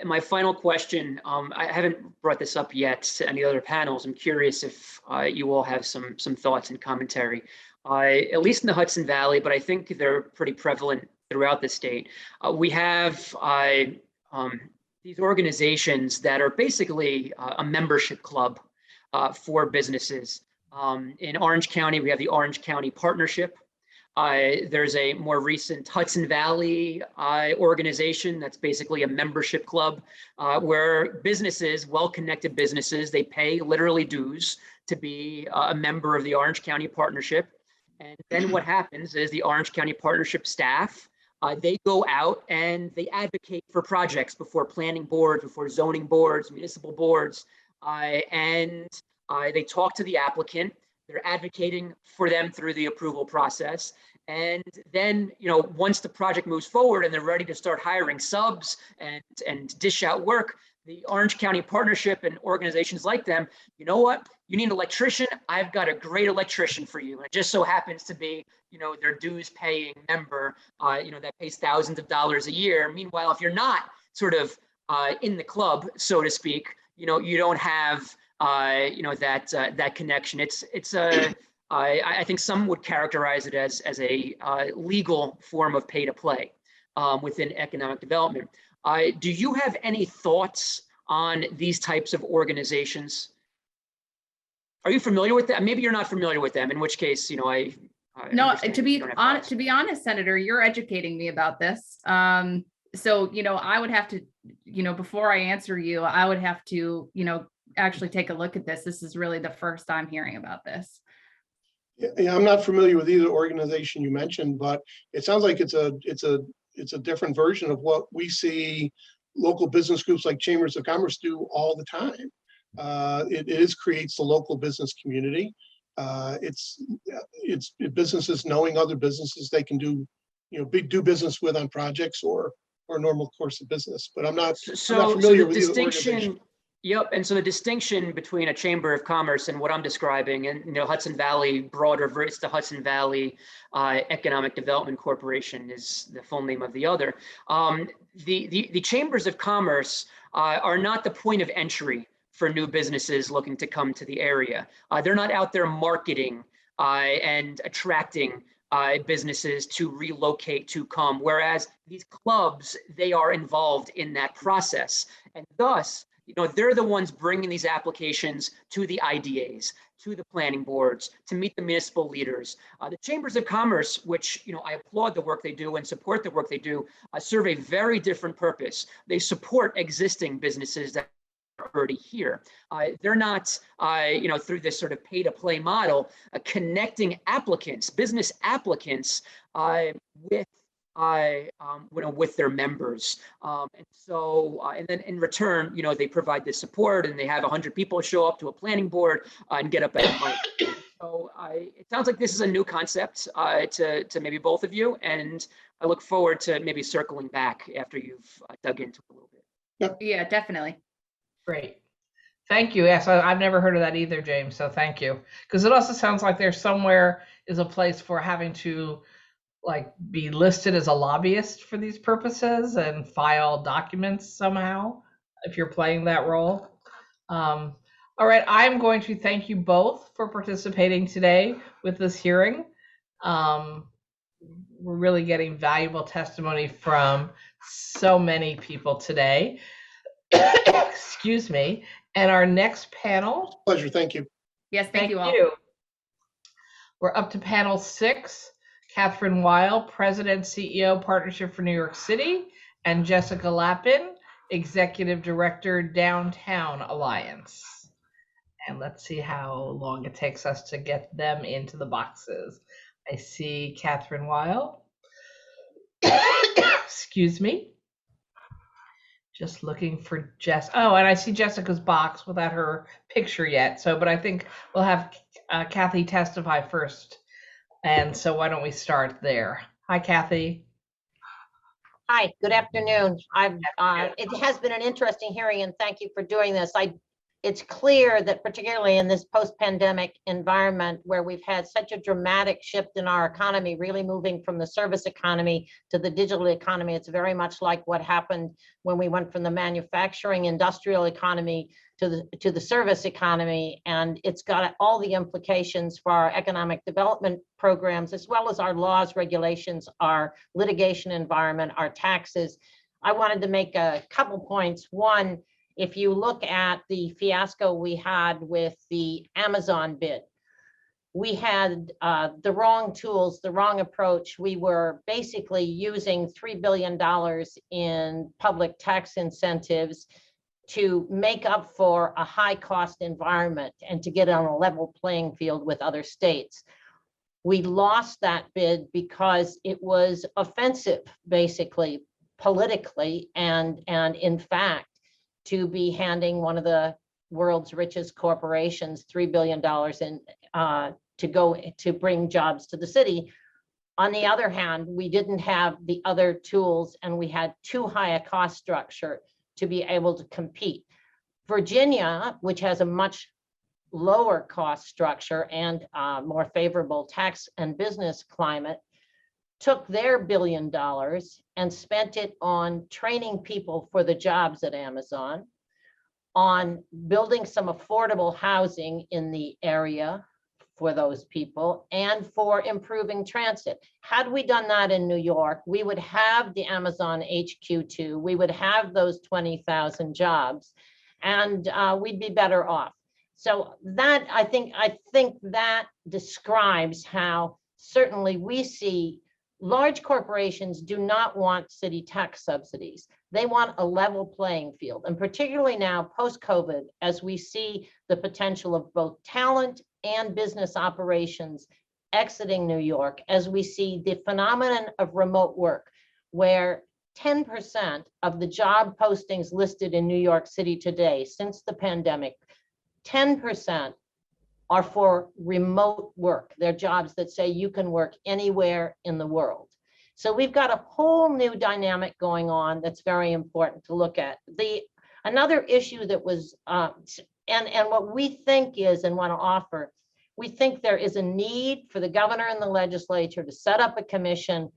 Speaker 3: My final question, I haven't brought this up yet to any other panels. I'm curious if you all have some thoughts and commentary. At least in the Hudson Valley, but I think they're pretty prevalent throughout the state. We have these organizations that are basically a membership club for businesses. In Orange County, we have the Orange County Partnership. There's a more recent Hudson Valley organization that's basically a membership club where businesses, well-connected businesses, they pay literally dues to be a member of the Orange County Partnership. And then what happens is the Orange County Partnership staff, they go out and they advocate for projects before planning boards, before zoning boards, municipal boards, and they talk to the applicant. They're advocating for them through the approval process. And then, once the project moves forward and they're ready to start hiring subs and dish out work, the Orange County Partnership and organizations like them, you know what? You need an electrician. I've got a great electrician for you. And it just so happens to be, their dues paying member, that pays thousands of dollars a year. Meanwhile, if you're not sort of in the club, so to speak, you don't have that connection. I think some would characterize it as a legal form of pay to play within economic development. Do you have any thoughts on these types of organizations? Are you familiar with them? Maybe you're not familiar with them, in which case, I
Speaker 9: no, to be honest, Senator, you're educating me about this. So, I would have to, before I answer you, I would have to, actually take a look at this. This is really the first I'm hearing about this.
Speaker 8: Yeah, I'm not familiar with either organization you mentioned, but it sounds like it's a different version of what we see local business groups like Chambers of Commerce do all the time. It creates the local business community. It's businesses knowing other businesses they can do business with on projects or normal course of business. But I'm not familiar with either organization.
Speaker 3: Yep. And so the distinction between a Chamber of Commerce and what I'm describing, and Hudson Valley broader, it's the Hudson Valley Economic Development Corporation is the full name of the other. The Chambers of Commerce are not the point of entry for new businesses looking to come to the area. They're not out there marketing and attracting businesses to relocate to come, whereas these clubs, they are involved in that process. And thus, they're the ones bringing these applications to the IDAs, to the planning boards, to meet the municipal leaders. The Chambers of Commerce, which I applaud the work they do and support the work they do, serve a very different purpose. They support existing businesses that are already here. They're not, through this sort of pay-to-play model, connecting applicants, business applicants, with their members. And so, and then in return, they provide this support and they have 100 people show up to a planning board and get up at a mic. So it sounds like this is a new concept to maybe both of you. And I look forward to maybe circling back after you've dug into it a little bit.
Speaker 9: Yeah, definitely.
Speaker 1: Great. Thank you. Yes, I've never heard of that either, James. So thank you. Because it also sounds like there's somewhere is a place for having to be listed as a lobbyist for these purposes and file documents somehow if you're playing that role. All right, I'm going to thank you both for participating today with this hearing. We're really getting valuable testimony from so many people today. Excuse me. And our next panel.
Speaker 8: Pleasure. Thank you.
Speaker 9: Yes, thank you all.
Speaker 1: We're up to panel 6. Catherine Weil, President, CEO, Partnership for New York City, and Jessica Lappin, Executive Director, Downtown Alliance. And let's see how long it takes us to get them into the boxes. I see Catherine Weil. Excuse me. Just looking for Jess. Oh, and I see Jessica's box without her picture yet. So, but I think we'll have Kathy testify first. And so why don't we start there? Hi, Kathy.
Speaker 11: Hi, good afternoon. It has been an interesting hearing and thank you for doing this. It's clear that particularly in this post-pandemic environment where we've had such a dramatic shift in our economy, really moving from the service economy to the digital economy, it's very much like what happened when we went from the manufacturing industrial economy to the service economy. And it's got all the implications for our economic development programs, as well as our laws, regulations, our litigation environment, our taxes. I wanted to make a couple points. One, if you look at the fiasco we had with the Amazon bid, we had the wrong tools, the wrong approach. We were basically using $3 billion in public tax incentives to make up for a high cost environment and to get on a level playing field with other states. We lost that bid because it was offensive, basically, politically, and in fact, to be handing one of the world's richest corporations $3 billion to bring jobs to the city. On the other hand, we didn't have the other tools and we had too high a cost structure to be able to compete. Virginia, which has a much lower cost structure and more favorable tax and business climate, took their $1 billion and spent it on training people for the jobs at Amazon, on building some affordable housing in the area for those people, and for improving transit. Had we done that in New York, we would have the Amazon HQ2, we would have those 20,000 jobs, and we'd be better off. So that, I think that describes how certainly we see large corporations do not want city tax subsidies. They want a level playing field. And particularly now, post-COVID, as we see the potential of both talent and business operations exiting New York, as we see the phenomenon of remote work, where 10% of the job postings listed in New York City today, since the pandemic, 10% are for remote work. They're jobs that say you can work anywhere in the world. So we've got a whole new dynamic going on that's very important to look at. Another issue that was, and what we think is and want to offer, we think there is a need for the governor and the legislature to set up a commission.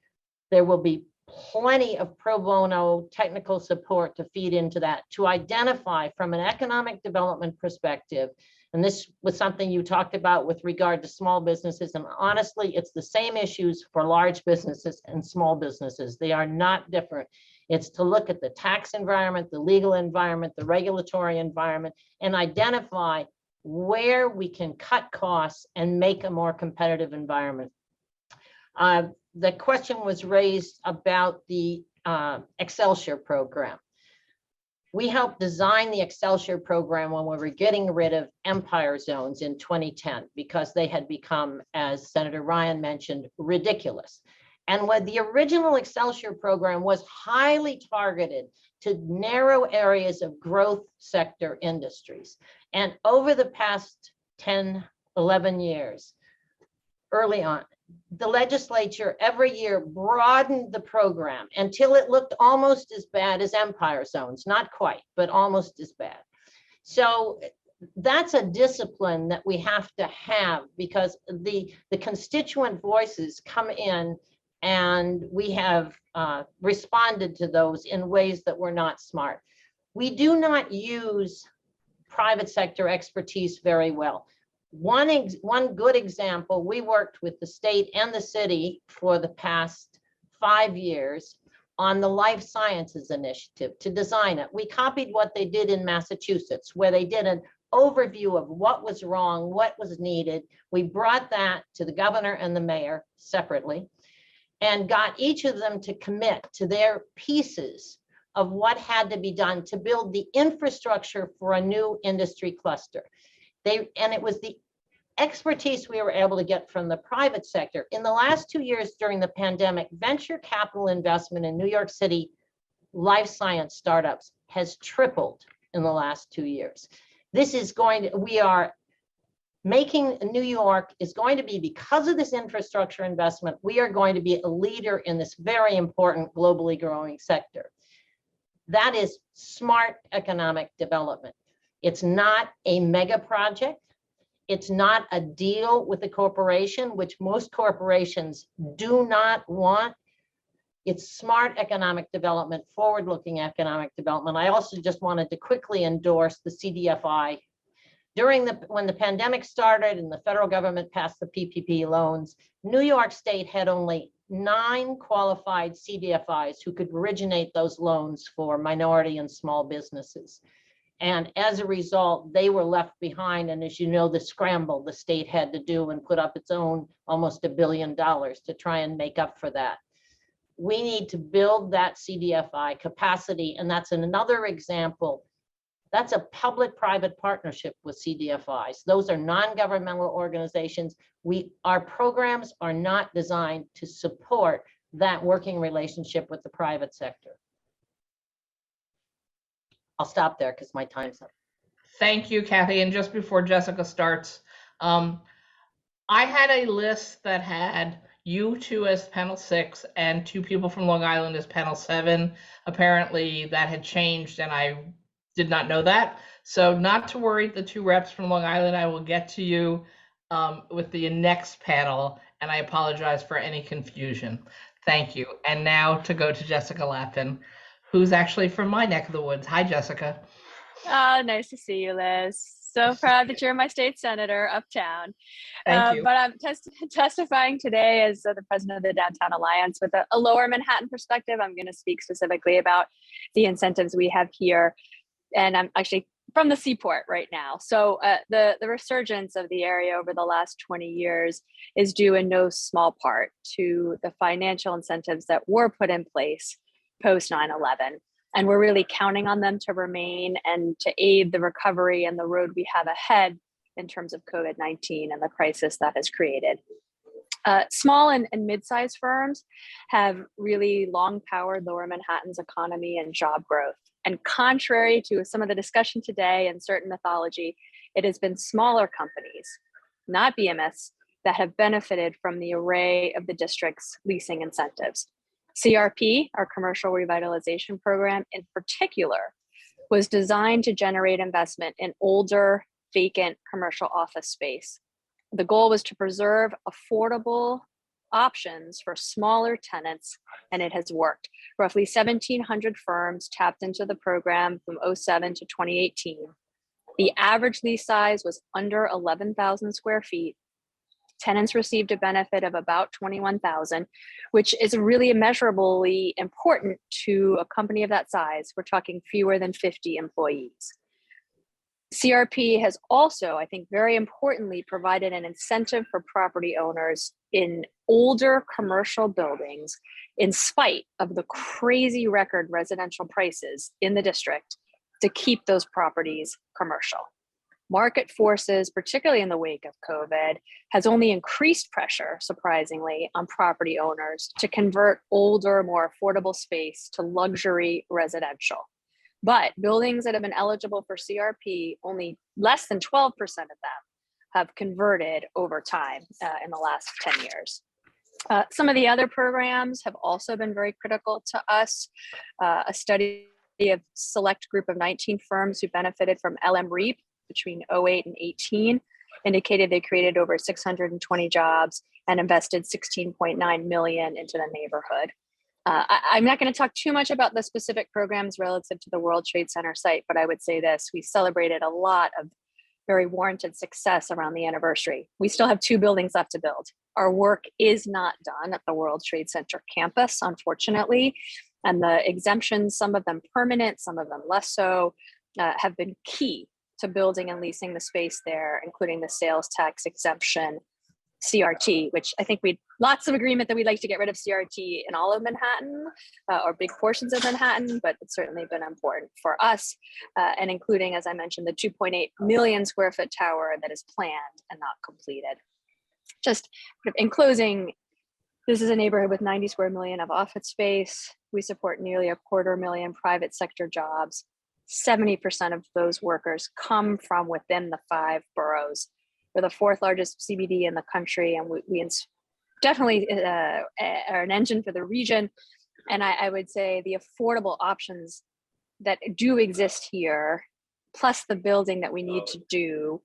Speaker 11: There will be plenty of pro bono technical support to feed into that, to identify from an economic development perspective. And this was something you talked about with regard to small businesses. And honestly, it's the same issues for large businesses and small businesses. They are not different. It's to look at the tax environment, the legal environment, the regulatory environment, and identify where we can cut costs and make a more competitive environment. The question was raised about the Excelsior program. We helped design the Excelsior program when we were getting rid of empire zones in 2010 because they had become, as Senator Ryan mentioned, ridiculous. And when the original Excelsior program was highly targeted to narrow areas of growth sector industries. And over the past 10, 11 years, early on, the legislature every year broadened the program until it looked almost as bad as empire zones, not quite, but almost as bad. So that's a discipline that we have to have because the constituent voices come in and we have responded to those in ways that were not smart. We do not use private sector expertise very well. One good example, we worked with the state and the city for the past 5 years on the life sciences initiative to design it. We copied what they did in Massachusetts, where they did an overview of what was wrong, what was needed. We brought that to the governor and the mayor separately and got each of them to commit to their pieces of what had to be done to build the infrastructure for a new industry cluster. And it was the expertise we were able to get from the private sector. In the last 2 years during the pandemic, venture capital investment in New York City life science startups has tripled in the last 2 years. This is going to, we are making New York is going to be, because of this infrastructure investment, we are going to be a leader in this very important globally growing sector. That is smart economic development. It's not a mega project. It's not a deal with a corporation, which most corporations do not want. It's smart economic development, forward-looking economic development. I also just wanted to quickly endorse the CDFI. When the pandemic started and the federal government passed the PPP loans, New York State had only 9 qualified CDFIs who could originate those loans for minority and small businesses. And as a result, they were left behind. And as you know, the scramble the state had to do and put up its own almost $1 billion to try and make up for that. We need to build that CDFI capacity. And that's another example. That's a public-private partnership with CDFIs. Those are non-governmental organizations. Our programs are not designed to support that working relationship with the private sector. I'll stop there because my time's up.
Speaker 1: Thank you, Kathy. And just before Jessica starts, I had a list that had you two as panel 6 and 2 people from Long Island as panel 7. Apparently that had changed and I did not know that. So not to worry, the 2 reps from Long Island, I will get to you with the next panel, and I apologize for any confusion. Thank you. And now to go to Jessica Lappin, who's actually from my neck of the woods. Hi, Jessica.
Speaker 4: Nice to see you, Liz. So proud that you're my state senator uptown.
Speaker 1: Thank you.
Speaker 4: But I'm testifying today as the president of the Downtown Alliance with a lower Manhattan perspective. I'm going to speak specifically about the incentives we have here. And I'm actually from the Seaport right now. So the resurgence of the area over the last 20 years is due in no small part to the financial incentives that were put in place post 9/11. And we're really counting on them to remain and to aid the recovery and the road we have ahead in terms of COVID-19 and the crisis that has created. Small and mid-sized firms have really long powered Lower Manhattan's economy and job growth. And contrary to some of the discussion today and certain mythology, it has been smaller companies, not BMS, that have benefited from the array of the district's leasing incentives. CRP, our commercial revitalization program in particular, was designed to generate investment in older, vacant commercial office space. The goal was to preserve affordable options for smaller tenants, and it has worked. Roughly 1,700 firms tapped into the program from 2007 to 2018. The average lease size was under 11,000 square feet. Tenants received a benefit of about $21,000, which is really immeasurably important to a company of that size. We're talking fewer than 50 employees. CRP has also, I think very importantly, provided an incentive for property owners in older commercial buildings, in spite of the crazy record residential prices in the district, to keep those properties commercial. Market forces, particularly in the wake of COVID, has only increased pressure, surprisingly, on property owners to convert older, more affordable space to luxury residential. But buildings that have been eligible for CRP, only less than 12% of them have converted over time in the last 10 years. Some of the other programs have also been very critical to us. A study of select group of 19 firms who benefited from LM REAP between 2008 and 18 indicated they created over 620 jobs and invested $16.9 million into the neighborhood. I'm not going to talk too much about the specific programs relative to the World Trade Center site, but I would say this: we celebrated a lot of very warranted success around the anniversary. We still have 2 buildings left to build. Our work is not done at the World Trade Center campus, unfortunately, and the exemptions, some of them permanent, some of them less so, have been key to building and leasing the space there, including the sales tax exemption, CRT, which I think we'd lots of agreement that we'd like to get rid of CRT in all of Manhattan or big portions of Manhattan, but it's certainly been important for us and including, as I mentioned, the 2.8 million square foot tower that is planned and not completed. Just in closing, this is a neighborhood with 90 square million of office space. We support nearly 250,000 private sector jobs. 70% of those workers come from within the 5 boroughs. We're the 4th largest CBD in the country, and we definitely are an engine for the region. And I would say the affordable options that do exist here, plus the building that we need to do,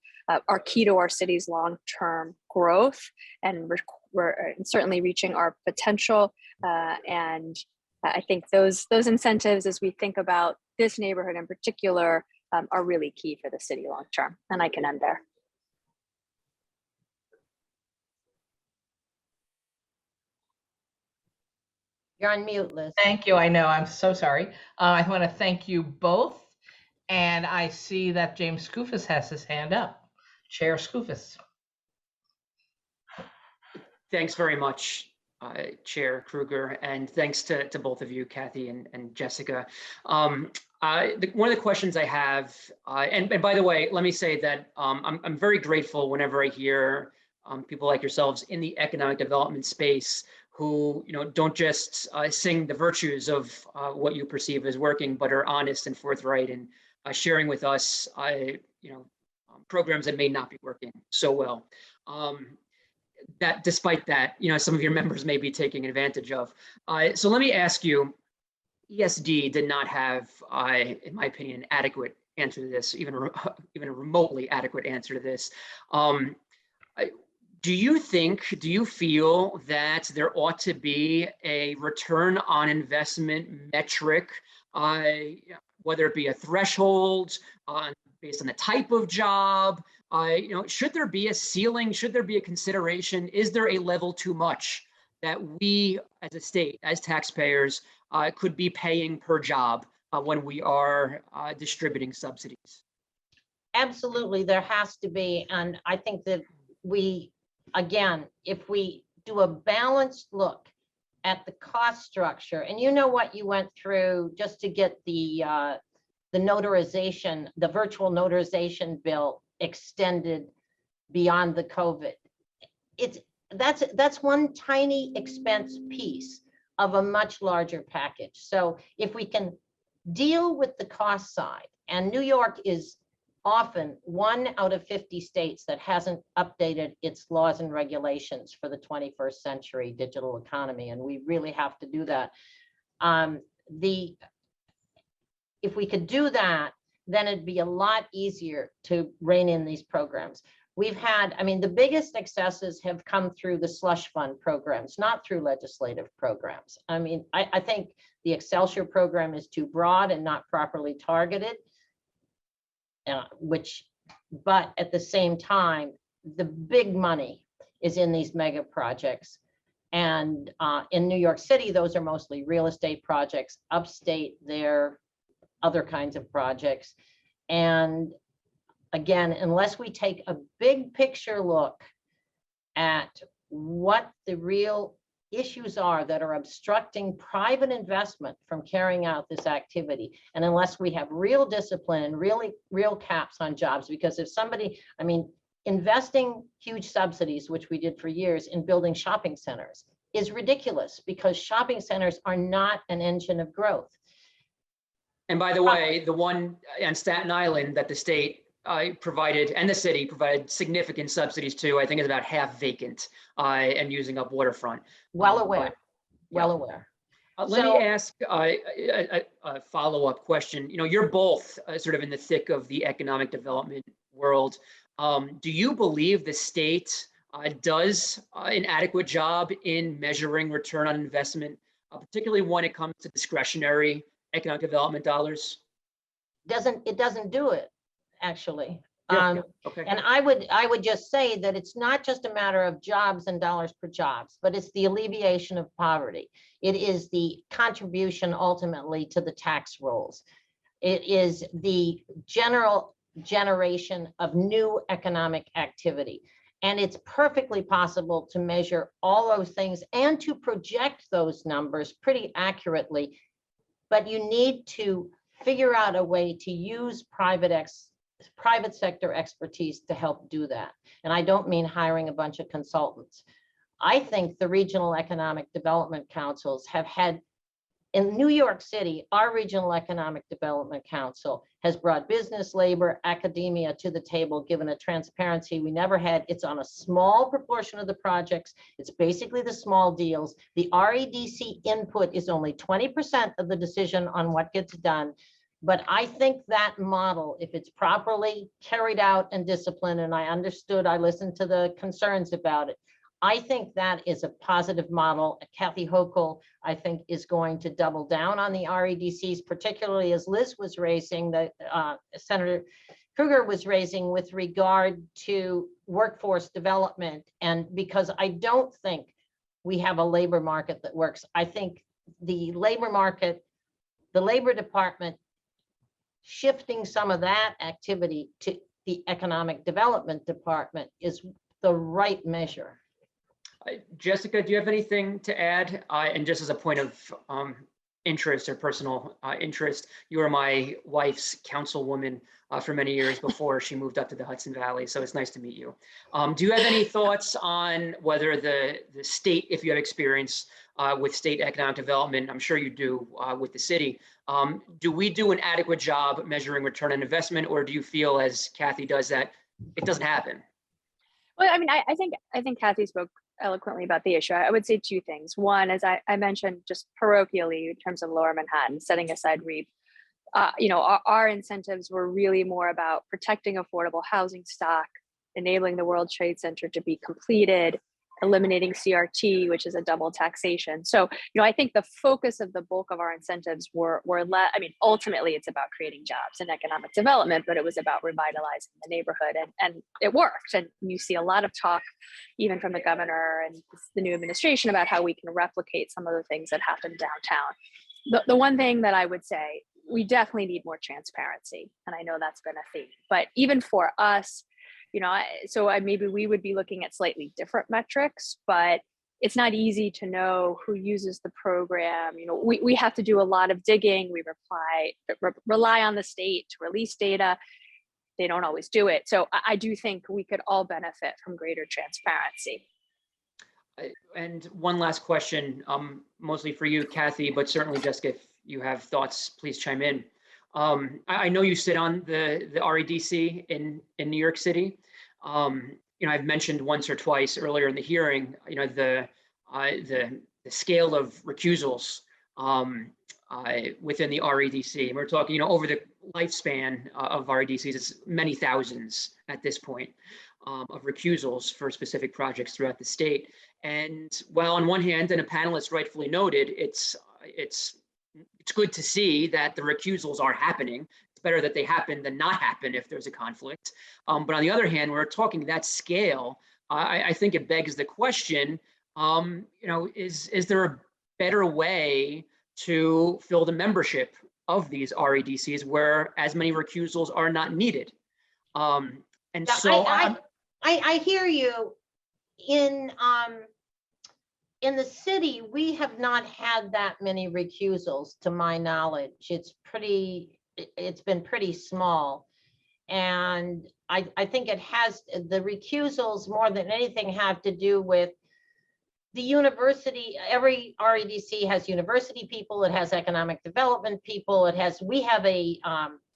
Speaker 4: are key to our city's long-term growth, and we're certainly reaching our potential. And I think those incentives, as we think about this neighborhood in particular, are really key for the city long-term. And I can end there.
Speaker 11: You're on mute, Liz.
Speaker 1: Thank you. I know. I'm so sorry. I want to thank you both. And I see that James Skoufis has his hand up. Chair Skoufis.
Speaker 3: Thanks very much, Chair Kruger, and thanks to both of you, Kathy and Jessica. One of the questions I have, and by the way, let me say that I'm very grateful whenever I hear people like yourselves in the economic development space who don't just sing the virtues of what you perceive as working, but are honest and forthright and sharing with us programs that may not be working so well. That despite that, some of your members may be taking advantage of. So let me ask you, ESD did not have, in my opinion, an adequate answer to this, even a remotely adequate answer to this. Do you feel that there ought to be a return on investment metric, whether it be a threshold based on the type of job? Should there be a ceiling? Should there be a consideration? Is there a level too much that we as a state, as taxpayers, could be paying per job when we are distributing subsidies?
Speaker 11: Absolutely, there has to be. And I think that again, if we do a balanced look at the cost structure, and what you went through just to get the notarization, the virtual notarization bill extended beyond the COVID. That's one tiny expense piece of a much larger package. So if we can deal with the cost side, and New York is often 1 out of 50 states that hasn't updated its laws and regulations for the 21st century digital economy, and we really have to do that. If we could do that, then it'd be a lot easier to rein in these programs. We've had, the biggest successes have come through the slush fund programs, not through legislative programs. I think the Excelsior program is too broad and not properly targeted, but at the same time, the big money is in these mega projects. And in New York City, those are mostly real estate projects. Upstate, they're other kinds of projects. And again, unless we take a big picture look at what the real issues are that are obstructing private investment from carrying out this activity, and unless we have real discipline and real caps on jobs, because if somebody, investing huge subsidies, which we did for years in building shopping centers, is ridiculous because shopping centers are not an engine of growth.
Speaker 3: And by the way, the one on Staten Island that the state provided and the city provided significant subsidies to, I think is about half vacant and using up waterfront.
Speaker 11: Well aware.
Speaker 3: Let me ask a follow-up question. You're both sort of in the thick of the economic development world. Do you believe the state does an adequate job in measuring return on investment, particularly when it comes to discretionary economic development dollars?
Speaker 11: It doesn't do it, actually.
Speaker 3: Okay.
Speaker 11: And I would just say that it's not just a matter of jobs and dollars per jobs, but it's the alleviation of poverty. It is the contribution ultimately to the tax rolls. It is the general generation of new economic activity. And it's perfectly possible to measure all those things and to project those numbers pretty accurately. But you need to figure out a way to use private sector expertise to help do that. And I don't mean hiring a bunch of consultants. I think the regional economic development councils have had in New York City, our Regional Economic Development Council has brought business, labor, academia to the table, given a transparency we never had. It's on a small proportion of the projects. It's basically the small deals. The REDC input is only 20% of the decision on what gets done. But I think that model, if it's properly carried out and disciplined, and I listened to the concerns about it, I think that is a positive model. Kathy Hochul, I think, is going to double down on the REDCs, particularly as Liz was raising, that Senator Krueger was raising with regard to workforce development. And because I don't think we have a labor market that works, I think the labor market, the Labor Department, shifting some of that activity to the Economic Development Department is the right measure.
Speaker 3: Jessica, do you have anything to add? And just as a point of interest or personal interest, you were my wife's councilwoman for many years before she moved up to the Hudson Valley. So it's nice to meet you. Do you have any thoughts on whether the state, if you have experience with state economic development, I'm sure you do with the city, do we do an adequate job measuring return on investment, or do you feel, as Kathy does, that it doesn't happen?
Speaker 4: Well, I mean, I think Kathy spoke eloquently about the issue. I would say two things. One, as I mentioned, just parochially in terms of Lower Manhattan, setting aside REAP, our incentives were really more about protecting affordable housing stock, enabling the World Trade Center to be completed, eliminating CRT, which is a double taxation. So, I think the focus of the bulk of our incentives were ultimately it's about creating jobs and economic development, but it was about revitalizing the neighborhood, and it worked. And you see a lot of talk, even from the governor and the new administration, about how we can replicate some of the things that happened downtown. The one thing that I would say, we definitely need more transparency. And I know that's been a theme, but even for us, maybe we would be looking at slightly different metrics, but it's not easy to know who uses the program. We have to do a lot of digging. We rely on the state to release data. They don't always do it. So I do think we could all benefit from greater transparency.
Speaker 3: And one last question, mostly for you, Kathy, but certainly Jessica, if you have thoughts, please chime in. I know you sit on the REDC in New York City. I've mentioned once or twice earlier in the hearing, the scale of recusals within the REDC. And we're talking, over the lifespan of REDCs, it's many thousands at this point of recusals for specific projects throughout the state. And while on one hand, and a panelist rightfully noted, it's good to see that the recusals are happening. It's better that they happen than not happen if there's a conflict. But on the other hand, we're talking that scale. I think it begs the question, is there a better way to fill the membership of these REDCs where as many recusals are not needed?
Speaker 11: I hear you. In the city, we have not had that many recusals, to my knowledge. It's been pretty small. And I think the recusals more than anything have to do with the university. Every REDC has university people, it has economic development people,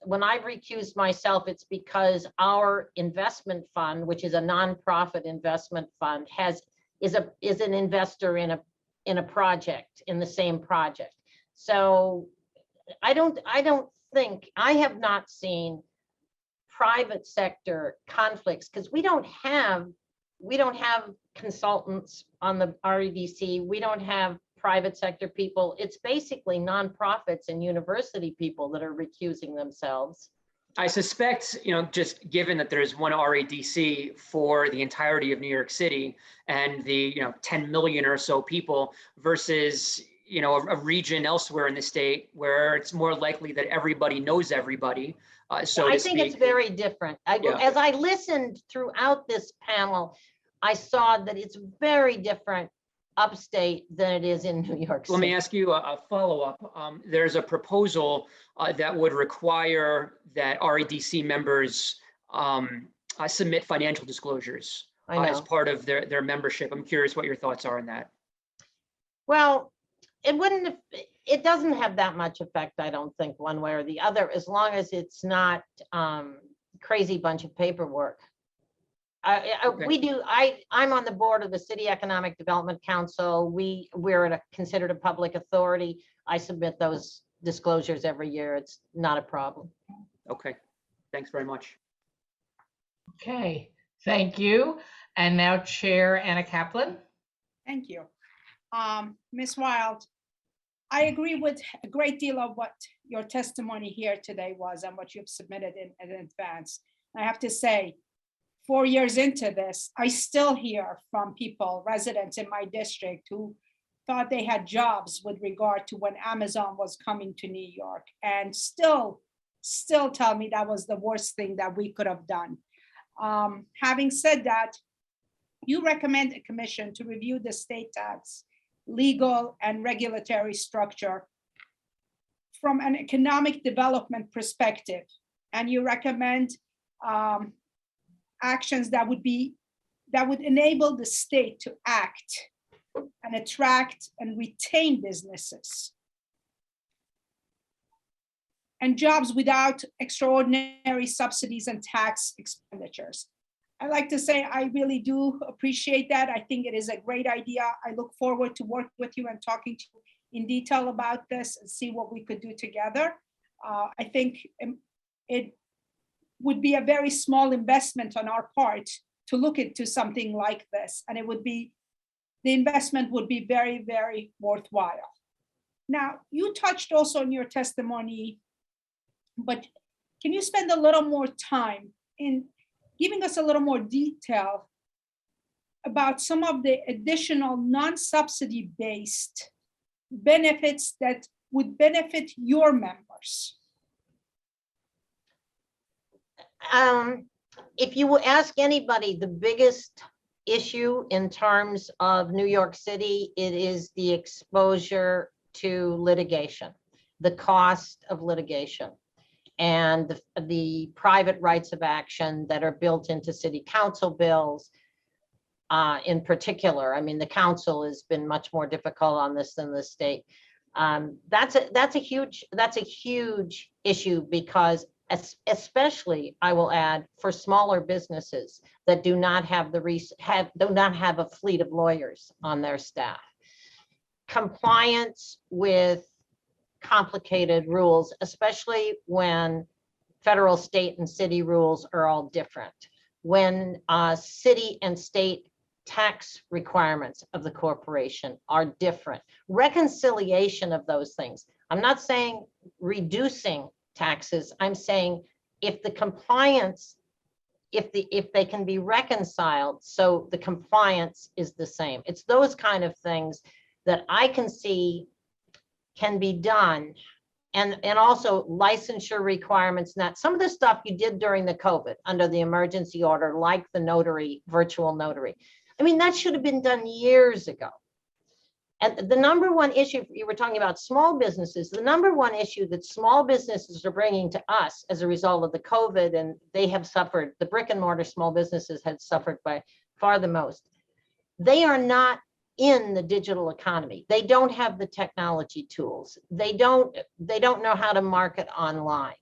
Speaker 11: when I've recused myself, it's because our investment fund, which is a nonprofit investment fund, is an investor in a project, in the same project. So I have not seen private sector conflicts because we don't have consultants on the REDC. We don't have private sector people. It's basically nonprofits and university people that are recusing themselves.
Speaker 3: I suspect, just given that there's one REDC for the entirety of New York City and the 10 million or so people versus a region elsewhere in the state where it's more likely that everybody knows everybody. I think
Speaker 11: it's very different. As I listened throughout this panel, I saw that it's very different upstate than it is in New York City.
Speaker 3: Let me ask you a follow-up. There's a proposal that would require that REDC members submit financial disclosures as part of their membership. I'm curious what your thoughts are on that.
Speaker 11: Well, it wouldn't have, it doesn't have that much effect, I don't think, one way or the other, as long as it's not crazy bunch of paperwork. I'm on the board of the City Economic Development Council. We're considered a public authority. I submit those disclosures every year. It's not a problem.
Speaker 3: Okay, thanks very much.
Speaker 1: Okay, thank you. And now Chair Anna Kaplan.
Speaker 2: Thank you. Ms. Wild, I agree with a great deal of what your testimony here today was and what you've submitted in advance. I have to say, 4 years into this, I still hear from people, residents in my district, who thought they had jobs with regard to when Amazon was coming to New York, and still tell me that was the worst thing that we could have done. Having said that, you recommend a commission to review the state tax legal and regulatory structure from an economic development perspective, and you recommend actions that would enable the state to act and attract and retain businesses and jobs without extraordinary subsidies and tax expenditures. I like to say I really do appreciate that. I think it is a great idea. I look forward to working with you and talking to you in detail about this and see what we could do together. I think it would be a very small investment on our part to look into something like this, and the investment would be very, very worthwhile. Now, you touched also in your testimony, but can you spend a little more time in giving us a little more detail about some of the additional non-subsidy based benefits that would benefit your members?
Speaker 11: If you ask anybody, the biggest issue in terms of New York City, it is the exposure to litigation, the cost of litigation, and the private rights of action that are built into city council bills. In particular, I mean, the council has been much more difficult on this than the state. That's a huge issue, because especially, I will add, for smaller businesses that do not have a fleet of lawyers on their staff. Compliance with complicated rules, especially when federal, state, and city rules are all different. When city and state tax requirements of the corporation are different. Reconciliation of those things. I'm not saying reducing taxes. I'm saying if the compliance, if they can be reconciled so the compliance is the same. It's those kind of things that I can see can be done. And also licensure requirements, not some of the stuff you did during the COVID under the emergency order, like the notary, virtual notary. I mean, that should have been done years ago. And the number one issue, you were talking about small businesses, the number one issue that small businesses are bringing to us as a result of the COVID, and they have suffered, the brick and mortar small businesses had suffered by far the most. They are not in the digital economy. They don't have the technology tools. They don't know how to market online.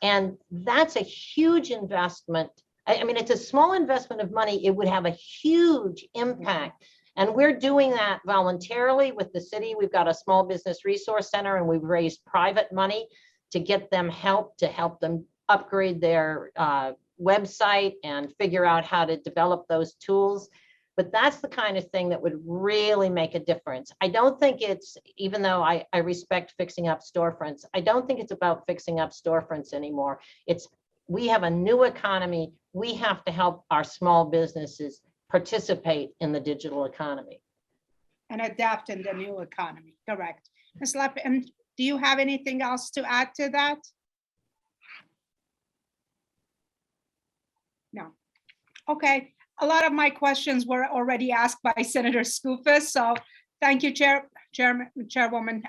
Speaker 11: And that's a huge investment. I mean, it's a small investment of money. It would have a huge impact. And we're doing that voluntarily with the city. We've got a small business resource center, and we've raised private money to get them help, to help them upgrade their website and figure out how to develop those tools. But that's the kind of thing that would really make a difference. I don't think it's, even though I respect fixing up storefronts, I don't think it's about fixing up storefronts anymore. We have a new economy. We have to help our small businesses participate in the digital economy.
Speaker 2: And adapt in the new economy, correct. Ms. Lappin, do you have anything else to add to that? No. Okay, a lot of my questions were already asked by Senator Skoufis, so thank you, Chairwoman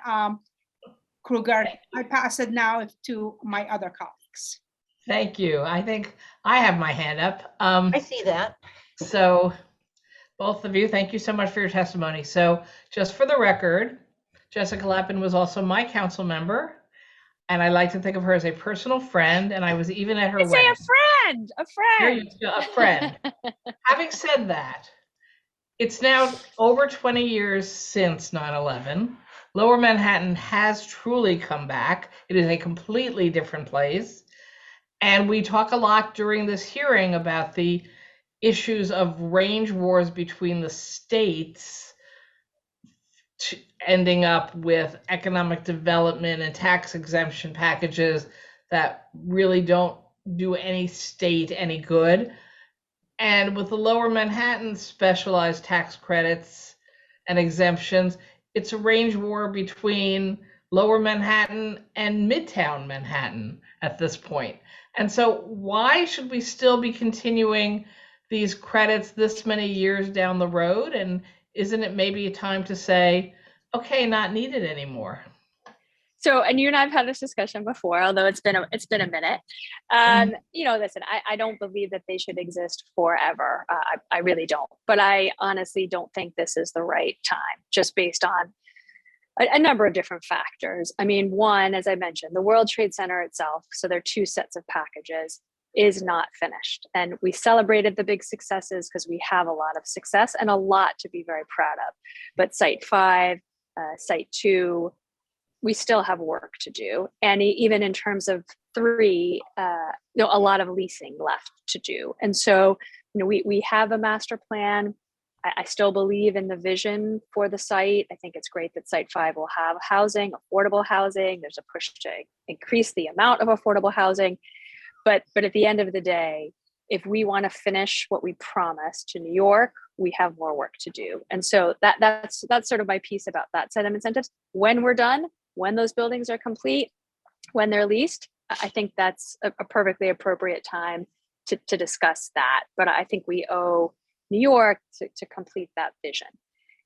Speaker 2: Krueger. I pass it now to my other colleagues.
Speaker 1: Thank you. I think I have my hand up.
Speaker 11: I see that.
Speaker 1: So both of you, thank you so much for your testimony. So just for the record, Jessica Lappin was also my council member, and I like to think of her as a personal friend, and I was even at her
Speaker 4: I say
Speaker 1: wedding.
Speaker 4: a
Speaker 1: There you
Speaker 4: friend.
Speaker 1: go, a friend. Having said that, it's now over 20 years since 9/11. Lower Manhattan has truly come back. It is a completely different place. And we talk a lot during this hearing about the issues of range wars between the states ending up with economic development and tax exemption packages that really don't do any state any good. And with the Lower Manhattan specialized tax credits and exemptions, it's a range war between Lower Manhattan and Midtown Manhattan at this point. And so why should we still be continuing these credits this many years down the road? And isn't it maybe a time to say, okay, not needed anymore?
Speaker 4: So, and you and I have had this discussion before, although it's been a minute. You know, listen, I don't believe that they should exist forever. I really don't. But I honestly don't think this is the right time, just based on a number of different factors. I mean, one, as I mentioned, the World Trade Center itself, so there are two sets of packages, is not finished. And we celebrated the big successes because we have a lot of success and a lot to be very proud of. But Site 5, Site 2, we still have work to do. And even in terms of 3, a lot of leasing left to do. And so, we have a master plan. I still believe in the vision for the site. I think it's great that Site 5 will have housing, affordable housing. There's a push to increase the amount of affordable housing. But at the end of the day, if we want to finish what we promised to New York, we have more work to do. And so that's sort of my piece about that set of incentives. When we're done, when those buildings are complete, when they're leased, I think that's a perfectly appropriate time to discuss that. But I think we owe New York to complete that vision.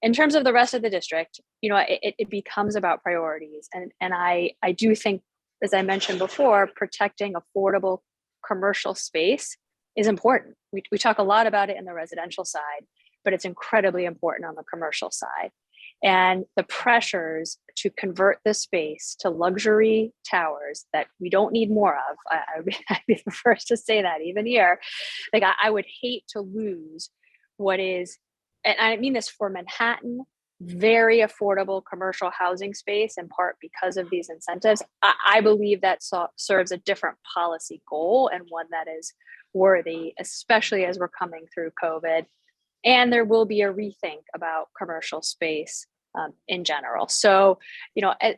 Speaker 4: In terms of the rest of the district, it becomes about priorities. And I do think, as I mentioned before, protecting affordable commercial space is important. We talk a lot about it in the residential side, but it's incredibly important on the commercial side. And the pressures to convert the space to luxury towers that we don't need more of, I'd be the first to say that even here, like I would hate to lose what is, and I mean this for Manhattan, very affordable commercial housing space, in part because of these incentives. I believe that serves a different policy goal, and one that is worthy, especially as we're coming through COVID. And there will be a rethink about commercial space in general. So,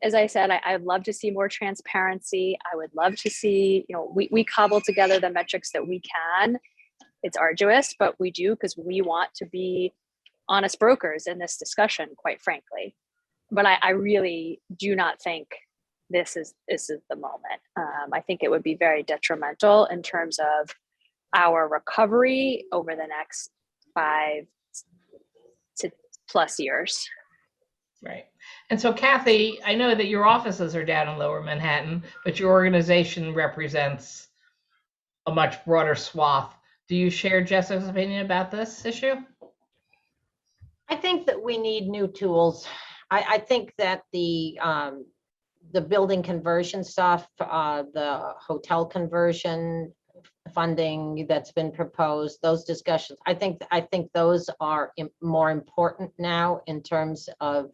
Speaker 4: as I said, I'd love to see more transparency. I would love to see, we cobble together the metrics that we can. It's arduous, but we do because we want to be honest brokers in this discussion, quite frankly. But I really do not think this is the moment. I think it would be very detrimental in terms of our recovery over the next 5+ years.
Speaker 1: Right. And so, Kathy, I know that your offices are down in Lower Manhattan, but your organization represents a much broader swath. Do you share Jessica's opinion about this issue?
Speaker 11: I think that we need new tools. I think that the building conversion stuff, the hotel conversion funding that's been proposed, those discussions, I think those are more important now in terms of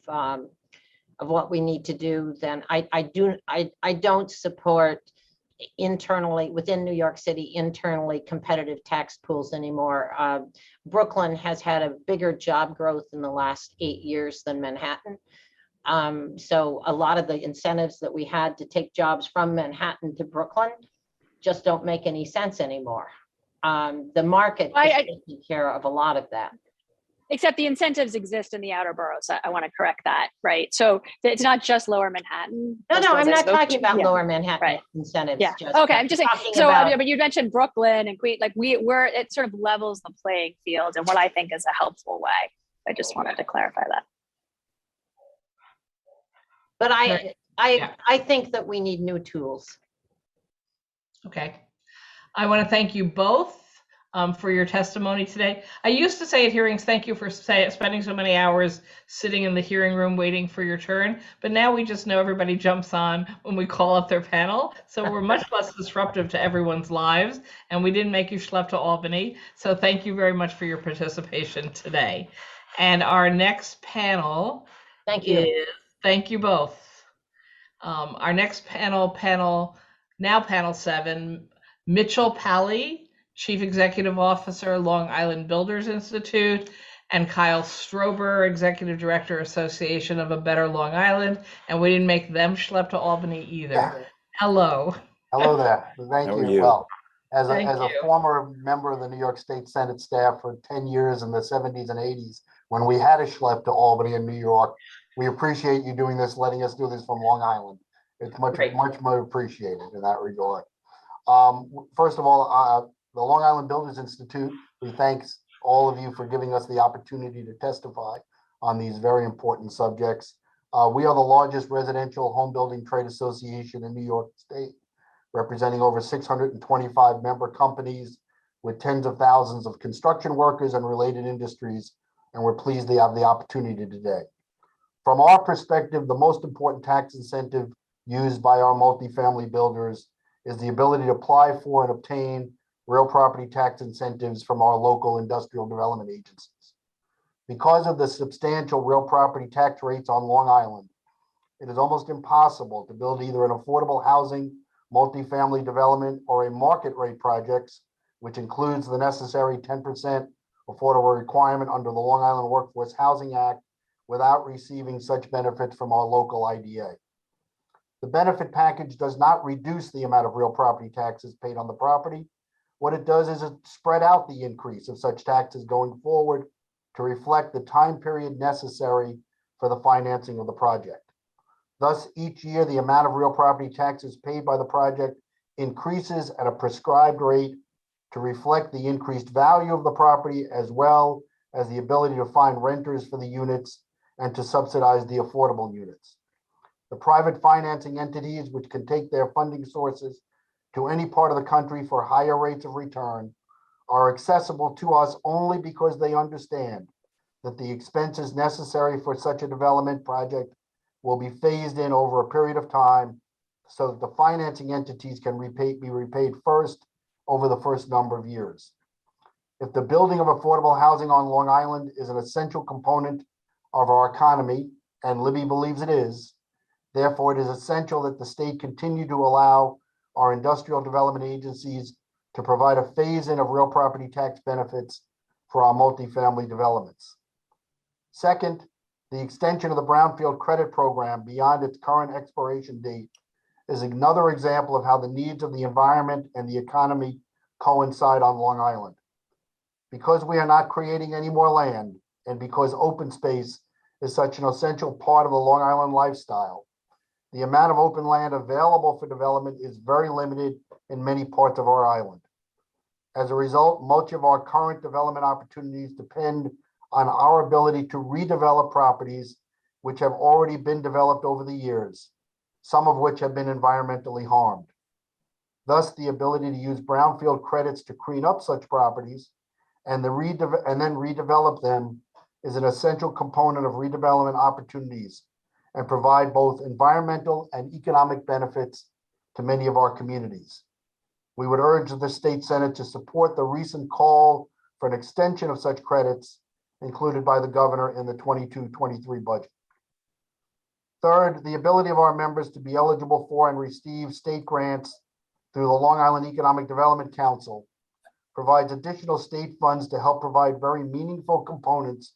Speaker 11: what we need to do than I don't support internally within New York City, internally competitive tax pools anymore. Brooklyn has had a bigger job growth in the last 8 years than Manhattan. So a lot of the incentives that we had to take jobs from Manhattan to Brooklyn just don't make any sense anymore. The market is taking care of a lot of that.
Speaker 4: Except the incentives exist in the outer boroughs. I want to correct that, right? So it's not just Lower Manhattan.
Speaker 11: No, I'm not talking about Lower Manhattan incentives.
Speaker 4: Yeah.
Speaker 11: Just
Speaker 4: Okay, I'm just saying. So,
Speaker 11: about,
Speaker 4: but you mentioned Brooklyn and Queens. Like it sort of levels the playing field in what I think is a helpful way. I just wanted to clarify that.
Speaker 11: But I think that we need new tools.
Speaker 1: Okay. I want to thank you both. for your testimony today. I used to say at hearings, thank you for spending so many hours sitting in the hearing room waiting for your turn. But now we just know everybody jumps on when we call up their panel. So we're much less disruptive to everyone's lives. And we didn't make you schlep to Albany. So thank you very much for your participation today. And our next panel
Speaker 11: Thank you.
Speaker 1: is, thank you both. Our next panel 7, Mitchell Pally, Chief Executive Officer, Long Island Builders Institute, and Kyle Strober, Executive Director, Association of a Better Long Island. And we didn't make them schlep to Albany either. Hello.
Speaker 12: Hello there. Thank
Speaker 17: How are
Speaker 12: you.
Speaker 17: you?
Speaker 12: Well, as
Speaker 1: Thank
Speaker 12: a
Speaker 1: you.
Speaker 12: former member of the New York State Senate staff for 10 years in the 70s and 80s, when we had a schlep to Albany and New York, we appreciate you doing this, letting us do this from Long Island. It's much more appreciated in that regard. First of all, the Long Island Builders Institute, we thank all of you for giving us the opportunity to testify on these very important subjects. We are the largest residential home building trade association in New York State, representing over 625 member companies with tens of thousands of construction workers and related industries, and we're pleased to have the opportunity today. From our perspective, the most important tax incentive used by our multifamily builders is the ability to apply for and obtain real property tax incentives from our local industrial development agencies. Because of the substantial real property tax rates on Long Island, it is almost impossible to build either an affordable housing, multifamily development, or a market rate projects, which includes the necessary 10% affordable requirement under the Long Island Workforce Housing Act, without receiving such benefits from our local IDA. The benefit package does not reduce the amount of real property taxes paid on the property. What it does is it spread out the increase of such taxes going forward to reflect the time period necessary for the financing of the project. Thus, each year, the amount of real property taxes paid by the project increases at a prescribed rate to reflect the increased value of the property, as well as the ability to find renters for the units and to subsidize the affordable units. The private financing entities, which can take their funding sources to any part of the country for higher rates of return, are accessible to us only because they understand that the expenses necessary for such a development project will be phased in over a period of time so that the financing entities can be repaid first over the first number of years. If the building of affordable housing on Long Island is an essential component of our economy, and Libby believes it is, therefore it is essential that the state continue to allow our industrial development agencies to provide a phase-in of real property tax benefits for our multifamily developments. Second, the extension of the Brownfield Credit Program beyond its current expiration date is another example of how the needs of the environment and the economy coincide on Long Island. Because we are not creating any more land, and because open space is such an essential part of the Long Island lifestyle, the amount of open land available for development is very limited in many parts of our island. As a result, much of our current development opportunities depend on our ability to redevelop properties which have already been developed over the years, some of which have been environmentally harmed. Thus, the ability to use brownfield credits to clean up such properties and then redevelop them is an essential component of redevelopment opportunities and provide both environmental and economic benefits to many of our communities. We would urge the State Senate to support the recent call for an extension of such credits included by the governor in the 22-23 budget. Third, the ability of our members to be eligible for and receive state grants through the Long Island Economic Development Council provides additional state funds to help provide very meaningful components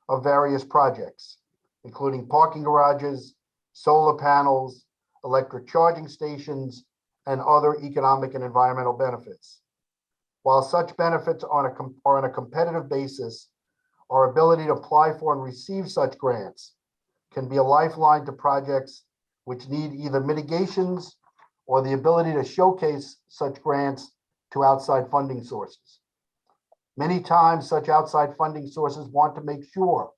Speaker 12: of various projects, including parking garages, solar panels, electric charging stations, and other economic and environmental benefits. While such benefits are on a competitive basis, our ability to apply for and receive such grants can be a lifeline to projects which need either mitigations or the ability to showcase such grants to outside funding sources. Many times, such outside funding sources want to make sure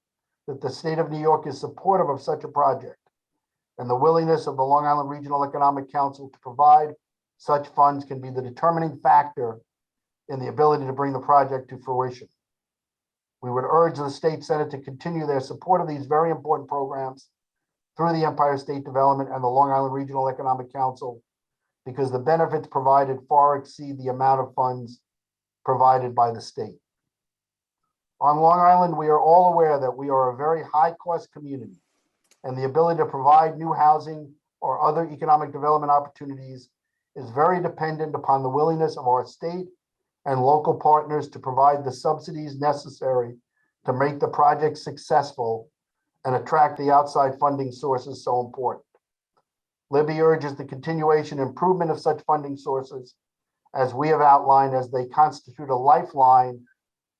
Speaker 12: that the state of New York is supportive of such a project, and the willingness of the Long Island Regional Economic Council to provide such funds can be the determining factor in the ability to bring the project to fruition. We would urge the State Senate to continue their support of these very important programs through the Empire State Development and the Long Island Regional Economic Council, because the benefits provided far exceed the amount of funds provided by the state. On Long Island, we are all aware that we are a very high-cost community, and the ability to provide new housing or other economic development opportunities is very dependent upon the willingness of our state and local partners to provide the subsidies necessary to make the project successful and attract the outside funding sources so important. Libby urges the continuation and improvement of such funding sources, as we have outlined, as they constitute a lifeline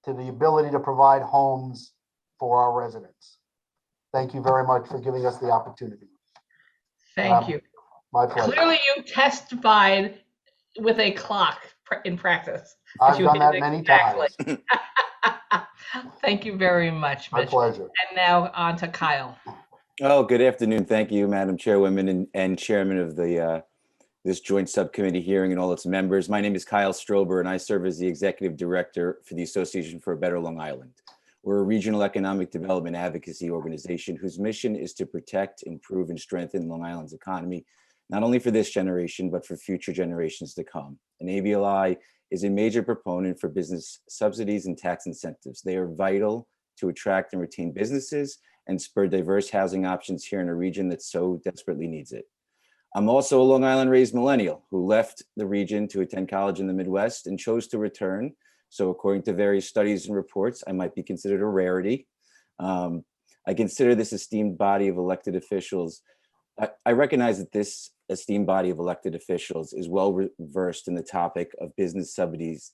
Speaker 12: to the ability to provide homes for our residents. Thank you very much for giving us the opportunity.
Speaker 1: Thank you.
Speaker 12: My pleasure.
Speaker 1: Clearly, you testified with a clock in practice.
Speaker 12: I've
Speaker 1: You
Speaker 12: done
Speaker 1: hit
Speaker 12: that
Speaker 1: it
Speaker 12: many
Speaker 1: exactly.
Speaker 12: times.
Speaker 1: Thank you very much,
Speaker 12: My
Speaker 1: Mitch.
Speaker 12: pleasure.
Speaker 1: And now on to Kyle.
Speaker 14: Oh, good afternoon. Thank you, Madam Chairwoman and Chairman of the this joint subcommittee hearing and all its members. My name is Kyle Strober, and I serve as the Executive Director for the Association for a Better Long Island. We're a regional economic development advocacy organization whose mission is to protect, improve, and strengthen Long Island's economy, not only for this generation, but for future generations to come. And ABLI is a major proponent for business subsidies and tax incentives. They are vital to attract and retain businesses and spur diverse housing options here in a region that so desperately needs it. I'm also a Long Island raised millennial who left the region to attend college in the Midwest and chose to return. So according to various studies and reports, I might be considered a rarity. I consider this esteemed body of elected officials. I recognize that this esteemed body of elected officials is well versed in the topic of business subsidies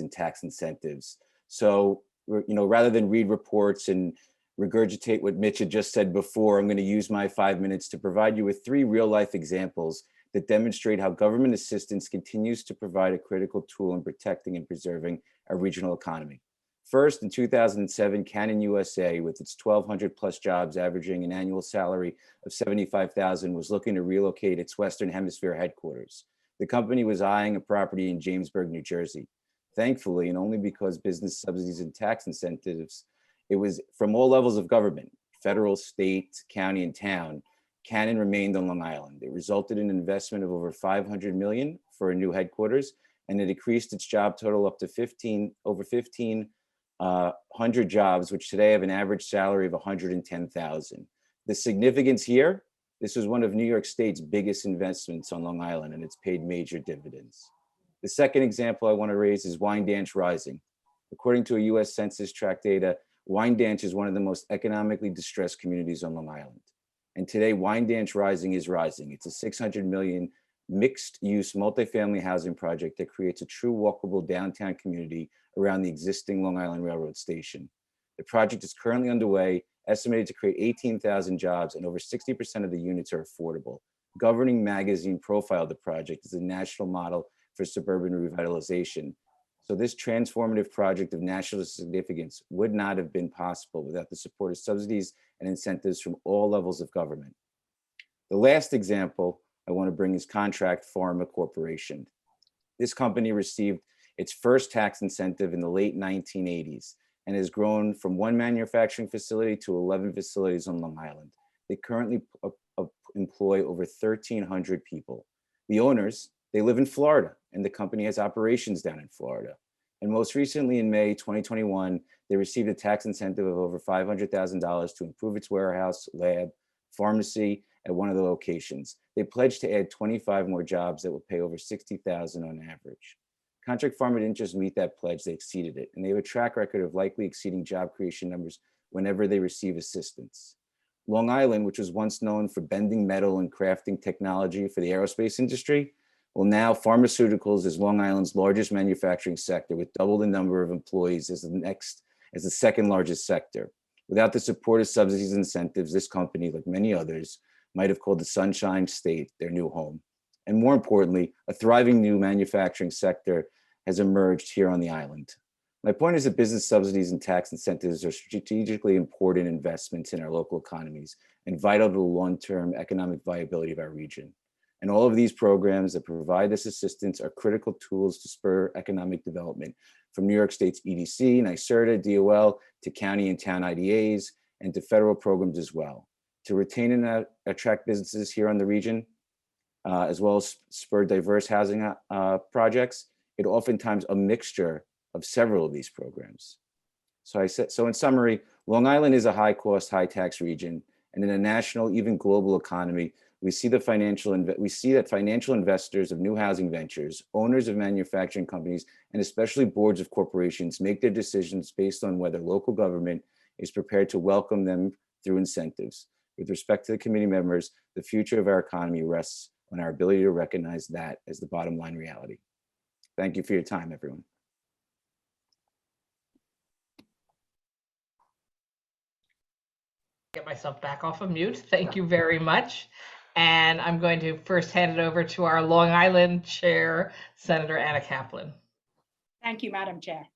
Speaker 14: and tax incentives. So, rather than read reports and regurgitate what Mitch had just said before, I'm going to use my 5 minutes to provide you with 3 real-life examples that demonstrate how government assistance continues to provide a critical tool in protecting and preserving our regional economy. First, in 2007, Canon USA, with its 1,200 plus jobs averaging an annual salary of $75,000, was looking to relocate its Western Hemisphere headquarters. The company was eyeing a property in Jamesburg, New Jersey. Thankfully, and only because business subsidies and tax incentives, it was from all levels of government, federal, state, county, and town, Canon remained on Long Island. It resulted in an investment of over $500 million for a new headquarters, and it increased its job total up to over 1,500 jobs, which today have an average salary of $110,000. The significance here, this was one of New York State's biggest investments on Long Island, and it's paid major dividends. The second example I want to raise is Wyandanch Rising. According to a US Census tract data, Wyandanch is one of the most economically distressed communities on Long Island. And today, Wyandanch Rising is rising. It's a $600 million mixed-use multifamily housing project that creates a true walkable downtown community around the existing Long Island Railroad station. The project is currently underway, estimated to create 18,000 jobs, and over 60% of the units are affordable. Governing Magazine profiled the project as a national model for suburban revitalization. So this transformative project of national significance would not have been possible without the support of subsidies and incentives from all levels of government. The last example I want to bring is Contract Pharma Corporation. This company received its first tax incentive in the late 1980s and has grown from 1 manufacturing facility to 11 facilities on Long Island. They currently employ over 1,300 people. The owners, they live in Florida, and the company has operations down in Florida. And most recently in May 2021, they received a tax incentive of over $500,000 to improve its warehouse, lab, pharmacy at one of the locations. They pledged to add 25 more jobs that will pay over $60,000 on average. Contract Pharma didn't just meet that pledge, they exceeded it. And they have a track record of likely exceeding job creation numbers whenever they receive assistance. Long Island, which was once known for bending metal and crafting technology for the aerospace industry, well, now pharmaceuticals is Long Island's largest manufacturing sector, with double the number of employees as the second largest sector. Without the support of subsidies and incentives, this company, like many others, might have called the Sunshine State their new home. And more importantly, a thriving new manufacturing sector has emerged here on the island. My point is that business subsidies and tax incentives are strategically important investments in our local economies and vital to the long-term economic viability of our region. And all of these programs that provide this assistance are critical tools to spur economic development, from New York State's EDC, NYSERDA, DOL, to county and town IDAs, and to federal programs as well. To retain and attract businesses here on the region, as well as spur diverse housing projects, it oftentimes a mixture of several of these programs. So in summary, Long Island is a high-cost, high-tax region, and in a national, even global economy, we see that financial investors of new housing ventures, owners of manufacturing companies, and especially boards of corporations make their decisions based on whether local government is prepared to welcome them through incentives. With respect to the committee members, the future of our economy rests on our ability to recognize that as the bottom line reality. Thank you for your time, everyone.
Speaker 1: Get myself back off of mute. Thank you very much. And I'm going to first hand it over to our Long Island Chair, Senator Anna Kaplan.
Speaker 2: Thank you, Madam Chair.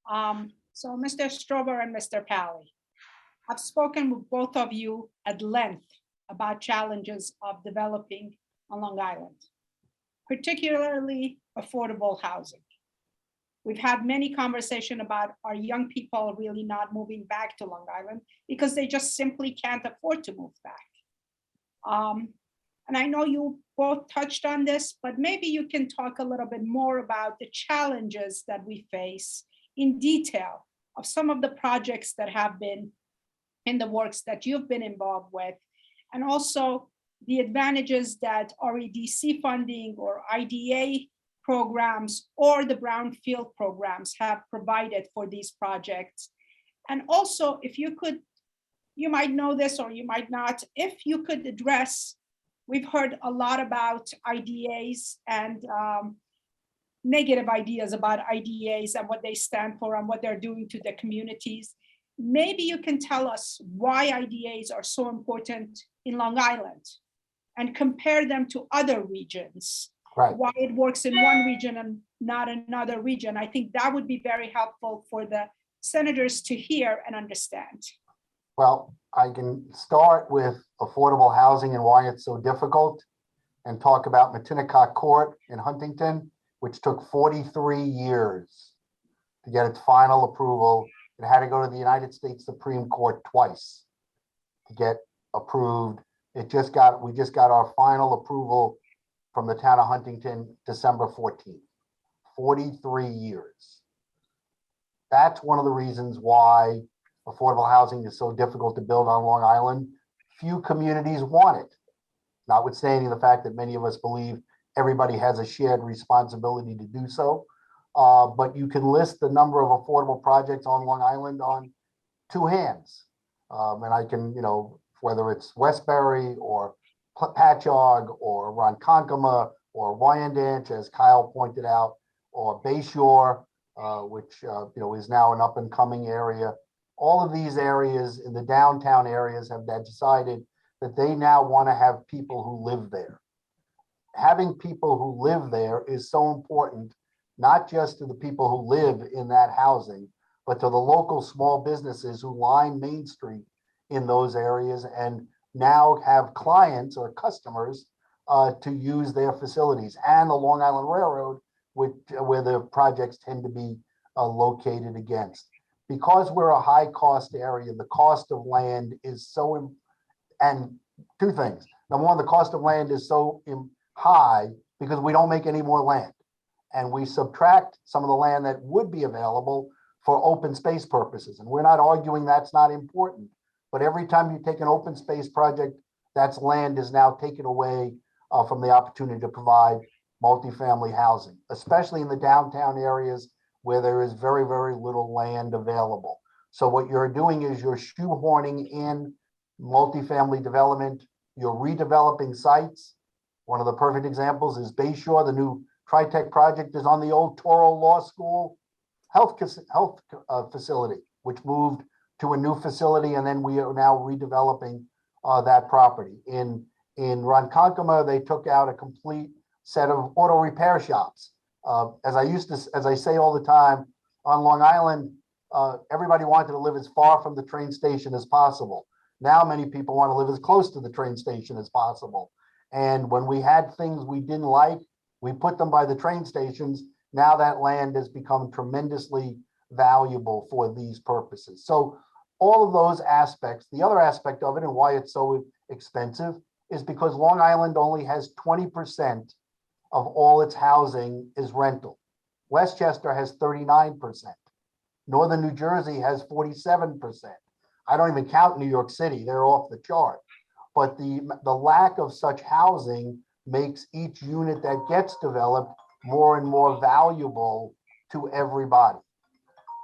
Speaker 2: So Mr. Strober and Mr. Pally, I've spoken with both of you at length about challenges of developing on Long Island, particularly affordable housing. We've had many conversations about are young people really not moving back to Long Island because they just simply can't afford to move back. And I know you both touched on this, but maybe you can talk a little bit more about the challenges that we face in detail of some of the projects that have been in the works that you've been involved with, and also the advantages that REDC funding or IDA programs or the brownfield programs have provided for these projects. And also, if you could, you might know this or you might not, if you could address, we've heard a lot about IDAs and negative ideas about IDAs and what they stand for and what they're doing to the communities. Maybe you can tell us why IDAs are so important in Long Island and compare them to other regions.
Speaker 12: Right.
Speaker 2: Why it works in one region and not another region. I think that would be very helpful for the senators to hear and understand.
Speaker 12: Well, I can start with affordable housing and why it's so difficult, and talk about Matinacock Court in Huntington, which took 43 years to get its final approval. It had to go to the United States Supreme Court twice to get approved. We just got our final approval from the town of Huntington, December 14th, 43 years. That's one of the reasons why affordable housing is so difficult to build on Long Island. Few communities want it, notwithstanding the fact that many of us believe everybody has a shared responsibility to do so. But you can list the number of affordable projects on Long Island on two hands. And I can, whether it's Westbury or Patchogue or Ronkonkoma or Wyandanch, as Kyle pointed out, or Bayshore, which is now an up and coming area. All of these areas in the downtown areas have decided that they now want to have people who live there. Having people who live there is so important, not just to the people who live in that housing, but to the local small businesses who line Main Street in those areas and now have clients or customers to use their facilities, and the Long Island Railroad, where the projects tend to be located against. Because we're a high cost area, the cost of land is so, and two things. Number one, the cost of land is so high because we don't make any more land. And we subtract some of the land that would be available for open space purposes. And we're not arguing that's not important. But every time you take an open space project, that's land is now taken away from the opportunity to provide multifamily housing, especially in the downtown areas where there is very, very little land available. So what you're doing is you're shoehorning in multifamily development, you're redeveloping sites. One of the perfect examples is Bayshore. The new TriTech project is on the old Toro Law School health facility, which moved to a new facility, and then we are now redeveloping that property. In Ronkonkoma, they took out a complete set of auto repair shops. As I say all the time, on Long Island, everybody wanted to live as far from the train station as possible. Now many people want to live as close to the train station as possible. And when we had things we didn't like, we put them by the train stations. Now that land has become tremendously valuable for these purposes. So all of those aspects, the other aspect of it and why it's so expensive is because Long Island only has 20% of all its housing is rental. Westchester has 39%. Northern New Jersey has 47%. I don't even count New York City, they're off the chart. But the lack of such housing makes each unit that gets developed more and more valuable to everybody.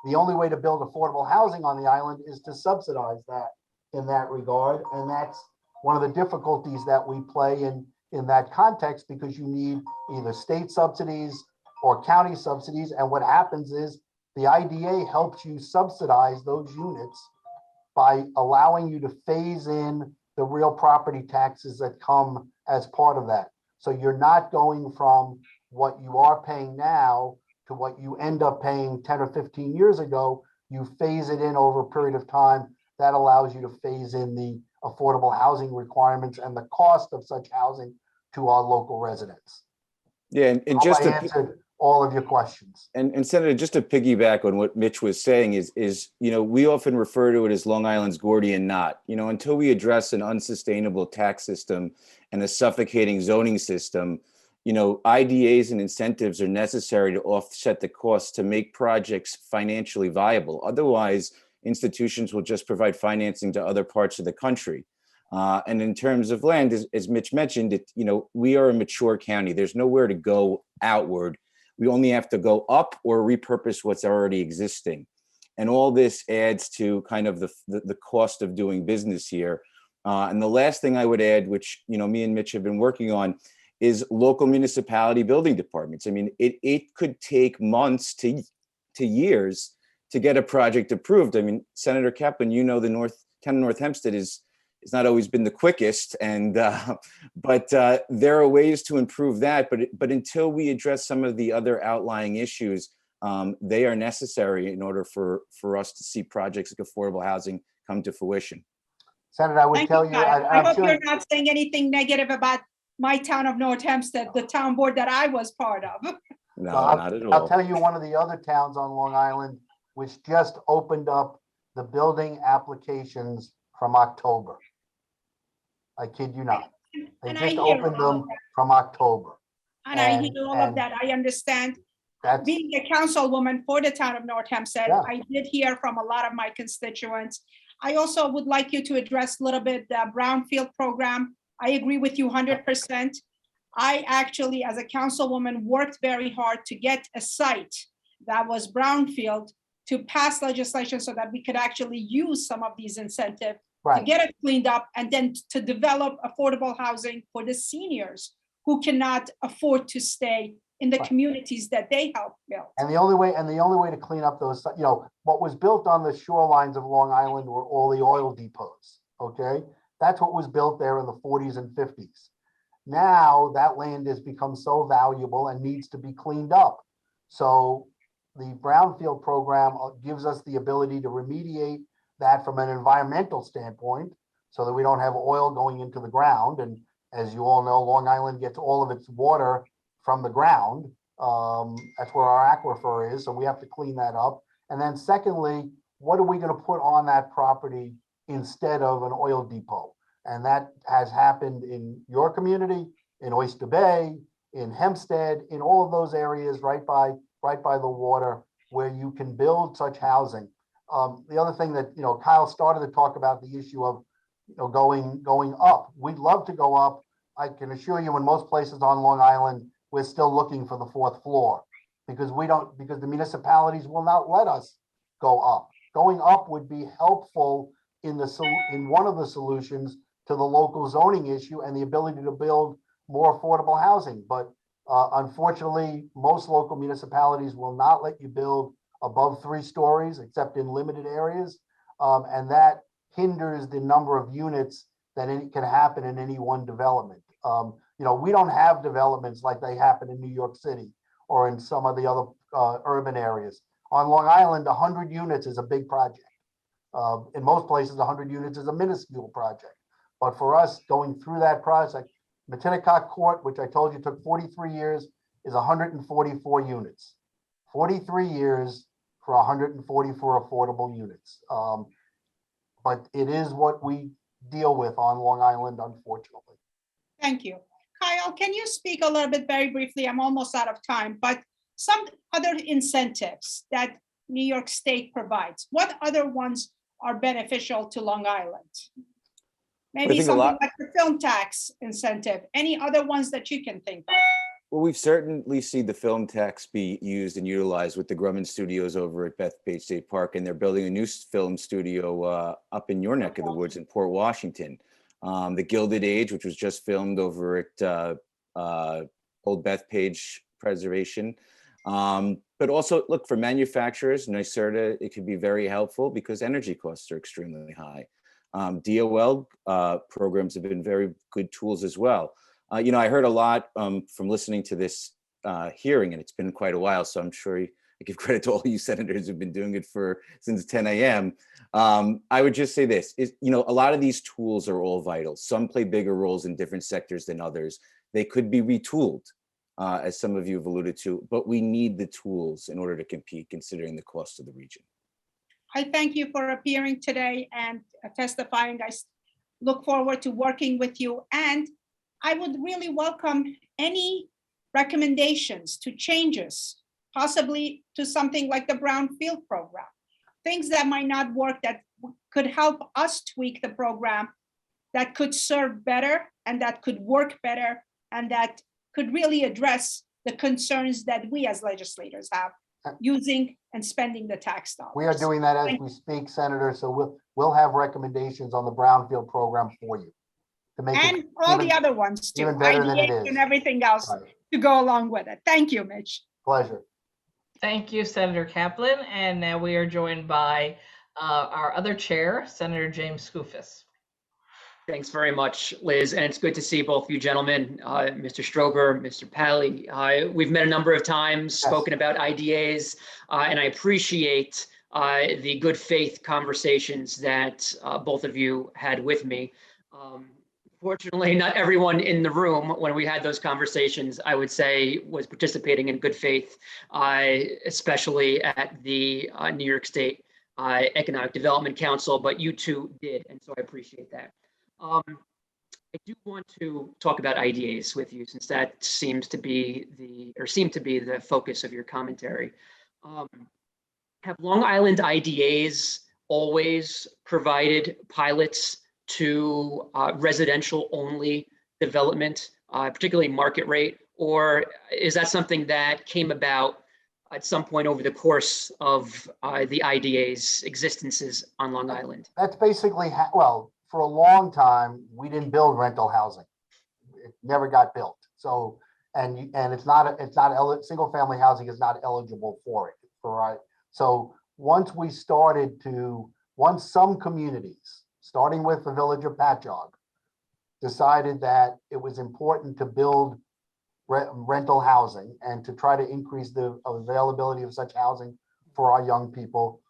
Speaker 12: The only way to build affordable housing on the island is to subsidize that in that regard. And that's one of the difficulties that we play in that context, because you need either state subsidies or county subsidies. And what happens is the IDA helps you subsidize those units by allowing you to phase in the real property taxes that come as part of that. So you're not going from what you are paying now to what you end up paying 10 or 15 years ago. You phase it in over a period of time. That allows you to phase in the affordable housing requirements and the cost of such housing to our local residents.
Speaker 14: Yeah, and
Speaker 12: Hope
Speaker 14: just
Speaker 12: I
Speaker 14: to
Speaker 12: answered all of your questions.
Speaker 14: And Senator, just to piggyback on what Mitch was saying is, you know, we often refer to it as Long Island's Gordian knot. You know, until we address an unsustainable tax system and a suffocating zoning system, you know, IDAs and incentives are necessary to offset the costs to make projects financially viable. Otherwise, institutions will just provide financing to other parts of the country. And in terms of land, as Mitch mentioned, you know, we are a mature county. There's nowhere to go outward. We only have to go up or repurpose what's already existing. And all this adds to kind of the cost of doing business here. And the last thing I would add, which, you know, me and Mitch have been working on, is local municipality building departments. I mean, it could take months to years to get a project approved. I mean, Senator Kaplan, you know, the town of North Hempstead is not always been the quickest, and but there are ways to improve that. But until we address some of the other outlying issues, they are necessary in order for us to see projects like affordable housing come to fruition.
Speaker 12: Senator, I would
Speaker 2: Thank
Speaker 12: tell
Speaker 2: you,
Speaker 12: you,
Speaker 2: Kyle. I
Speaker 12: I'm
Speaker 2: hope
Speaker 12: sure.
Speaker 2: you're not saying anything negative about my town of North Hempstead, the town board that I was part of.
Speaker 14: No,
Speaker 12: I'll,
Speaker 14: not at all.
Speaker 12: I'll tell you one of the other towns on Long Island, which just opened up the building applications from October. I kid you not. They
Speaker 2: And I
Speaker 12: just
Speaker 2: hear
Speaker 12: opened
Speaker 2: all of
Speaker 12: them from October.
Speaker 2: And I hear all of
Speaker 12: and
Speaker 2: that. I understand.
Speaker 12: That's,
Speaker 2: Being a councilwoman for the town of North Hempstead,
Speaker 12: Yeah.
Speaker 2: I did hear from a lot of my constituents. I also would like you to address a little bit the Brownfield program. I agree with you 100%. I actually, as a councilwoman, worked very hard to get a site that was Brownfield to pass legislation so that we could actually use some of these incentives to
Speaker 12: right.
Speaker 2: get it cleaned up and then to develop affordable housing for the seniors who cannot afford to stay in the
Speaker 12: Right.
Speaker 2: communities that they help build.
Speaker 12: And the only way to clean up those, you know, what was built on the shorelines of Long Island were all the oil depots. Okay. That's what was built there in the 40s and 50s. Now that land has become so valuable and needs to be cleaned up. So the Brownfield program gives us the ability to remediate that from an environmental standpoint so that we don't have oil going into the ground. And as you all know, Long Island gets all of its water from the ground. That's where our aquifer is. So we have to clean that up. And then secondly, what are we going to put on that property instead of an oil depot? And that has happened in your community, in Oyster Bay, in Hempstead, in all of those areas right by the water where you can build such housing. The other thing that, you know, Kyle started to talk about the issue of, you know, going up. We'd love to go up. I can assure you in most places on Long Island, we're still looking for the 4th floor because the municipalities will not let us go up. Going up would be helpful in one of the solutions to the local zoning issue and the ability to build more affordable housing. But unfortunately, most local municipalities will not let you build above 3 stories except in limited areas. And that hinders the number of units that can happen in any one development. You know, we don't have developments like they happen in New York City or in some of the other urban areas. On Long Island, 100 units is a big project. In most places, 100 units is a minuscule project. But for us, going through that project, Matinacock Court, which I told you took 43 years, is 144 units. 43 years for 144 affordable units. But it is what we deal with on Long Island, unfortunately.
Speaker 2: Thank you. Kyle, can you speak a little bit very briefly? I'm almost out of time, but some other incentives that New York State provides, what other ones are beneficial to Long Island? Maybe
Speaker 14: think a
Speaker 2: something
Speaker 14: lot-
Speaker 2: like the film tax incentive, any other ones that you can think of?
Speaker 14: Well, we've certainly seen the film tax be used and utilized with the Grumman Studios over at Bethpage State Park, and they're building a new film studio up in your neck of the woods in Port Washington. The Gilded Age, which was just filmed over at Old Bethpage Preservation. But also, look, for manufacturers, NYSERDA, it could be very helpful because energy costs are extremely high. DOL programs have been very good tools as well. I heard a lot from listening to this hearing, and it's been quite a while, so I'm sure I give credit to all you senators who've been doing it since 10 a.m. I would just say this, a lot of these tools are all vital. Some play bigger roles in different sectors than others. They could be retooled, as some of you have alluded to, but we need the tools in order to compete, considering the cost of the region.
Speaker 2: I thank you for appearing today and testifying. I look forward to working with you, and I would really welcome any recommendations to changes, possibly to something like the Brownfield program, things that might not work that could help us tweak the program, that could serve better and that could work better and that could really address the concerns that we as legislators have using and spending the tax dollars.
Speaker 12: We are doing that as we speak, Senator, so we'll have recommendations on the Brownfield program for you. To make
Speaker 2: And
Speaker 12: it
Speaker 2: all
Speaker 12: even-
Speaker 2: the other ones too,
Speaker 12: even better than it
Speaker 2: IDA
Speaker 12: is.
Speaker 2: and everything else to go along with it. Thank you, Mitch.
Speaker 12: Pleasure.
Speaker 1: Thank you, Senator Kaplan. And now we are joined by our other chair, Senator James Skoufis.
Speaker 3: Thanks very much, Liz, and it's good to see both of you gentlemen, Mr. Strober, Mr. Pally. We've met a number of times, spoken about IDAs, and I appreciate the good faith conversations that both of you had with me. Fortunately, not everyone in the room when we had those conversations, I would say, was participating in good faith, especially at the New York State Economic Development Council, but you two did, and so I appreciate that. I do want to talk about IDAs with you, since that seemed to be the focus of your commentary. Have Long Island IDAs always provided pilots to residential only development, particularly market rate, or is that something that came about at some point over the course of the IDA's existences on Long Island?
Speaker 12: That's basically, well, for a long time, we didn't build rental housing. It never got built. So, and single family housing is not eligible for it. Right. So once some communities, starting with the village of Patchogue, decided that it was important to build rental housing and to try to increase the availability of such housing for our young people.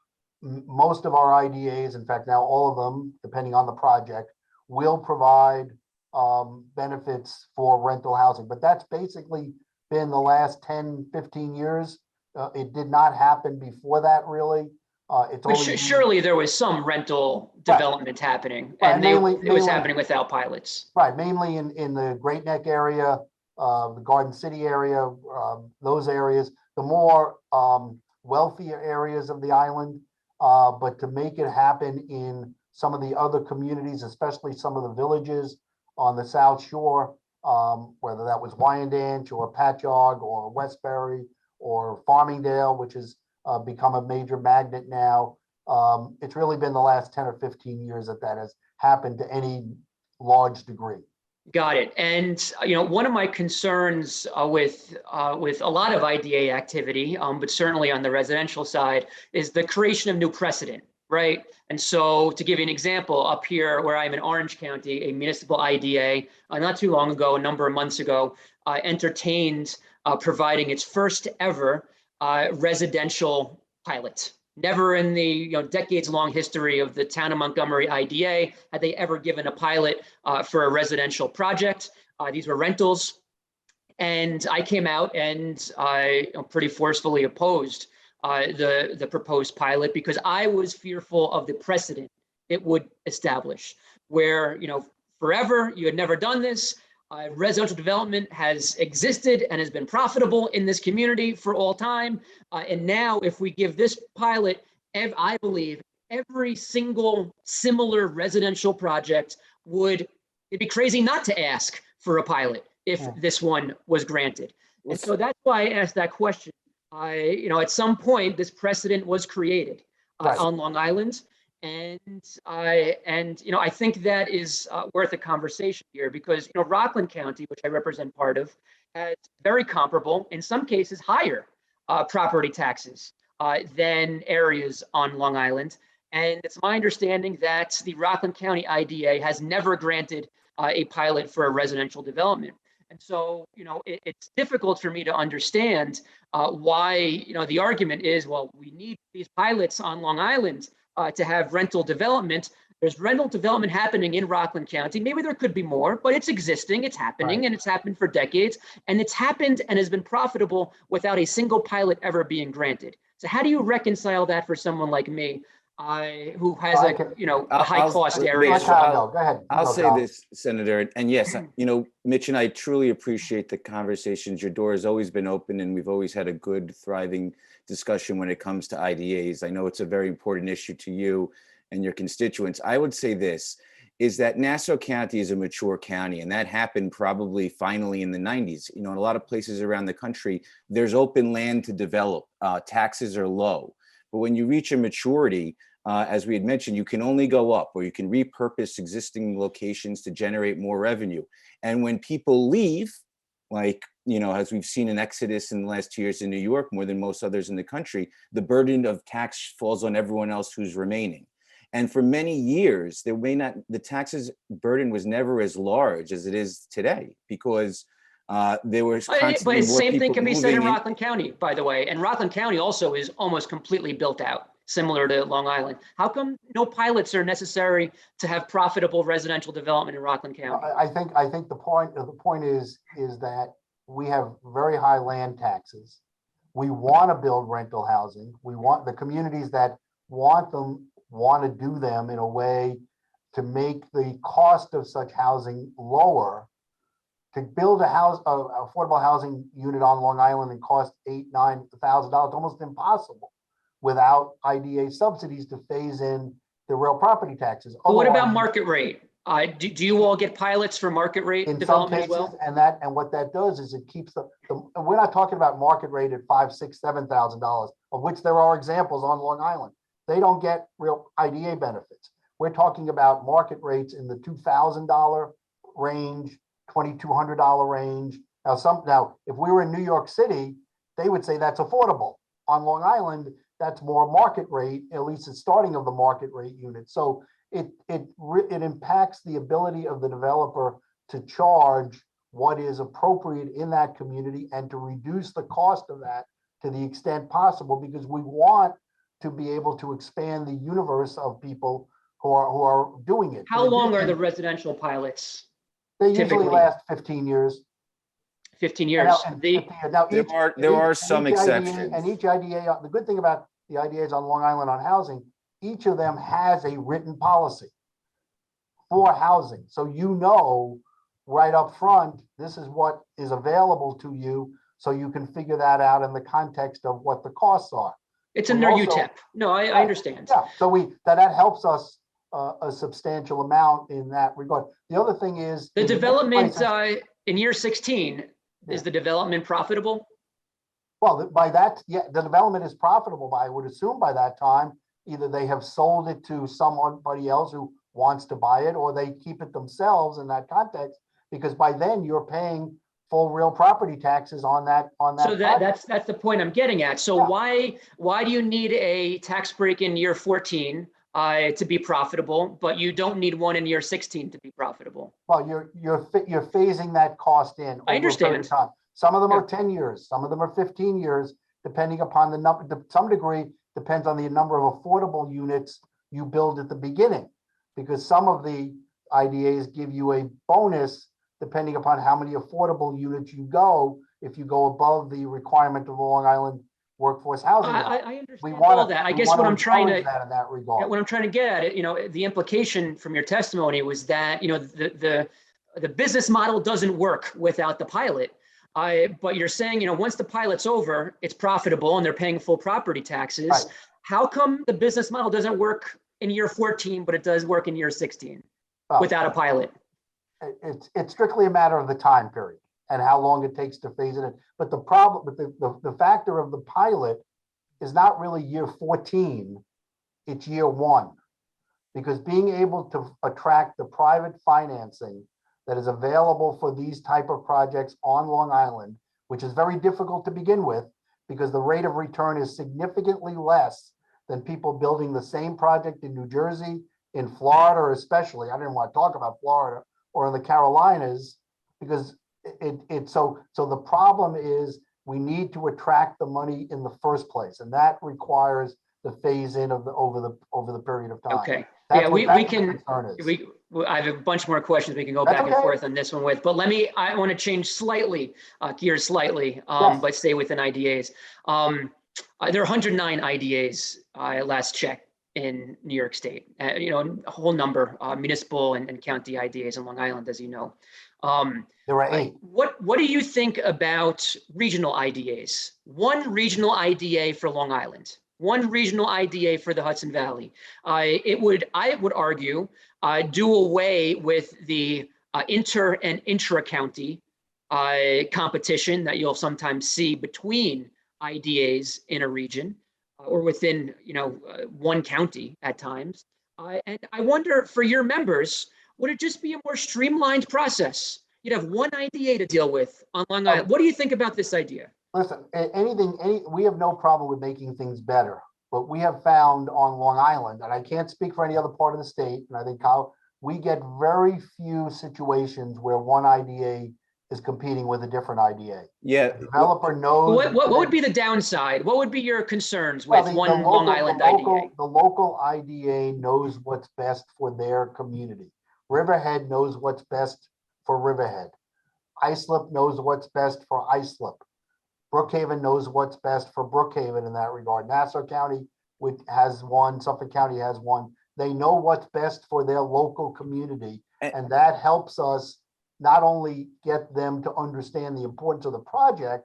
Speaker 12: Most of our IDAs, in fact, now all of them, depending on the project, will provide benefits for rental housing. But that's basically been the last 10, 15 years. It did not happen before that, really.
Speaker 3: Surely there was some rental development happening, and it was happening without pilots.
Speaker 12: Right, mainly in the Great Neck area, the Garden City area, those areas, the more wealthier areas of the island. But to make it happen in some of the other communities, especially some of the villages on the South Shore, whether that was Wyandanch or Patchogue or Westbury or Farmingdale, which has become a major magnet now. It's really been the last 10 or 15 years that has happened to any large degree.
Speaker 3: Got it. And one of my concerns with a lot of IDA activity, but certainly on the residential side, is the creation of new precedent, right? And so, to give you an example, up here where I'm in Orange County, a municipal IDA, not too long ago, a number of months ago, entertained providing its first ever residential pilot. Never in the decades-long history of the town of Montgomery IDA had they ever given a pilot for a residential project. These were rentals. And I came out and I pretty forcefully opposed the proposed pilot because I was fearful of the precedent it would establish, where, forever you had never done this. Residential development has existed and has been profitable in this community for all time. And now if we give this pilot, I believe every single similar residential project it'd be crazy not to ask for a pilot if this one was granted. And so that's why I asked that question. At some point, this precedent was created on Long Island. And I think that is worth a conversation here because, Rockland County, which I represent part of, has very comparable, in some cases higher property taxes than areas on Long Island. And it's my understanding that the Rockland County IDA has never granted a pilot for a residential development. And so, it's difficult for me to understand why, the argument is, well, we need these pilots on Long Island to have rental development. There's rental development happening in Rockland County. Maybe there could be more, but it's existing, it's happening, and it's happened for decades. And it's happened and has been profitable without a single pilot ever being granted. So how do you reconcile that for someone like me? Who has a high cost area?
Speaker 14: Go ahead. I'll say this, Senator, and yes, Mitch and I truly appreciate the conversations. Your door has always been open, and we've always had a good, thriving discussion when it comes to IDAs. I know it's a very important issue to you and your constituents. I would say this is that Nassau County is a mature county, and that happened probably finally in the 90s. In a lot of places around the country, there's open land to develop. Taxes are low. But when you reach a maturity, as we had mentioned, you can only go up, or you can repurpose existing locations to generate more revenue. And when people leave, like, as we've seen an exodus in the last 2 years in New York, more than most others in the country, the burden of tax falls on everyone else who's remaining. And for many years, the taxes burden was never as large as it is today because there was constantly
Speaker 3: but
Speaker 14: more
Speaker 3: same thing
Speaker 14: people
Speaker 3: can be said in
Speaker 14: moving in.
Speaker 3: Rockland County, by the way. And Rockland County also is almost completely built out, similar to Long Island. How come no pilots are necessary to have profitable residential development in Rockland County?
Speaker 12: I think the point is that we have very high land taxes. We want to build rental housing. We want the communities that want to do them in a way to make the cost of such housing lower. To build affordable housing unit on Long Island and cost $8,000-9,000, almost impossible without IDA subsidies to phase in the real property taxes.
Speaker 3: But what about market rate? Do you all get pilots for market rate development as well?
Speaker 12: And what that does is it keeps we're not talking about market rate at $5,000, $6,000, $7,000, of which there are examples on Long Island. They don't get real IDA benefits. We're talking about market rates in the $2,000 range, $2,200 range. Now, if we were in New York City, they would say that's affordable. On Long Island, that's more market rate, at least the starting of the market rate unit. So it impacts the ability of the developer to charge what is appropriate in that community and to reduce the cost of that to the extent possible, because we want to be able to expand the universe of people who are doing it.
Speaker 3: How long are the residential pilots?
Speaker 12: They usually
Speaker 3: typically
Speaker 12: last 15 years.
Speaker 3: 15 years.
Speaker 14: There are some exceptions.
Speaker 12: And each IDA, the good thing about the IDAs on Long Island on housing, each of them has a written policy for housing. So right up front, this is what is available to you, so you can figure that out in the context of what the costs are.
Speaker 3: It's in their UTEP. No, I understand.
Speaker 12: Yeah, so that helps us a substantial amount in that regard. The other thing is
Speaker 3: the development in year 16. Is the development profitable?
Speaker 12: Well, by that, yeah, the development is profitable. I would assume by that time, either they have sold it to somebody else who wants to buy it, or they keep it themselves in that context, because by then you're paying full real property taxes on that.
Speaker 3: So that's the point I'm getting at. So why do you need a tax break in year 14 to be profitable, but you don't need one in year 16 to be profitable?
Speaker 12: Well, you're phasing that cost in.
Speaker 3: I understand.
Speaker 12: Time. Some of them are 10 years, some of them are 15 years, depending upon the number. To some degree, depends on the number of affordable units you build at the beginning, because some of the IDAs give you a bonus depending upon how many affordable units you go, if you go above the requirement of the Long Island Workforce Housing Act.
Speaker 3: I understand
Speaker 12: We
Speaker 3: all
Speaker 12: wanna-
Speaker 3: that. I
Speaker 12: we
Speaker 3: guess
Speaker 12: wanna
Speaker 3: what I'm trying
Speaker 12: encourage
Speaker 3: to,
Speaker 12: that in that regard.
Speaker 3: what I'm trying to get at it, the implication from your testimony was that, the business model doesn't work without the pilot. But you're saying, once the pilot's over, it's profitable and they're paying full property taxes.
Speaker 12: Right.
Speaker 3: How come the business model doesn't work in year 14, but it does work in year 16
Speaker 12: Well,
Speaker 3: without a pilot?
Speaker 12: It's strictly a matter of the time period and how long it takes to phase it in. But the problem, but the factor of the pilot is not really year 14, it's year 1. Because being able to attract the private financing that is available for these type of projects on Long Island, which is very difficult to begin with, because the rate of return is significantly less than people building the same project in New Jersey, in Florida, especially, I didn't want to talk about Florida, or in the Carolinas, because so the problem is we need to attract the money in the first place, and that requires the phase in of over the period of time.
Speaker 3: Okay.
Speaker 12: That's
Speaker 3: Yeah,
Speaker 12: what-
Speaker 3: we
Speaker 12: that's what the
Speaker 3: can,
Speaker 12: concern is.
Speaker 3: I have a bunch more questions we can go
Speaker 12: That's
Speaker 3: back and
Speaker 12: okay.
Speaker 3: forth on this one with, but I want to change slightly, gears slightly,
Speaker 12: Yes.
Speaker 3: but stay within IDAs. There are 109 IDAs, last check in New York State, a whole number, municipal and county IDAs in Long Island, as you know.
Speaker 12: There are 8.
Speaker 3: What do you think about regional IDAs? One regional IDA for Long Island, one regional IDA for the Hudson Valley. I would argue, do away with the inter and intra-county competition that you'll sometimes see between IDAs in a region or within, one county at times. And I wonder, for your members, would it just be a more streamlined process? You'd have one IDA to deal with on Long Island. What do you think about this idea?
Speaker 12: Listen, we have no problem with making things better, but we have found on Long Island, and I can't speak for any other part of the state, and I think we get very few situations where one IDA is competing with a different IDA.
Speaker 14: Yeah.
Speaker 12: The developer knows.
Speaker 3: What would be the downside? What would be your concerns with
Speaker 12: Well,
Speaker 3: one Long Island IDA?
Speaker 12: The local IDA knows what's best for their community. Riverhead knows what's best for Riverhead. Islip knows what's best for Islip. Brookhaven knows what's best for Brookhaven in that regard. Nassau County which has one, Suffolk County has one. They know what's best for their local community. And that helps us not only get them to understand the importance of the project,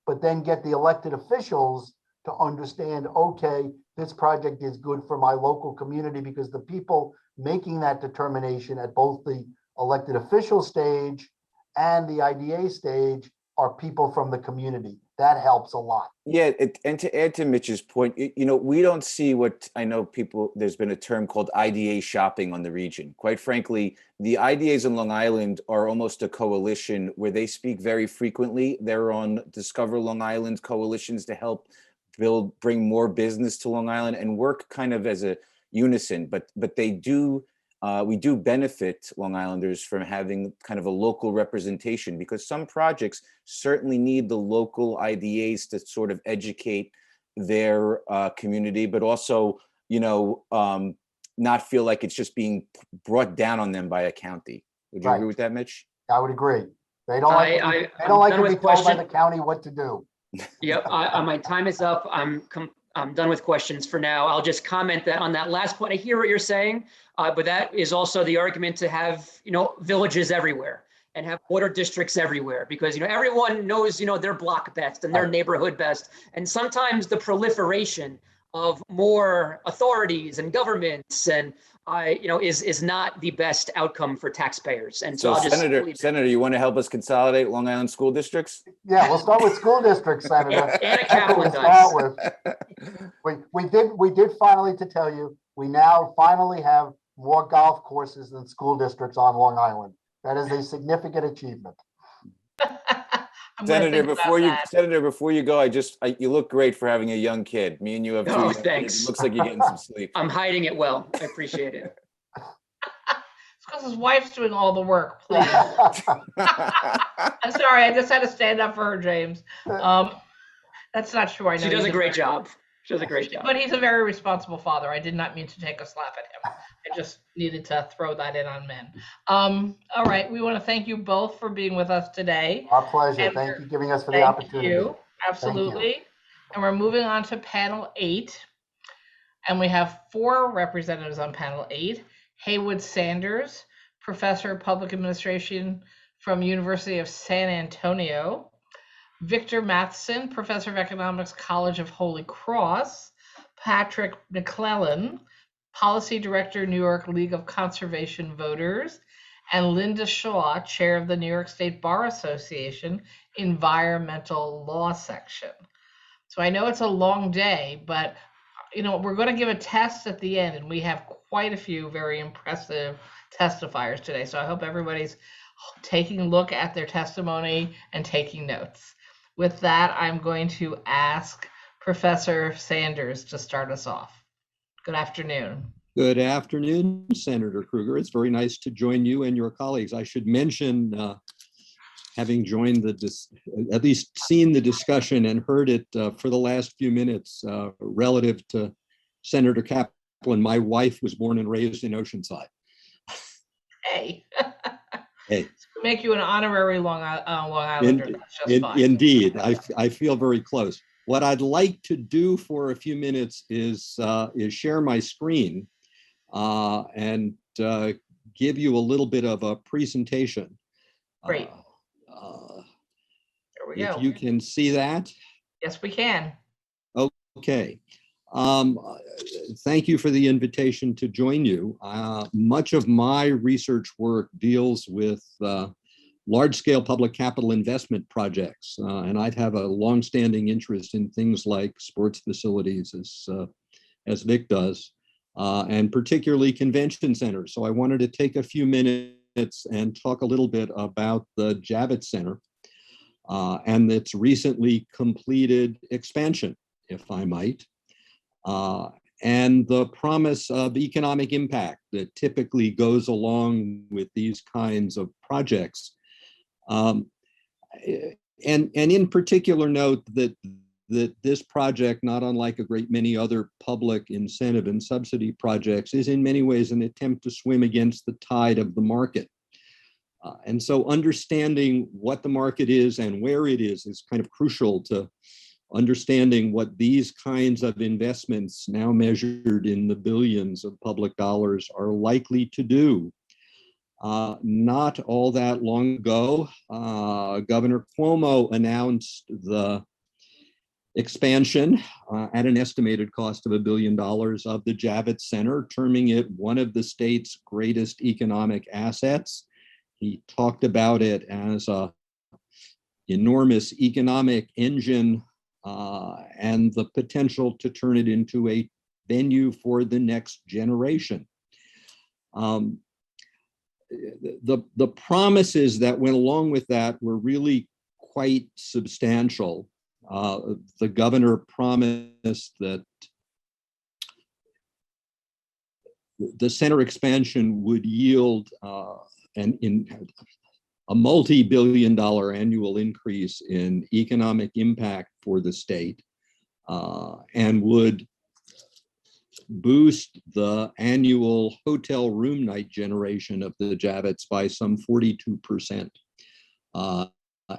Speaker 12: but then get the elected officials to understand, okay, this project is good for my local community, because the people making that determination at both the elected official stage and the IDA stage are people from the community. That helps a lot.
Speaker 14: Yeah, and to add to Mitch's point, we don't see what I know people, there's been a term called IDA shopping on the region. Quite frankly, the IDAs in Long Island are almost a coalition where they speak very frequently. They're on Discover Long Island coalitions to help bring more business to Long Island and work kind of as a unison, but they do, we do benefit Long Islanders from having kind of a local representation, because some projects certainly need the local IDAs to sort of educate their community, but also, not feel like it's just being brought down on them by a county. Would you agree with that, Mitch?
Speaker 12: I would agree. They don't like, they don't like to be told by the county what to do.
Speaker 3: Yep, my time is up. I'm done with questions for now. I'll just comment that on that last point. I hear what you're saying, but that is also the argument to have, villages everywhere and have water districts everywhere, because, everyone knows, their block best and their neighborhood best. And sometimes the proliferation of more authorities and governments and, is not the best outcome for taxpayers. And so I'll just
Speaker 12: Senator,
Speaker 14: you want to help us consolidate Long Island school districts?
Speaker 12: Yeah, we'll start with school districts, Senator.
Speaker 3: Anna Kaplan
Speaker 12: does. We did finally, to tell you, we now finally have more golf courses than school districts on Long Island. That is a significant achievement.
Speaker 14: Senator, before you go, you look great for having a young kid. Me and you have two young
Speaker 3: thanks.
Speaker 14: kids. It looks like you're getting some sleep.
Speaker 3: I'm hiding it well. I appreciate it.
Speaker 1: It's because his wife's doing all the work, please. I'm sorry, I just had to stand up for her, James. That's not true. I know
Speaker 3: She does a great job. She does a great job.
Speaker 1: But he's a very responsible father. I did not mean to take a slap at him. I just needed to throw that in on men. All right, we want to thank you both for being with us today.
Speaker 12: Our pleasure.
Speaker 1: And
Speaker 12: Thank you for giving us for the
Speaker 1: thank
Speaker 12: opportunity.
Speaker 1: you. Absolutely. And we're moving on to panel 8. And we have 4 representatives on panel 8. Haywood Sanders, Professor of Public Administration from University of San Antonio. Victor Matheson, Professor of Economics, College of Holy Cross. Patrick McClellan, Policy Director, New York League of Conservation Voters. And Linda Shaw, Chair of the New York State Bar Association, Environmental Law Section. So I know it's a long day, but we're going to give a test at the end, and we have quite a few very impressive testifiers today. So I hope everybody's taking a look at their testimony and taking notes. With that, I'm going to ask Professor Sanders to start us off. Good afternoon.
Speaker 13: Good afternoon, Senator Krueger. It's very nice to join you and your colleagues. I should mention, having joined at least seen the discussion and heard it for the last few minutes relative to Senator Kaplan, my wife was born and raised in Oceanside.
Speaker 1: Hey.
Speaker 13: Hey.
Speaker 1: Make you an honorary Long Islander. That's just fine.
Speaker 13: Indeed, I feel very close. What I'd like to do for a few minutes is share my screen and give you a little bit of a presentation.
Speaker 1: Great. There we go.
Speaker 13: If you can see that.
Speaker 1: Yes, we can.
Speaker 13: Okay. Thank you for the invitation to join you. Much of my research work deals with large-scale public capital investment projects, and I'd have a long-standing interest in things like sports facilities, as Vic does, and particularly convention centers. So I wanted to take a few minutes and talk a little bit about the Javits Center and its recently completed expansion, if I might. And the promise of economic impact that typically goes along with these kinds of projects. And in particular, note that this project, not unlike a great many other public incentive and subsidy projects, is in many ways an attempt to swim against the tide of the market. And so understanding what the market is and where it is kind of crucial to understanding what these kinds of investments, now measured in the billions of public dollars, are likely to do. Not all that long ago, Governor Cuomo announced the expansion at an estimated cost of $1 billion of the Javits Center, terming it one of the state's greatest economic assets. He talked about it as an enormous economic engine and the potential to turn it into a venue for the next generation. The promises that went along with that were really quite substantial. The governor promised that the center expansion would yield a multi-billion-dollar annual increase in economic impact for the state and would boost the annual hotel room night generation of the Javits by some 42%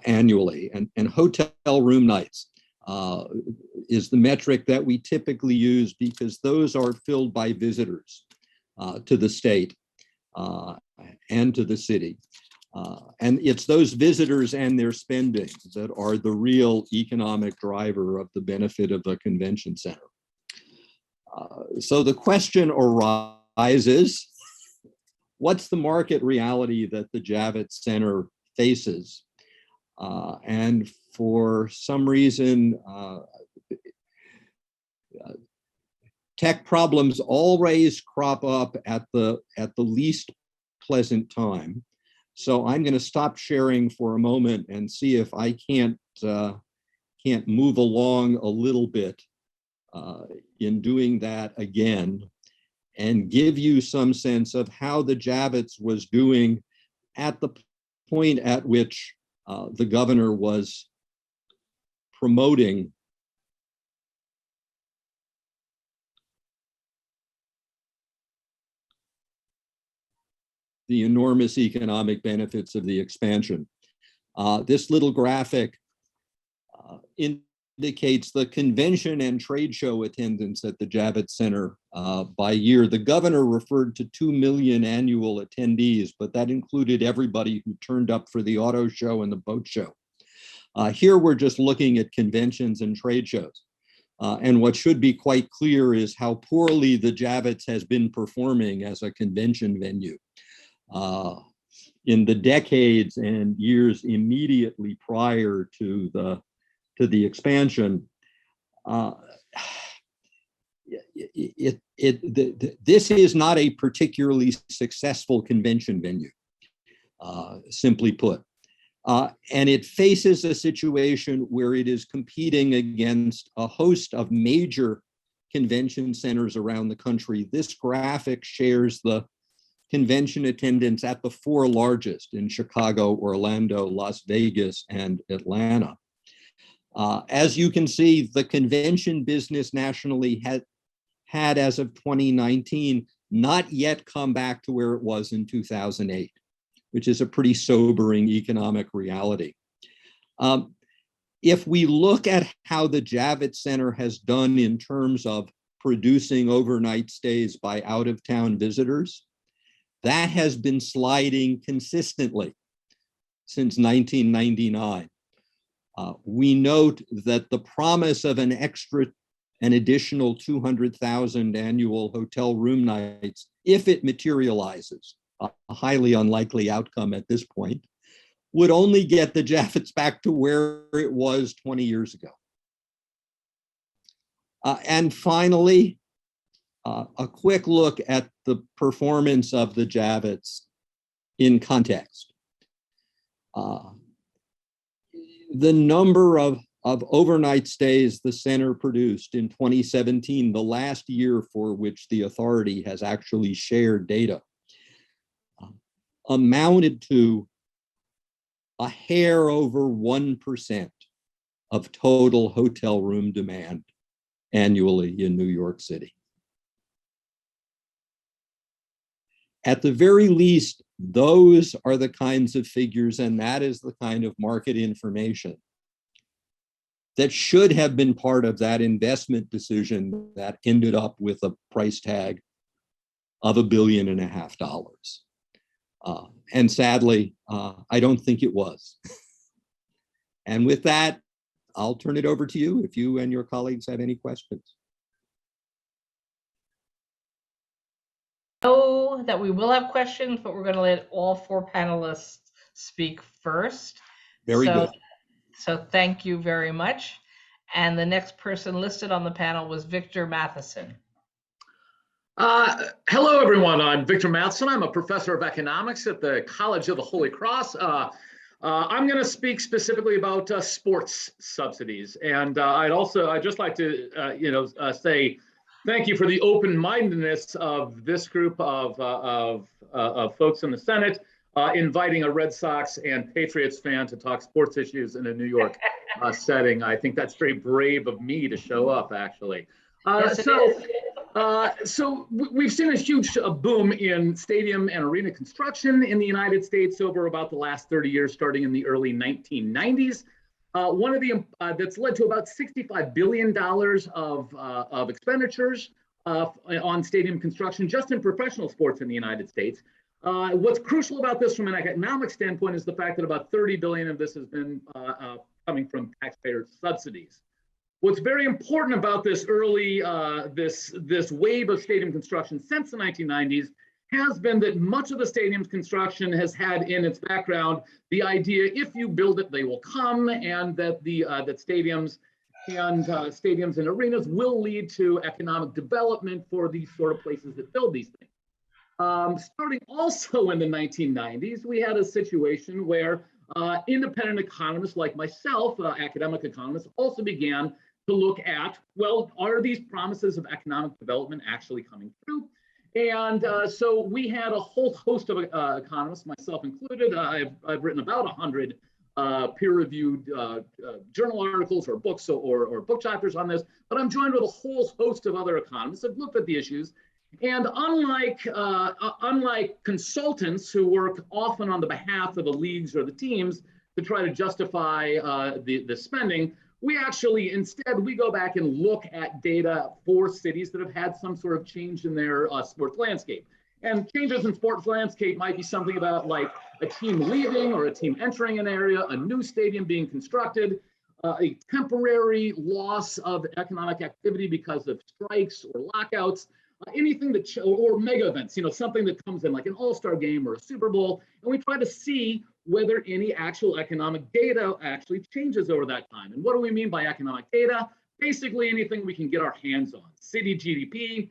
Speaker 13: annually. And hotel room nights is the metric that we typically use because those are filled by visitors to the state and to the city. And it's those visitors and their spending that are the real economic driver of the benefit of a convention center. So the question arises, what's the market reality that the Javits Center faces? And for some reason, tech problems always crop up at the least pleasant time. So I'm going to stop sharing for a moment and see if I can't move along a little bit in doing that again and give you some sense of how the Javits was doing at the point at which the governor was promoting the enormous economic benefits of the expansion. This little graphic indicates the convention and trade show attendance at the Javits Center by year. The governor referred to 2 million annual attendees, but that included everybody who turned up for the auto show and the boat show. Here we're just looking at conventions and trade shows. And what should be quite clear is how poorly the Javits has been performing as a convention venue. In the decades and years immediately prior to the expansion, this is not a particularly successful convention venue, simply put. And it faces a situation where it is competing against a host of major convention centers around the country. This graphic shares the convention attendance at the 4 largest in Chicago, Orlando, Las Vegas, and Atlanta. As you can see, the convention business nationally had, as of 2019, not yet come back to where it was in 2008, which is a pretty sobering economic reality. If we look at how the Javits Center has done in terms of producing overnight stays by out-of-town visitors, that has been sliding consistently since 1999. We note that the promise of an additional 200,000 annual hotel room nights, if it materializes, a highly unlikely outcome at this point, would only get the Javits back to where it was 20 years ago. And finally, a quick look at the performance of the Javits in context. The number of overnight stays the center produced in 2017, the last year for which the authority has actually shared data, amounted to a hair over 1% of total hotel room demand annually in New York City. At the very least, those are the kinds of figures, and that is the kind of market information that should have been part of that investment decision that ended up with a price tag of $1.5 billion. And sadly, I don't think it was. And with that, I'll turn it over to you if you and your colleagues have any questions.
Speaker 1: Know that we will have questions, but we're going to let all 4 panelists speak first.
Speaker 13: Very good.
Speaker 1: So thank you very much. And the next person listed on the panel was Victor Matheson.
Speaker 5: Hello, everyone. I'm Victor Matheson. I'm a professor of economics at the College of the Holy Cross. I'm going to speak specifically about sports subsidies. And I'd just like to, say thank you for the open-mindedness of this group of folks in the Senate, inviting a Red Sox and Patriots fan to talk sports issues in a New York setting. I think that's very brave of me to show up, actually. So we've seen a huge boom in stadium and arena construction in the United States over about the last 30 years, starting in the early 1990s. One of the that's led to about $65 billion of expenditures on stadium construction just in professional sports in the United States. What's crucial about this from an economic standpoint is the fact that about 30 billion of this has been coming from taxpayer subsidies. What's very important about this early, this wave of stadium construction since the 1990s has been that much of the stadium's construction has had in its background the idea, if you build it, they will come, and that that stadiums and arenas will lead to economic development for these sort of places that build these things. Starting also in the 1990s, we had a situation where independent economists like myself, academic economists, also began to look at, well, are these promises of economic development actually coming true? And so we had a whole host of economists, myself included. I've written about 100 peer-reviewed journal articles or books or book chapters on this, but I'm joined with a whole host of other economists who've looked at the issues And unlike consultants who work often on the behalf of the leagues or the teams to try to justify the spending, we actually instead we go back and look at data for cities that have had some sort of change in their sports landscape. And changes in sports landscape might be something about like a team leaving or a team entering an area, a new stadium being constructed, a temporary loss of economic activity because of strikes or lockouts, anything that, or mega events, something that comes in like an all-star game or a Super Bowl. And we try to see whether any actual economic data actually changes over that time. And what do we mean by economic data? Basically anything we can get our hands on. City GDP,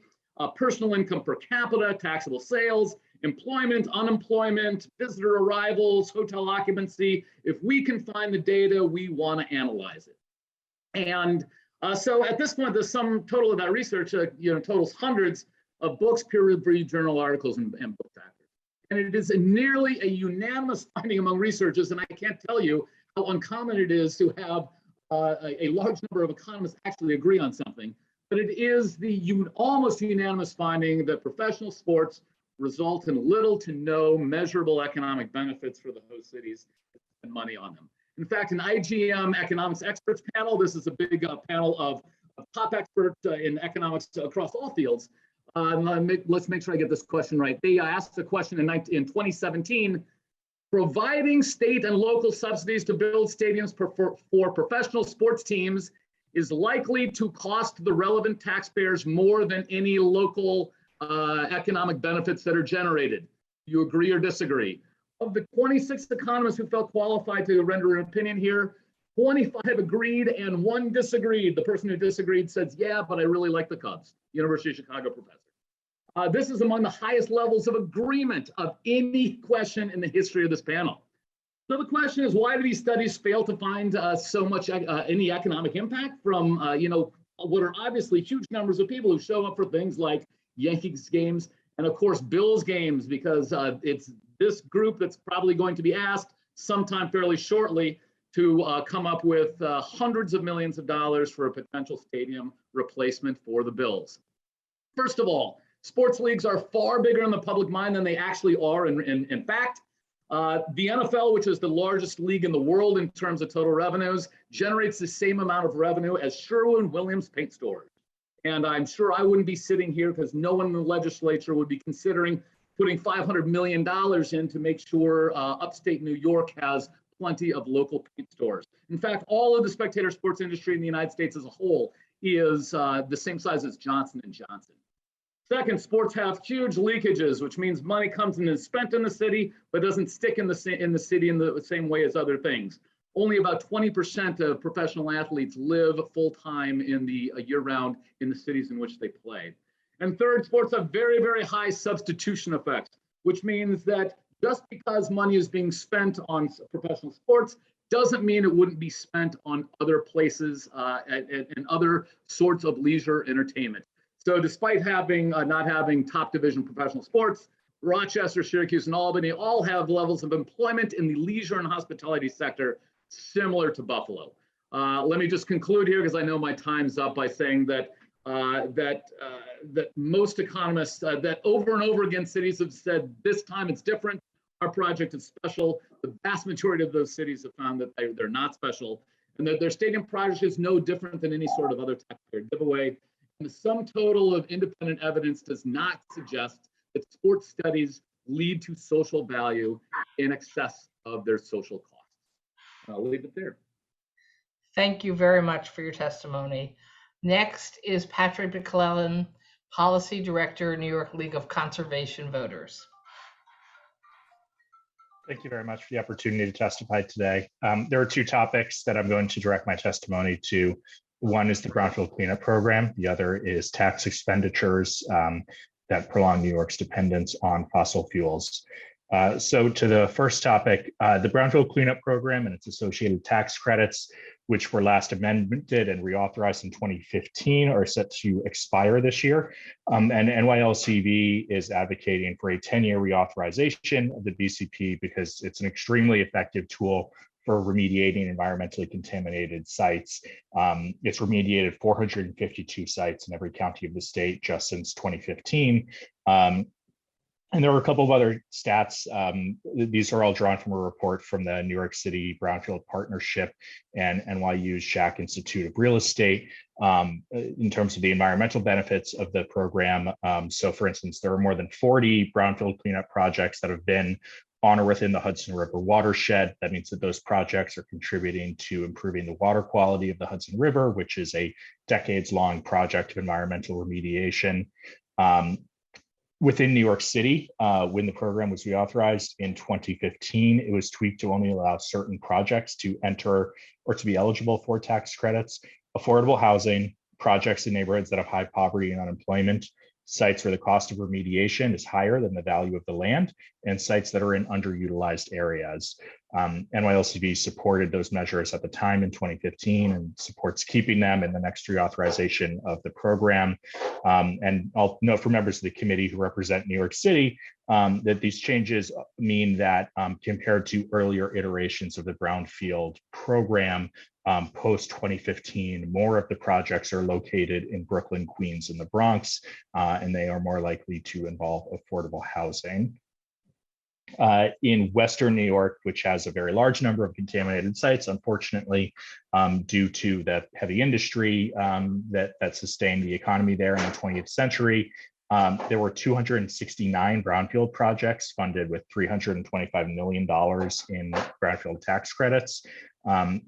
Speaker 5: personal income per capita, taxable sales, employment, unemployment, visitor arrivals, hotel occupancy. If we can find the data, we want to analyze it. And so at this point, the sum total of that research, totals hundreds of books, peer-reviewed journal articles, and book factors. And it is nearly a unanimous finding among researchers, and I can't tell you how uncommon it is to have a large number of economists actually agree on something. But it is the almost unanimous finding that professional sports result in little to no measurable economic benefits for the host cities that spend money on them. In fact, an IGM economics experts panel, this is a big panel of top experts in economics across all fields. Let's make sure I get this question right. They asked the question in 2017, providing state and local subsidies to build stadiums for professional sports teams is likely to cost the relevant taxpayers more than any local economic benefits that are generated. Do you agree or disagree? Of the 26 economists who felt qualified to render an opinion here, 25 agreed and 1 disagreed. The person who disagreed says, yeah, but I really like the Cubs, University of Chicago professor. This is among the highest levels of agreement of any question in the history of this panel. So the question is, why do these studies fail to find so much any economic impact from what are obviously huge numbers of people who show up for things like Yankees games and of course Bills games, because it's this group that's probably going to be asked sometime fairly shortly to come up with hundreds of millions of dollars for a potential stadium replacement for the Bills. First of all, sports leagues are far bigger in the public mind than they actually are in fact. The NFL, which is the largest league in the world in terms of total revenues, generates the same amount of revenue as Sherwin-Williams paint stores. And I'm sure I wouldn't be sitting here because no one in the legislature would be considering putting $500 million in to make sure upstate New York has plenty of local paint stores. In fact, all of the spectator sports industry in the United States as a whole is the same size as Johnson & Johnson. Second, sports have huge leakages, which means money comes and is spent in the city, but doesn't stick in the city in the same way as other things. Only about 20% of professional athletes live full-time in the year-round in the cities in which they play. And third, sports have very, very high substitution effects, which means that just because money is being spent on professional sports doesn't mean it wouldn't be spent on other places and other sorts of leisure entertainment. So despite having not having top division professional sports, Rochester, Syracuse, and Albany all have levels of employment in the leisure and hospitality sector similar to Buffalo. Let me just conclude here because I know my time's up by saying that that most economists that over and over again cities have said this time it's different. Our project is special. The vast majority of those cities have found that they're not special, and that their stadium project is no different than any sort of other taxpayer giveaway. And the sum total of independent evidence does not suggest that sports studies lead to social value in excess of their social costs. I'll leave it there.
Speaker 1: Thank you very much for your testimony. Next is Patrick McClellan, Policy Director, New York League of Conservation Voters.
Speaker 15: Thank you very much for the opportunity to testify today. There are 2 topics that I'm going to direct my testimony to. One is the Brownfield Cleanup Program. The other is tax expenditures that prolong New York's dependence on fossil fuels. So to the first topic, the Brownfield Cleanup Program and its associated tax credits, which were last amended and reauthorized in 2015, are set to expire this year. And NYLCV is advocating for a 10-year reauthorization of the BCP because it's an extremely effective tool for remediating environmentally contaminated sites. It's remediated 452 sites in every county of the state just since 2015. And there were a couple of other stats. These are all drawn from a report from the New York City Brownfield Partnership and NYU's Schack Institute of Real Estate in terms of the environmental benefits of the program. So for instance, there are more than 40 brownfield cleanup projects that have been on or within the Hudson River watershed. That means that those projects are contributing to improving the water quality of the Hudson River, which is a decades-long project of environmental remediation. Within New York City, when the program was reauthorized in 2015, it was tweaked to only allow certain projects to enter or to be eligible for tax credits. Affordable housing, projects in neighborhoods that have high poverty and unemployment, sites where the cost of remediation is higher than the value of the land, and sites that are in underutilized areas. NYLCB supported those measures at the time in 2015 and supports keeping them in the next reauthorization of the program. And I'll note for members of the committee who represent New York City that these changes mean that compared to earlier iterations of the Brownfield program, post 2015, more of the projects are located in Brooklyn, Queens, and the Bronx, and they are more likely to involve affordable housing. In Western New York, which has a very large number of contaminated sites, unfortunately, due to the heavy industry that sustained the economy there in the 20th century, there were 269 brownfield projects funded with $325 million in brownfield tax credits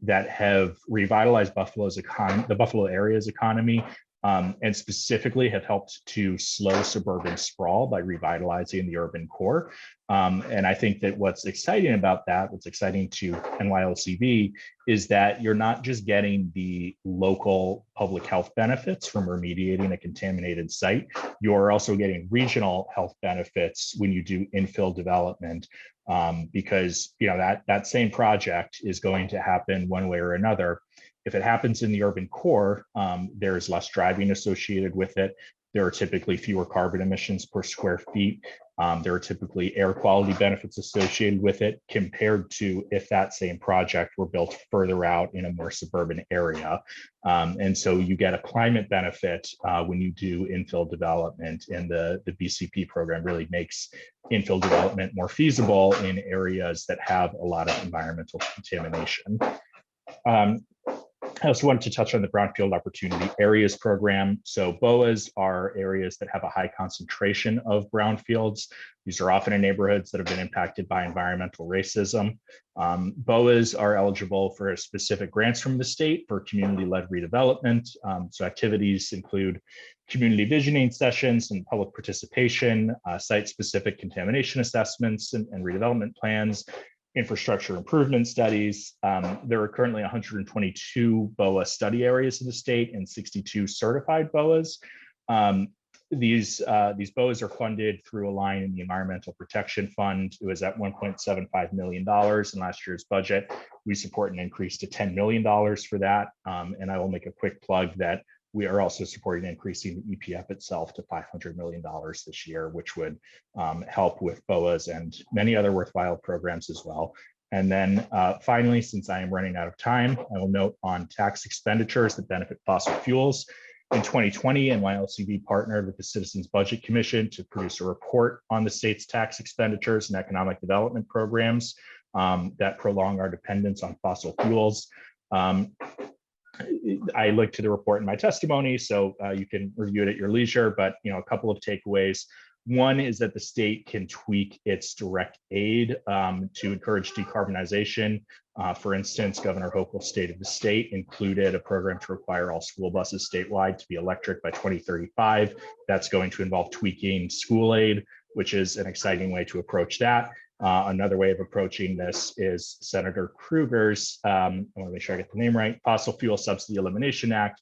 Speaker 15: that have revitalized Buffalo's economy, the Buffalo area's economy, and specifically have helped to slow suburban sprawl by revitalizing the urban core. And I think that what's exciting about that, what's exciting to NYLCB, is that you're not just getting the local public health benefits from remediating a contaminated site, you're also getting regional health benefits when you do infill development, because that same project is going to happen one way or another. If it happens in the urban core, there's less driving associated with it. There are typically fewer carbon emissions per square feet. There are typically air quality benefits associated with it compared to if that same project were built further out in a more suburban area. And so you get a climate benefit when you do infill development, and the BCP program really makes infill development more feasible in areas that have a lot of environmental contamination. I also wanted to touch on the Brownfield Opportunity Areas program. So BOAs are areas that have a high concentration of brownfields. These are often in neighborhoods that have been impacted by environmental racism. BOAs are eligible for specific grants from the state for community-led redevelopment. So activities include community visioning sessions and public participation, site-specific contamination assessments and redevelopment plans, infrastructure improvement studies. There are currently 122 BOA study areas in the state and 62 certified BOAs. These BOAs are funded through a line in the Environmental Protection Fund. It was at $1.75 million in last year's budget. We support an increase to $10 million for that. And I will make a quick plug that we are also supporting increasing the EPF itself to $500 million this year, which would help with BOAs and many other worthwhile programs as well. And then finally, since I am running out of time, I will note on tax expenditures that benefit fossil fuels. In 2020, NYLCB partnered with the Citizens Budget Commission to produce a report on the state's tax expenditures and economic development programs that prolong our dependence on fossil fuels. I linked to the report in my testimony, so you can review it at your leisure, but a couple of takeaways. One is that the state can tweak its direct aid to encourage decarbonization. For instance, Governor Hochul's State of the State included a program to require all school buses statewide to be electric by 2035. That's going to involve tweaking school aid, which is an exciting way to approach that. Another way of approaching this is Senator Krueger's, I want to make sure I get the name right, Fossil Fuel Subsidy Elimination Act,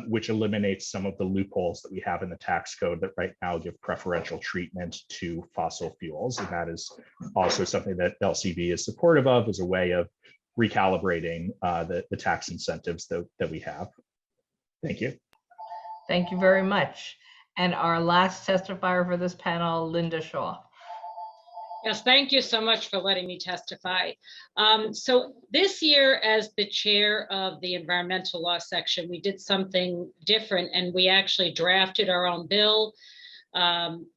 Speaker 15: which eliminates some of the loopholes that we have in the tax code that right now give preferential treatment to fossil fuels. And that is also something that LCB is supportive of as a way of recalibrating the tax incentives that we have. Thank you.
Speaker 1: Thank you very much. And our last testifier for this panel, Linda Shaw.
Speaker 16: Yes, thank you so much for letting me testify. So this year, as the chair of the environmental law section, we did something different, and we actually drafted our own bill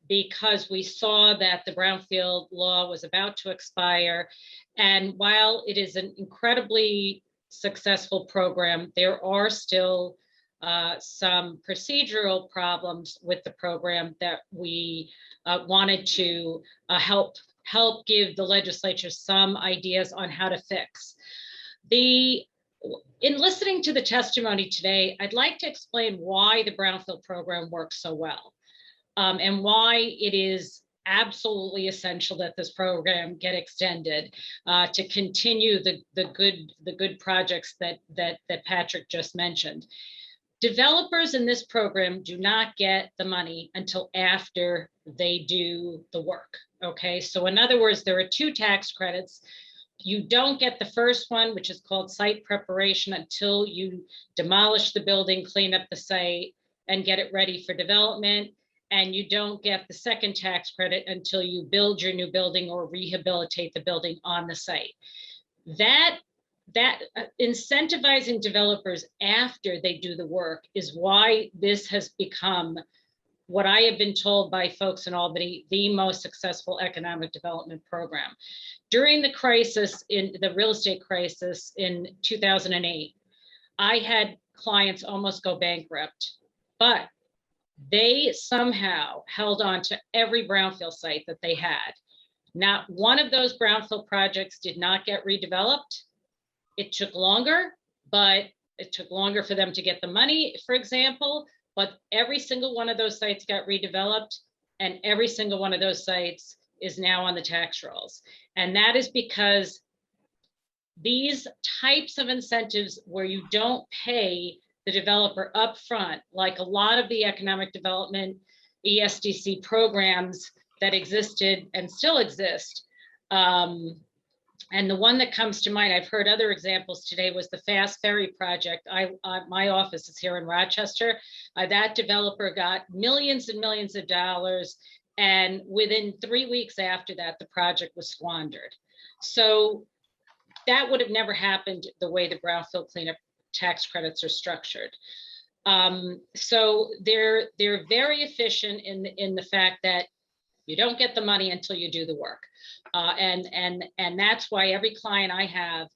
Speaker 16: because we saw that the brownfield law was about to expire. And while it is an incredibly successful program, there are still some procedural problems with the program that we wanted to help give the legislature some ideas on how to fix. In listening to the testimony today, I'd like to explain why the brownfield program works so well, and why it is absolutely essential that this program get extended to continue the good projects that Patrick just mentioned. Developers in this program do not get the money until after they do the work. Okay, so in other words, there are two tax credits. You don't get the first one, which is called site preparation, until you demolish the building, clean up the site, and get it ready for development. And you don't get the second tax credit until you build your new building or rehabilitate the building on the site. That incentivizing developers after they do the work is why this has become, what I have been told by folks in Albany, the most successful economic development program. During the crisis, in the real estate crisis in 2008, I had clients almost go bankrupt, but they somehow held on to every brownfield site that they had. Not one of those brownfield projects did not get redeveloped. It took longer, but it took longer for them to get the money, for example, but every single one of those sites got redeveloped, and every single one of those sites is now on the tax rolls. And that is because these types of incentives where you don't pay the developer upfront, like a lot of the economic development ESDC programs that existed and still exist, and the one that comes to mind, I've heard other examples today, was the Fast Ferry project. My office is here in Rochester. That developer got millions and millions of dollars, and within 3 weeks after that, the project was squandered. So that would have never happened the way the brownfield cleanup tax credits are structured. So they're very efficient in the fact that you don't get the money until you do the work. And that's why every client I have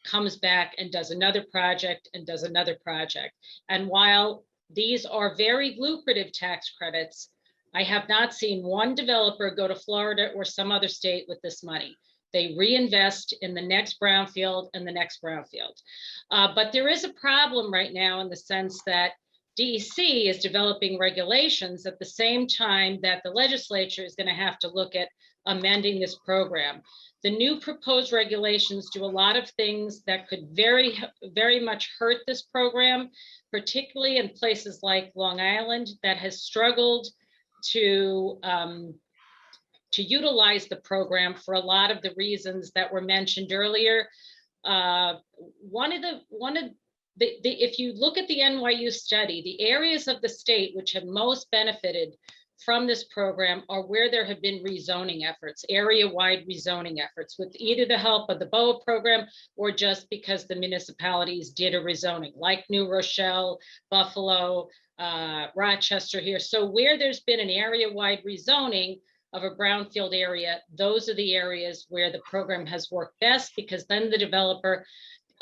Speaker 16: comes back and does another project and does another project. And while these are very lucrative tax credits, I have not seen one developer go to Florida or some other state with this money. They reinvest in the next brownfield and the next brownfield. But there is a problem right now in the sense that DEC is developing regulations at the same time that the legislature is going to have to look at amending this program. The new proposed regulations do a lot of things that could very, very much hurt this program, particularly in places like Long Island that has struggled to utilize the program for a lot of the reasons that were mentioned earlier. If you look at the NYU study, the areas of the state which have most benefited from this program are where there have been rezoning efforts, area-wide rezoning efforts, with either the help of the BOA program or just because the municipalities did a rezoning, like New Rochelle, Buffalo, Rochester here. So where there's been an area-wide rezoning of a brownfield area, those are the areas where the program has worked best, because then the developer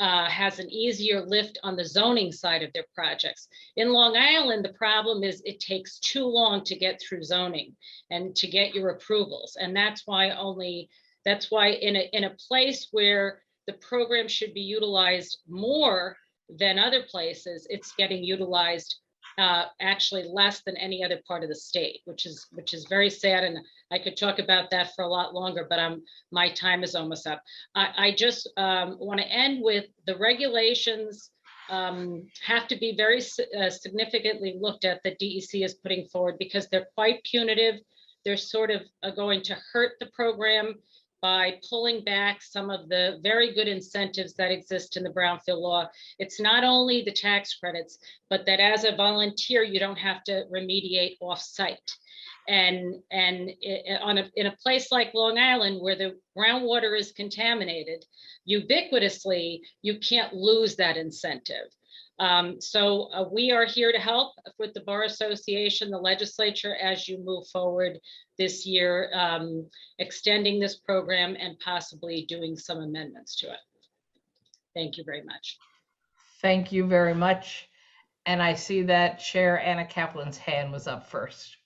Speaker 16: has an easier lift on the zoning side of their projects. In Long Island, the problem is it takes too long to get through zoning and to get your approvals. And that's why in a place where the program should be utilized more than other places, it's getting utilized actually less than any other part of the state, which is very sad. And I could talk about that for a lot longer, but my time is almost up. I just want to end with the regulations have to be very significantly looked at that DEC is putting forward, because they're quite punitive. They're sort of going to hurt the program by pulling back some of the very good incentives that exist in the brownfield law. It's not only the tax credits, but that as a volunteer, you don't have to remediate off-site. in a place like Long Island where the groundwater is contaminated ubiquitously, you can't lose that incentive. So we are here to help with the Bar Association, the legislature, as you move forward this year, extending this program and possibly doing some amendments to it. Thank you very much.
Speaker 1: Thank you very much. And I see that Chair Anna Kaplan's hand was up first.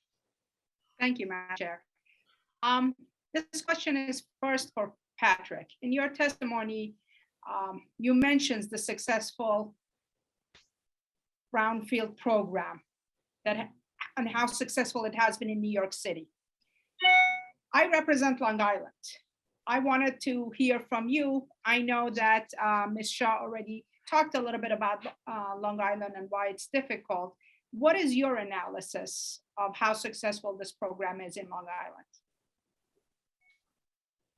Speaker 2: Thank you, Madam Chair. This question is first for Patrick. In your testimony, you mentioned the successful brownfield program and how successful it has been in New York City. I represent Long Island. I wanted to hear from you. I know that Ms. Shaw already talked a little bit about Long Island and why it's difficult. What is your analysis of how successful this program is in Long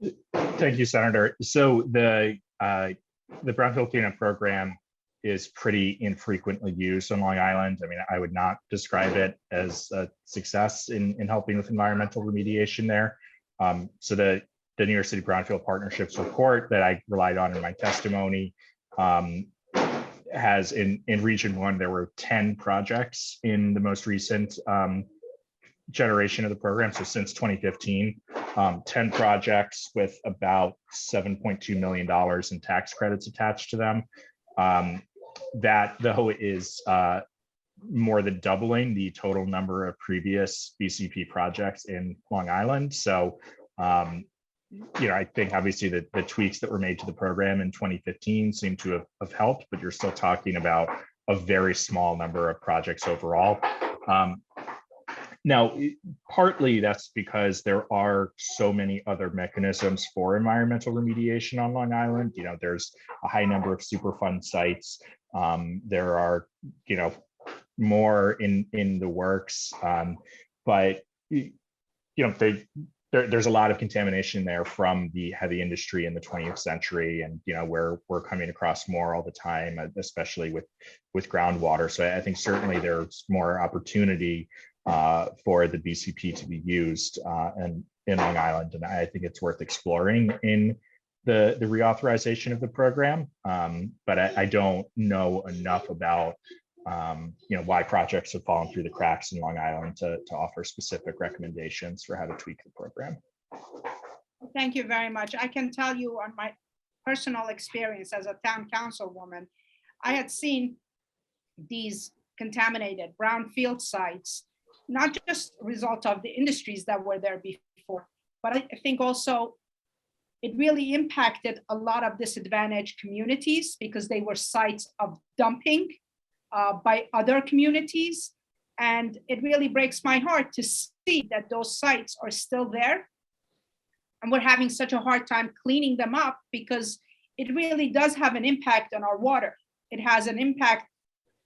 Speaker 2: Island?
Speaker 15: Thank you, Senator. So the brownfield cleanup program is pretty infrequently used on Long Island. I mean, I would not describe it as a success in helping with environmental remediation there. So the New York City Brownfield Partnerships report that I relied on in my testimony has in Region 1, there were 10 projects in the most recent generation of the program. So since 2015, 10 projects with about $7.2 million in tax credits attached to them. That though is more than doubling the total number of previous BCP projects in Long Island. So, I think obviously the tweaks that were made to the program in 2015 seem to have helped, but you're still talking about a very small number of projects overall. Now, partly that's because there are so many other mechanisms for environmental remediation on Long Island. There's a high number of Superfund sites. There are, more in the works, but there's a lot of contamination there from the heavy industry in the 20th century, and where we're coming across more all the time, especially with groundwater. So I think certainly there's more opportunity for the BCP to be used in Long Island, and I think it's worth exploring in the reauthorization of the program. But I don't know enough about why projects have fallen through the cracks in Long Island to offer specific recommendations for how to tweak the program.
Speaker 2: Thank you very much. I can tell you on my personal experience as a town councilwoman, I had seen these contaminated brownfield sites, not just a result of the industries that were there before, but I think also it really impacted a lot of disadvantaged communities because they were sites of dumping by other communities. And it really breaks my heart to see that those sites are still there. And we're having such a hard time cleaning them up because it really does have an impact on our water. It has an impact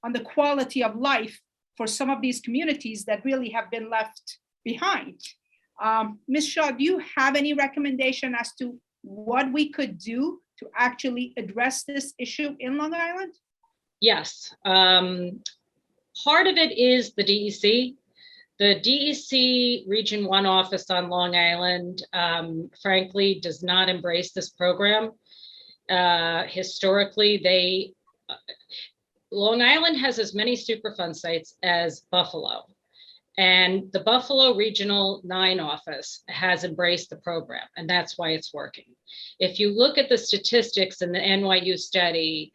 Speaker 2: on the quality of life for some of these communities that really have been left behind. Ms. Shaw, do you have any recommendation as to what we could do to actually address this issue in Long Island?
Speaker 16: Yes. Part of it is the DEC. The DEC Region 1 office on Long Island, frankly, does not embrace this program. Historically, Long Island has as many Superfund sites as Buffalo. And the Buffalo Regional 9 office has embraced the program, and that's why it's working. If you look at the statistics in the NYU study,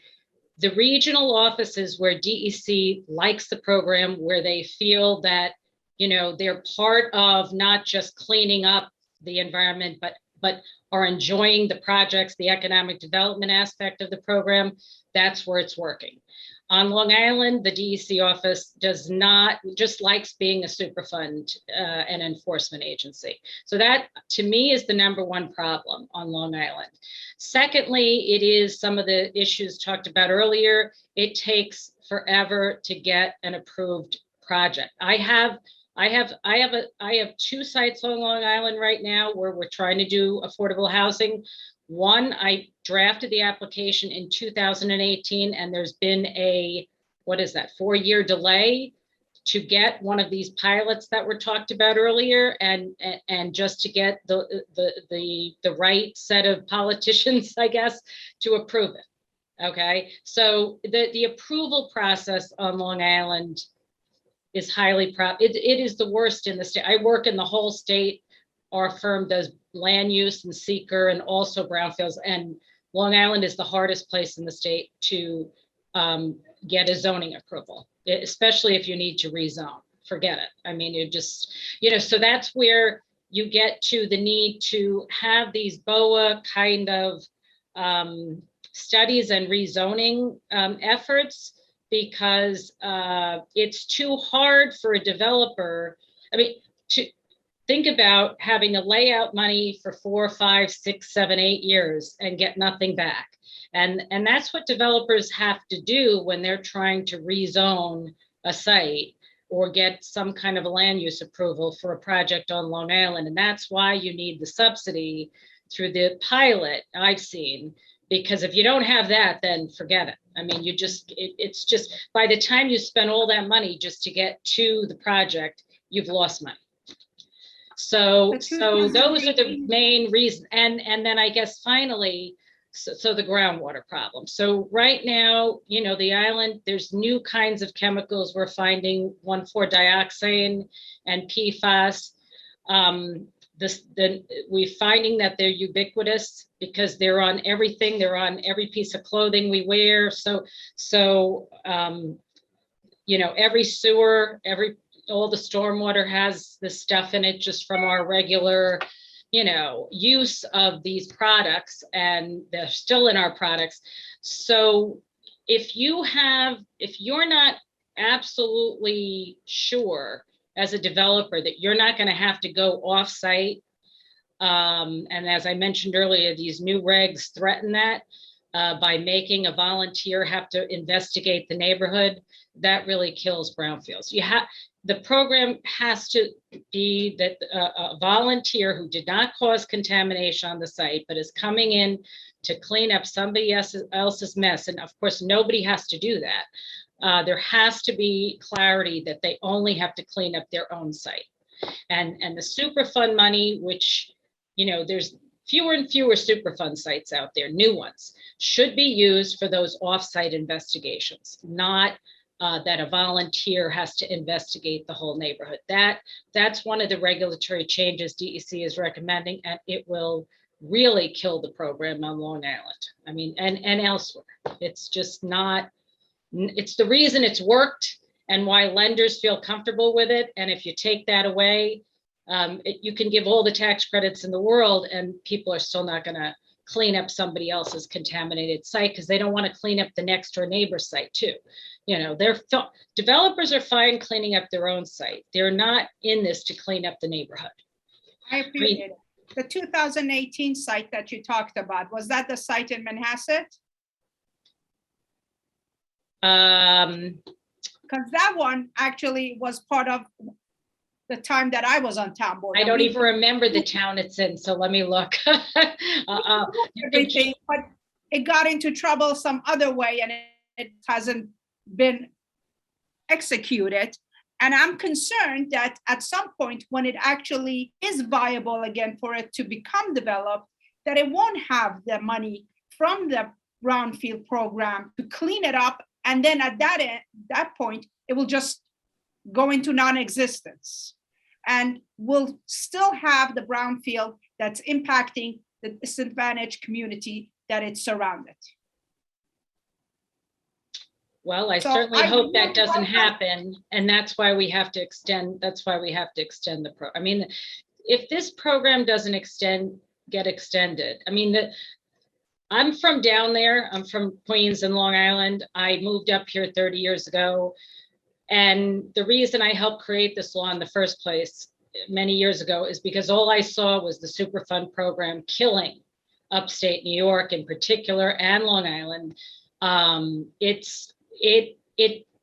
Speaker 16: the regional offices where DEC likes the program, where they feel that, they're part of not just cleaning up the environment, but are enjoying the projects, the economic development aspect of the program, that's where it's working. On Long Island, the DEC office does not, just likes being a Superfund and enforcement agency. So that, to me, is the number one problem on Long Island. Secondly, it is some of the issues talked about earlier. It takes forever to get an approved project. I have 2 sites on Long Island right now where we're trying to do affordable housing. One, I drafted the application in 2018, and there's been a, 4-year delay to get one of these pilots that were talked about earlier, and just to get the right set of politicians, I guess, to approve it. Okay, so the approval process on Long Island is highly it is the worst in the state. I work in the whole state. Our firm does land use and seeker and also brownfields, and Long Island is the hardest place in the state to get a zoning approval, especially if you need to rezone. Forget it. I mean, you just, so that's where you get to the need to have these BOA kind of studies and rezoning efforts, because it's too hard for a developer. I mean, to think about having to lay out money for 4, 5, 6, 7, 8 years and get nothing back. And that's what developers have to do when they're trying to rezone a site or get some kind of a land use approval for a project on Long Island. And that's why you need the subsidy through the pilot I've seen, because if you don't have that, then forget it. I mean, it's just, by the time you spend all that money just to get to the project, you've lost money. So those are the main reasons. And then I guess finally, so the groundwater problem. So right now, the island, there's new kinds of chemicals we're finding, 1,4-dioxane and PFAS. We're finding that they're ubiquitous because they're on everything. They're on every piece of clothing we wear. So every sewer, all the stormwater has this stuff in it just from our regular, use of these products, and they're still in our products. So if you're not absolutely sure as a developer that you're not going to have to go off-site, and as I mentioned earlier, these new regs threaten that by making a volunteer have to investigate the neighborhood, that really kills brownfields. The program has to be that a volunteer who did not cause contamination on the site, but is coming in to clean up somebody else's mess. And of course, nobody has to do that. There has to be clarity that they only have to clean up their own site. And the Superfund money, which, there's fewer and fewer Superfund sites out there, new ones, should be used for those off-site investigations, not that a volunteer has to investigate the whole neighborhood. That's one of the regulatory changes DEC is recommending, and it will really kill the program on Long Island. I mean, and elsewhere. It's just not, it's the reason it's worked and why lenders feel comfortable with it. And if you take that away, you can give all the tax credits in the world and people are still not going to clean up somebody else's contaminated site because they don't want to clean up the next door neighbor's site too. Developers are fine cleaning up their own site. They're not in this to clean up the neighborhood.
Speaker 2: I appreciate it. The 2018 site that you talked about, was that the site in Manhasset? Because that one actually was part of the time that I was on town board.
Speaker 16: I don't even remember the town it's in, so let me look.
Speaker 2: Everything, but it got into trouble some other way and it hasn't been executed. And I'm concerned that at some point when it actually is viable again for it to become developed, that it won't have the money from the brownfield program to clean it up. And then at that point, it will just go into non-existence. And we'll still have the brownfield that's impacting the disadvantaged community that it's surrounded.
Speaker 16: Well, I certainly hope that doesn't happen. And that's why we have to extend, the program. I mean, if this program doesn't get extended, I mean, I'm from down there. I'm from Queens and Long Island. I moved up here 30 years ago. And the reason I helped create this law in the first place many years ago is because all I saw was the Superfund program killing upstate New York in particular and Long Island.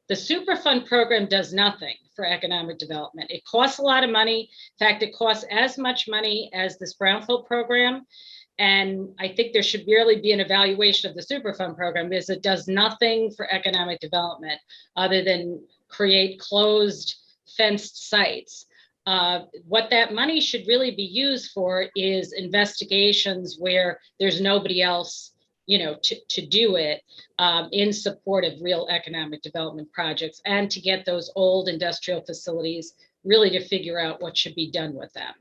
Speaker 16: The Superfund program does nothing for economic development. It costs a lot of money. In fact, it costs as much money as this brownfield program. And I think there should really be an evaluation of the Superfund program because it does nothing for economic development other than create closed fenced sites. What that money should really be used for is investigations where there's nobody else, to do it in support of real economic development projects, and to get those old industrial facilities really to figure out what should be done with them.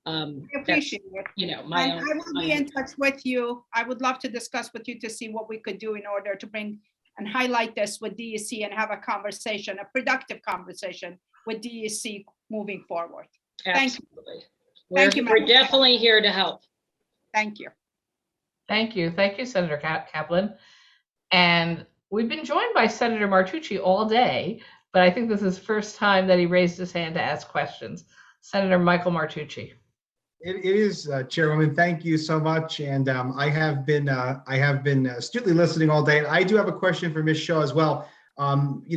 Speaker 2: I appreciate it.
Speaker 16: My
Speaker 2: And
Speaker 16: own.
Speaker 2: I will be in touch with you. I would love to discuss with you to see what we could do in order to bring and highlight this with DEC and have a conversation, a productive conversation with DEC moving forward. Thank you.
Speaker 16: Absolutely.
Speaker 2: Thank you,
Speaker 16: We're
Speaker 2: Madam
Speaker 16: definitely here to help.
Speaker 2: Thank you.
Speaker 1: Thank you. Thank you, Senator Kaplan. And we've been joined by Senator Martucci all day, but I think this is the first time that he raised his hand to ask questions. Senator Michael Martucci.
Speaker 7: It is, Chairwoman. Thank you so much. And I have been astutely listening all day. And I do have a question for Ms. Shaw as well.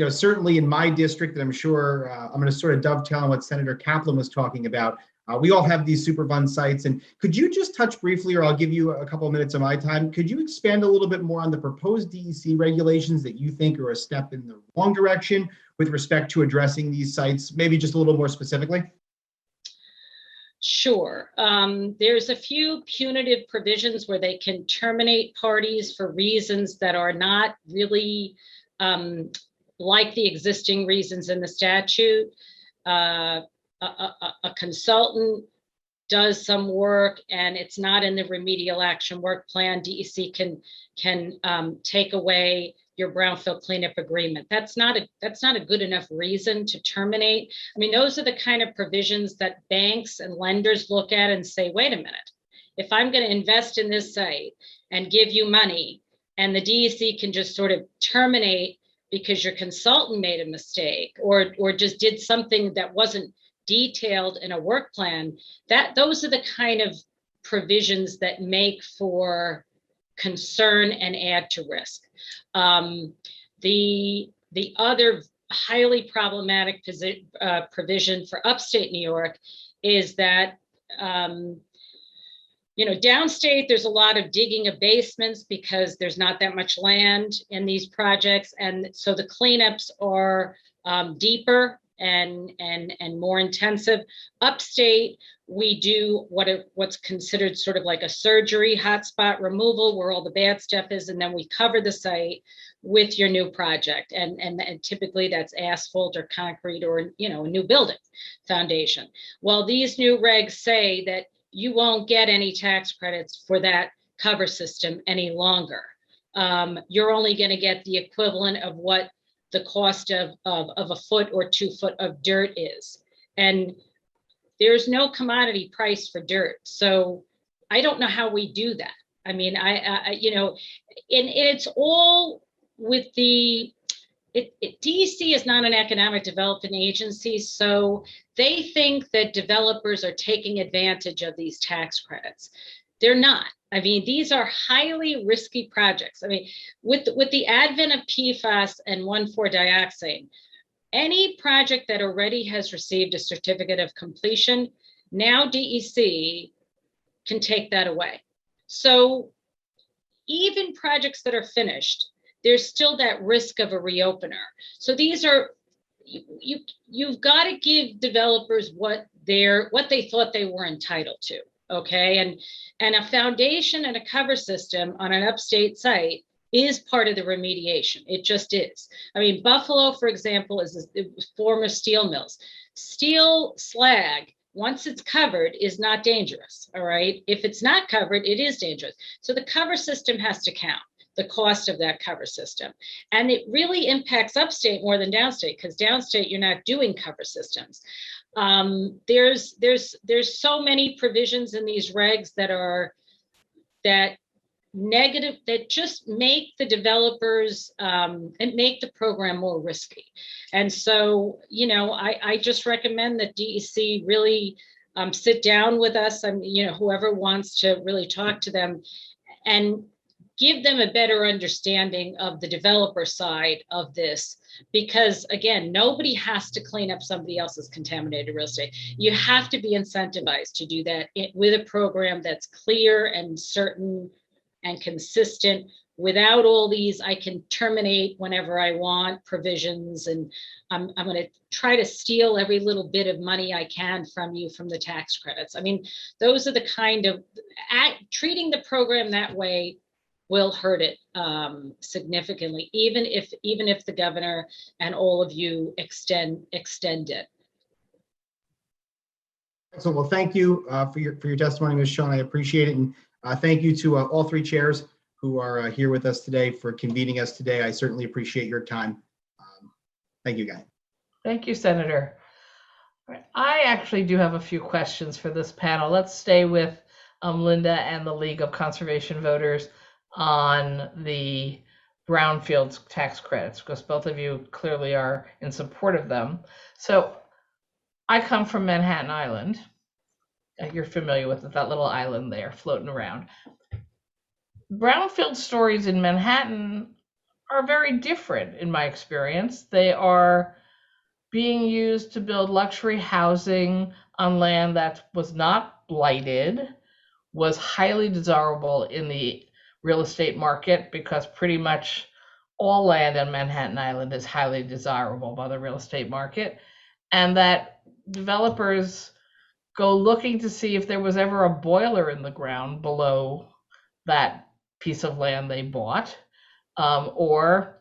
Speaker 7: Certainly in my district, and I'm sure I'm going to sort of dovetail on what Senator Kaplan was talking about. We all have these Superfund sites. And could you just touch briefly, or I'll give you a couple of minutes of my time, could you expand a little bit more on the proposed DEC regulations that you think are a step in the wrong direction with respect to addressing these sites, maybe just a little more specifically?
Speaker 16: Sure. There's a few punitive provisions where they can terminate parties for reasons that are not really like the existing reasons in the statute. A consultant does some work and it's not in the remedial action work plan, DEC can take away your brownfield cleanup agreement. That's not a good enough reason to terminate. I mean, those are the kind of provisions that banks and lenders look at and say, wait a minute, if I'm going to invest in this site and give you money, and the DEC can just sort of terminate because your consultant made a mistake or just did something that wasn't detailed in a work plan, those are the kind of provisions that make for concern and add to risk. The other highly problematic provision for upstate New York is that, downstate, there's a lot of digging of basements because there's not that much land in these projects. And so the cleanups are deeper and more intensive. Upstate, we do what's considered sort of like a surgery hotspot removal where all the bad stuff is, and then we cover the site with your new project. And typically that's asphalt or concrete or, a new building foundation. Well, these new regs say that you won't get any tax credits for that cover system any longer. You're only going to get the equivalent of what the cost of a foot or 2 foot of dirt is. And there's no commodity price for dirt. So I don't know how we do that. I mean, and it's all with DEC is not an economic development agency. So they think that developers are taking advantage of these tax credits. They're not. I mean, these are highly risky projects. I mean, with the advent of PFAS and 1,4-dioxane, any project that already has received a certificate of completion, now DEC can take that away. So even projects that are finished, there's still that risk of a reopener. So these are, you've got to give developers what they thought they were entitled to. Okay, and a foundation and a cover system on an upstate site is part of the remediation. It just is. I mean, Buffalo, for example, is former steel mills. Steel slag, once it's covered, is not dangerous. All right. If it's not covered, it is dangerous. So the cover system has to count the cost of that cover system. And it really impacts upstate more than downstate, because downstate, you're not doing cover systems. There's so many provisions in these regs that negative, that just make the developers and make the program more risky. And so, I just recommend that DEC really sit down with us and, whoever wants to really talk to them and give them a better understanding of the developer side of this. Because again, nobody has to clean up somebody else's contaminated real estate. You have to be incentivized to do that with a program that's clear and certain and consistent, without all these I can terminate whenever I want provisions, and I'm going to try to steal every little bit of money I can from you from the tax credits. I mean, those are the kind of treating the program that way will hurt it significantly, even if the governor and all of you extend it.
Speaker 7: Excellent. Well, thank you for your testimony, Ms. Schoen. I appreciate it, and thank you to all three chairs who are here with us today for convening us today. I certainly appreciate your time. Thank you, guys.
Speaker 1: Thank you, Senator. All right, I actually do have a few questions for this panel. Let's stay with Linda and the League of Conservation Voters on the brownfields tax credits, because both of you clearly are in support of them. So I come from Manhattan Island. You're familiar with it, that little island there floating around. Brownfield stories in Manhattan are very different in my experience. They are being used to build luxury housing on land that was not blighted, was highly desirable in the real estate market, because pretty much all land on Manhattan Island is highly desirable by the real estate market, and that developers go looking to see if there was ever a boiler in the ground below that piece of land they bought, or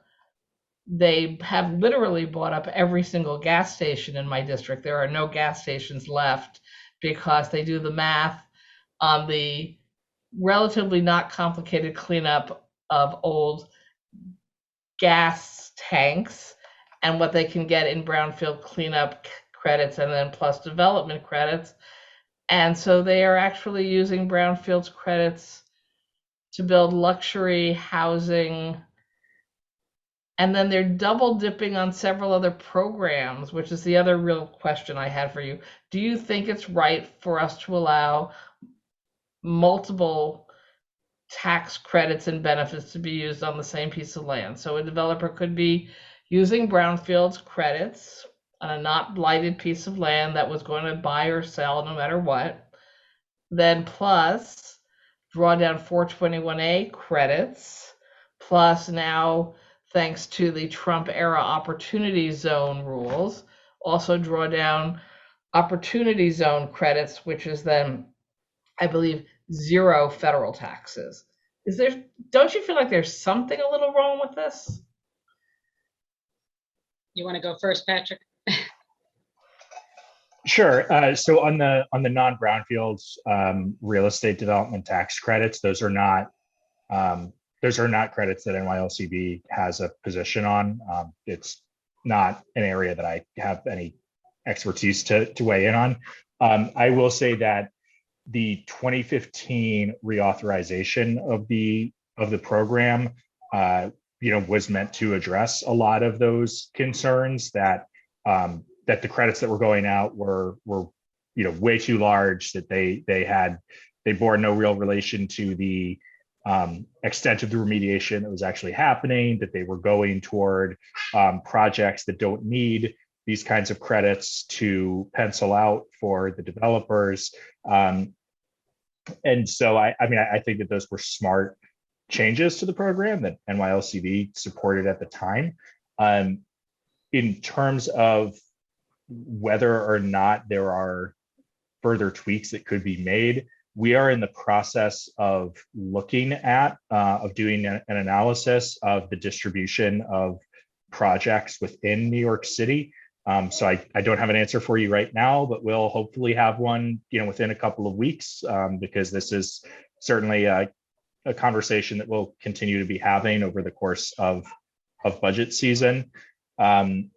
Speaker 1: they have literally bought up every single gas station in my district. There are no gas stations left because they do the math on the relatively not complicated cleanup of old gas tanks and what they can get in brownfield cleanup credits, and then plus development credits. And so they are actually using brownfields credits to build luxury housing. And then they're double dipping on several other programs, which is the other real question I had for you. Do you think it's right for us to allow multiple tax credits and benefits to be used on the same piece of land? So a developer could be using brownfields credits on a not blighted piece of land that was going to buy or sell no matter what, then plus draw down 421A credits, plus now, thanks to the Trump era opportunity zone rules, also draw down opportunity zone credits, which is then, I believe, zero federal taxes. Don't you feel like there's something a little wrong with this?
Speaker 16: You want to go first, Patrick?
Speaker 15: Sure. So on the non-brownfields real estate development tax credits, those are not credits that NYLCB has a position on. It's not an area that I have any expertise to weigh in on. I will say that the 2015 reauthorization of the program, was meant to address a lot of those concerns that the credits that were going out were way too large, that they bore no real relation to the extent of the remediation that was actually happening, that they were going toward projects that don't need these kinds of credits to pencil out for the developers. And so I think that those were smart changes to the program that NYLCB supported at the time. In terms of whether or not there are further tweaks that could be made, we are in the process of looking at, of doing an analysis of the distribution of projects within New York City. So I don't have an answer for you right now, but we'll hopefully have one, within a couple of weeks, because this is certainly a conversation that we'll continue to be having over the course of budget season. I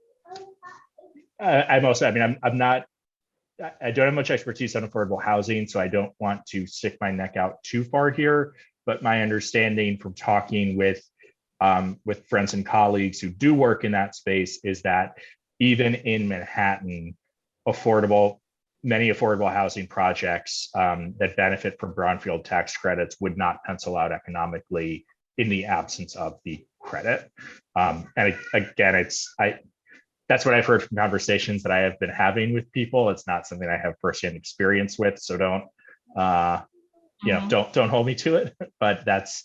Speaker 15: don't have much expertise on affordable housing, so I don't want to stick my neck out too far here. But my understanding from talking with friends and colleagues who do work in that space is that even in Manhattan, many affordable housing projects that benefit from brownfield tax credits would not pencil out economically in the absence of the credit. Again, that's what I've heard from conversations that I have been having with people. It's not something I have firsthand experience with, so don't don't hold me to it. But that's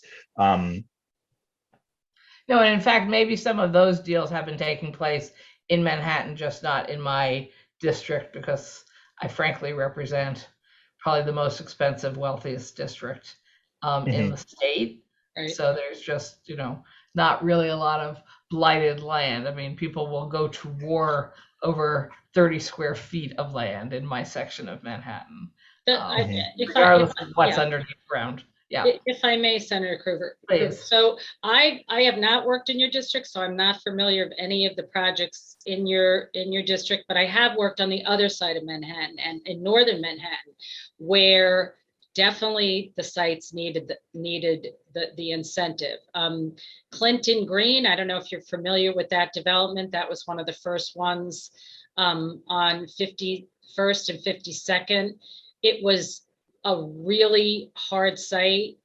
Speaker 1: No, and in fact, maybe some of those deals have been taking place in Manhattan, just not in my district, because I frankly represent probably the most expensive, wealthiest district in the state.
Speaker 16: Right.
Speaker 1: So there's just, not really a lot of blighted land. I mean, people will go to war over 30 square feet of land in my section of Manhattan, regardless of what's underneath ground. Yeah.
Speaker 16: If I may, Senator Krueger.
Speaker 1: Please.
Speaker 16: So I have not worked in your district, so I'm not familiar of any of the projects in your district, but I have worked on the other side of Manhattan and in northern Manhattan, where definitely the sites needed the incentive. Clinton Green, I don't know if you're familiar with that development. That was one of the first ones on 51st and 52nd. It was a really hard site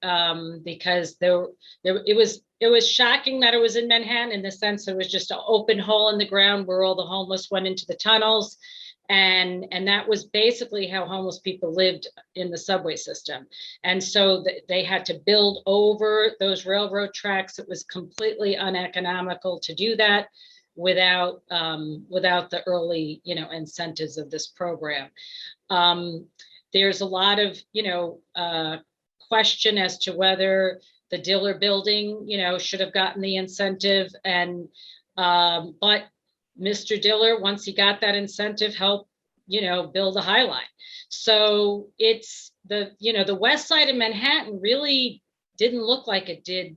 Speaker 16: because it was shocking that it was in Manhattan, in the sense it was just an open hole in the ground where all the homeless went into the tunnels. And that was basically how homeless people lived in the subway system. And so they had to build over those railroad tracks. It was completely uneconomical to do that without the early, incentives of this program. There's a lot of, question as to whether the Diller building, should have gotten the incentive. And, but Mr. Diller, once he got that incentive, helped, build a High Line. So it's the west side of Manhattan really didn't look like it did,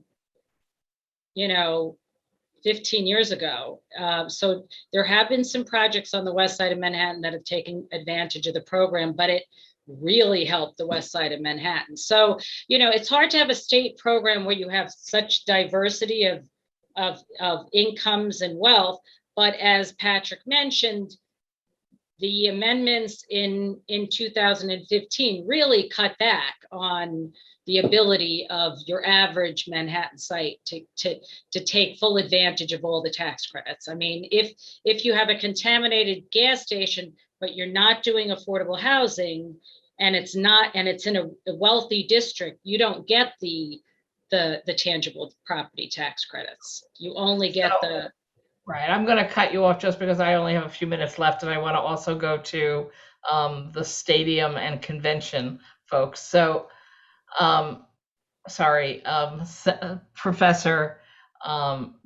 Speaker 16: 15 years ago. So there have been some projects on the west side of Manhattan that have taken advantage of the program, but it really helped the west side of Manhattan. So, it's hard to have a state program where you have such diversity of incomes and wealth. But as Patrick mentioned, the amendments in 2015 really cut back on the ability of your average Manhattan site to take full advantage of all the tax credits. I mean, if you have a contaminated gas station, but you're not doing affordable housing, and it's in a wealthy district, you don't get the tangible property tax credits. You only get the.
Speaker 1: Right. I'm going to cut you off just because I only have a few minutes left, and I want to also go to the stadium and convention folks. So, Professor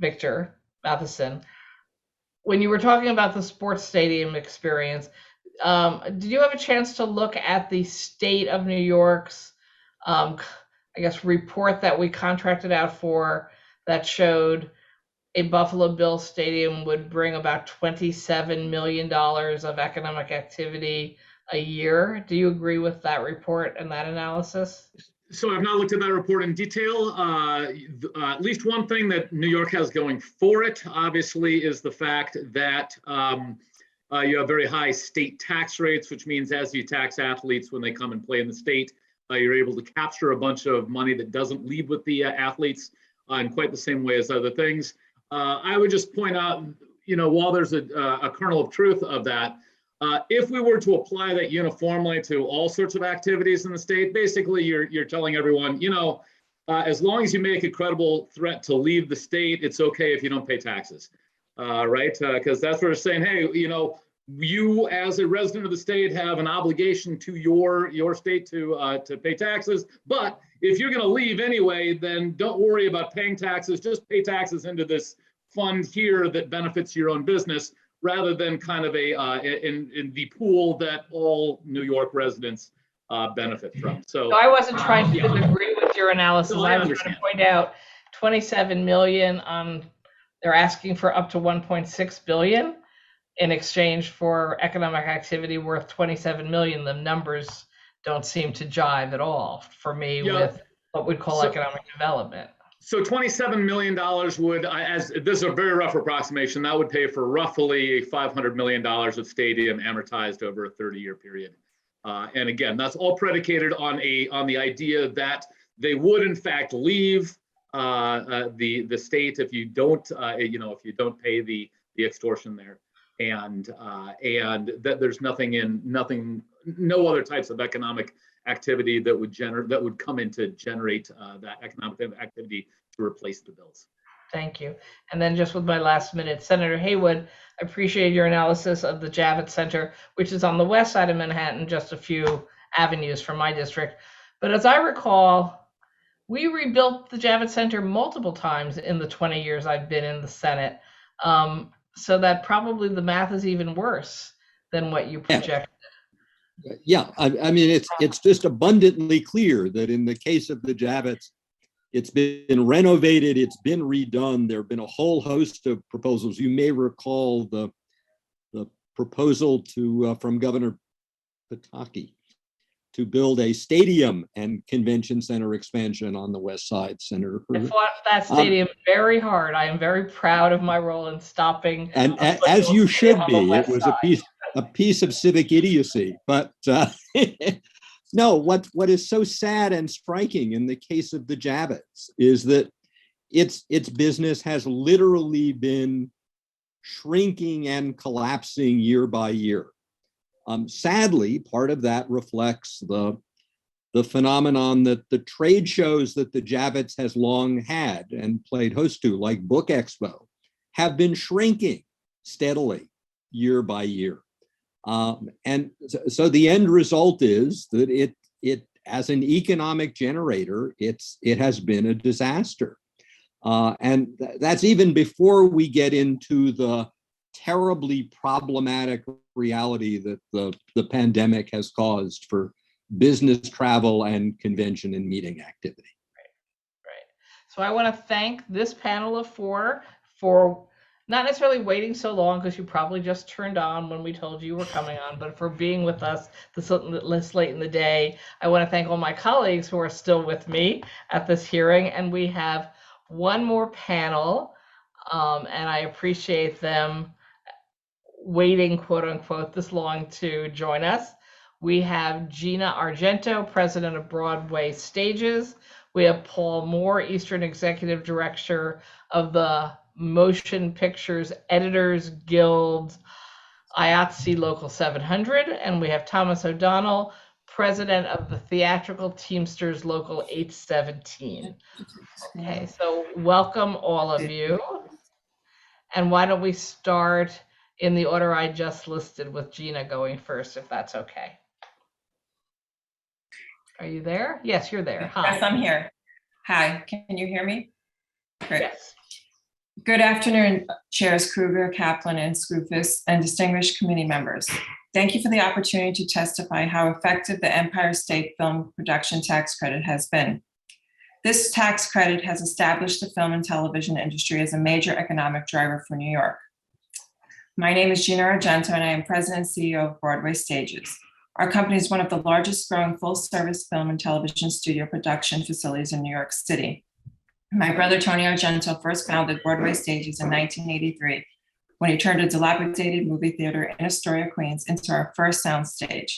Speaker 1: Victor Matheson, when you were talking about the sports stadium experience, did you have a chance to look at the state of New York's, report that we contracted out for that showed a Buffalo Bills stadium would bring about $27 million of economic activity a year? Do you agree with that report and that analysis?
Speaker 5: So I've not looked at that report in detail. At least one thing that New York has going for it, obviously, is the fact that you have very high state tax rates, which means as you tax athletes when they come and play in the state, you're able to capture a bunch of money that doesn't leave with the athletes in quite the same way as other things. I would just point out, while there's a kernel of truth of that, if we were to apply that uniformly to all sorts of activities in the state, basically you're telling everyone, as long as you make a credible threat to leave the state, it's okay if you don't pay taxes, right? Because that's what we're saying. Hey, you as a resident of the state have an obligation to your state to pay taxes. But if you're going to leave anyway, then don't worry about paying taxes. Just pay taxes into this fund here that benefits your own business, rather than kind of in the pool that all New York residents benefit from. So
Speaker 1: I wasn't trying to disagree with your analysis.
Speaker 5: No,
Speaker 1: I was trying to point out 27 million. They're asking for up to 1.6 billion in exchange for economic activity worth 27 million. The numbers don't seem to jive at all for me with what we'd call economic development.
Speaker 5: So $27 million would, as this is a very rough approximation, that would pay for roughly $500 million of stadium amortized over a 30-year period. And again, that's all predicated on the idea that they would in fact leave the state if you don't if you don't pay the extortion there, and that there's no other types of economic activity that would come in to generate that economic activity to replace the bills.
Speaker 1: Thank you. And then just with my last minute, Senator Haywood, I appreciate your analysis of the Javits Center, which is on the west side of Manhattan, just a few avenues from my district. But as I recall, we rebuilt the Javits Center multiple times in the 20 years I've been in the Senate. So that probably the math is even worse than what you projected.
Speaker 13: Yeah, I mean, it's just abundantly clear that in the case of the Javits, it's been renovated, it's been redone. There have been a whole host of proposals. You may recall the proposal from Governor Pataki to build a stadium and convention center expansion on the west side, Senator
Speaker 1: I
Speaker 13: Krueger.
Speaker 1: fought that stadium very hard. I am very proud of my role in stopping.
Speaker 13: And as you should be, it was a piece of civic idiocy. But no, what is so sad and striking in the case of the Javits is that its business has literally been shrinking and collapsing year by year. Sadly, part of that reflects the phenomenon that the trade shows that the Javits has long had and played host to, like Book Expo, have been shrinking steadily year by year. And so the end result is that it as an economic generator, it has been a disaster. And that's even before we get into the terribly problematic reality that the pandemic has caused for business travel and convention and meeting activity.
Speaker 1: Right. So I want to thank this panel of four for not necessarily waiting so long, because you probably just turned on when we told you were coming on, but for being with us this late in the day. I want to thank all my colleagues who are still with me at this hearing. And we have one more panel, and I appreciate them waiting, quote unquote, this long to join us. We have Gina Argento, president of Broadway Stages. We have Paul Moore, Eastern Executive Director of the Motion Pictures Editors Guild, IATSE Local 700. And we have Thomas O'Donnell, president of the Theatrical Teamsters Local 817. Okay, so welcome all of you. And why don't we start in the order I just listed, with Gina going first, if that's okay. Are you there? Yes, you're there. Hi.
Speaker 19: Yes, I'm here. Hi, can you hear me? Great.
Speaker 1: Yes.
Speaker 19: Good afternoon, Chairs Krueger, Kaplan, and Skoufis, and distinguished committee members. Thank you for the opportunity to testify how effective the Empire State Film Production Tax Credit has been. This tax credit has established the film and television industry as a major economic driver for New York. My name is Gina Argento, and I am president and CEO of Broadway Stages. Our company is one of the largest growing full-service film and television studio production facilities in New York City. My brother, Tony Argento, first founded Broadway Stages in 1983 when he turned a dilapidated movie theater in Astoria, Queens, into our first soundstage,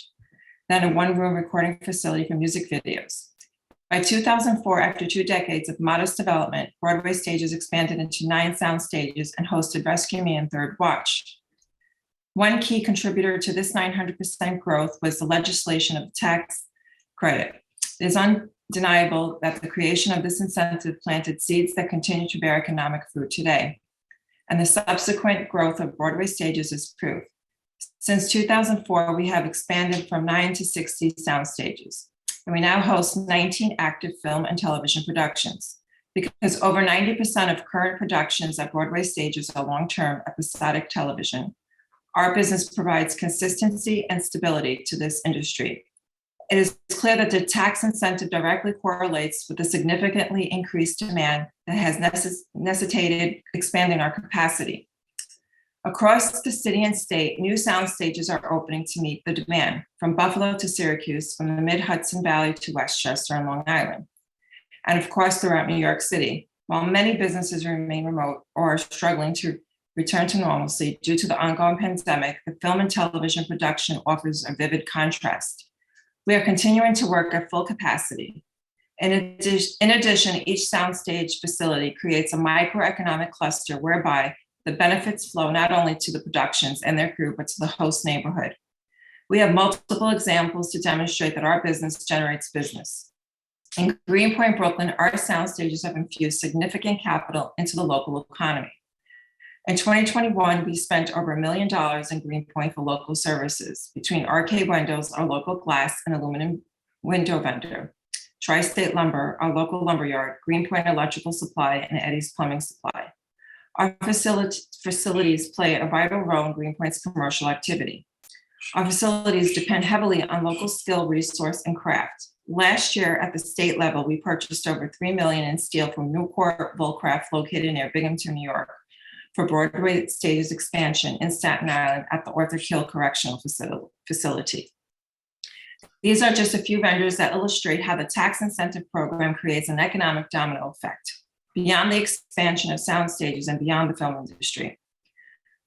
Speaker 19: then a one-room recording facility for music videos. By 2004, after 2 decades of modest development, Broadway Stages expanded into 9 sound stages and hosted Rescue Me and Third Watch. One key contributor to this 900% growth was the legislation of the tax credit. It is undeniable that the creation of this incentive planted seeds that continue to bear economic fruit today. And the subsequent growth of Broadway Stages is proof. Since 2004, we have expanded from 9 to 60 sound stages. And we now host 19 active film and television productions. Because over 90% of current productions at Broadway Stages are long-term episodic television, our business provides consistency and stability to this industry. It is clear that the tax incentive directly correlates with the significantly increased demand that has necessitated expanding our capacity. Across the city and state, new sound stages are opening to meet the demand, from Buffalo to Syracuse, from the mid-Hudson Valley to Westchester and Long Island, and of course throughout New York City. While many businesses remain remote or are struggling to return to normalcy due to the ongoing pandemic, the film and television production offers a vivid contrast. We are continuing to work at full capacity. In addition, each soundstage facility creates a microeconomic cluster whereby the benefits flow not only to the productions and their crew, but to the host neighborhood. We have multiple examples to demonstrate that our business generates business. In Greenpoint, Brooklyn, our sound stages have infused significant capital into the local economy. In 2021, we spent over $1 million in Greenpoint for local services between RK Windows, our local glass and aluminum window vendor, Tri-State Lumber, our local lumberyard, Greenpoint Electrical Supply, and Eddie's Plumbing Supply. Our facilities play a vital role in Greenpoint's commercial activity. Our facilities depend heavily on local skill, resource, and craft. Last year, at the state level, we purchased over $3 million in steel from Newport Bullcraft, located near Binghamton, New York, for Broadway Stage's expansion in Staten Island at the Arthur Kill Correctional Facility. These are just a few vendors that illustrate how the tax incentive program creates an economic domino effect beyond the expansion of sound stages and beyond the film industry.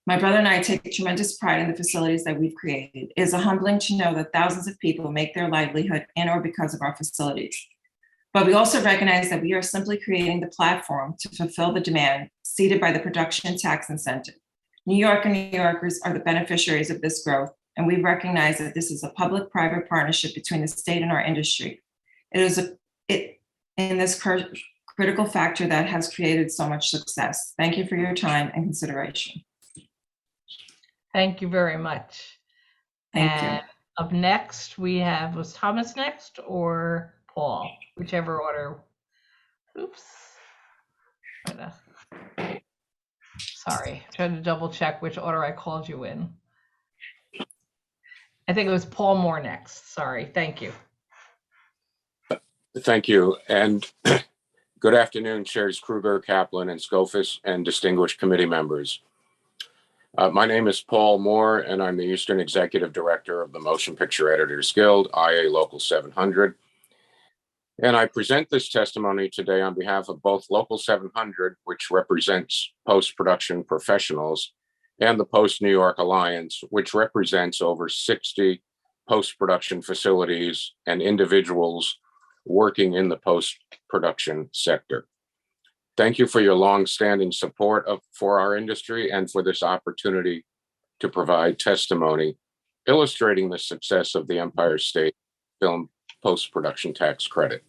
Speaker 19: My brother and I take tremendous pride in the facilities that we've created. It is humbling to know that thousands of people make their livelihood in or because of our facilities. But we also recognize that we are simply creating the platform to fulfill the demand seeded by the production tax incentive. New York and New Yorkers are the beneficiaries of this growth, and we recognize that this is a public-private partnership between the state and our industry. It is in this critical factor that has created so much success. Thank you for your time and consideration.
Speaker 1: Thank you very much.
Speaker 19: Thank you.
Speaker 1: Up next, we have, was Thomas next or Paul? Whichever order. Oops. Sorry, trying to double check which order I called you in. I think it was Paul Moore next. Sorry, thank you.
Speaker 18: Thank you. And good afternoon, Chairs Kruger, Kaplan, and Skofis, and distinguished committee members. My name is Paul Moore, and I'm the Eastern Executive Director of the Motion Picture Editors Guild, IA Local 700. And I present this testimony today on behalf of both Local 700, which represents post-production professionals, and the Post New York Alliance, which represents over 60 post-production facilities and individuals working in the post-production sector. Thank you for your long-standing support for our industry and for this opportunity to provide testimony illustrating the success of the Empire State Film Post-Production Tax Credit.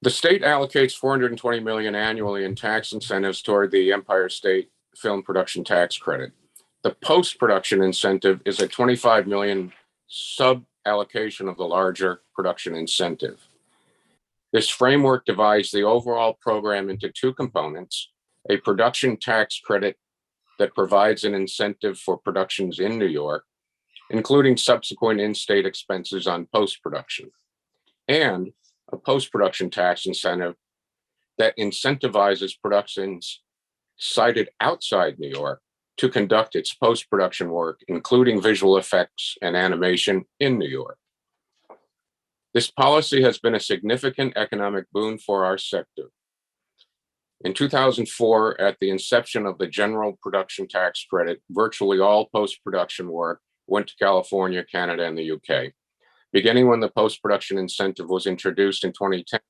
Speaker 18: The state allocates $420 million annually in tax incentives toward the Empire State Film Production Tax Credit. The post-production incentive is a $25 million sub-allocation of the larger production incentive. This framework divides the overall program into two components: a production tax credit that provides an incentive for productions in New York, including subsequent in-state expenses on post-production, and a post-production tax incentive that incentivizes productions sited outside New York to conduct its post-production work, including visual effects and animation in New York. This policy has been a significant economic boon for our sector. In 2004, at the inception of the general production tax credit, virtually all post-production work went to California, Canada, and the UK. Beginning when the post-production incentive was introduced in 2010,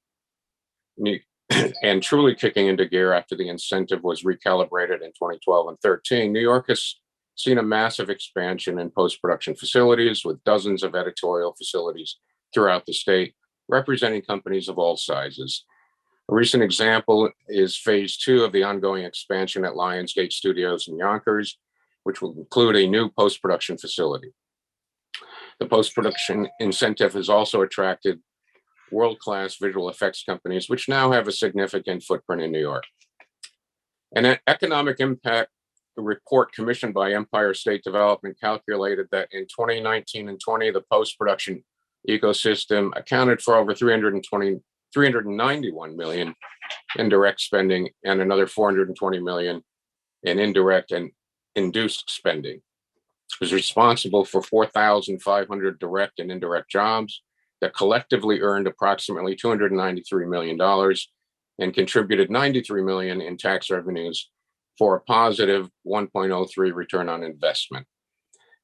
Speaker 18: and truly kicking into gear after the incentive was recalibrated in 2012 and 13, New York has seen a massive expansion in post-production facilities with dozens of editorial facilities throughout the state, representing companies of all sizes. A recent example is phase 2 of the ongoing expansion at Lionsgate Studios in Yonkers, which will include a new post-production facility. The post-production incentive has also attracted world-class visual effects companies, which now have a significant footprint in New York. An economic impact report commissioned by Empire State Development calculated that in 2019 and 20, the post-production ecosystem accounted for over 391 million in direct spending and another 420 million in indirect and induced spending. It was responsible for 4,500 direct and indirect jobs that collectively earned approximately $293 million and contributed $93 million in tax revenues for a positive 1.03 return on investment.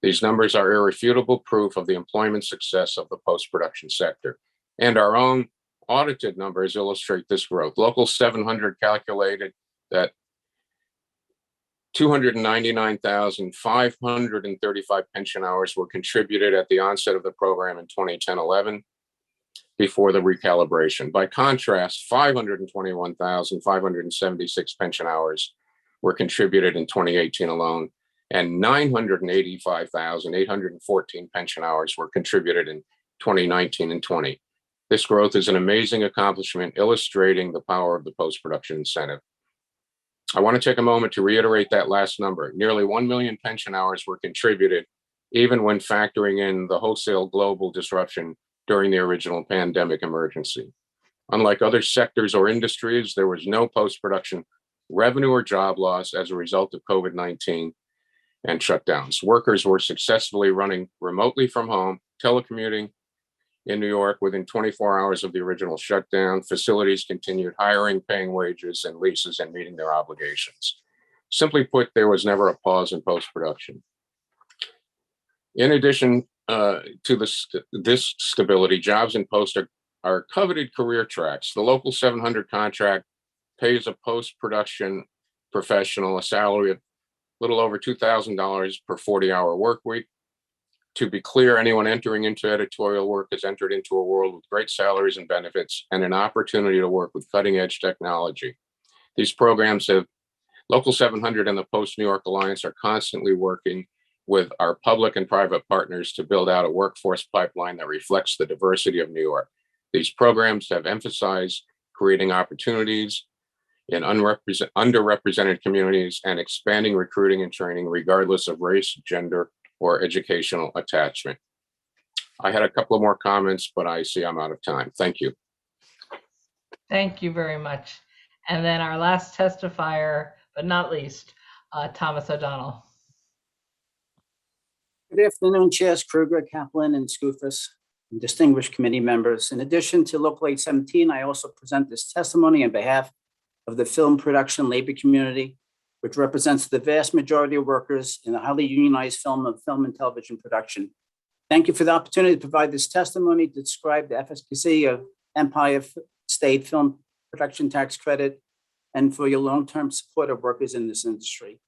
Speaker 18: These numbers are irrefutable proof of the employment success of the post-production sector. and our own audited numbers illustrate this growth. Local 700 calculated that 299,535 pension hours were contributed at the onset of the program in 2010-11 before the recalibration. By contrast, 521,576 pension hours were contributed in 2018 alone, and 985,814 pension hours were contributed in 2019 and 20. This growth is an amazing accomplishment, illustrating the power of the post-production incentive. I want to take a moment to reiterate that last number. Nearly 1 million pension hours were contributed, even when factoring in the wholesale global disruption during the original pandemic emergency. Unlike other sectors or industries, there was no post-production revenue or job loss as a result of COVID-19 and shutdowns. Workers were successfully running remotely from home, telecommuting in New York within 24 hours of the original shutdown. Facilities continued hiring, paying wages and leases, and meeting their obligations. Simply put, there was never a pause in post-production. In addition to this stability, jobs in post are coveted career tracks. The Local 700 contract pays a post-production professional a salary of a little over $2,000 per 40-hour work week. To be clear, anyone entering into editorial work has entered into a world with great salaries and benefits and an opportunity to work with cutting-edge technology. These programs have Local 700 and the Post New York Alliance are constantly working with our public and private partners to build out a workforce pipeline that reflects the diversity of New York. These programs have emphasized creating opportunities in underrepresented communities and expanding recruiting and training regardless of race, gender, or educational attachment. I had a couple of more comments, but I see I'm out of time. Thank you.
Speaker 1: Thank you very much. And then our last testifier, but not least, Thomas O'Donnell.
Speaker 20: Good afternoon, Chairs Kruger, Kaplan, and Skoufis, and distinguished committee members. In addition to Local 817, I also present this testimony on behalf of the film production labor community, which represents the vast majority of workers in the highly unionized film and television production. Thank you for the opportunity to provide this testimony to describe the efficacy of Empire State Film Production Tax Credit and for your long-term support of workers in this industry.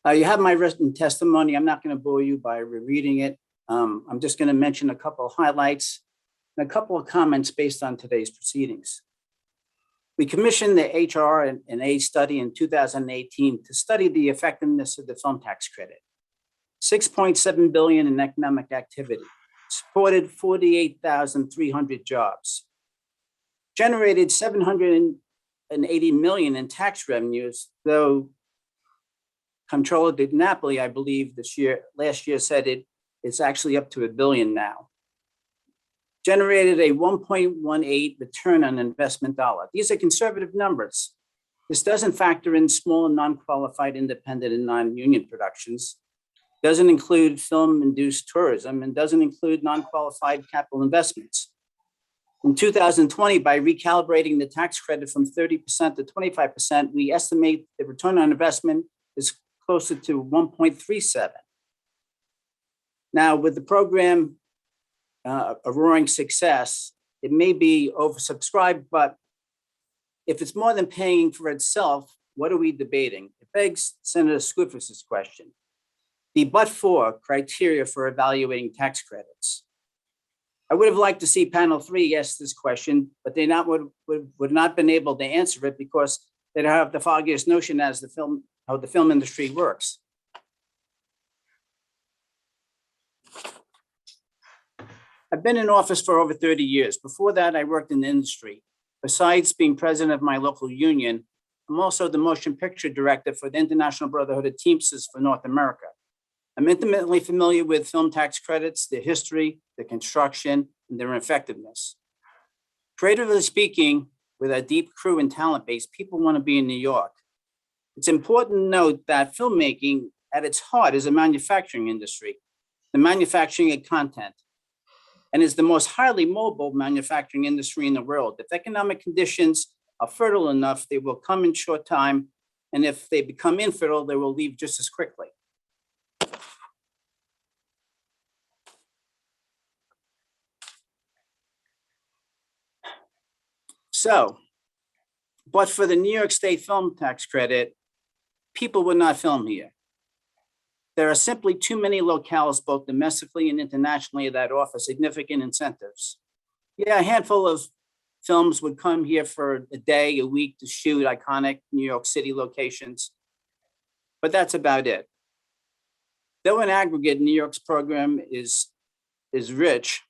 Speaker 20: You have my written testimony. I'm not going to bore you by rereading it. I'm just going to mention a couple of highlights and a couple of comments based on today's proceedings. We commissioned the HR&A study in 2018 to study the effectiveness of the film tax credit. 6.7 billion in economic activity, supported 48,300 jobs, generated 780 million in tax revenues, though Comptroller Di Napoli, I believe last year said it's actually up to $1 billion now. Generated a 1.18 return on investment dollar. These are conservative numbers. This doesn't factor in small and non-qualified independent and non-union productions, doesn't include film-induced tourism, and doesn't include non-qualified capital investments. In 2020, by recalibrating the tax credit from 30% to 25%, we estimate the return on investment is closer to 1.37. Now, with the program a roaring success, it may be oversubscribed, but if it's more than paying for itself, what are we debating? It begs Senator Skoufis's question. The but-for criteria for evaluating tax credits. I would have liked to see panel 3 ask this question, but they would not been able to answer it because they don't have the foggiest notion as how the film industry works. I've been in office for over 30 years. Before that, I worked in the industry. Besides being president of my local union, I'm also the motion picture director for the International Brotherhood of Teamsters for North America. I'm intimately familiar with film tax credits, their history, their construction, and their effectiveness. Creatively speaking, with a deep crew and talent base, people want to be in New York. It's important to note that filmmaking at its heart is a manufacturing industry, the manufacturing of content, and is the most highly mobile manufacturing industry in the world. If economic conditions are fertile enough, they will come in short time, and if they become infertile, they will leave just as quickly. So, but for the New York State Film Tax Credit, people would not film here. There are simply too many locales, both domestically and internationally, that offer significant incentives. Yeah, a handful of films would come here for a day, a week to shoot iconic New York City locations, but that's about it. Though in aggregate, New York's program is rich,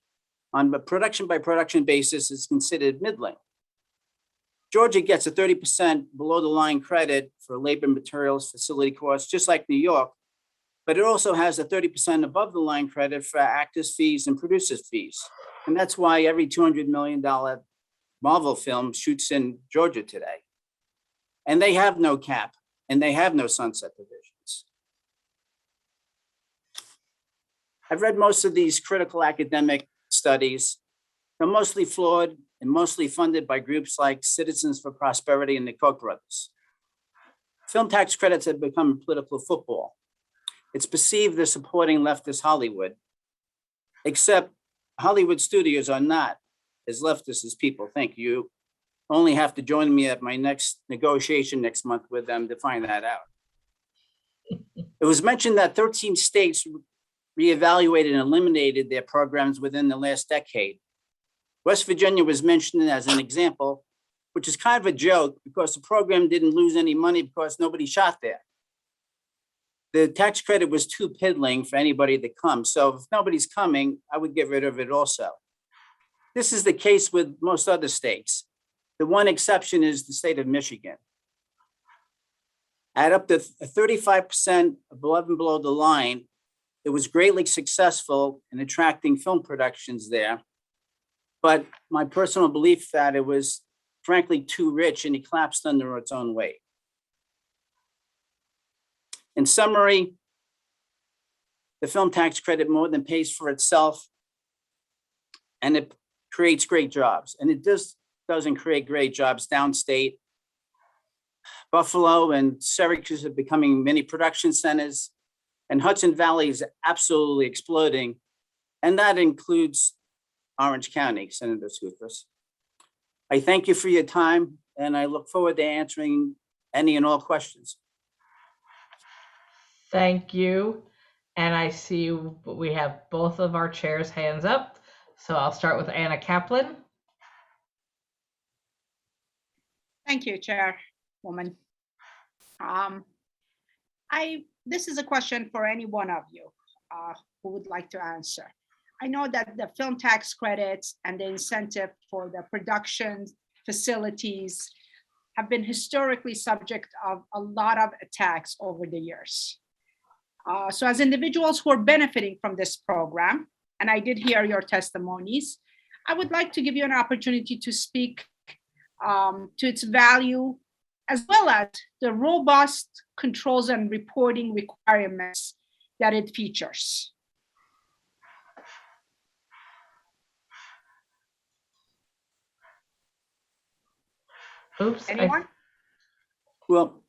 Speaker 20: on a production by production basis is considered middling. Georgia gets a 30% below the line credit for labor, materials, facility costs, just like New York, but it also has a 30% above the line credit for actors' fees and producers' fees. And that's why every $200 million Marvel film shoots in Georgia today. And they have no cap and they have no sunset provisions. I've read most of these critical academic studies. They're mostly flawed and mostly funded by groups like Citizens for Prosperity and the Koch brothers. Film tax credits have become political football. It's perceived they're supporting leftist Hollywood, except Hollywood studios are not as leftist as people think. You only have to join me at my next negotiation next month with them to find that out. It was mentioned that 13 states reevaluated and eliminated their programs within the last decade. West Virginia was mentioned as an example, which is kind of a joke because the program didn't lose any money because nobody shot there. The tax credit was too piddling for anybody to come. So if nobody's coming, I would get rid of it also. This is the case with most other states. The one exception is the state of Michigan. At up to 35% above and below the line, it was greatly successful in attracting film productions there. But my personal belief that it was frankly too rich and it collapsed under its own weight. In summary, the film tax credit more than pays for itself, and it creates great jobs. And it doesn't create great jobs downstate. Buffalo and Syracuse are becoming mini production centers, and Hudson Valley is absolutely exploding. And that includes Orange County, Senator Skoufis. I thank you for your time, and I look forward to answering any and all questions.
Speaker 1: Thank you. And I see we have both of our chairs' hands up. So I'll start with Anna Kaplan.
Speaker 2: Thank you, Chairwoman. This is a question for any one of you who would like to answer. I know that the film tax credits and the incentive for the production facilities have been historically subject of a lot of attacks over the years. So as individuals who are benefiting from this program, and I did hear your testimonies, I would like to give you an opportunity to speak to its value, as well as the robust controls and reporting requirements that it features.
Speaker 1: Oops.
Speaker 2: Anyone?
Speaker 20: Well,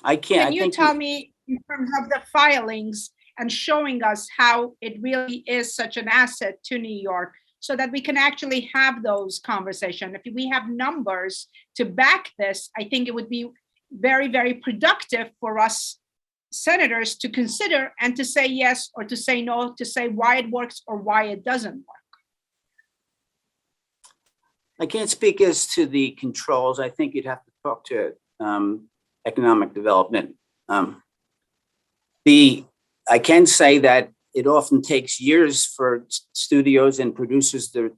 Speaker 20: I can't.
Speaker 2: Can you tell me in terms of the filings and showing us how it really is such an asset to New York so that we can actually have those conversations? If we have numbers to back this, I think it would be very, very productive for us senators to consider and to say yes or to say no, to say why it works or why it doesn't work.
Speaker 20: I can't speak as to the controls. I think you'd have to talk to economic development. I can say that it often takes years for studios and producers to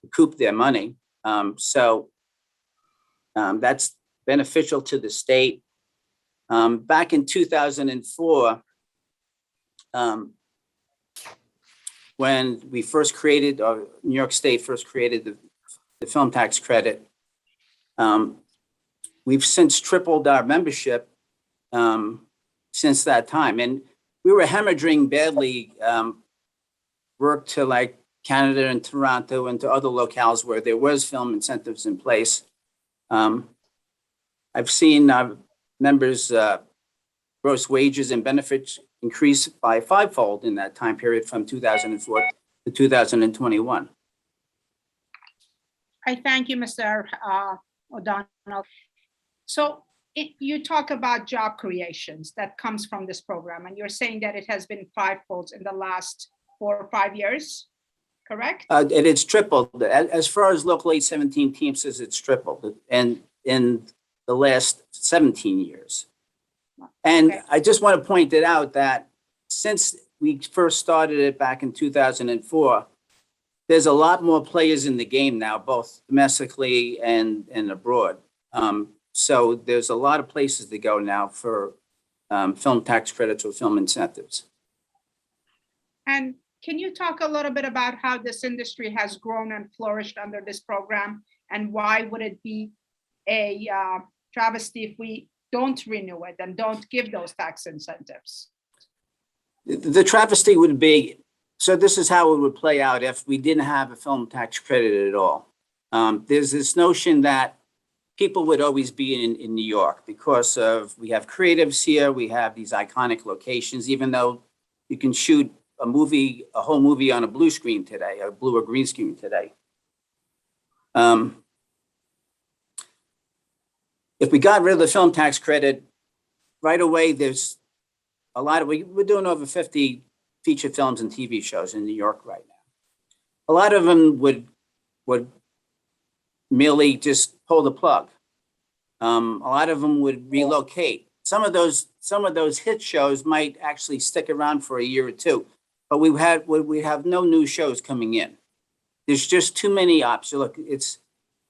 Speaker 20: recoup their money. So that's beneficial to the state. Back in 2004, when we first created, or New York State first created the film tax credit, we've since tripled our membership since that time. And we were hemorrhaging badly, worked to like Canada and Toronto and to other locales where there was film incentives in place. I've seen members' gross wages and benefits increase by fivefold in that time period from 2004 to 2021.
Speaker 2: I thank you, Mr. O'Donnell. So you talk about job creations that comes from this program, and you're saying that it has been fivefold in the last 4 or 5 years, correct?
Speaker 20: And it's tripled. As far as Local 817 Teamsters, it's tripled, and in the last 17 years. And
Speaker 2: Okay.
Speaker 20: I just want to point it out that since we first started it back in 2004, there's a lot more players in the game now, both domestically and abroad. So there's a lot of places to go now for film tax credits or film incentives.
Speaker 2: And can you talk a little bit about how this industry has grown and flourished under this program? And why would it be a travesty if we don't renew it and don't give those tax incentives?
Speaker 20: The travesty would be, so this is how it would play out if we didn't have a film tax credit at all. There's this notion that people would always be in New York because of, we have creatives here, we have these iconic locations, even though you can shoot a whole movie on a blue screen today, a blue or green screen today. If we got rid of the film tax credit right away, there's a lot of, we're doing over 50 feature films and TV shows in New York right now. A lot of them would merely just pull the plug. A lot of them would relocate. Some of those hit shows might actually stick around for a year or two, but we have no new shows coming in. There's just too many options. Look,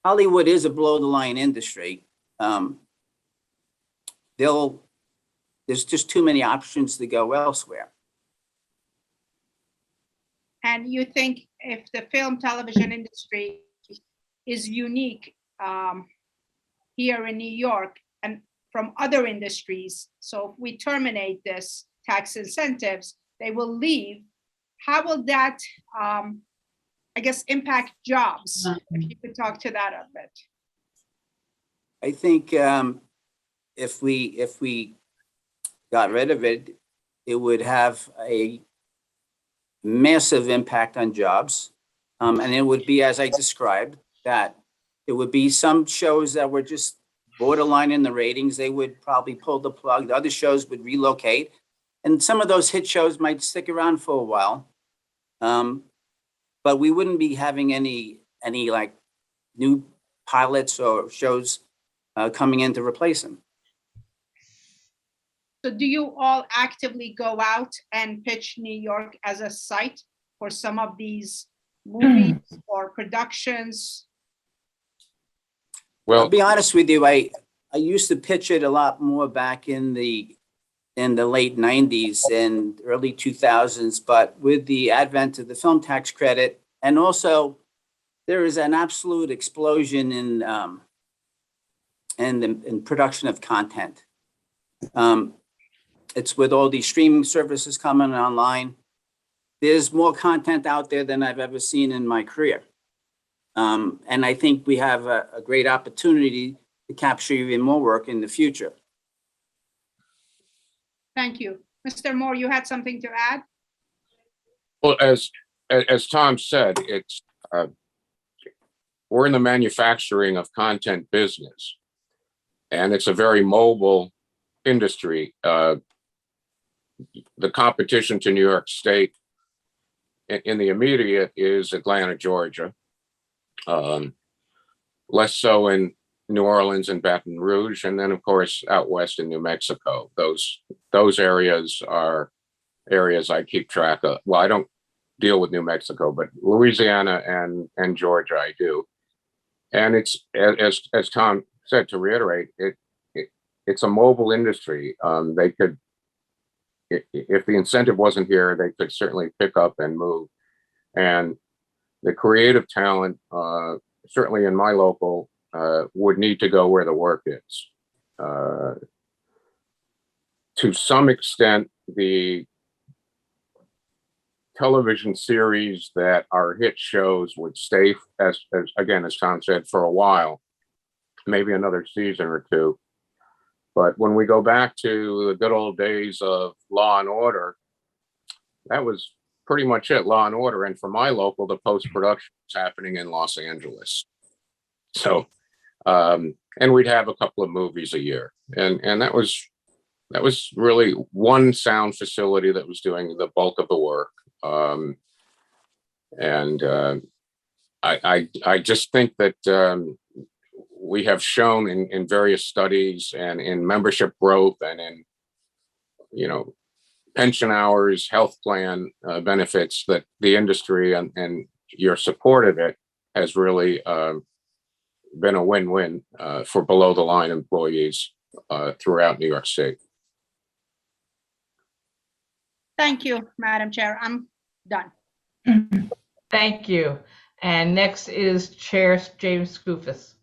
Speaker 20: Hollywood is a below the line industry. There's just too many options to go elsewhere.
Speaker 2: And you think if the film television industry is unique here in New York and from other industries, so if we terminate this tax incentives, they will leave. How will that, I guess, impact jobs? If you could talk to that a bit.
Speaker 20: I think if we got rid of it, it would have a massive impact on jobs. And it would be, as I described, that it would be some shows that were just borderline in the ratings. They would probably pull the plug. The other shows would relocate. And some of those hit shows might stick around for a while. But we wouldn't be having any like new pilots or shows coming in to replace them.
Speaker 2: So do you all actively go out and pitch New York as a site for some of these movies or productions?
Speaker 20: Well, I'll be honest with you, I used to pitch it a lot more back in the late 90s and early 2000s, but with the advent of the film tax credit, and also there is an absolute explosion in production of content. It's with all these streaming services coming online. There's more content out there than I've ever seen in my career. And I think we have a great opportunity to capture even more work in the future.
Speaker 2: Thank you. Mr. Moore, you had something to add?
Speaker 18: Well, as Tom said, we're in the manufacturing of content business, and it's a very mobile industry. The competition to New York State in the immediate is Atlanta, Georgia. Less so in New Orleans and Baton Rouge, and then of course out west in New Mexico. Those areas are areas I keep track of. Well, I don't deal with New Mexico, but Louisiana and Georgia I do. And it's as Tom said, to reiterate, it's a mobile industry. They could, if the incentive wasn't here, they could certainly pick up and move. And the creative talent, certainly in my local, would need to go where the work is. To some extent, the television series that are hit shows would stay, as again, as Tom said, for a while, maybe another season or two. But when we go back to the good old days of Law and Order, that was pretty much it, Law and Order. And for my local, the post-production is happening in Los Angeles. So, and we'd have a couple of movies a year, and that was really one sound facility that was doing the bulk of the work. I just think that we have shown in various studies and in membership growth and in, pension hours, health plan benefits, that the industry and your support of it has really been a win-win for below the line employees throughout New York State.
Speaker 2: Thank you, Madam Chair. I'm done.
Speaker 1: Thank you. And next is Chair James Skoufis.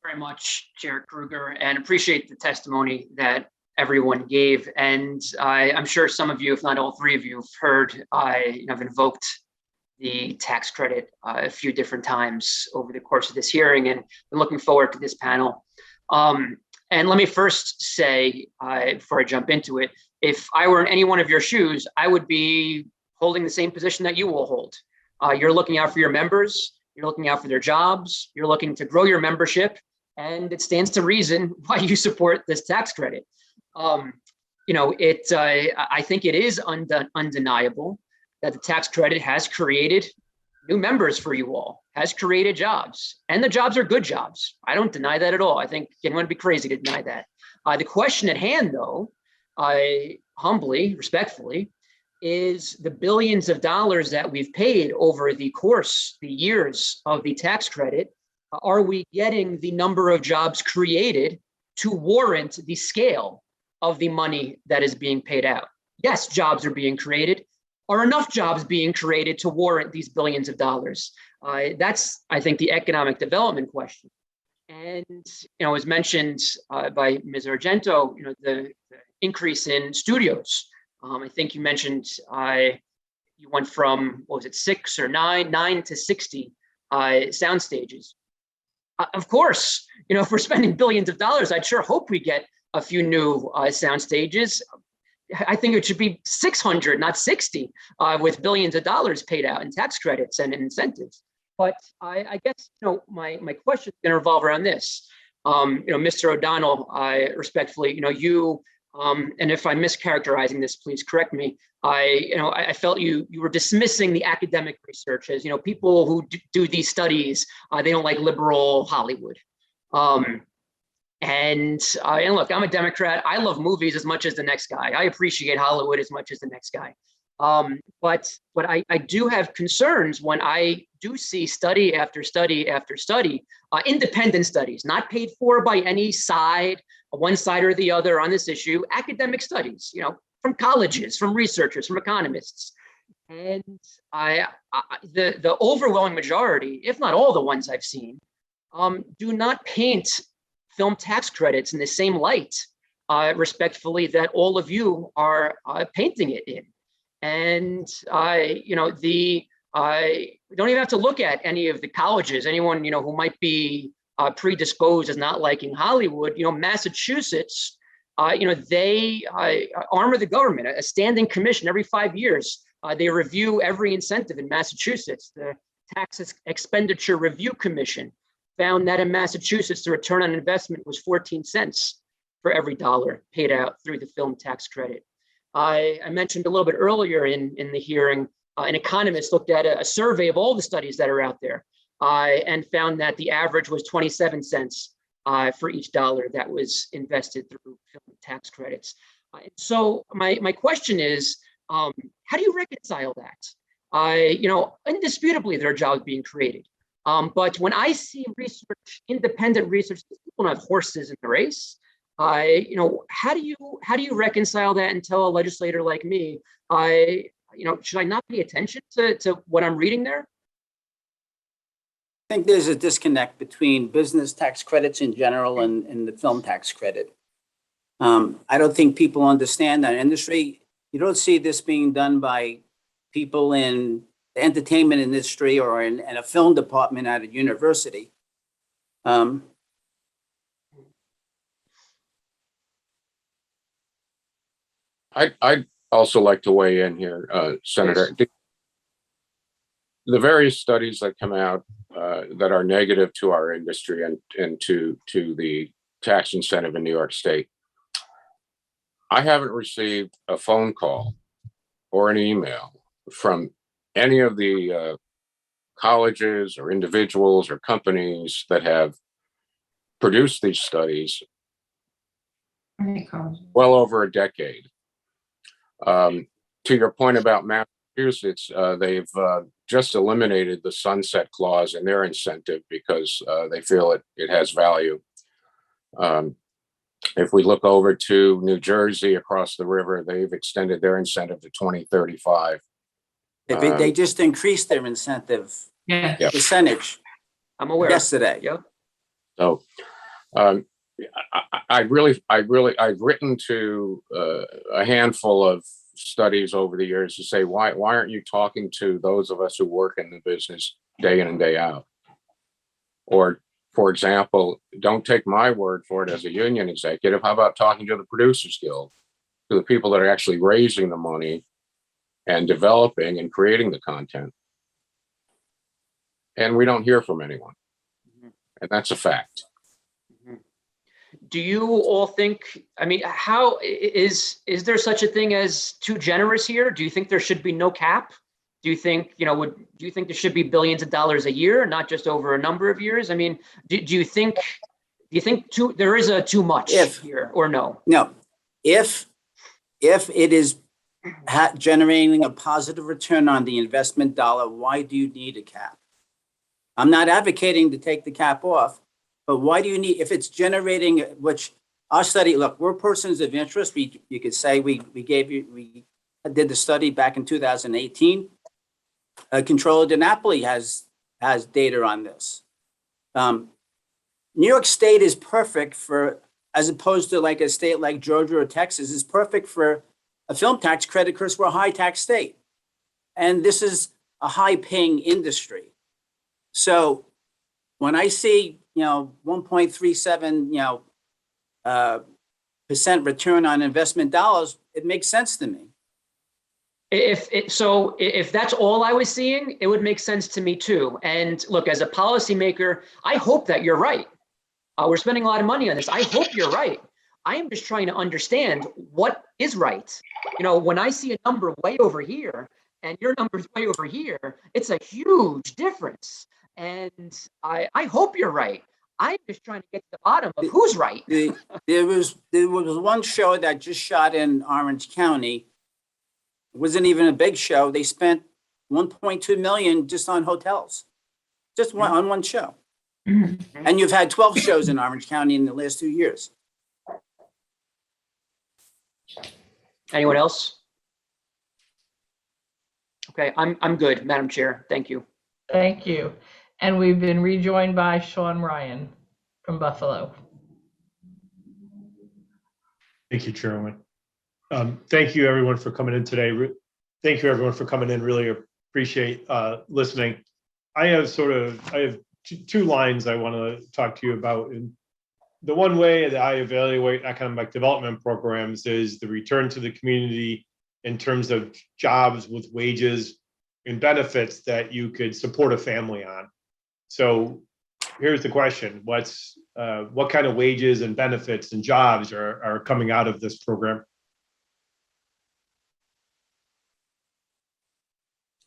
Speaker 3: Very much, Chair Kruger, and appreciate the testimony that everyone gave. And I'm sure some of you, if not all three of you, have heard I've invoked the tax credit a few different times over the course of this hearing, and I'm looking forward to this panel. And let me first say, before I jump into it, if I were in any one of your shoes, I would be holding the same position that you will hold. You're looking out for your members, you're looking out for their jobs, you're looking to grow your membership, and it stands to reason why you support this tax credit. I think it is undeniable that the tax credit has created new members for you all, has created jobs, and the jobs are good jobs. I don't deny that at all. I think anyone would be crazy to deny that. The question at hand, though, humbly, respectfully, is the billions of dollars that we've paid over the years of the tax credit. Are we getting the number of jobs created to warrant the scale of the money that is being paid out? Yes, jobs are being created. Are enough jobs being created to warrant these billions of dollars? That's, I think, the economic development question. And, as mentioned by Ms. Argento, the increase in studios. I think you mentioned you went from, what was it, 6 or 9 to 60 sound stages. Of course, if we're spending billions of dollars, I'd sure hope we get a few new sound stages. I think it should be 600, not 60, with billions of dollars paid out in tax credits and incentives. But I guess, my question is going to revolve around this. Mr. O'Donnell, respectfully, you, and if I'm mischaracterizing this, please correct me. I felt you were dismissing the academic research as, people who do these studies, they don't like liberal Hollywood. And look, I'm a Democrat. I love movies as much as the next guy. I appreciate Hollywood as much as the next guy. But I do have concerns when I do see study after study after study, independent studies, not paid for by any side, one side or the other on this issue, academic studies, from colleges, from researchers, from economists. And the overwhelming majority, if not all the ones I've seen, do not paint film tax credits in the same light, respectfully, that all of you are painting it in. And we don't even have to look at any of the colleges, anyone who might be predisposed as not liking Hollywood. Massachusetts, they armor the government, a standing commission every 5 years. They review every incentive in Massachusetts. The Tax Expenditure Review Commission found that in Massachusetts, the return on investment was 14 cents for every dollar paid out through the film tax credit. I mentioned a little bit earlier in the hearing, an economist looked at a survey of all the studies that are out there and found that the average was 27 cents for each dollar that was invested through film tax credits. So my question is, how do you reconcile that? Indisputably, there are jobs being created. But when I see research, independent research, people don't have horses in the race. How do you reconcile that and tell a legislator like me, should I not pay attention to what I'm reading there?
Speaker 20: I think there's a disconnect between business tax credits in general and the film tax credit. I don't think people understand that industry. You don't see this being done by people in the entertainment industry or in a film department at a university.
Speaker 18: I'd also like to weigh in here, Senator. the various studies that come out that are negative to our industry and to the tax incentive in New York State. I haven't received a phone call or an email from any of the colleges or individuals or companies that have produced these studies well over a decade. To your point about Massachusetts, they've just eliminated the sunset clause in their incentive because they feel it has value. If we look over to New Jersey across the river, they've extended their incentive to 2035.
Speaker 20: They just increased their incentive percentage.
Speaker 3: I'm aware.
Speaker 20: Yesterday.
Speaker 3: Yep.
Speaker 18: So I've written to a handful of studies over the years to say, why aren't you talking to those of us who work in the business day in and day out? Or, for example, don't take my word for it as a union executive. How about talking to the Producers Guild, to the people that are actually raising the money and developing and creating the content? And we don't hear from anyone. And that's a fact.
Speaker 3: Do you all think, I mean, how is there such a thing as too generous here? Do you think there should be no cap? Do you think, do you think there should be billions of dollars a year, not just over a number of years? I mean, do you think there is a too much here or no?
Speaker 20: No, if it is generating a positive return on the investment dollar, why do you need a cap? I'm not advocating to take the cap off, but why do you need, if it's generating, which our study, look, we're persons of interest. You could say we did the study back in 2018. Controller DiNapoli has data on this. New York State is perfect for, as opposed to like a state like Georgia or Texas, is perfect for a film tax credit because we're a high tax state. And this is a high paying industry. So when I see, 1.37, percent return on investment dollars, it makes sense to me.
Speaker 3: If that's all I was seeing, it would make sense to me too. And look, as a policymaker, I hope that you're right. We're spending a lot of money on this. I hope you're right. I am just trying to understand what is right. When I see a number way over here and your number's way over here, it's a huge difference. And I hope you're right. I'm just trying to get to the bottom of who's right.
Speaker 20: There was one show that just shot in Orange County. It wasn't even a big show. They spent 1.2 million just on hotels, just on one show. Mm-hmm. And you've had 12 shows in Orange County in the last 2 years.
Speaker 3: Anyone else? Okay, I'm good, Madam Chair. Thank you.
Speaker 1: Thank you. And we've been rejoined by Sean Ryan from Buffalo.
Speaker 10: Thank you, Chairwoman. Thank you, everyone, for coming in today. Thank you, everyone, for coming in. Really appreciate listening. I have two lines I want to talk to you about. And the one way that I evaluate economic development programs is the return to the community in terms of jobs with wages and benefits that you could support a family on. So here's the question: what kind of wages and benefits and jobs are coming out of this program?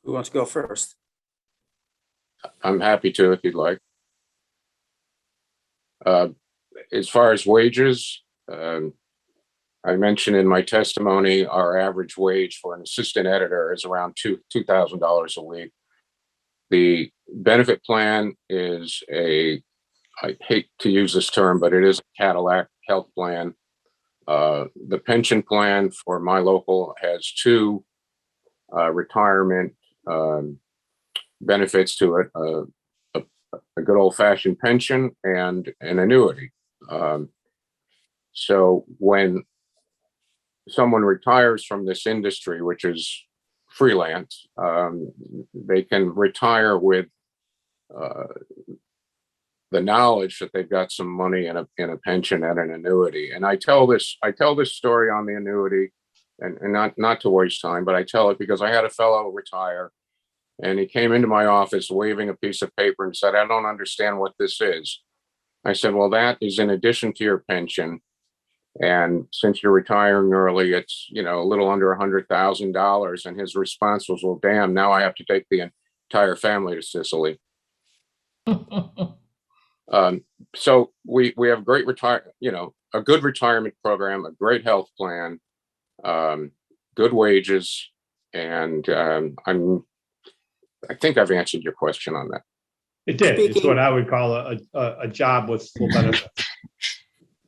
Speaker 20: Who wants to go first?
Speaker 18: I'm happy to, if you'd like. As far as wages, I mentioned in my testimony, our average wage for an assistant editor is around $2,000 a week. The benefit plan is I hate to use this term, but it is a Cadillac health plan. The pension plan for my local has two retirement benefits to it, a good old-fashioned pension and an annuity. So when someone retires from this industry, which is freelance, they can retire with the knowledge that they've got some money in a pension and an annuity. And I tell this story on the annuity, and not to waste time, but I tell it because I had a fellow retire And he came into my office waving a piece of paper and said, "I don't understand what this is." I said, "Well, that is in addition to your pension. And since you're retiring early, it's, a little under $100,000. And his response was, "Well, damn, now I have to take the entire family to Sicily." So we have great a good retirement program, a great health plan, good wages, and I think I've answered your question on that.
Speaker 10: It did. It's what I would call a job with full benefits.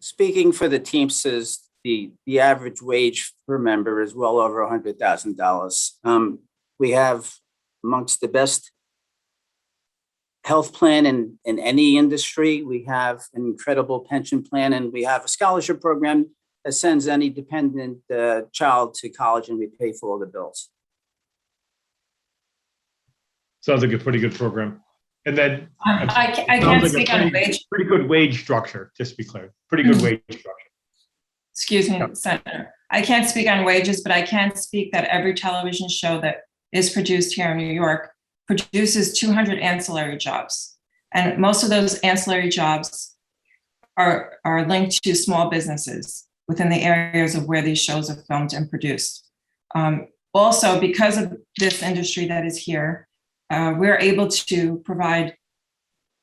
Speaker 20: Speaking for the Teamsters, the average wage per member is well over $100,000. We have amongst the best health plan in any industry. We have an incredible pension plan, and we have a scholarship program that sends any dependent child to college, and we pay for all the bills.
Speaker 10: Sounds like a pretty good program. And then
Speaker 19: I can't speak on wage.
Speaker 10: Pretty good wage structure, just to be clear. Pretty good wage structure.
Speaker 19: Excuse me, Senator. I can't speak on wages, but I can speak that every television show that is produced here in New York produces 200 ancillary jobs. And most of those ancillary jobs are linked to small businesses within the areas of where these shows are filmed and produced. Also, because of this industry that is here, we're able to provide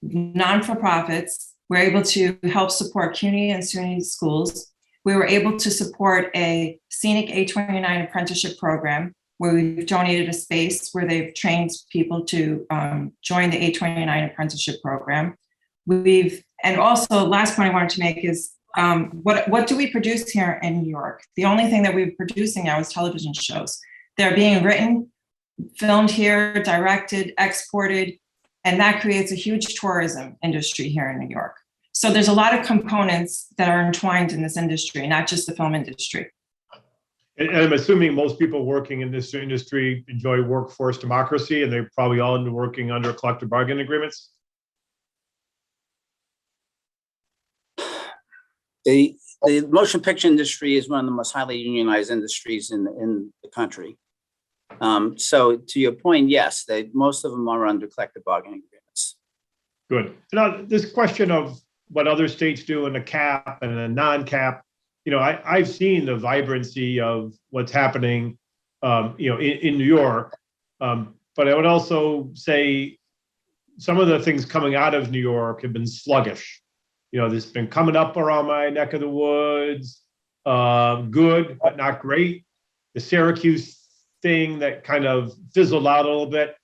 Speaker 19: non-for-profits. We're able to help support CUNY and SUNY schools. We were able to support a scenic A29 apprenticeship program where we've donated a space where they've trained people to join the A29 apprenticeship program. And also, last point I wanted to make is, what do we produce here in New York? The only thing that we're producing now is television shows. They're being written, filmed here, directed, exported, and that creates a huge tourism industry here in New York. So there's a lot of components that are entwined in this industry, not just the film industry.
Speaker 10: And I'm assuming most people working in this industry enjoy workforce democracy, and they're probably all working under collective bargaining agreements.
Speaker 20: The motion picture industry is one of the most highly unionized industries in the country. So to your point, yes, most of them are under collective bargaining agreements.
Speaker 10: Good. Now, this question of what other states do in a cap and a non-cap, I've seen the vibrancy of what's happening, in New York. But I would also say some of the things coming out of New York have been sluggish. This has been coming up around my neck of the woods, good, but not great. The Syracuse thing that kind of fizzled out a little bit.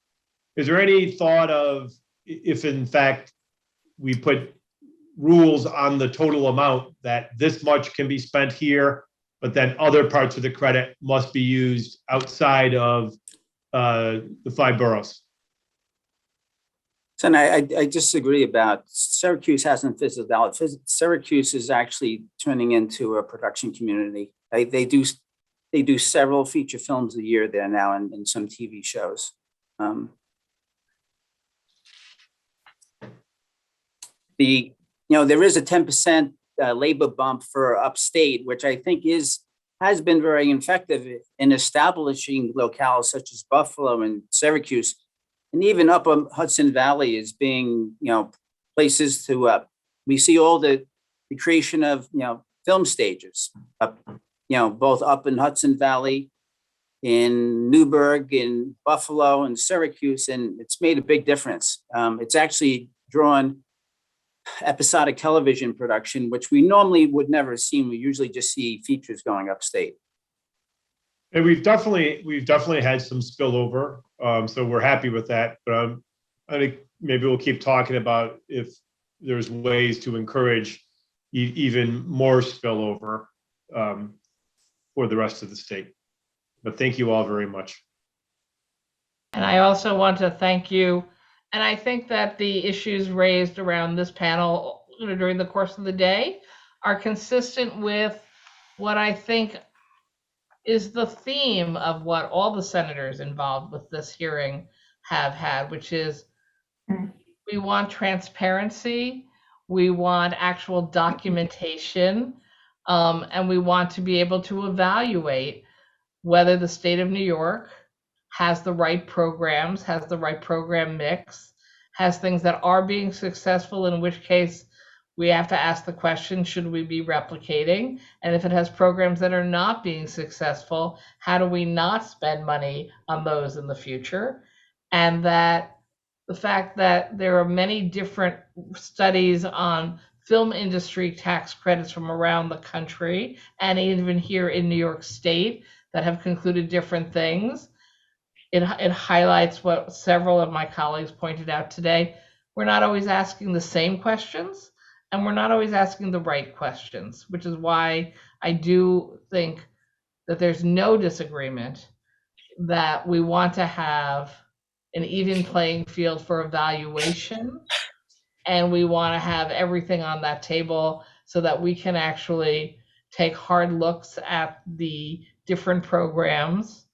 Speaker 10: Is there any thought of if in fact we put rules on the total amount that this much can be spent here, but then other parts of the credit must be used outside of the 5 boroughs?
Speaker 20: So I disagree about Syracuse hasn't fizzled out. Syracuse is actually turning into a production community. They do several feature films a year there now and some TV shows. There is a 10% labor bump for upstate, which I think has been very effective in establishing locales such as Buffalo and Syracuse, and even up on Hudson Valley as being places to we see all the creation of film stages both up in Hudson Valley, in Newburgh, in Buffalo, and Syracuse, and it's made a big difference. It's actually drawn episodic television production, which we normally would never see. We usually just see features going upstate.
Speaker 10: And we've definitely had some spillover, so we're happy with that. But I think maybe we'll keep talking about if there's ways to encourage even more spillover for the rest of the state. But thank you all very much.
Speaker 1: And I also want to thank you. And I think that the issues raised around this panel during the course of the day are consistent with what I think is the theme of what all the senators involved with this hearing have had, which is we want transparency, we want actual documentation, and we want to be able to evaluate whether the state of New York has the right programs, has the right program mix, has things that are being successful, in which case we have to ask the question, should we be replicating? And if it has programs that are not being successful, how do we not spend money on those in the future? And that the fact that there are many different studies on film industry tax credits from around the country and even here in New York State that have concluded different things. It highlights what several of my colleagues pointed out today. We're not always asking the same questions, and we're not always asking the right questions, which is why I do think that there's no disagreement that we want to have an even playing field for evaluation, and we want to have everything on that table so that we can actually take hard looks at the different programs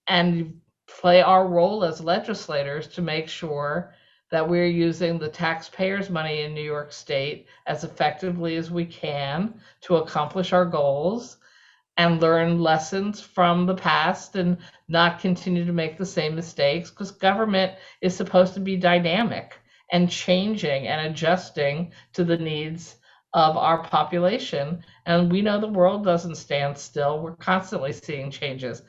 Speaker 1: and play our role as legislators to make sure that we're using the taxpayers' money in New York State as effectively as we can to accomplish our goals and learn lessons from the past and not continue to make the same mistakes, because government is supposed to be dynamic and changing and adjusting to the needs of our population. And we know the world doesn't stand still. We're constantly seeing changes.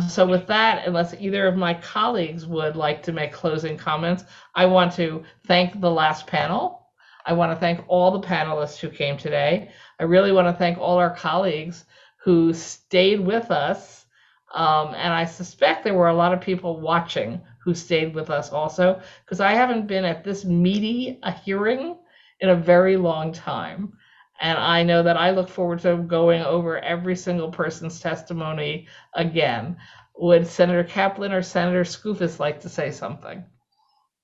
Speaker 1: So with that, unless either of my colleagues would like to make closing comments, I want to thank the last panel. I want to thank all the panelists who came today. I really want to thank all our colleagues who stayed with us. And I suspect there were a lot of people watching who stayed with us also, because I haven't been at this meaty a hearing in a very long time. And I know that I look forward to going over every single person's testimony again. Would Senator Kaplan or Senator Skoufis like to say something?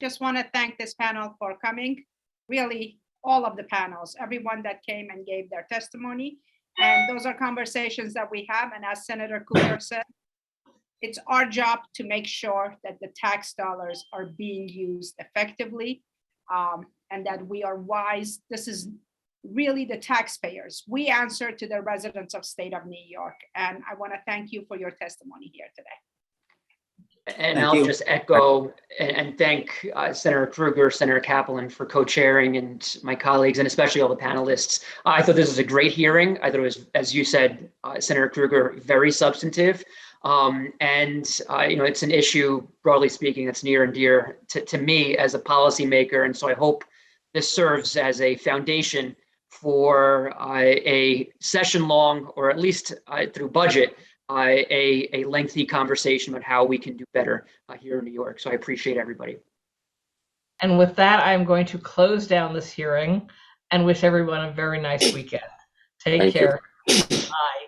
Speaker 2: Just want to thank this panel for coming. Really, all of the panels, everyone that came and gave their testimony. And those are conversations that we have. And as Senator Cooper said, it's our job to make sure that the tax dollars are being used effectively, and that we are wise. This is really the taxpayers. We answer to the residents of state of New York. And I want to thank you for your testimony here today.
Speaker 3: And
Speaker 20: Thank
Speaker 3: I'll
Speaker 20: you.
Speaker 3: just echo and thank Senator Krueger, Senator Kaplan for co-chairing, and my colleagues, and especially all the panelists. I thought this was a great hearing. I thought it was, as you said, Senator Krueger, very substantive. It's an issue, broadly speaking, that's near and dear to me as a policymaker. And so I hope this serves as a foundation for a session-long, or at least through budget, a lengthy conversation about how we can do better here in New York. So I appreciate everybody.
Speaker 1: And with that, I'm going to close down this hearing and wish everyone a very nice weekend. Take
Speaker 18: Thank you.
Speaker 1: care. Bye.